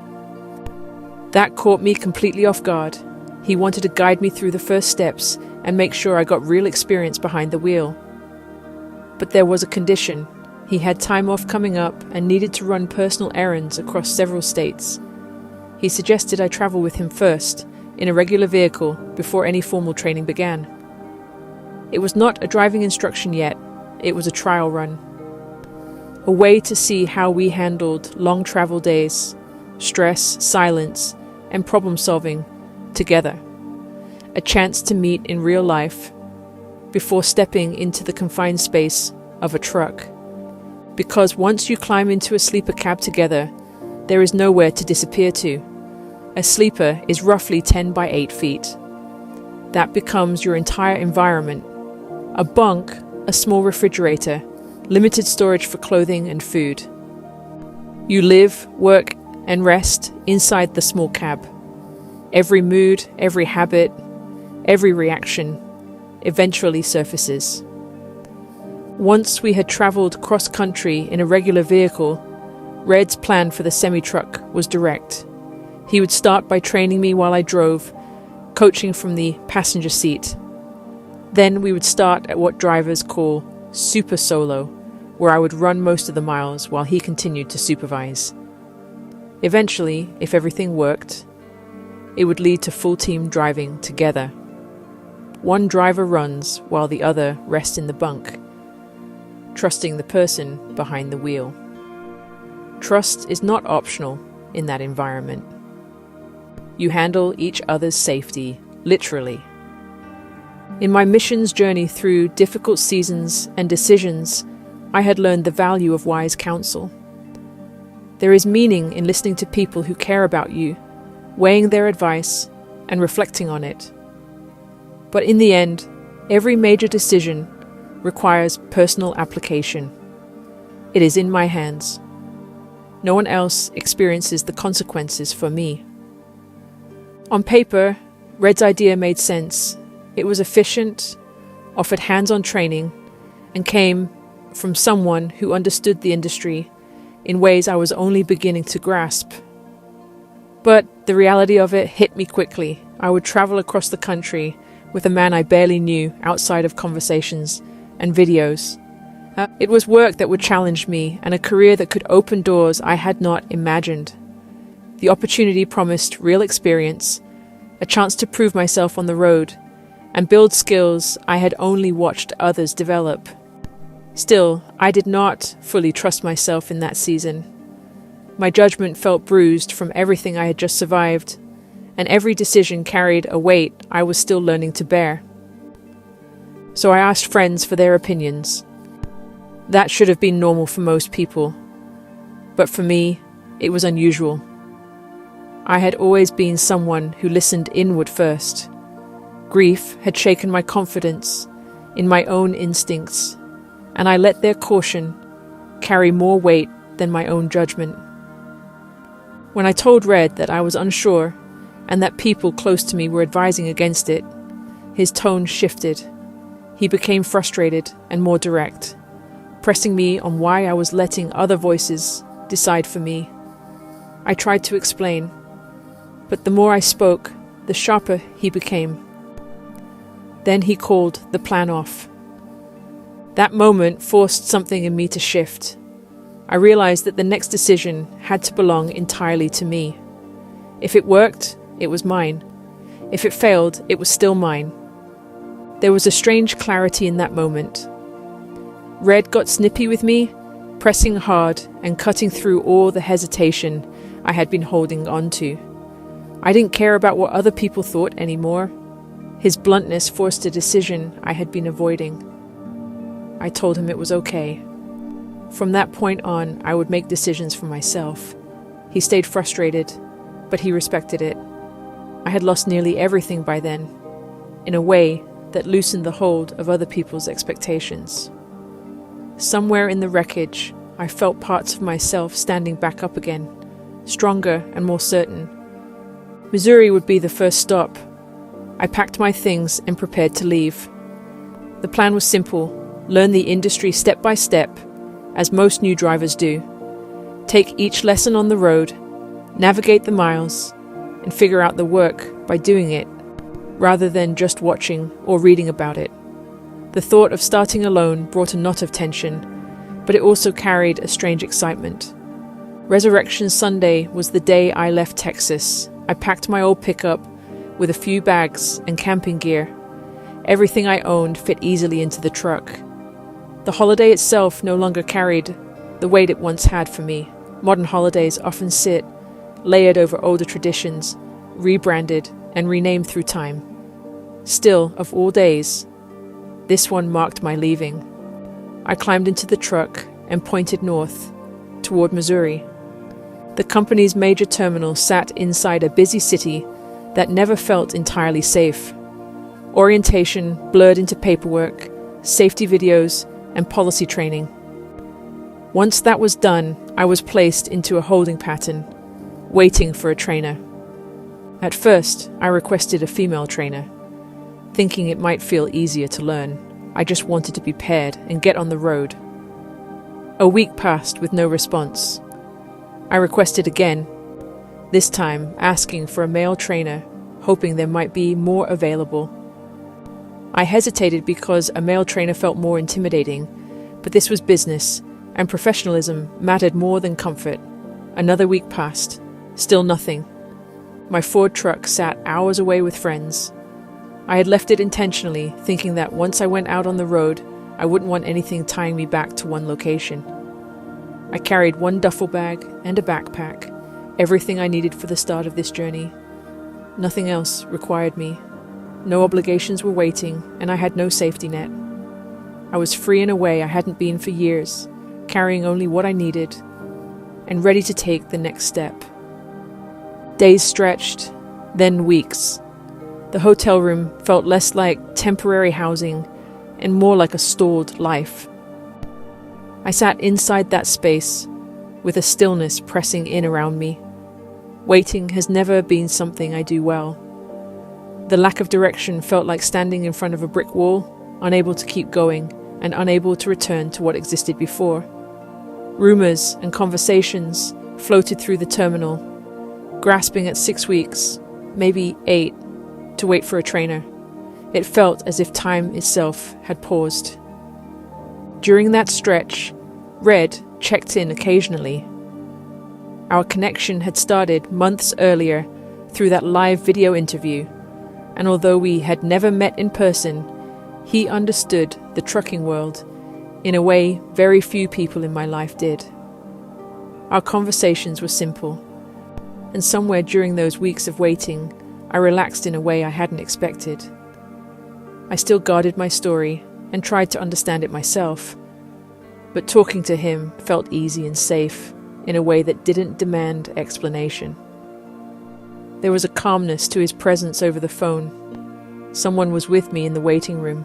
That caught me completely off guard. He wanted to guide me through the first steps and make sure I got real experience behind the wheel. But there was a condition. He had time off coming up and needed to run personal errands across several states. He suggested I travel with him first, in a regular vehicle, before any formal training began. It was not a driving instruction yet, it was a trial run. A way to see how we handled long travel days, stress, silence, and problem solving together. A chance to meet in real life before stepping into the confined space of a truck. Because once you climb into a sleeper cab together, there is nowhere to disappear to. A sleeper is roughly 10 by 8 feet. That becomes your entire environment. A bunk, a small refrigerator, limited storage for clothing and food. You live, work, and rest inside the small cab. Every mood, every habit, every reaction eventually surfaces. Once we had traveled cross-country in a regular vehicle, Red's plan for the semi-truck was direct. He would start by training me while I drove, coaching from the passenger seat. Then we would start at what drivers call super solo, where I would run most of the miles while he continued to supervise. Eventually, if everything worked, it would lead to full team driving together. One driver runs while the other rests in the bunk, trusting the person behind the wheel. Trust is not optional in that environment. You handle each other's safety, literally. In my missions journey through difficult seasons and decisions, I had learned the value of wise counsel. There is meaning in listening to people who care about you, weighing their advice and reflecting on it. But in the end, every major decision requires personal application. It is in my hands. No one else experiences the consequences for me. On paper, Red's idea made sense. It was efficient, offered hands-on training, and came from someone who understood the industry in ways I was only beginning to grasp. But the reality of it hit me quickly. I would travel across the country with a man I barely knew outside of conversations and videos. It was work that would challenge me and a career that could open doors I had not imagined. The opportunity promised real experience, a chance to prove myself on the road, and build skills I had only watched others develop. Still, I did not fully trust myself in that season. My judgment felt bruised from everything I had just survived, and every decision carried a weight I was still learning to bear. So I asked friends for their opinions. That should have been normal for most people, but for me, it was unusual. I had always been someone who listened inward first. Grief had shaken my confidence in my own instincts, and I let their caution carry more weight than my own judgment. When I told Red that I was unsure and that people close to me were advising against it, his tone shifted. He became frustrated and more direct, pressing me on why I was letting other voices decide for me. I tried to explain, but the more I spoke, the sharper he became. Then he called the plan off. That moment forced something in me to shift. I realized that the next decision had to belong entirely to me. If it worked, it was mine. If it failed, it was still mine. There was a strange clarity in that moment. Red got snippy with me, pressing hard and cutting through all the hesitation I had been holding on to. I didn't care about what other people thought anymore. His bluntness forced a decision I had been avoiding. I told him it was okay. From that point on, I would make decisions for myself. He stayed frustrated, but he respected it. I had lost nearly everything by then, in a way that loosened the hold of other people's expectations. Somewhere in the wreckage, I felt parts of myself standing back up again, stronger and more certain. Missouri would be the first stop. I packed my things and prepared to leave. The plan was simple: learn the industry step by step, as most new drivers do. Take each lesson on the road, navigate the miles, and figure out the work by doing it, rather than just watching or reading about it. The thought of starting alone brought a knot of tension, but it also carried a strange excitement. Resurrection Sunday was the day I left Texas. I packed my old pickup with a few bags and camping gear. Everything I owned fit easily into the truck. The holiday itself no longer carried the weight it once had for me. Modern holidays often sit layered over older traditions, rebranded and renamed through time. Still, of all days, this one marked my leaving. I climbed into the truck and pointed north, toward Missouri. The company's major terminal sat inside a busy city that never felt entirely safe. Orientation blurred into paperwork, safety videos, and policy training. Once that was done, I was placed into a holding pattern, waiting for a trainer. At first, I requested a female trainer, thinking it might feel easier to learn. I just wanted to be paired and get on the road. A week passed with no response. I requested again, this time asking for a male trainer, hoping there might be more available. I hesitated because a male trainer felt more intimidating, but this was business, and professionalism mattered more than comfort. Another week passed. Still nothing. My Ford truck sat hours away with friends. I had left it intentionally, thinking that once I went out on the road, I wouldn't want anything tying me back to one location. I carried one duffel bag and a backpack, everything I needed for the start of this journey. Nothing else required me. No obligations were waiting, and I had no safety net. I was free in a way I hadn't been for years, carrying only what I needed, and ready to take the next step. Days stretched, then weeks. The hotel room felt less like temporary housing and more like a stalled life. I sat inside that space, with a stillness pressing in around me. Waiting has never been something I do well. The lack of direction felt like standing in front of a brick wall, unable to keep going and unable to return to what existed before. Rumors and conversations floated through the terminal, grasping at 6 weeks, maybe 8, to wait for a trainer. It felt as if time itself had paused. During that stretch, Red checked in occasionally. Our connection had started months earlier through that live video interview, and although we had never met in person, he understood the trucking world in a way very few people in my life did. Our conversations were simple, and somewhere during those weeks of waiting, I relaxed in a way I hadn't expected. I still guarded my story and tried to understand it myself, but talking to him felt easy and safe in a way that didn't demand explanation. There was a calmness to his presence over the phone. Someone was with me in the waiting room.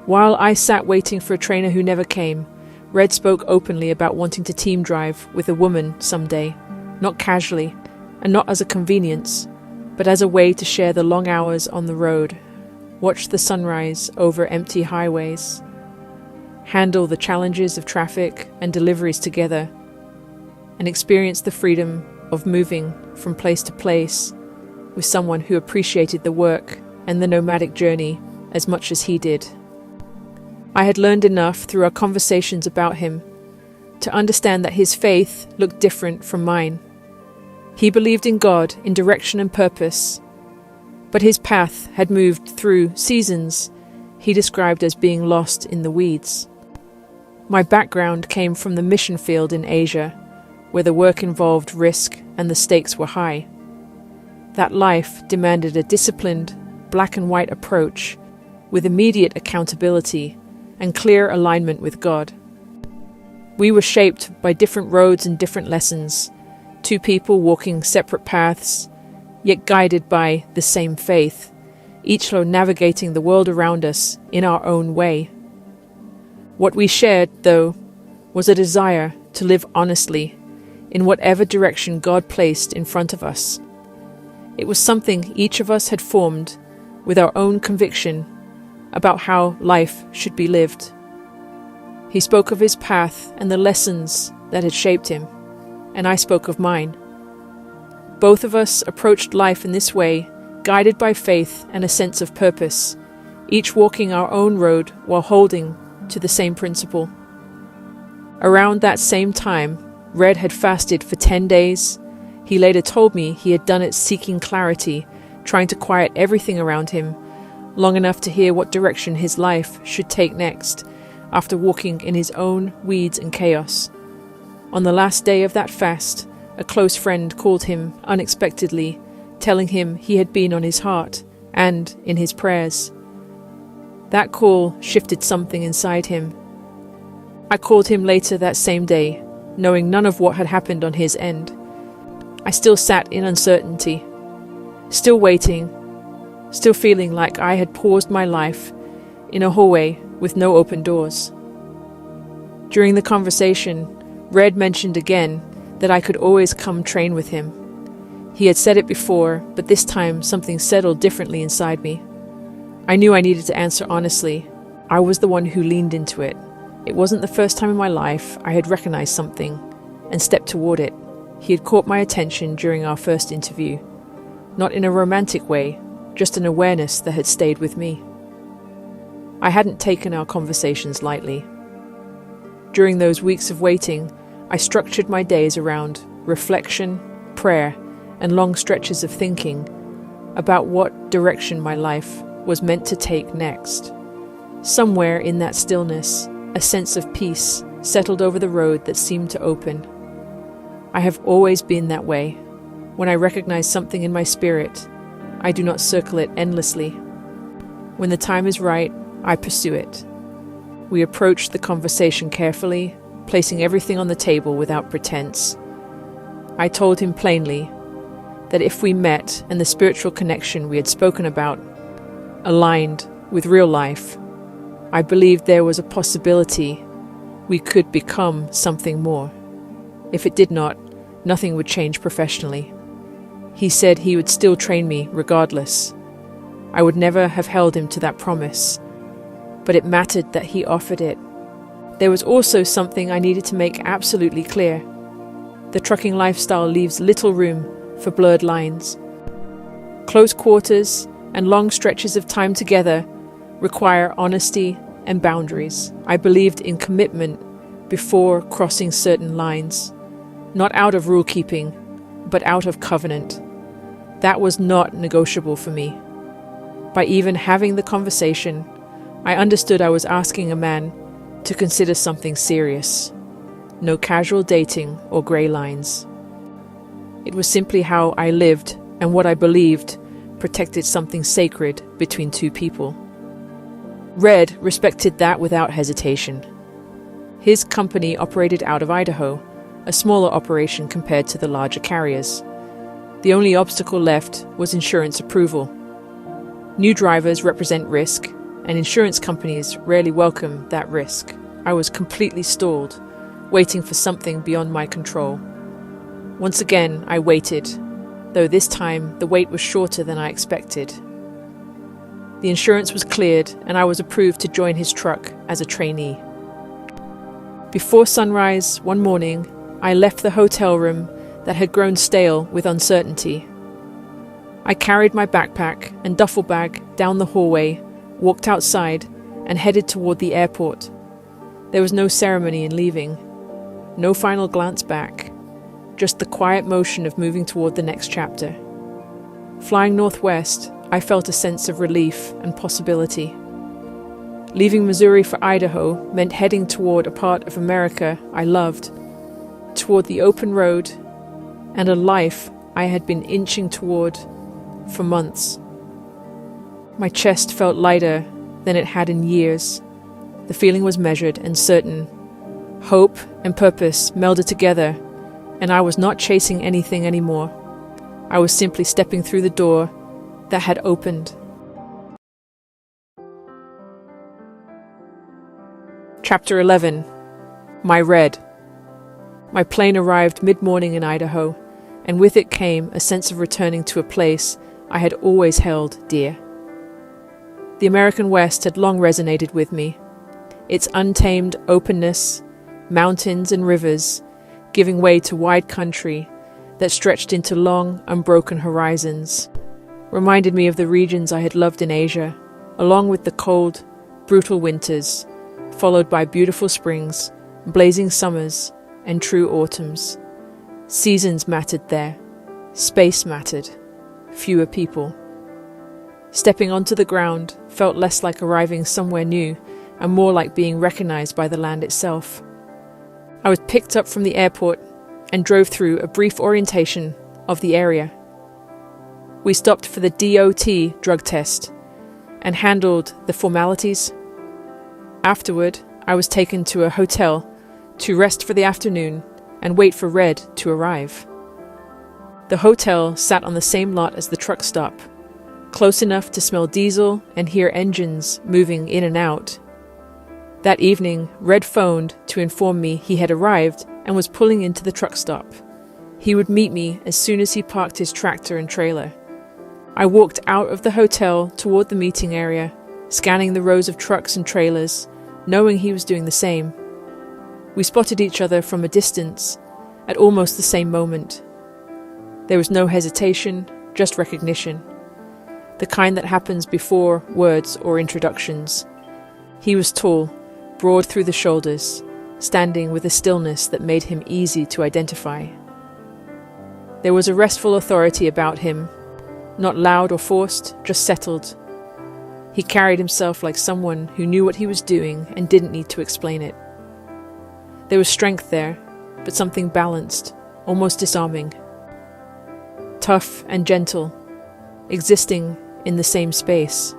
While I sat waiting for a trainer who never came, Red spoke openly about wanting to team drive with a woman someday, not casually, and not as a convenience, but as a way to share the long hours on the road, watch the sunrise over empty highways, handle the challenges of traffic and deliveries together, and experience the freedom of moving from place to place with someone who appreciated the work and the nomadic journey as much as he did. I had learned enough through our conversations about him to understand that his faith looked different from mine. He believed in God, in direction and purpose, but his path had moved through seasons he described as being lost in the weeds. My background came from the mission field in Asia, where the work involved risk and the stakes were high. That life demanded a disciplined, black and white approach with immediate accountability and clear alignment with God. We were shaped by different roads and different lessons, two people walking separate paths, yet guided by the same faith, each navigating the world around us in our own way. What we shared, though, was a desire to live honestly in whatever direction God placed in front of us. It was something each of us had formed with our own conviction about how life should be lived. He spoke of his path and the lessons that had shaped him, and I spoke of mine. Both of us approached life in this way, guided by faith and a sense of purpose, each walking our own road while holding to the same principle. Around that same time, Red had fasted for 10 days. He later told me he had done it seeking clarity, trying to quiet everything around him, long enough to hear what direction his life should take next, after walking in his own weeds and chaos. On the last day of that fast, a close friend called him unexpectedly, telling him he had been on his heart and in his prayers. That call shifted something inside him. I called him later that same day, knowing none of what had happened on his end. I still sat in uncertainty, still waiting, still feeling like I had paused my life in a hallway with no open doors. During the conversation, Red mentioned again that I could always come train with him. He had said it before, but this time something settled differently inside me. I knew I needed to answer honestly. I was the one who leaned into it. It wasn't the first time in my life I had recognized something and stepped toward it. He had caught my attention during our first interview, not in a romantic way, just an awareness that had stayed with me. I hadn't taken our conversations lightly. During those weeks of waiting, I structured my days around reflection, prayer, and long stretches of thinking about what direction my life was meant to take next. Somewhere in that stillness, a sense of peace settled over the road that seemed to open. I have always been that way. When I recognize something in my spirit, I do not circle it endlessly. When the time is right, I pursue it. We approached the conversation carefully, placing everything on the table without pretense. I told him plainly that if we met and the spiritual connection we had spoken about aligned with real life, I believed there was a possibility we could become something more. If it did not, nothing would change professionally. He said he would still train me regardless. I would never have held him to that promise, but it mattered that he offered it. There was also something I needed to make absolutely clear. The trucking lifestyle leaves little room for blurred lines. Close quarters and long stretches of time together require honesty and boundaries. I believed in commitment before crossing certain lines, not out of rule-keeping, but out of covenant. That was not negotiable for me. By even having the conversation, I understood I was asking a man to consider something serious. No casual dating or grey lines. It was simply how I lived and what I believed protected something sacred between two people. Red respected that without hesitation. His company operated out of Idaho, a smaller operation compared to the larger carriers. The only obstacle left was insurance approval. New drivers represent risk, and insurance companies rarely welcome that risk. I was completely stalled, waiting for something beyond my control. Once again, I waited, though this time the wait was shorter than I expected. The insurance was cleared, and I was approved to join his truck as a trainee. Before sunrise, one morning, I left the hotel room that had grown stale with uncertainty. I carried my backpack and duffel bag down the hallway, walked outside, and headed toward the airport. There was no ceremony in leaving, no final glance back, just the quiet motion of moving toward the next chapter. Flying northwest, I felt a sense of relief and possibility. Leaving Missouri for Idaho meant heading toward a part of America I loved, toward the open road and a life I had been inching toward for months. My chest felt lighter than it had in years. The feeling was measured and certain. Hope and purpose melded together, and I was not chasing anything anymore. I was simply stepping through the door that had opened. Chapter 11. My Red. My plane arrived mid-morning in Idaho, and with it came a sense of returning to a place I had always held dear. The American West had long resonated with me. Its untamed openness, mountains and rivers, giving way to wide country that stretched into long, unbroken horizons, reminded me of the regions I had loved in Asia, along with the cold, brutal winters, followed by beautiful springs, blazing summers, and true autumns. Seasons mattered there. Space mattered. Fewer people. Stepping onto the ground felt less like arriving somewhere new and more like being recognized by the land itself. I was picked up from the airport and drove through a brief orientation of the area. We stopped for the DOT drug test and handled the formalities. Afterward, I was taken to a hotel to rest for the afternoon and wait for Red to arrive. The hotel sat on the same lot as the truck stop, close enough to smell diesel and hear engines moving in and out. That evening, Red phoned to inform me he had arrived and was pulling into the truck stop. He would meet me as soon as he parked his tractor and trailer. I walked out of the hotel toward the meeting area, scanning the rows of trucks and trailers, knowing he was doing the same. We spotted each other from a distance, at almost the same moment. There was no hesitation, just recognition, the kind that happens before words or introductions. He was tall, broad through the shoulders, standing with a stillness that made him easy to identify. There was a restful authority about him, not loud or forced, just settled. He carried himself like someone who knew what he was doing and didn't need to explain it. There was strength there, but something balanced, almost disarming. Tough and gentle, existing in the same space.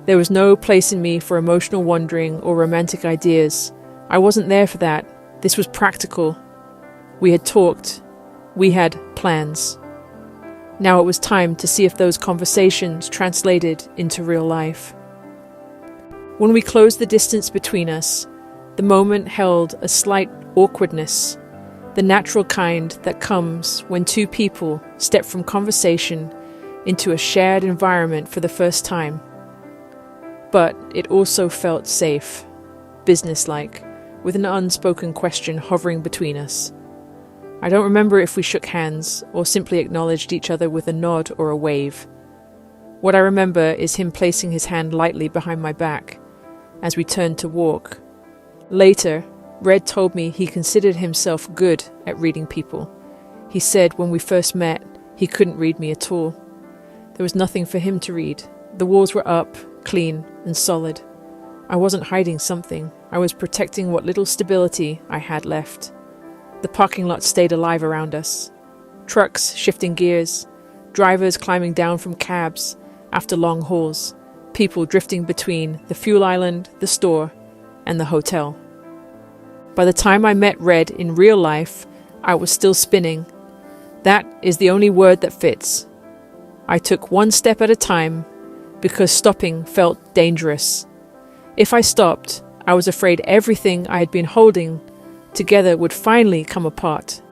There was no place in me for emotional wandering or romantic ideas. I wasn't there for that. This was practical. We had talked. We had plans. Now it was time to see if those conversations translated into real life. When we closed the distance between us, the moment held a slight awkwardness, the natural kind that comes when two people step from conversation into a shared environment for the first time. But it also felt safe, businesslike, with an unspoken question hovering between us. I don't remember if we shook hands or simply acknowledged each other with a nod or a wave. What I remember is him placing his hand lightly behind my back as we turned to walk. Later, Red told me he considered himself good at reading people. He said when we first met, he couldn't read me at all. There was nothing for him to read. The walls were up, clean and solid. I wasn't hiding something. I was protecting what little stability I had left. The parking lot stayed alive around us. Trucks shifting gears, drivers climbing down from cabs after long hauls, people drifting between the fuel island, the store, and the hotel. By the time I met Red in real life, I was still spinning. That is the only word that fits. I took one step at a time because stopping felt dangerous. If I stopped, I was afraid everything I had been holding together would finally come apart.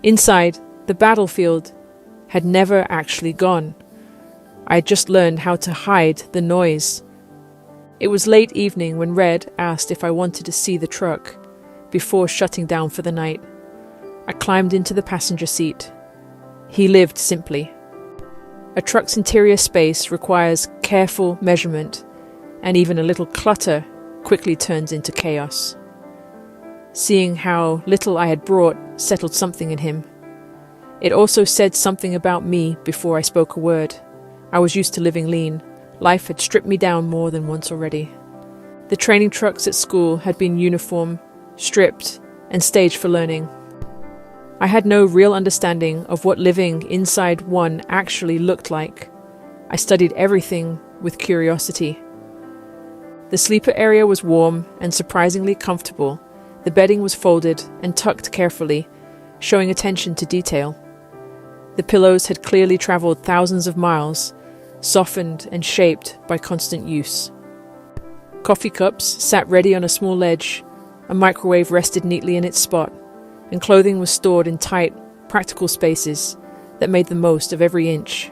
Inside, the battlefield had never actually gone. I had just learned how to hide the noise. It was late evening when Red asked if I wanted to see the truck before shutting down for the night. I climbed into the passenger seat. He lived simply. A truck's interior space requires careful measurement, and even a little clutter quickly turns into chaos. Seeing how little I had brought settled something in him. It also said something about me before I spoke a word. I was used to living lean. Life had stripped me down more than once already. The training trucks at school had been uniform, stripped, and staged for learning. I had no real understanding of what living inside one actually looked like. I studied everything with curiosity. The sleeper area was warm and surprisingly comfortable. The bedding was folded and tucked carefully, showing attention to detail. The pillows had clearly traveled thousands of miles, softened and shaped by constant use. Coffee cups sat ready on a small ledge, a microwave rested neatly in its spot, and clothing was stored in tight, practical spaces that made the most of every inch.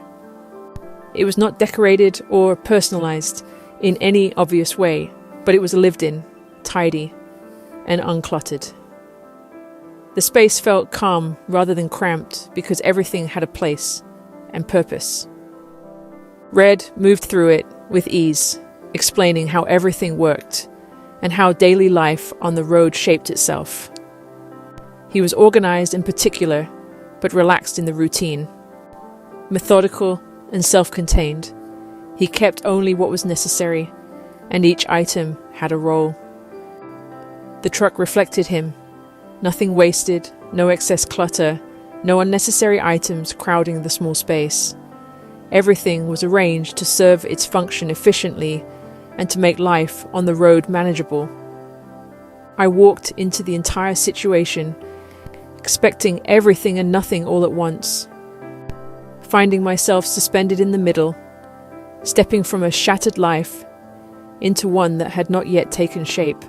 It was not decorated or personalized in any obvious way, but it was lived in, tidy, and uncluttered. The space felt calm rather than cramped because everything had a place and purpose. Red moved through it with ease, explaining how everything worked and how daily life on the road shaped itself. He was organized and particular, but relaxed in the routine. Methodical and self-contained, he kept only what was necessary, and each item had a role. The truck reflected him. Nothing wasted, no excess clutter, no unnecessary items crowding the small space. Everything was arranged to serve its function efficiently and to make life on the road manageable. I walked into the entire situation, expecting everything and nothing all at once, finding myself suspended in the middle, stepping from a shattered life into one that had not yet taken shape.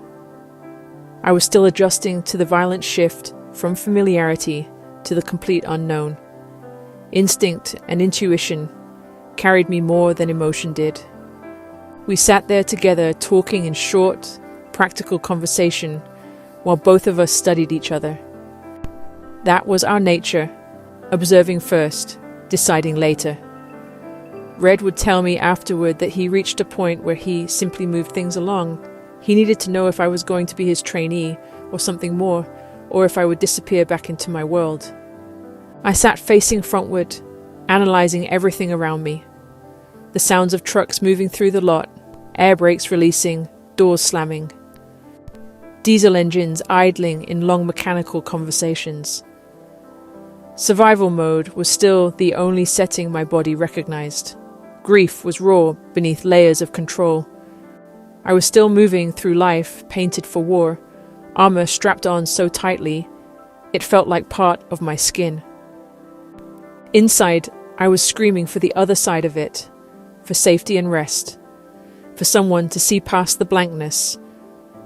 I was still adjusting to the violent shift from familiarity to the complete unknown. Instinct and intuition carried me more than emotion did. We sat there together talking in short, practical conversation while both of us studied each other. That was our nature, observing first, deciding later. Red would tell me afterward that he reached a point where he simply moved things along. He needed to know if I was going to be his trainee or something more, or if I would disappear back into my world. I sat facing frontward, analysing everything around me. The sounds of trucks moving through the lot, air brakes releasing, doors slamming. Diesel engines idling in long mechanical conversations. Survival mode was still the only setting my body recognized. Grief was raw beneath layers of control. I was still moving through life painted for war, armor strapped on so tightly it felt like part of my skin. Inside, I was screaming for the other side of it, for safety and rest, for someone to see past the blankness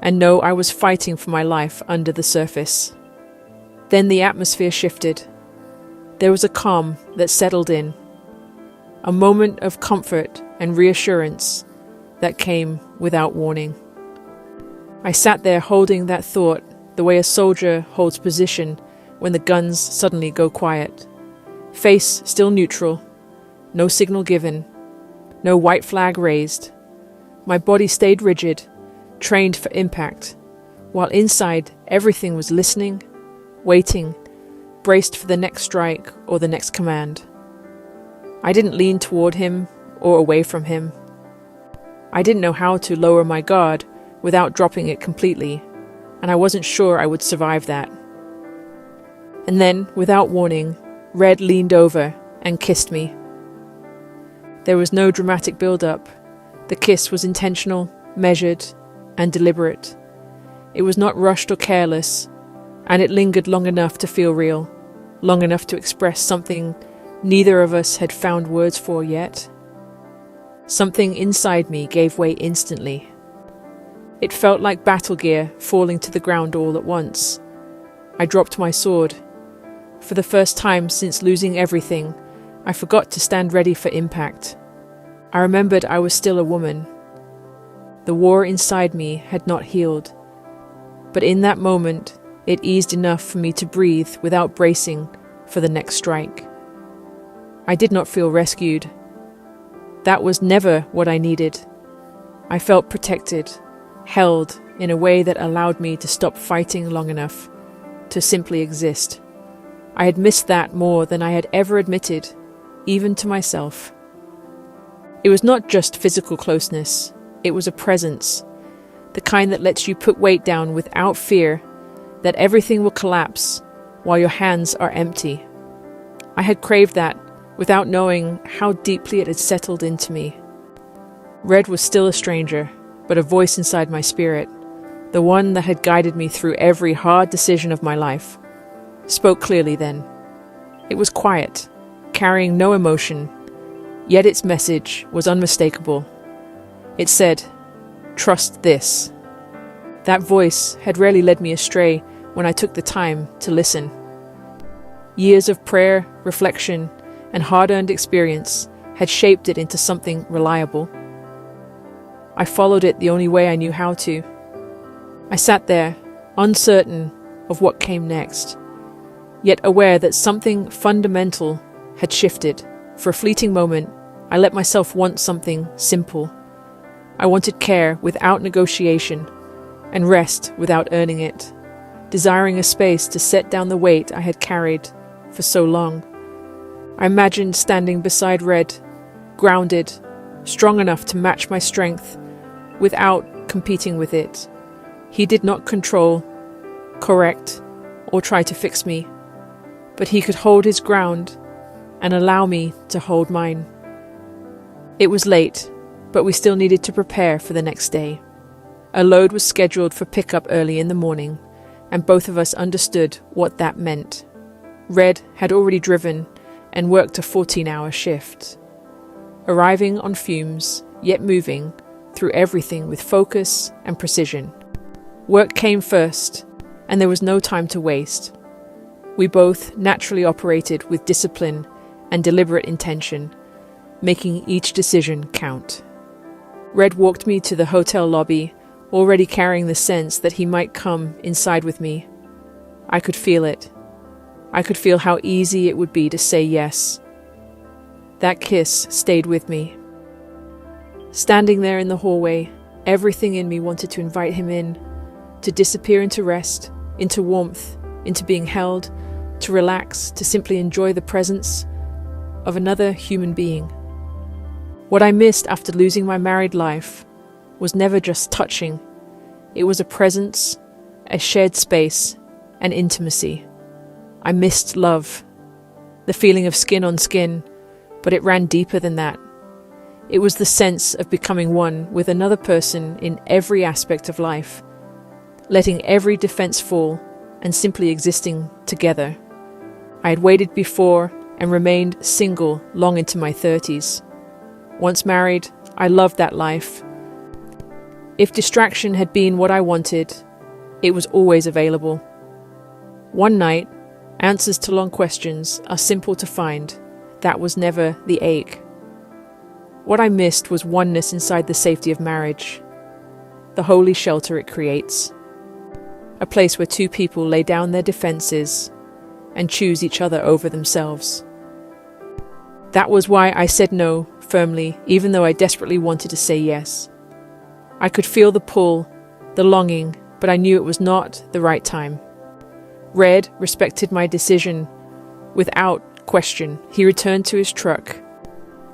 and know I was fighting for my life under the surface. Then the atmosphere shifted. There was a calm that settled in, a moment of comfort and reassurance that came without warning. I sat there holding that thought the way a soldier holds position when the guns suddenly go quiet. Face still neutral, no signal given, no white flag raised. My body stayed rigid, trained for impact, while inside everything was listening, waiting, braced for the next strike or the next command. I didn't lean toward him or away from him. I didn't know how to lower my guard without dropping it completely, and I wasn't sure I would survive that. And then, without warning, Red leaned over and kissed me. There was no dramatic build-up. The kiss was intentional, measured, and deliberate. It was not rushed or careless, and it lingered long enough to feel real, long enough to express something neither of us had found words for yet. Something inside me gave way instantly. It felt like battle gear falling to the ground all at once. I dropped my sword. For the first time since losing everything, I forgot to stand ready for impact. I remembered I was still a woman. The war inside me had not healed. But in that moment, it eased enough for me to breathe without bracing for the next strike. I did not feel rescued. That was never what I needed. I felt protected, held in a way that allowed me to stop fighting long enough to simply exist. I had missed that more than I had ever admitted, even to myself. It was not just physical closeness, it was a presence, the kind that lets you put weight down without fear that everything will collapse while your hands are empty. I had craved that without knowing how deeply it had settled into me. Red was still a stranger, but a voice inside my spirit, the one that had guided me through every hard decision of my life, spoke clearly then. It was quiet, carrying no emotion, yet its message was unmistakable. It said, "Trust this." That voice had rarely led me astray when I took the time to listen. Years of prayer, reflection, and hard-earned experience had shaped it into something reliable. I followed it the only way I knew how to. I sat there, uncertain of what came next, yet aware that something fundamental had shifted. For a fleeting moment, I let myself want something simple. I wanted care without negotiation, and rest without earning it, desiring a space to set down the weight I had carried for so long. I imagined standing beside Red, grounded, strong enough to match my strength without competing with it. He did not control, correct, or try to fix me, but he could hold his ground and allow me to hold mine. It was late, but we still needed to prepare for the next day. A load was scheduled for pickup early in the morning, and both of us understood what that meant. Red had already driven and worked a 14-hour shift, arriving on fumes, yet moving through everything with focus and precision. Work came first, and there was no time to waste. We both naturally operated with discipline and deliberate intention, making each decision count. Red walked me to the hotel lobby, already carrying the sense that he might come inside with me. I could feel it. I could feel how easy it would be to say yes. That kiss stayed with me. Standing there in the hallway, everything in me wanted to invite him in, to disappear into rest, into warmth, into being held, to relax, to simply enjoy the presence of another human being. What I missed after losing my married life was never just touching. It was a presence, a shared space, and intimacy. I missed love, the feeling of skin on skin, but it ran deeper than that. It was the sense of becoming one with another person in every aspect of life, letting every defense fall and simply existing together. I had waited before and remained single long into my 30s. Once married, I loved that life. If distraction had been what I wanted, it was always available. One night, answers to long questions are simple to find. That was never the ache. What I missed was oneness inside the safety of marriage, the holy shelter it creates, a place where two people lay down their defenses and choose each other over themselves. That was why I said no firmly, even though I desperately wanted to say yes. I could feel the pull, the longing, but I knew it was not the right time. Red respected my decision. Without question, he returned to his truck,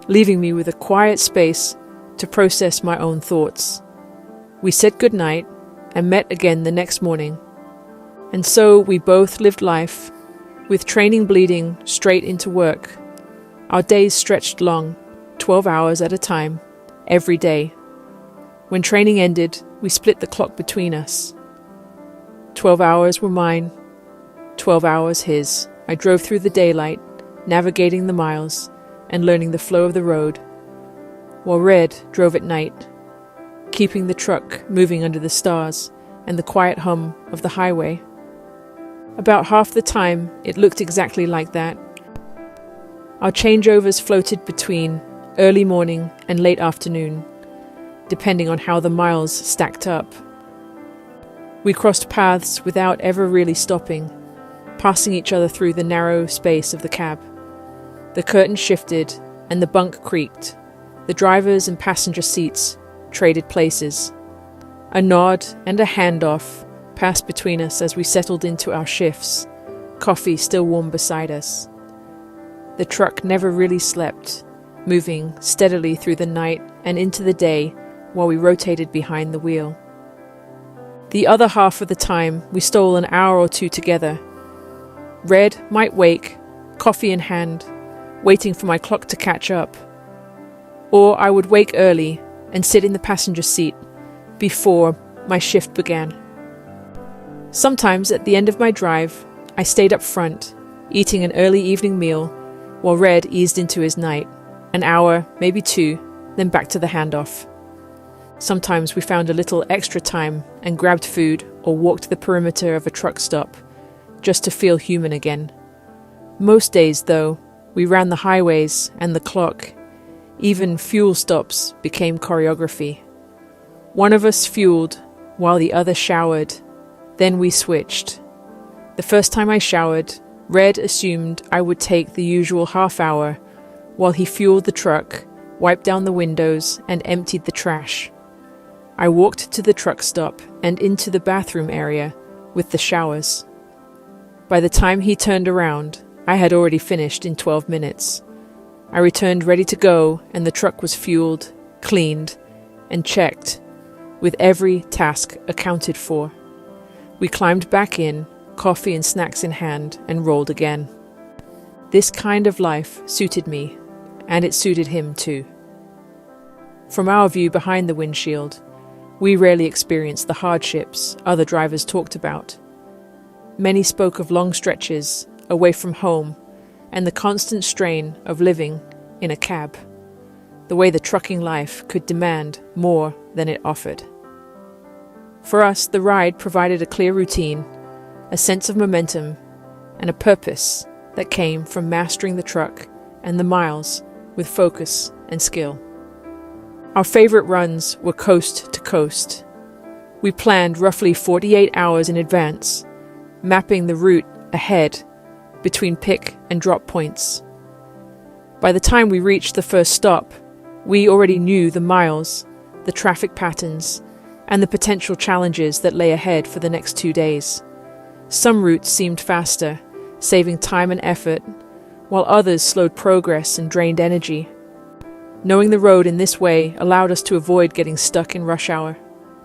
leaving me with a quiet space to process my own thoughts. We said goodnight and met again the next morning. And so we both lived life, with training bleeding straight into work. Our days stretched long, 12 hours at a time, every day. When training ended, we split the clock between us. 12 hours were mine, 12 hours his. I drove through the daylight, navigating the miles and learning the flow of the road, while Red drove at night, keeping the truck moving under the stars and the quiet hum of the highway. About half the time, it looked exactly like that. Our changeovers floated between early morning and late afternoon, depending on how the miles stacked up. We crossed paths without ever really stopping, passing each other through the narrow space of the cab. The curtain shifted and the bunk creaked. The drivers and passenger seats traded places. A nod and a handoff passed between us as we settled into our shifts, coffee still warm beside us. The truck never really slept, moving steadily through the night and into the day while we rotated behind the wheel. The other half of the time, we stole an hour or two together. Red might wake, coffee in hand, waiting for my clock to catch up. Or I would wake early and sit in the passenger seat before my shift began. Sometimes at the end of my drive, I stayed up front, eating an early evening meal, while Red eased into his night, an hour, maybe two, then back to the handoff. Sometimes we found a little extra time and grabbed food or walked the perimeter of a truck stop, just to feel human again. Most days, though, we ran the highways and the clock. Even fuel stops became choreography. One of us fueled while the other showered. Then we switched. The first time I showered, Red assumed I would take the usual half hour while he fueled the truck, wiped down the windows, and emptied the trash. I walked to the truck stop and into the bathroom area with the showers. By the time he turned around, I had already finished in 12 minutes. I returned ready to go, and the truck was fueled, cleaned, and checked, with every task accounted for. We climbed back in, coffee and snacks in hand, and rolled again. This kind of life suited me, and it suited him too. From our view behind the windshield, we rarely experienced the hardships other drivers talked about. Many spoke of long stretches away from home and the constant strain of living in a cab, the way the trucking life could demand more than it offered. For us, the ride provided a clear routine, a sense of momentum, and a purpose that came from mastering the truck and the miles with focus and skill. Our favorite runs were coast to coast. We planned roughly 48 hours in advance, mapping the route ahead, between pick and drop points. By the time we reached the first stop, we already knew the miles, the traffic patterns, and the potential challenges that lay ahead for the next 2 days. Some routes seemed faster, saving time and effort, while others slowed progress and drained energy. Knowing the road in this way allowed us to avoid getting stuck in rush hour,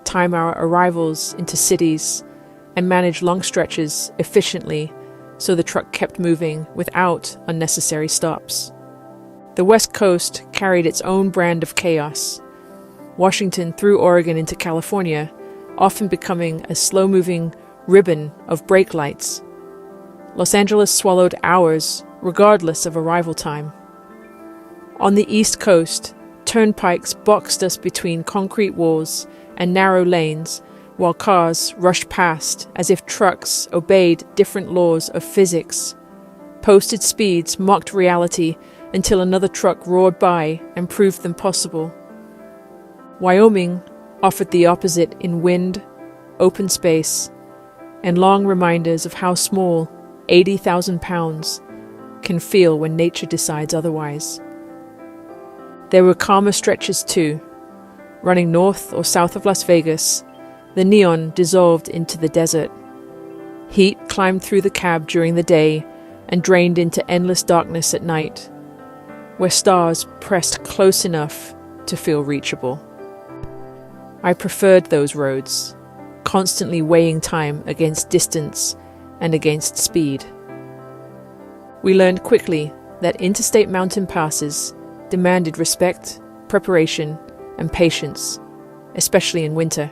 time our arrivals into cities, and manage long stretches efficiently so the truck kept moving without unnecessary stops. The West Coast carried its own brand of chaos. Washington through Oregon into California, often becoming a slow-moving ribbon of brake lights. Los Angeles swallowed hours, regardless of arrival time. On the East Coast, turnpikes boxed us between concrete walls and narrow lanes, while cars rushed past as if trucks obeyed different laws of physics. Posted speeds mocked reality until another truck roared by and proved them possible. Wyoming offered the opposite in wind, open space, and long reminders of how small 80,000 pounds can feel when nature decides otherwise. There were calmer stretches too. Running north or south of Las Vegas, the neon dissolved into the desert. Heat climbed through the cab during the day and drained into endless darkness at night, where stars pressed close enough to feel reachable. I preferred those roads, constantly weighing time against distance and against speed. We learned quickly that interstate mountain passes demanded respect, preparation, and patience, especially in winter.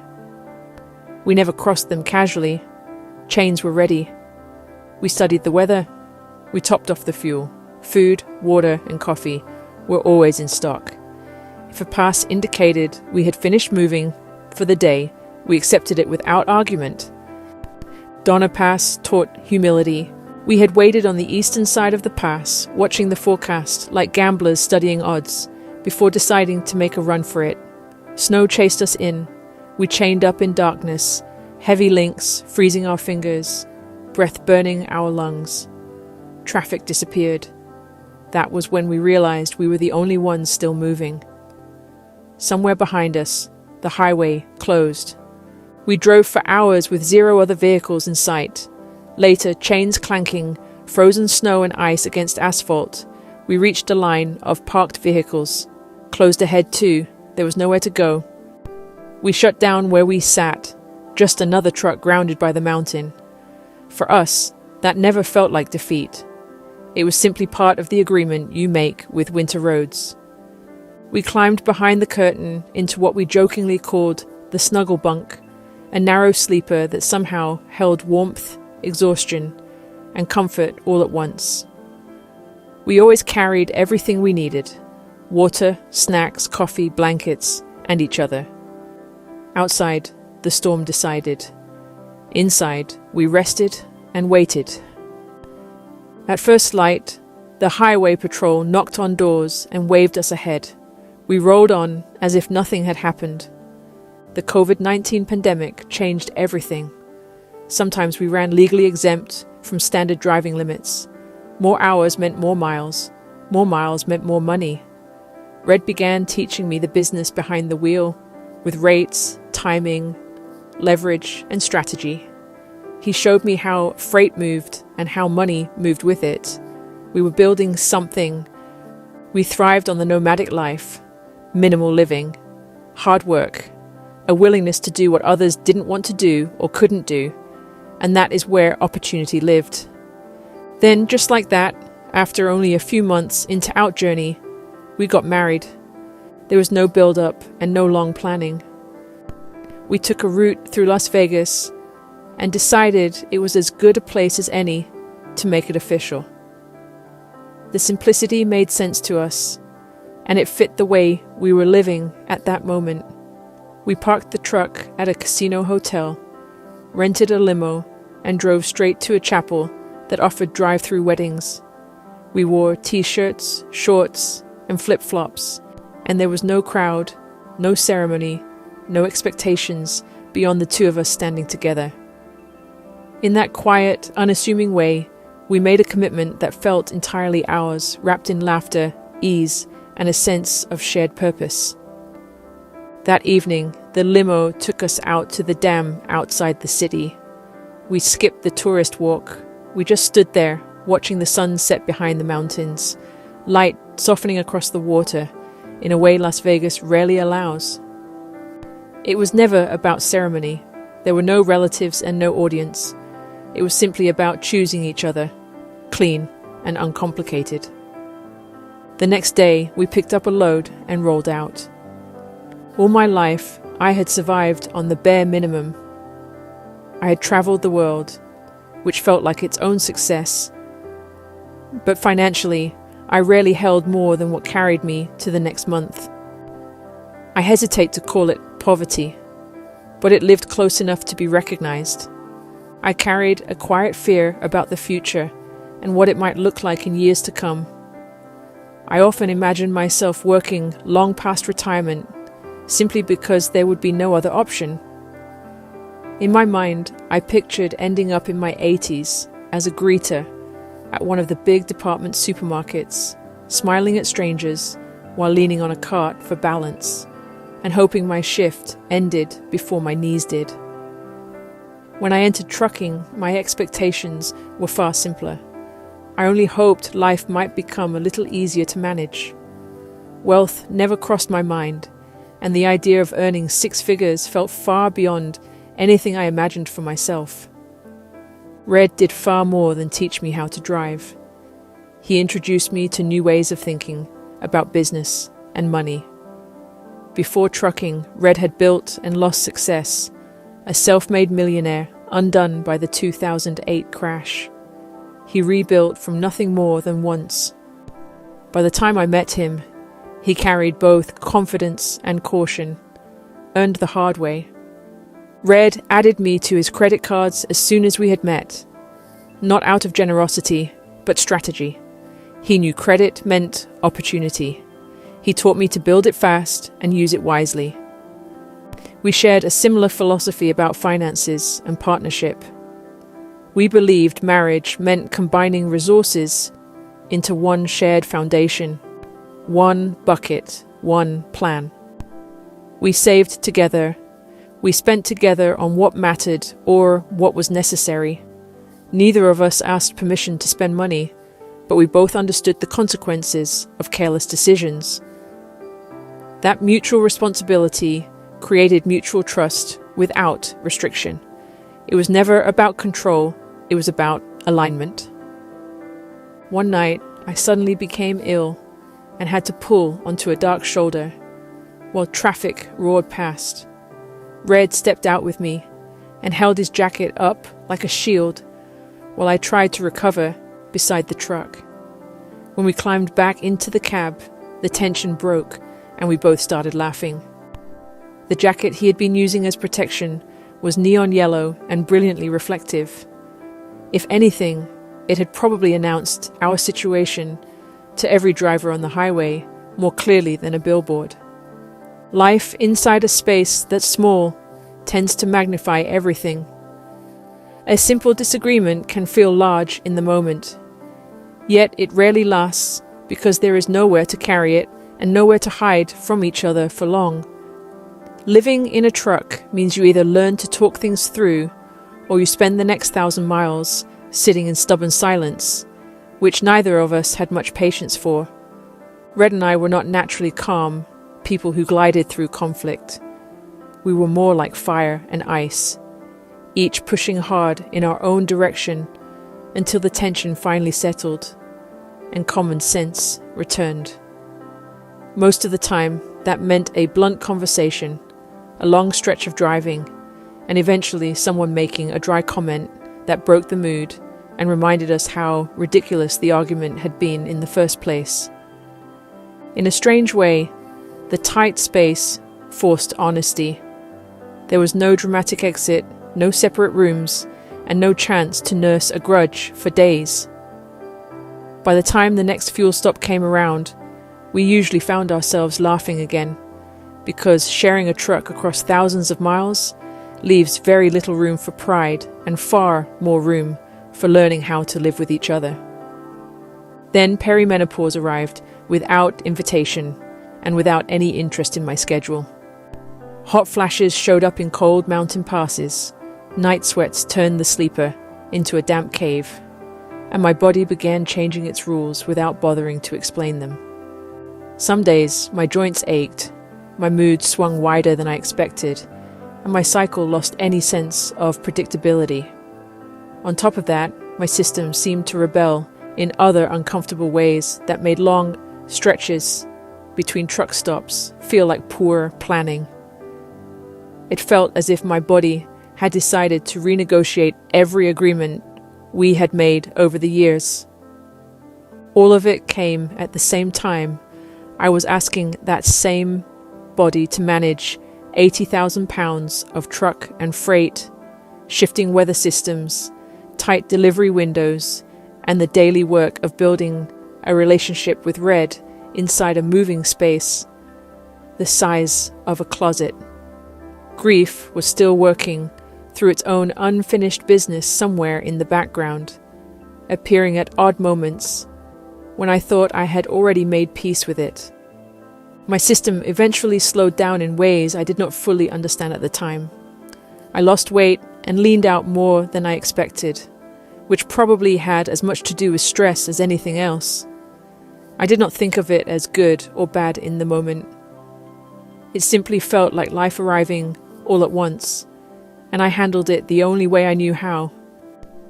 We never crossed them casually. Chains were ready. We studied the weather. We topped off the fuel. Food, water, and coffee were always in stock. If a pass indicated we had finished moving for the day, we accepted it without argument. Donner Pass taught humility. We had waited on the eastern side of the pass, watching the forecast like gamblers studying odds, before deciding to make a run for it. Snow chased us in. We chained up in darkness, heavy links freezing our fingers, breath burning our lungs. Traffic disappeared. That was when we realized we were the only ones still moving. Somewhere behind us, the highway closed. We drove for hours with 0 other vehicles in sight. Later, chains clanking, frozen snow and ice against asphalt, we reached a line of parked vehicles. Closed ahead too, there was nowhere to go. We shut down where we sat, just another truck grounded by the mountain. For us, that never felt like defeat. It was simply part of the agreement you make with winter roads. We climbed behind the curtain into what we jokingly called the snuggle bunk, a narrow sleeper that somehow held warmth, exhaustion, and comfort all at once. We always carried everything we needed: water, snacks, coffee, blankets, and each other. Outside, the storm decided. Inside, we rested and waited. At first light, the highway patrol knocked on doors and waved us ahead. We rolled on as if nothing had happened. The COVID-19 pandemic changed everything. Sometimes we ran legally exempt from standard driving limits. More hours meant more miles. More miles meant more money. Red began teaching me the business behind the wheel, with rates, timing, leverage, and strategy. He showed me how freight moved and how money moved with it. We were building something. We thrived on the nomadic life, minimal living, hard work, a willingness to do what others didn't want to do or couldn't do, and that is where opportunity lived. Then, just like that, after only a few months into our journey, we got married. There was no build-up and no long planning. We took a route through Las Vegas and decided it was as good a place as any to make it official. The simplicity made sense to us, and it fit the way we were living at that moment. We parked the truck at a casino hotel, rented a limo, and drove straight to a chapel that offered drive-through weddings. We wore t-shirts, shorts, and flip-flops, and there was no crowd, no ceremony, no expectations beyond the two of us standing together. In that quiet, unassuming way, We made a commitment that felt entirely ours, wrapped in laughter, ease, and a sense of shared purpose. That evening, the limo took us out to the dam outside the city. We skipped the tourist walk. We just stood there, watching the sun set behind the mountains, light softening across the water in a way Las Vegas rarely allows. It was never about ceremony. There were no relatives and no audience. It was simply about choosing each other, clean and uncomplicated. The next day, we picked up a load and rolled out. All my life, I had survived on the bare minimum. I had traveled the world, which felt like its own success. But financially, I rarely held more than what carried me to the next month. I hesitate to call it poverty, but it lived close enough to be recognized. I carried a quiet fear about the future and what it might look like in years to come. I often imagined myself working long past retirement simply because there would be no other option. In my mind, I pictured ending up in my 80s as a greeter at one of the big department supermarkets, smiling at strangers while leaning on a cart for balance, and hoping my shift ended before my knees did. When I entered trucking, my expectations were far simpler. I only hoped life might become a little easier to manage. Wealth never crossed my mind, and the idea of earning 6 figures felt far beyond anything I imagined for myself. Red did far more than teach me how to drive. He introduced me to new ways of thinking about business and money. Before trucking, Red had built and lost success, a self-made millionaire undone by the 2008 crash. He rebuilt from nothing more than once. By the time I met him, he carried both confidence and caution, earned the hard way. Red added me to his credit cards as soon as we had met, not out of generosity, but strategy. He knew credit meant opportunity. He taught me to build it fast and use it wisely. We shared a similar philosophy about finances and partnership. We believed marriage meant combining resources into one shared foundation, one bucket, one plan. We saved together. We spent together on what mattered or what was necessary. Neither of us asked permission to spend money, but we both understood the consequences of careless decisions. That mutual responsibility created mutual trust without restriction. It was never about control, it was about alignment. One night, I suddenly became ill and had to pull onto a dark shoulder while traffic roared past. Red stepped out with me and held his jacket up like a shield while I tried to recover beside the truck. When we climbed back into the cab, the tension broke and we both started laughing. The jacket he had been using as protection was neon yellow and brilliantly reflective. If anything, it had probably announced our situation to every driver on the highway more clearly than a billboard. Life inside a space that's small tends to magnify everything. A simple disagreement can feel large in the moment, yet it rarely lasts because there is nowhere to carry it and nowhere to hide from each other for long. Living in a truck means you either learn to talk things through or you spend the next 1,000 miles sitting in stubborn silence, which neither of us had much patience for. Red and I were not naturally calm people who glided through conflict. We were more like fire and ice, each pushing hard in our own direction until the tension finally settled and common sense returned. Most of the time, that meant a blunt conversation, a long stretch of driving, and eventually someone making a dry comment that broke the mood and reminded us how ridiculous the argument had been in the first place. In a strange way, the tight space forced honesty. There was no dramatic exit, no separate rooms, and no chance to nurse a grudge for days. By the time the next fuel stop came around, we usually found ourselves laughing again, because sharing a truck across thousands of miles leaves very little room for pride and far more room for learning how to live with each other. Then perimenopause arrived without invitation and without any interest in my schedule. Hot flashes showed up in cold mountain passes, night sweats turned the sleeper into a damp cave, and my body began changing its rules without bothering to explain them. Some days my joints ached, my mood swung wider than I expected, and my cycle lost any sense of predictability. On top of that, my system seemed to rebel in other uncomfortable ways that made long stretches between truck stops feel like poor planning. It felt as if my body had decided to renegotiate every agreement we had made over the years. All of it came at the same time I was asking that same body to manage 80,000 pounds of truck and freight, shifting weather systems, tight delivery windows, and the daily work of building a relationship with Red inside a moving space the size of a closet. Grief was still working through its own unfinished business somewhere in the background, appearing at odd moments when I thought I had already made peace with it. My system eventually slowed down in ways I did not fully understand at the time. I lost weight and leaned out more than I expected, which probably had as much to do with stress as anything else. I did not think of it as good or bad in the moment. It simply felt like life arriving all at once, and I handled it the only way I knew how,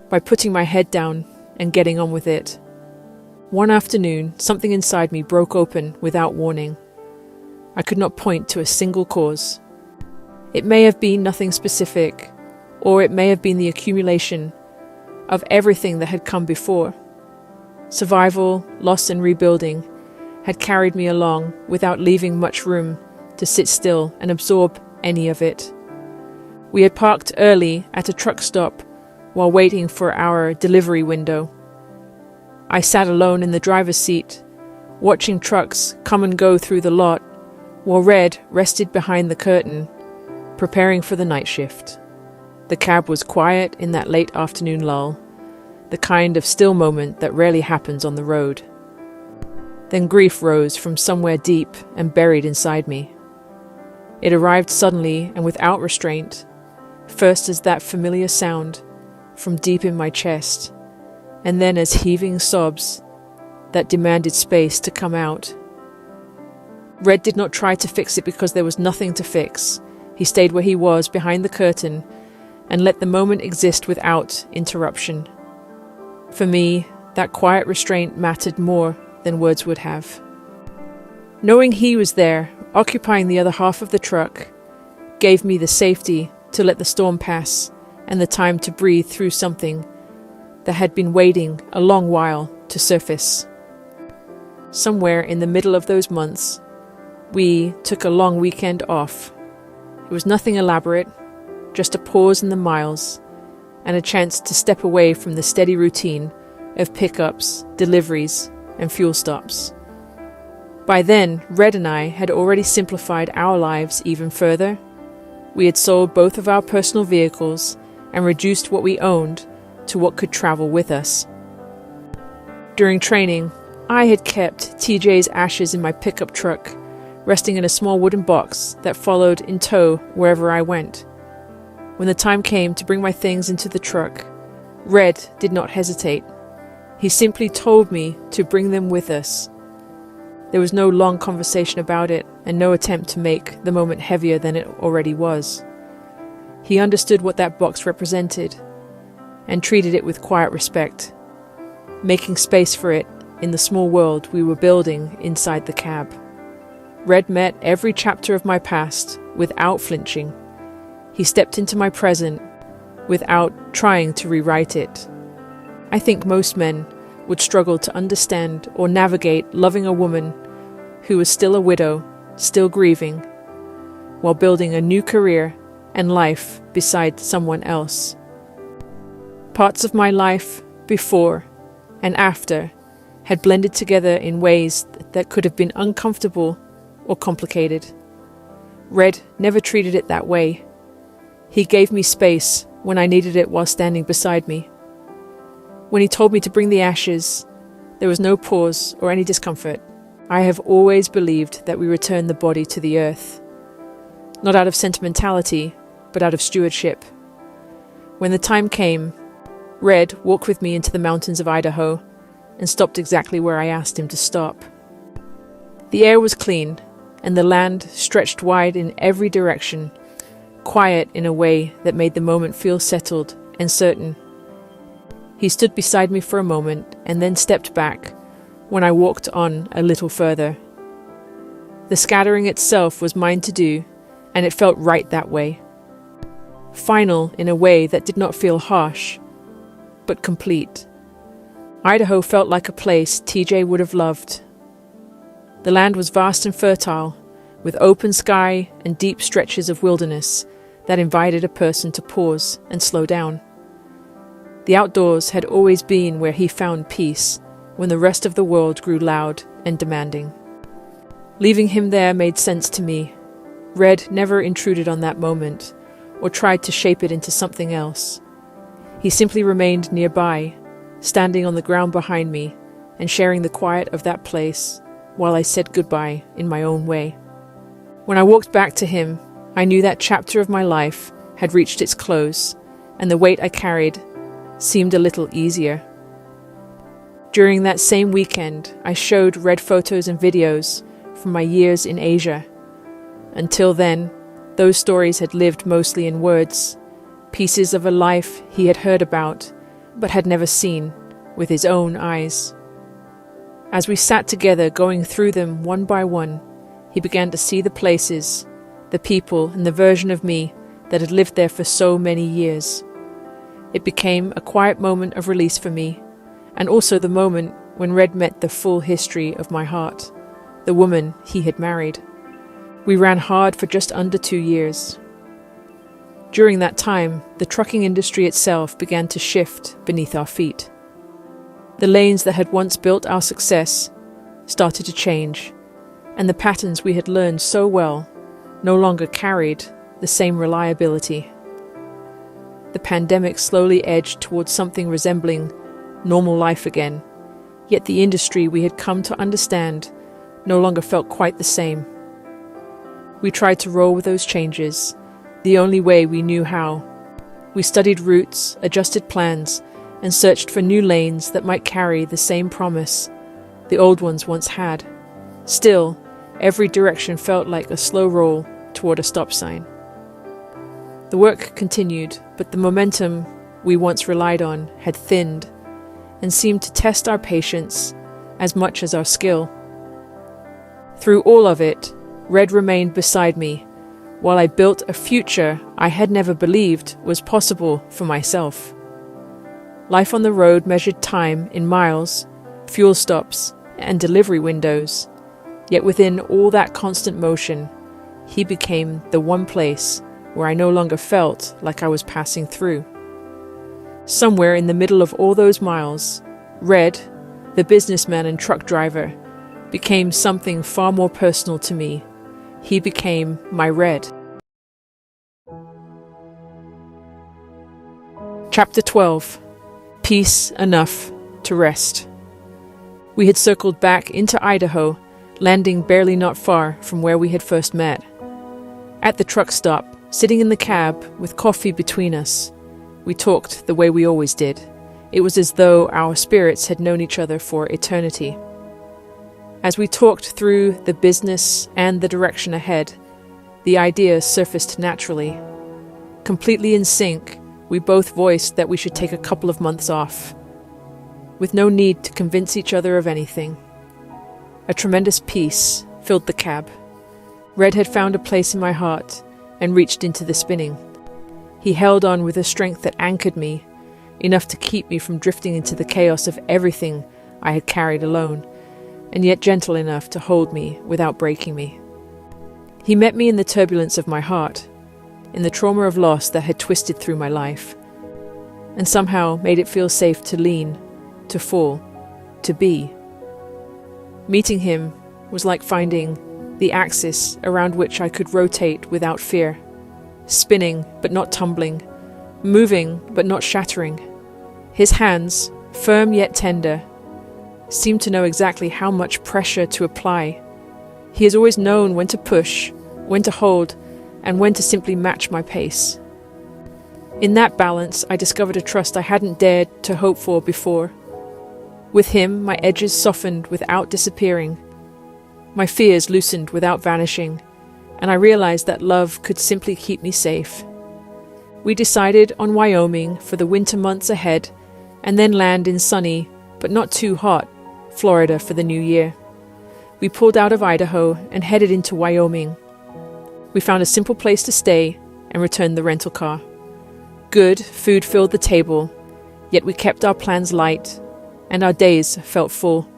by putting my head down and getting on with it. One afternoon, something inside me broke open without warning. I could not point to a single cause. It may have been nothing specific, or it may have been the accumulation of everything that had come before. Survival, loss and rebuilding had carried me along without leaving much room to sit still and absorb any of it. We had parked early at a truck stop while waiting for our delivery window. I sat alone in the driver's seat, watching trucks come and go through the lot, while Red rested behind the curtain, preparing for the night shift. The cab was quiet in that late afternoon lull, the kind of still moment that rarely happens on the road. Then grief rose from somewhere deep and buried inside me. It arrived suddenly and without restraint, first as that familiar sound from deep in my chest, and then as heaving sobs that demanded space to come out. Red did not try to fix it because there was nothing to fix. He stayed where he was, behind the curtain, and let the moment exist without interruption. For me, that quiet restraint mattered more than words would have. Knowing he was there, occupying the other half of the truck, gave me the safety to let the storm pass and the time to breathe through something that had been waiting a long while to surface. Somewhere in the middle of those months, we took a long weekend off. It was nothing elaborate, just a pause in the miles and a chance to step away from the steady routine of pickups, deliveries, and fuel stops. By then, Red and I had already simplified our lives even further. We had sold both of our personal vehicles and reduced what we owned to what could travel with us. During training, I had kept TJ's ashes in my pickup truck, resting in a small wooden box that followed in tow wherever I went. When the time came to bring my things into the truck, Red did not hesitate. He simply told me to bring them with us. There was no long conversation about it, and no attempt to make the moment heavier than it already was. He understood what that box represented, and treated it with quiet respect, making space for it in the small world we were building inside the cab. Red met every chapter of my past without flinching. He stepped into my present without trying to rewrite it. I think most men would struggle to understand or navigate loving a woman who was still a widow, still grieving, while building a new career and life beside someone else. Parts of my life before and after had blended together in ways that could have been uncomfortable or complicated. Red never treated it that way. He gave me space when I needed it while standing beside me. When he told me to bring the ashes, there was no pause or any discomfort. I have always believed that we return the body to the earth, not out of sentimentality, but out of stewardship. When the time came, Red walked with me into the mountains of Idaho and stopped exactly where I asked him to stop. The air was clean, and the land stretched wide in every direction, quiet in a way that made the moment feel settled and certain. He stood beside me for a moment and then stepped back when I walked on a little further. The scattering itself was mine to do, and it felt right that way. Final in a way that did not feel harsh, but complete. Idaho felt like a place TJ would have loved. The land was vast and fertile, with open sky and deep stretches of wilderness that invited a person to pause and slow down. The outdoors had always been where he found peace when the rest of the world grew loud and demanding. Leaving him there made sense to me. Red never intruded on that moment or tried to shape it into something else. He simply remained nearby, standing on the ground behind me and sharing the quiet of that place while I said goodbye in my own way. When I walked back to him, I knew that chapter of my life had reached its close, and the weight I carried seemed a little easier. During that same weekend, I showed Red photos and videos from my years in Asia. Until then, those stories had lived mostly in words, pieces of a life he had heard about, but had never seen with his own eyes. As we sat together going through them one by one, he began to see the places, the people, and the version of me that had lived there for so many years. It became a quiet moment of release for me, and also the moment when Red met the full history of my heart, the woman he had married. We ran hard for just under 2 years. During that time, the trucking industry itself began to shift beneath our feet. The lanes that had once built our success started to change, and the patterns we had learned so well no longer carried the same reliability. The pandemic slowly edged towards something resembling normal life again, yet the industry we had come to understand no longer felt quite the same. We tried to roll with those changes, the only way we knew how. We studied routes, adjusted plans, and searched for new lanes that might carry the same promise the old ones once had. Still, every direction felt like a slow roll toward a stop sign. The work continued, but the momentum we once relied on had thinned and seemed to test our patience as much as our skill. Through all of it, Red remained beside me while I built a future I had never believed was possible for myself. Life on the road measured time in miles, fuel stops, and delivery windows. Yet within all that constant motion, he became the one place where I no longer felt like I was passing through. Somewhere in the middle of all those miles, Red, the businessman and truck driver, became something far more personal to me. He became my Red. Chapter 12. Peace enough to rest. We had circled back into Idaho, landing barely not far from where we had first met. At the truck stop, sitting in the cab with coffee between us, we talked the way we always did. It was as though our spirits had known each other for eternity. As we talked through the business and the direction ahead, the ideas surfaced naturally. Completely in sync, we both voiced that we should take a couple of months off, with no need to convince each other of anything. A tremendous peace filled the cab. Red had found a place in my heart and reached into the spinning. He held on with a strength that anchored me, enough to keep me from drifting into the chaos of everything I had carried alone, and yet gentle enough to hold me without breaking me. He met me in the turbulence of my heart, in the trauma of loss that had twisted through my life, and somehow made it feel safe to lean, to fall, to be. Meeting him was like finding the axis around which I could rotate without fear, spinning but not tumbling, moving but not shattering. His hands, firm yet tender, seemed to know exactly how much pressure to apply. He has always known when to push, when to hold, and when to simply match my pace. In that balance, I discovered a trust I hadn't dared to hope for before. With him, my edges softened without disappearing. My fears loosened without vanishing, and I realized that love could simply keep me safe. We decided on Wyoming for the winter months ahead, and then land in sunny, but not too hot, Florida for the new year. We pulled out of Idaho and headed into Wyoming. We found a simple place to stay and returned the rental car. Good food filled the table, yet we kept our plans light, and our days felt full.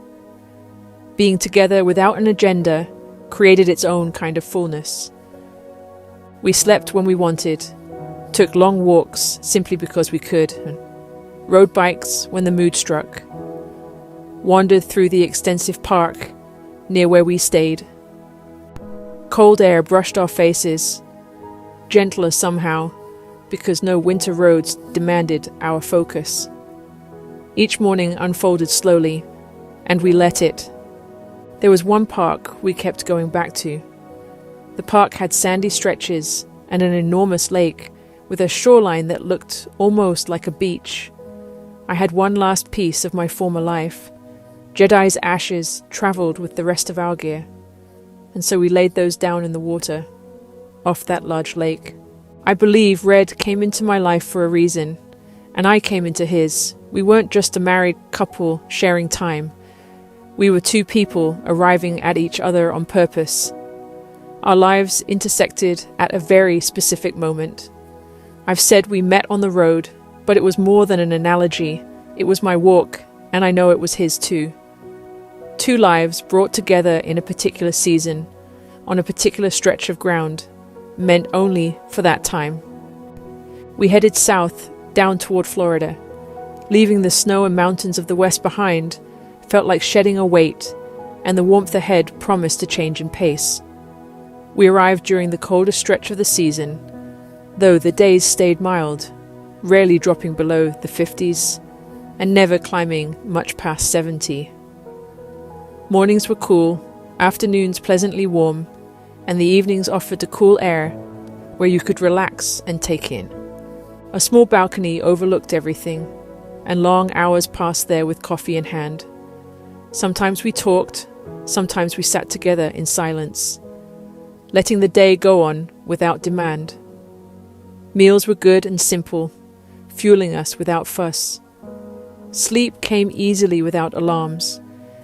Being together without an agenda created its own kind of fullness. We slept when we wanted, took long walks simply because we could, and rode bikes when the mood struck, wandered through the extensive park near where we stayed. Cold air brushed our faces, gentler somehow, because no winter roads demanded our focus. Each morning unfolded slowly, and we let it. There was one park we kept going back to. The park had sandy stretches and an enormous lake with a shoreline that looked almost like a beach. I had one last piece of my former life. Jedi's ashes travelled with the rest of our gear, and so we laid those down in the water, off that large lake. I believe Red came into my life for a reason, and I came into his. We weren't just a married couple sharing time. We were two people arriving at each other on purpose. Our lives intersected at a very specific moment. I've said we met on the road, but it was more than an analogy. It was my walk, and I know it was his too. Two lives brought together in a particular season, on a particular stretch of ground, meant only for that time. We headed south, down toward Florida. Leaving the snow and mountains of the west behind felt like shedding a weight, and the warmth ahead promised a change in pace. We arrived during the coldest stretch of the season, though the days stayed mild, rarely dropping below the 50s, and never climbing much past 70. Mornings were cool, afternoons pleasantly warm, and the evenings offered the cool air where you could relax and take in. A small balcony overlooked everything, and long hours passed there with coffee in hand. Sometimes we talked, sometimes we sat together in silence, letting the day go on without demand. Meals were good and simple, fueling us without fuss. Sleep came easily without alarms,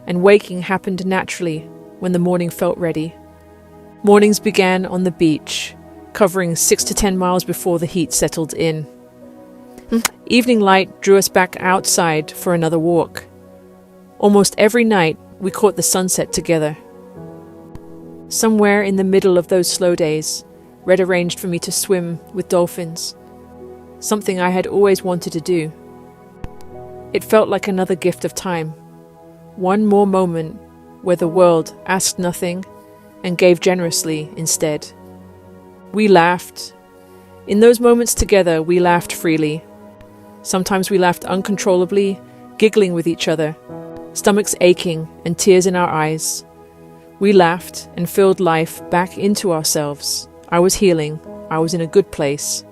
and waking happened naturally when the morning felt ready. Mornings began on the beach, covering 6 to 10 miles before the heat settled in. Evening light drew us back outside for another walk. Almost every night, we caught the sunset together. Somewhere in the middle of those slow days, Red arranged for me to swim with dolphins, something I had always wanted to do. It felt like another gift of time, one more moment where the world asked nothing and gave generously instead. We laughed. In those moments together, we laughed freely. Sometimes we laughed uncontrollably, giggling with each other, stomachs aching and tears in our eyes. We laughed and filled life back into ourselves. I was healing. I was in a good place.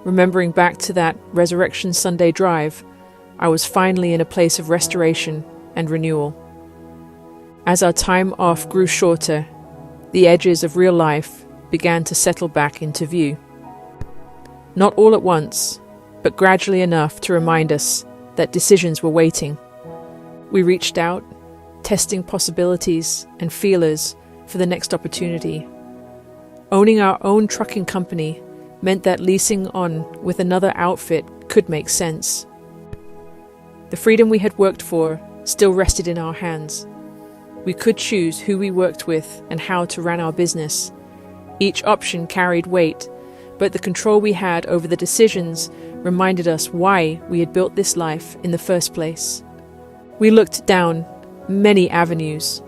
Remembering back to that Resurrection Sunday drive, I was finally in a place of restoration and renewal. As our time off grew shorter, the edges of real life began to settle back into view. Not all at once, but gradually enough to remind us that decisions were waiting. We reached out, testing possibilities and feelers for the next opportunity. Owning our own trucking company meant that leasing on with another outfit could make sense. The freedom we had worked for still rested in our hands. We could choose who we worked with and how to run our business. Each option carried weight, but the control we had over the decisions reminded us why we had built this life in the first place. We looked down many avenues.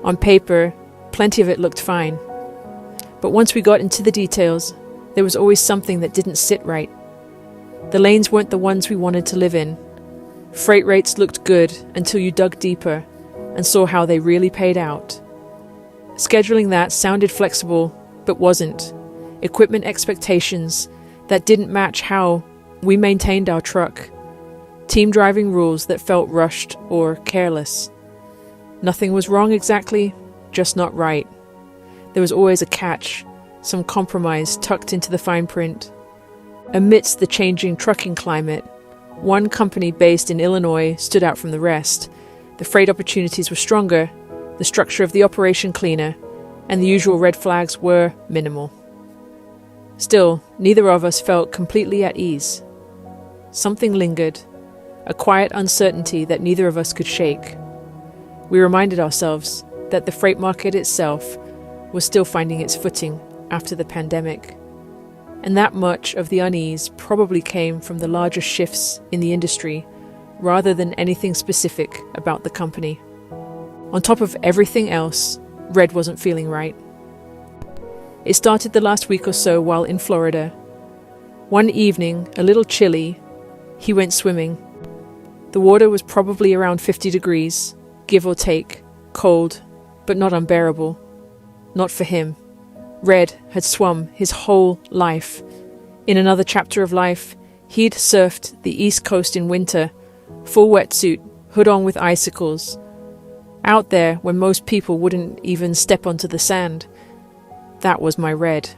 On paper, plenty of it looked fine. But once we got into the details, there was always something that didn't sit right. The lanes weren't the ones we wanted to live in. Freight rates looked good until you dug deeper and saw how they really paid out. Scheduling that sounded flexible, but wasn't. Equipment expectations that didn't match how we maintained our truck. Team driving rules that felt rushed or careless. Nothing was wrong exactly, just not right. There was always a catch, some compromise tucked into the fine print. Amidst the changing trucking climate, one company based in Illinois stood out from the rest. The freight opportunities were stronger, the structure of the operation cleaner, and the usual red flags were minimal. Still, neither of us felt completely at ease. Something lingered, a quiet uncertainty that neither of us could shake. We reminded ourselves that the freight market itself was still finding its footing after the pandemic, and that much of the unease probably came from the larger shifts in the industry rather than anything specific about the company. On top of everything else, Red wasn't feeling right. It started the last week or so while in Florida. One evening, a little chilly, he went swimming. The water was probably around 50 degrees, give or take, cold, but not unbearable. Not for him. Red had swum his whole life. In another chapter of life, he'd surfed the East Coast in winter, full wetsuit, hood on with icicles, out there when most people wouldn't even step onto the sand. That was my Red.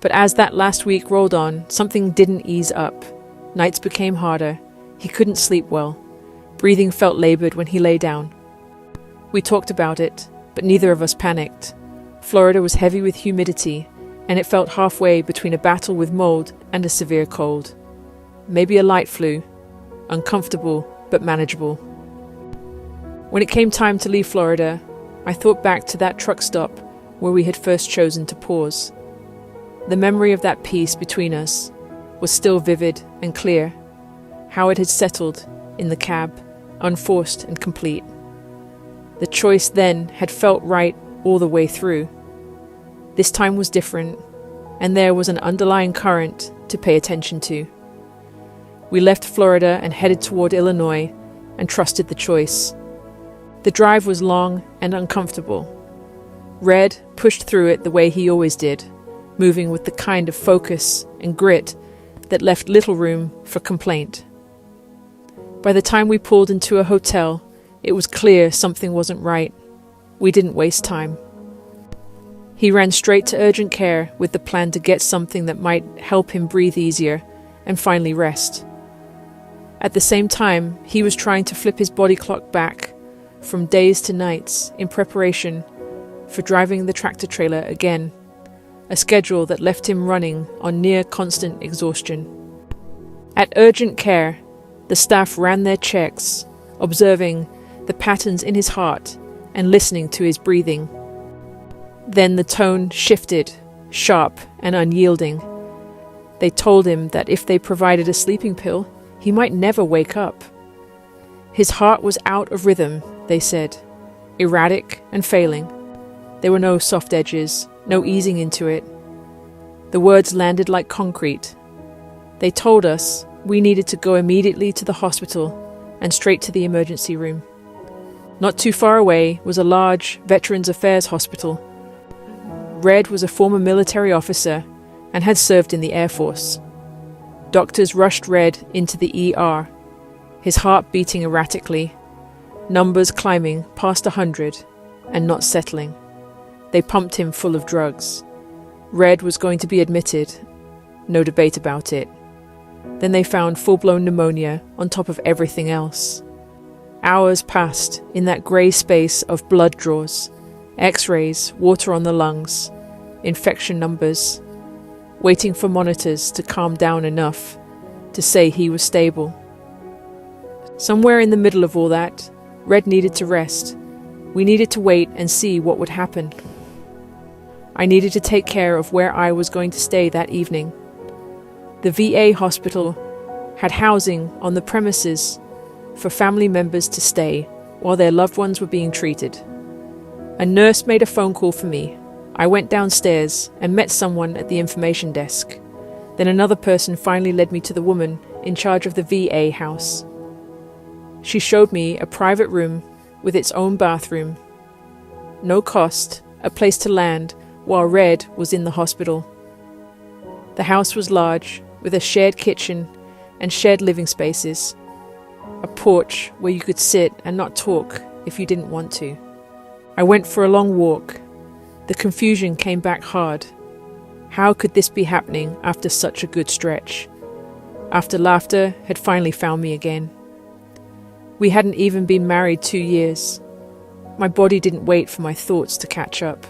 But as that last week rolled on, something didn't ease up. Nights became harder. He couldn't sleep well. Breathing felt labored when he lay down. We talked about it, but neither of us panicked. Florida was heavy with humidity, and it felt halfway between a battle with mold and a severe cold. Maybe a light flu. Uncomfortable, but manageable. When it came time to leave Florida, I thought back to that truck stop where we had first chosen to pause. The memory of that peace between us was still vivid and clear, how it had settled in the cab, unforced and complete. The choice then had felt right all the way through. This time was different, and there was an underlying current to pay attention to. We left Florida and headed toward Illinois and trusted the choice. The drive was long and uncomfortable. Red pushed through it the way he always did, moving with the kind of focus and grit that left little room for complaint. By the time we pulled into a hotel, it was clear something wasn't right. We didn't waste time. He ran straight to urgent care with the plan to get something that might help him breathe easier and finally rest. At the same time, he was trying to flip his body clock back from days to nights in preparation for driving the tractor trailer again, a schedule that left him running on near constant exhaustion. At urgent care, the staff ran their checks, observing the patterns in his heart and listening to his breathing. Then the tone shifted, sharp and unyielding. They told him that if they provided a sleeping pill, he might never wake up. His heart was out of rhythm, they said, erratic and failing. There were no soft edges, no easing into it. The words landed like concrete. They told us we needed to go immediately to the hospital and straight to the emergency room. Not too far away was a large Veterans Affairs hospital. Red was a former military officer and had served in the Air Force. Doctors rushed Red into the ER, his heart beating erratically, numbers climbing past 100 and not settling. They pumped him full of drugs. Red was going to be admitted. No debate about it. Then they found full-blown pneumonia on top of everything else. Hours passed in that grey space of blood draws, X-rays, water on the lungs, infection numbers, waiting for monitors to calm down enough to say he was stable. Somewhere in the middle of all that, Red needed to rest. We needed to wait and see what would happen. I needed to take care of where I was going to stay that evening. The VA hospital had housing on the premises for family members to stay while their loved ones were being treated. A nurse made a phone call for me. I went downstairs and met someone at the information desk. Then another person finally led me to the woman in charge of the VA house. She showed me a private room with its own bathroom. No cost, a place to land while Red was in the hospital. The house was large, with a shared kitchen and shared living spaces. A porch where you could sit and not talk if you didn't want to. I went for a long walk. The confusion came back hard. How could this be happening after such a good stretch? After laughter had finally found me again. We hadn't even been married 2 years. My body didn't wait for my thoughts to catch up.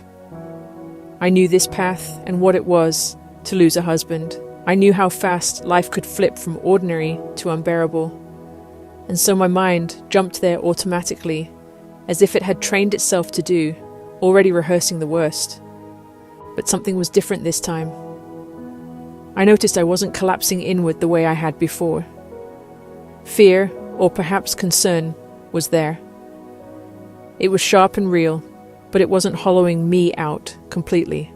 I knew this path and what it was to lose a husband. I knew how fast life could flip from ordinary to unbearable. And so my mind jumped there automatically, as if it had trained itself to do, already rehearsing the worst. But something was different this time. I noticed I wasn't collapsing inward the way I had before. Fear, or perhaps concern, was there. It was sharp and real, but it wasn't hollowing me out completely.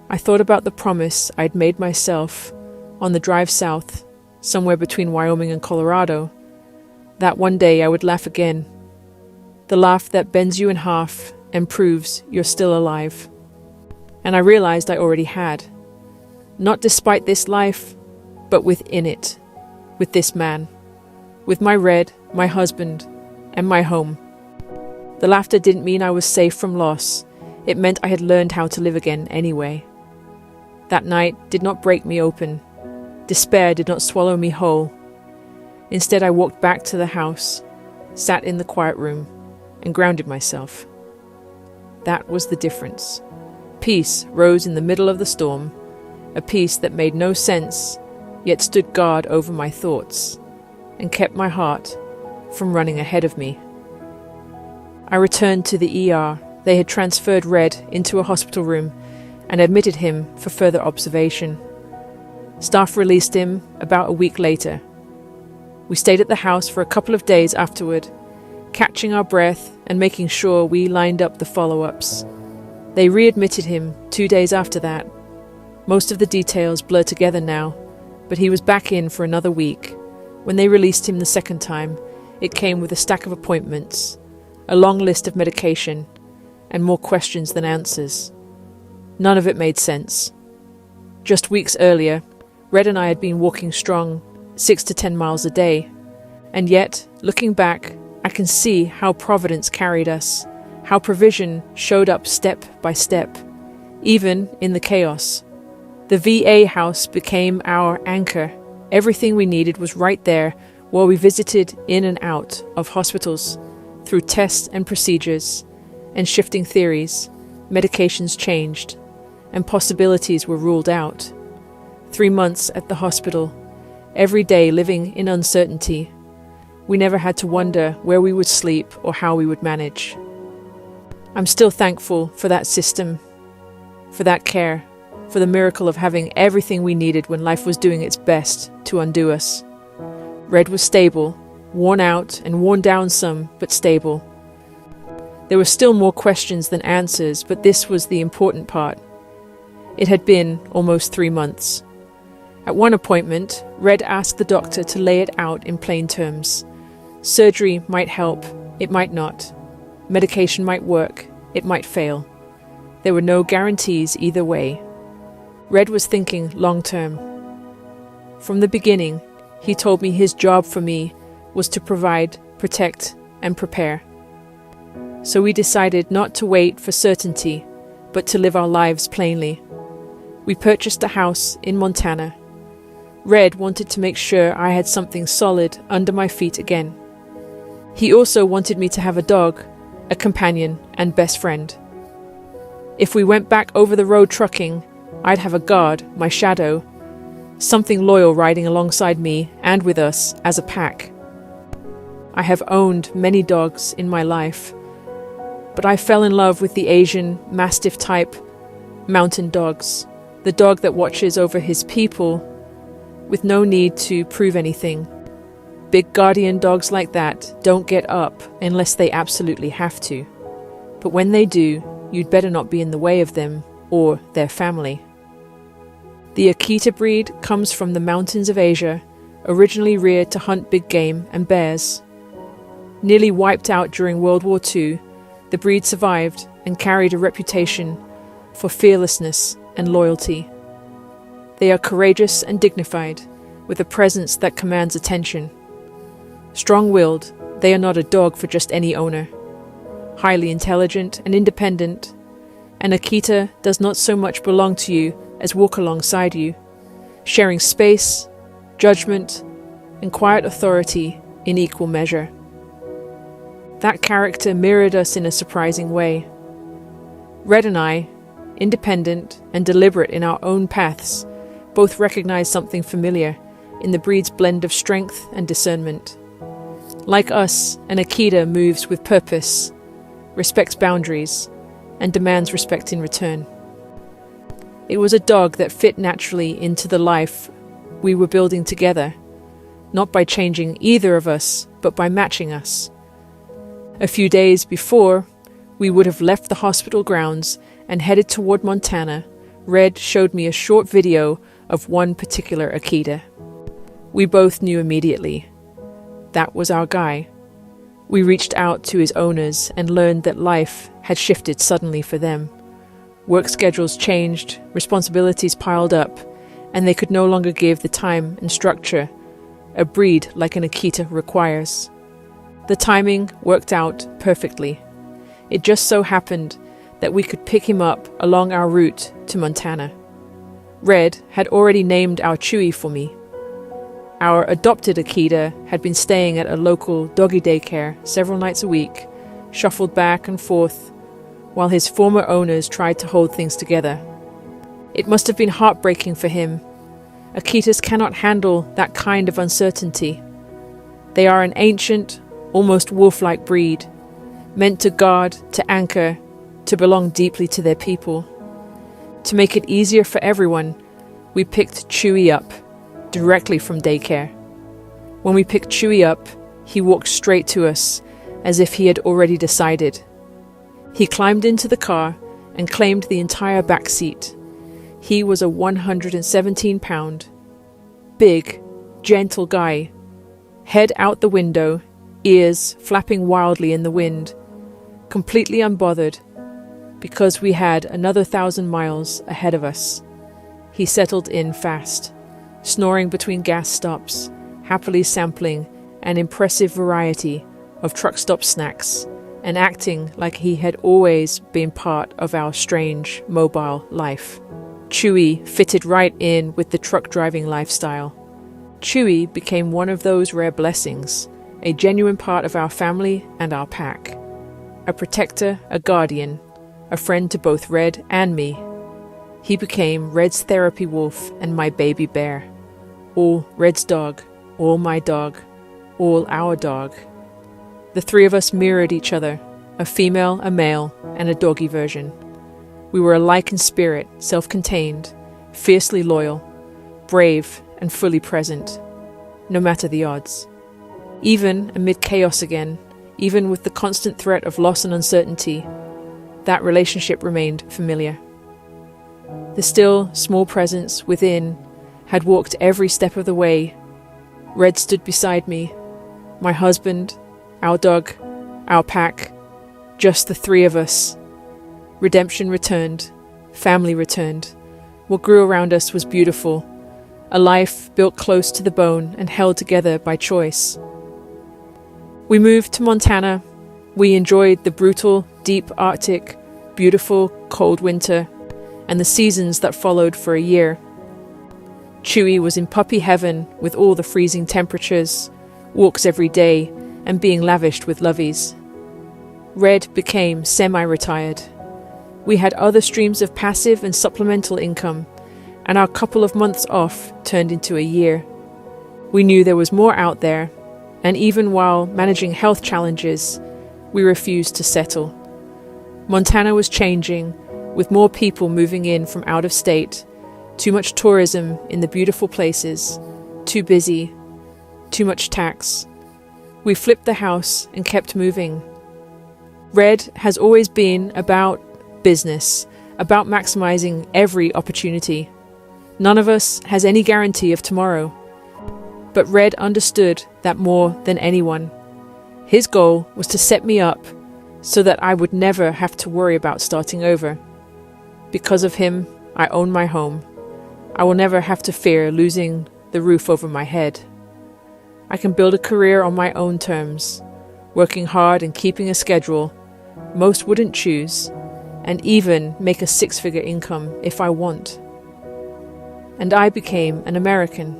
I thought about the promise I'd made myself on the drive south, somewhere between Wyoming and Colorado, that one day I would laugh again. The laugh that bends you in half and proves you're still alive. And I realized I already had. Not despite this life, but within it, with this man, with my Red, my husband, and my home. The laughter didn't mean I was safe from loss. It meant I had learned how to live again anyway. That night did not break me open. Despair did not swallow me whole. Instead, I walked back to the house, sat in the quiet room, and grounded myself. That was the difference. Peace rose in the middle of the storm, a peace that made no sense, yet stood guard over my thoughts, and kept my heart from running ahead of me. I returned to the ER. They had transferred Red into a hospital room and admitted him for further observation. Staff released him about a week later. We stayed at the house for a couple of days afterward, catching our breath and making sure we lined up the follow-ups. They readmitted him 2 days after that. Most of the details blur together now, but he was back in for another week. When they released him the second time, it came with a stack of appointments, a long list of medication, and more questions than answers. None of it made sense. Just weeks earlier, Red and I had been walking strong 6 to 10 miles a day, and yet, looking back, I can see how providence carried us, how provision showed up step by step, even in the chaos. The VA house became our anchor. Everything we needed was right there while we visited in and out of hospitals, through tests and procedures, and shifting theories. Medications changed, and possibilities were ruled out. 3 months at the hospital, every day living in uncertainty. We never had to wonder where we would sleep or how we would manage. I'm still thankful for that system, for that care, for the miracle of having everything we needed when life was doing its best to undo us. Red was stable, worn out and worn down some, but stable. There were still more questions than answers, but this was the important part. It had been almost 3 months. At one appointment, Red asked the doctor to lay it out in plain terms. Surgery might help, it might not. Medication might work, it might fail. There were no guarantees either way. Red was thinking long term. From the beginning, he told me his job for me was to provide, protect, and prepare. So we decided not to wait for certainty, but to live our lives plainly. We purchased a house in Montana. Red wanted to make sure I had something solid under my feet again. He also wanted me to have a dog, a companion, and best friend. If we went back over the road trucking, I'd have a guard, my shadow, something loyal riding alongside me and with us as a pack. I have owned many dogs in my life, but I fell in love with the Asian Mastiff type mountain dogs, the dog that watches over his people with no need to prove anything. Big guardian dogs like that don't get up unless they absolutely have to. But when they do, you'd better not be in the way of them or their family. The Akita breed comes from the mountains of Asia, originally reared to hunt big game and bears. Nearly wiped out during World War II, the breed survived and carried a reputation for fearlessness and loyalty. They are courageous and dignified, with a presence that commands attention. Strong-willed, they are not a dog for just any owner. Highly intelligent and independent, an Akita does not so much belong to you as walk alongside you, sharing space, judgment, and quiet authority in equal measure. That character mirrored us in a surprising way. Red and I, independent and deliberate in our own paths, both recognized something familiar in the breed's blend of strength and discernment. Like us, an Akita moves with purpose, respects boundaries, and demands respect in return. It was a dog that fit naturally into the life we were building together, not by changing either of us, but by matching us. A few days before we would have left the hospital grounds and headed toward Montana, Red showed me a short video of one particular Akita. We both knew immediately. That was our guy. We reached out to his owners and learned that life had shifted suddenly for them. Work schedules changed, responsibilities piled up, and they could no longer give the time and structure a breed like an Akita requires. The timing worked out perfectly. It just so happened that we could pick him up along our route to Montana. Red had already named our Chewy for me. Our adopted Akita had been staying at a local doggy daycare several nights a week, shuffled back and forth, while his former owners tried to hold things together. It must have been heartbreaking for him. Akitas cannot handle that kind of uncertainty. They are an ancient, almost wolf-like breed, meant to guard, to anchor, to belong deeply to their people. To make it easier for everyone, we picked Chewy up directly from daycare. When we picked Chewy up, he walked straight to us, as if he had already decided. He climbed into the car and claimed the entire back seat. He was a 117-pound, big, gentle guy, head out the window, ears flapping wildly in the wind, completely unbothered, because we had another 1,000 miles ahead of us. He settled in fast, snoring between gas stops, happily sampling an impressive variety of truck stop snacks, and acting like he had always been part of our strange, mobile life. Chewy fitted right in with the truck driving lifestyle. Chewy became one of those rare blessings, a genuine part of our family and our pack. A protector, a guardian, a friend to both Red and me. He became Red's therapy wolf and my baby bear. All Red's dog, all my dog, all our dog. The three of us mirrored each other, a female, a male, and a doggy version. We were alike in spirit, self-contained, fiercely loyal, brave, and fully present, no matter the odds. Even amid chaos again, even with the constant threat of loss and uncertainty, that relationship remained familiar. The still, small presence within had walked every step of the way. Red stood beside me, my husband, our dog, our pack, just the three of us. Redemption returned, family returned. What grew around us was beautiful, a life built close to the bone and held together by choice. We moved to Montana. We enjoyed the brutal, deep Arctic, beautiful, cold winter, and the seasons that followed for a year. Chewy was in puppy heaven with all the freezing temperatures, walks every day, and being lavished with lovies. Red became semi-retired. We had other streams of passive and supplemental income, and our couple of months off turned into a year. We knew there was more out there, and even while managing health challenges, we refused to settle. Montana was changing, with more people moving in from out of state, too much tourism in the beautiful places, too busy, too much tax. We flipped the house and kept moving. Red has always been about business, about maximizing every opportunity. None of us has any guarantee of tomorrow. But Red understood that more than anyone. His goal was to set me up so that I would never have to worry about starting over. Because of him, I own my home. I will never have to fear losing the roof over my head. I can build a career on my own terms, working hard and keeping a schedule most wouldn't choose, and even make a 6-figure income if I want. And I became an American.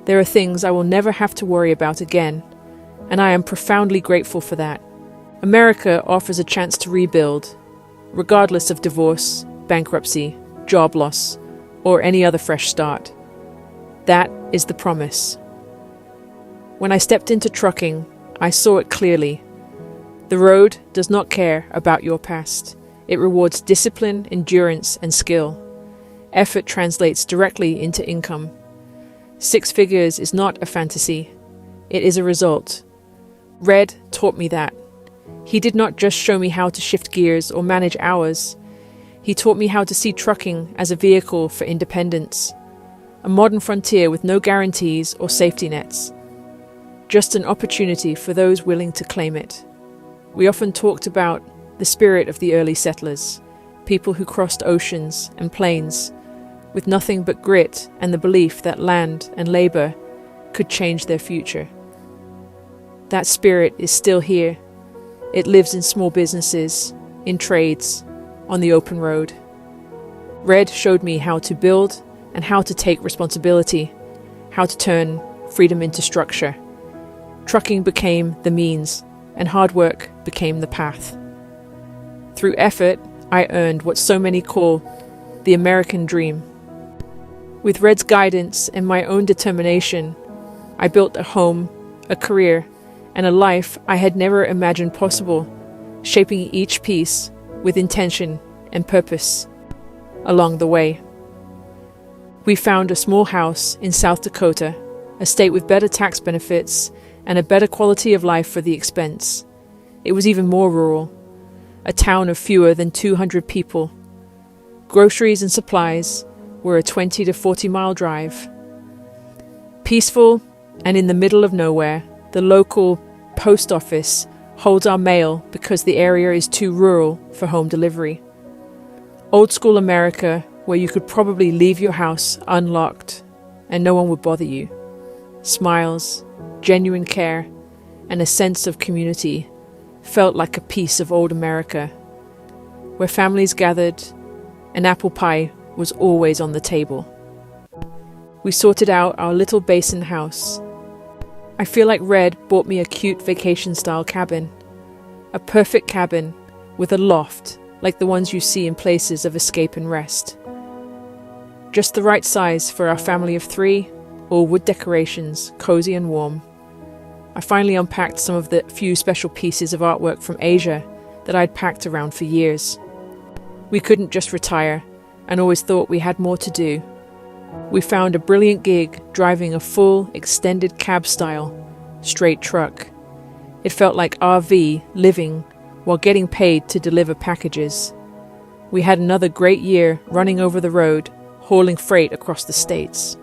There are things I will never have to worry about again, and I am profoundly grateful for that. America offers a chance to rebuild, regardless of divorce, bankruptcy, job loss, or any other fresh start. That is the promise. When I stepped into trucking, I saw it clearly. The road does not care about your past. It rewards discipline, endurance, and skill. Effort translates directly into income. 6 figures is not a fantasy. It is a result. Red taught me that. He did not just show me how to shift gears or manage hours. He taught me how to see trucking as a vehicle for independence, a modern frontier with no guarantees or safety nets, just an opportunity for those willing to claim it. We often talked about the spirit of the early settlers, people who crossed oceans and plains with nothing but grit and the belief that land and labor could change their future. That spirit is still here. It lives in small businesses, in trades, on the open road. Red showed me how to build and how to take responsibility, how to turn freedom into structure. Trucking became the means, and hard work became the path. Through effort, I earned what so many call the American dream. With Red's guidance and my own determination, I built a home, a career, and a life I had never imagined possible, shaping each piece with intention and purpose along the way. We found a small house in South Dakota, a state with better tax benefits and a better quality of life for the expense. It was even more rural, a town of fewer than 200 people. Groceries and supplies were a 20 to 40 mile drive. Peaceful and in the middle of nowhere, the local post office holds our mail because the area is too rural for home delivery. Old school America, where you could probably leave your house unlocked and no one would bother you. Smiles, genuine care, and a sense of community felt like a piece of old America, where families gathered and apple pie was always on the table. We sorted out our little basin house. I feel like Red bought me a cute vacation-style cabin, a perfect cabin with a loft like the ones you see in places of escape and rest. Just the right size for our family of 3, all wood decorations, cozy and warm. I finally unpacked some of the few special pieces of artwork from Asia that I'd packed around for years. We couldn't just retire, and always thought we had more to do. We found a brilliant gig driving a full, extended cab-style, straight truck. It felt like RV living while getting paid to deliver packages. We had another great year running over the road, hauling freight across the states.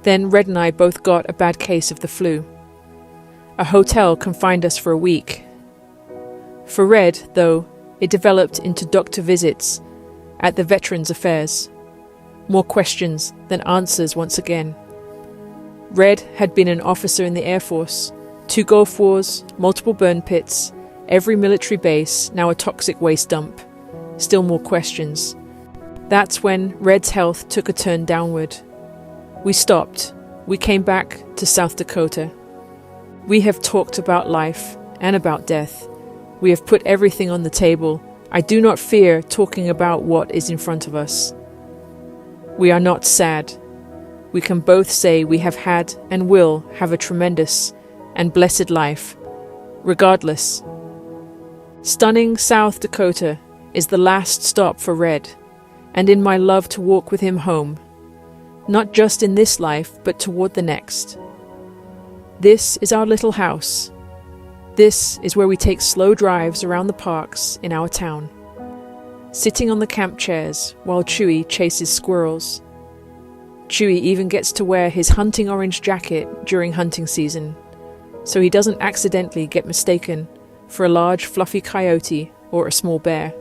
Then Red and I both got a bad case of the flu. A hotel confined us for a week. For Red, though, it developed into doctor visits at the Veterans Affairs. More questions than answers once again. Red had been an officer in the Air Force, 2 Gulf Wars, multiple burn pits, every military base, now a toxic waste dump. Still more questions. That's when Red's health took a turn downward. We stopped. We came back to South Dakota. We have talked about life and about death. We have put everything on the table. I do not fear talking about what is in front of us. We are not sad. We can both say we have had and will have a tremendous and blessed life, regardless. Stunning South Dakota is the last stop for Red, and in my love to walk with him home, not just in this life, but toward the next. This is our little house. This is where we take slow drives around the parks in our town, sitting on the camp chairs while Chewy chases squirrels. Chewy even gets to wear his hunting orange jacket during hunting season, so he doesn't accidentally get mistaken for a large fluffy coyote or a small bear.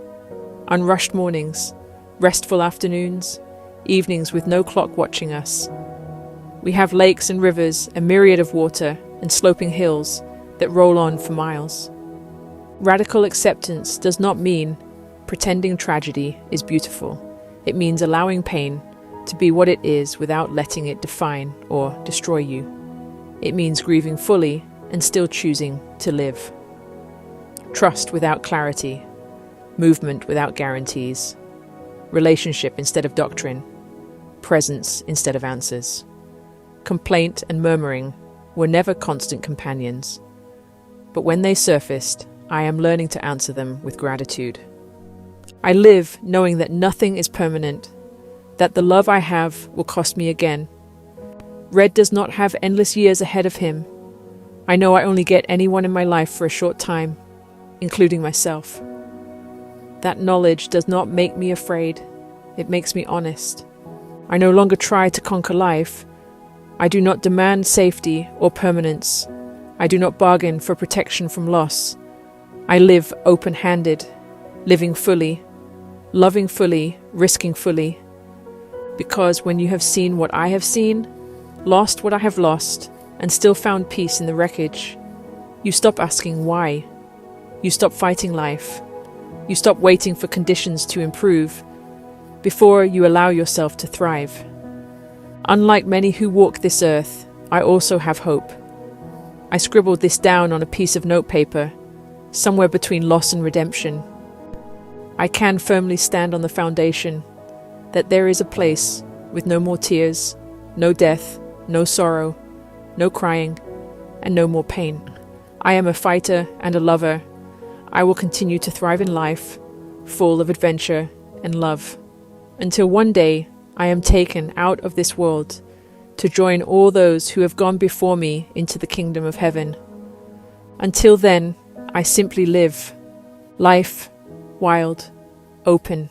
Unrushed mornings, restful afternoons, evenings with no clock watching us. We have lakes and rivers, a myriad of water, and sloping hills that roll on for miles. Radical acceptance does not mean pretending tragedy is beautiful. It means allowing pain to be what it is without letting it define or destroy you. It means grieving fully and still choosing to live. Trust without clarity, movement without guarantees, relationship instead of doctrine, presence instead of answers. Complaint and murmuring were never constant companions, but when they surfaced, I am learning to answer them with gratitude. I live knowing that nothing is permanent, that the love I have will cost me again. Red does not have endless years ahead of him. I know I only get anyone in my life for a short time, including myself. That knowledge does not make me afraid. It makes me honest. I no longer try to conquer life. I do not demand safety or permanence. I do not bargain for protection from loss. I live open-handed, living fully, loving fully, risking fully. Because when you have seen what I have seen, lost what I have lost, and still found peace in the wreckage, you stop asking why. You stop fighting life. You stop waiting for conditions to improve before you allow yourself to thrive. Unlike many who walk this earth, I also have hope. I scribbled this down on a piece of notepaper, somewhere between loss and redemption. I can firmly stand on the foundation that there is a place with no more tears, no death, no sorrow, no crying, and no more pain. I am a fighter and a lover. I will continue to thrive in life, full of adventure and love, until one day I am taken out of this world to join all those who have gone before me into the kingdom of heaven. Until then, I simply live, life wild, open,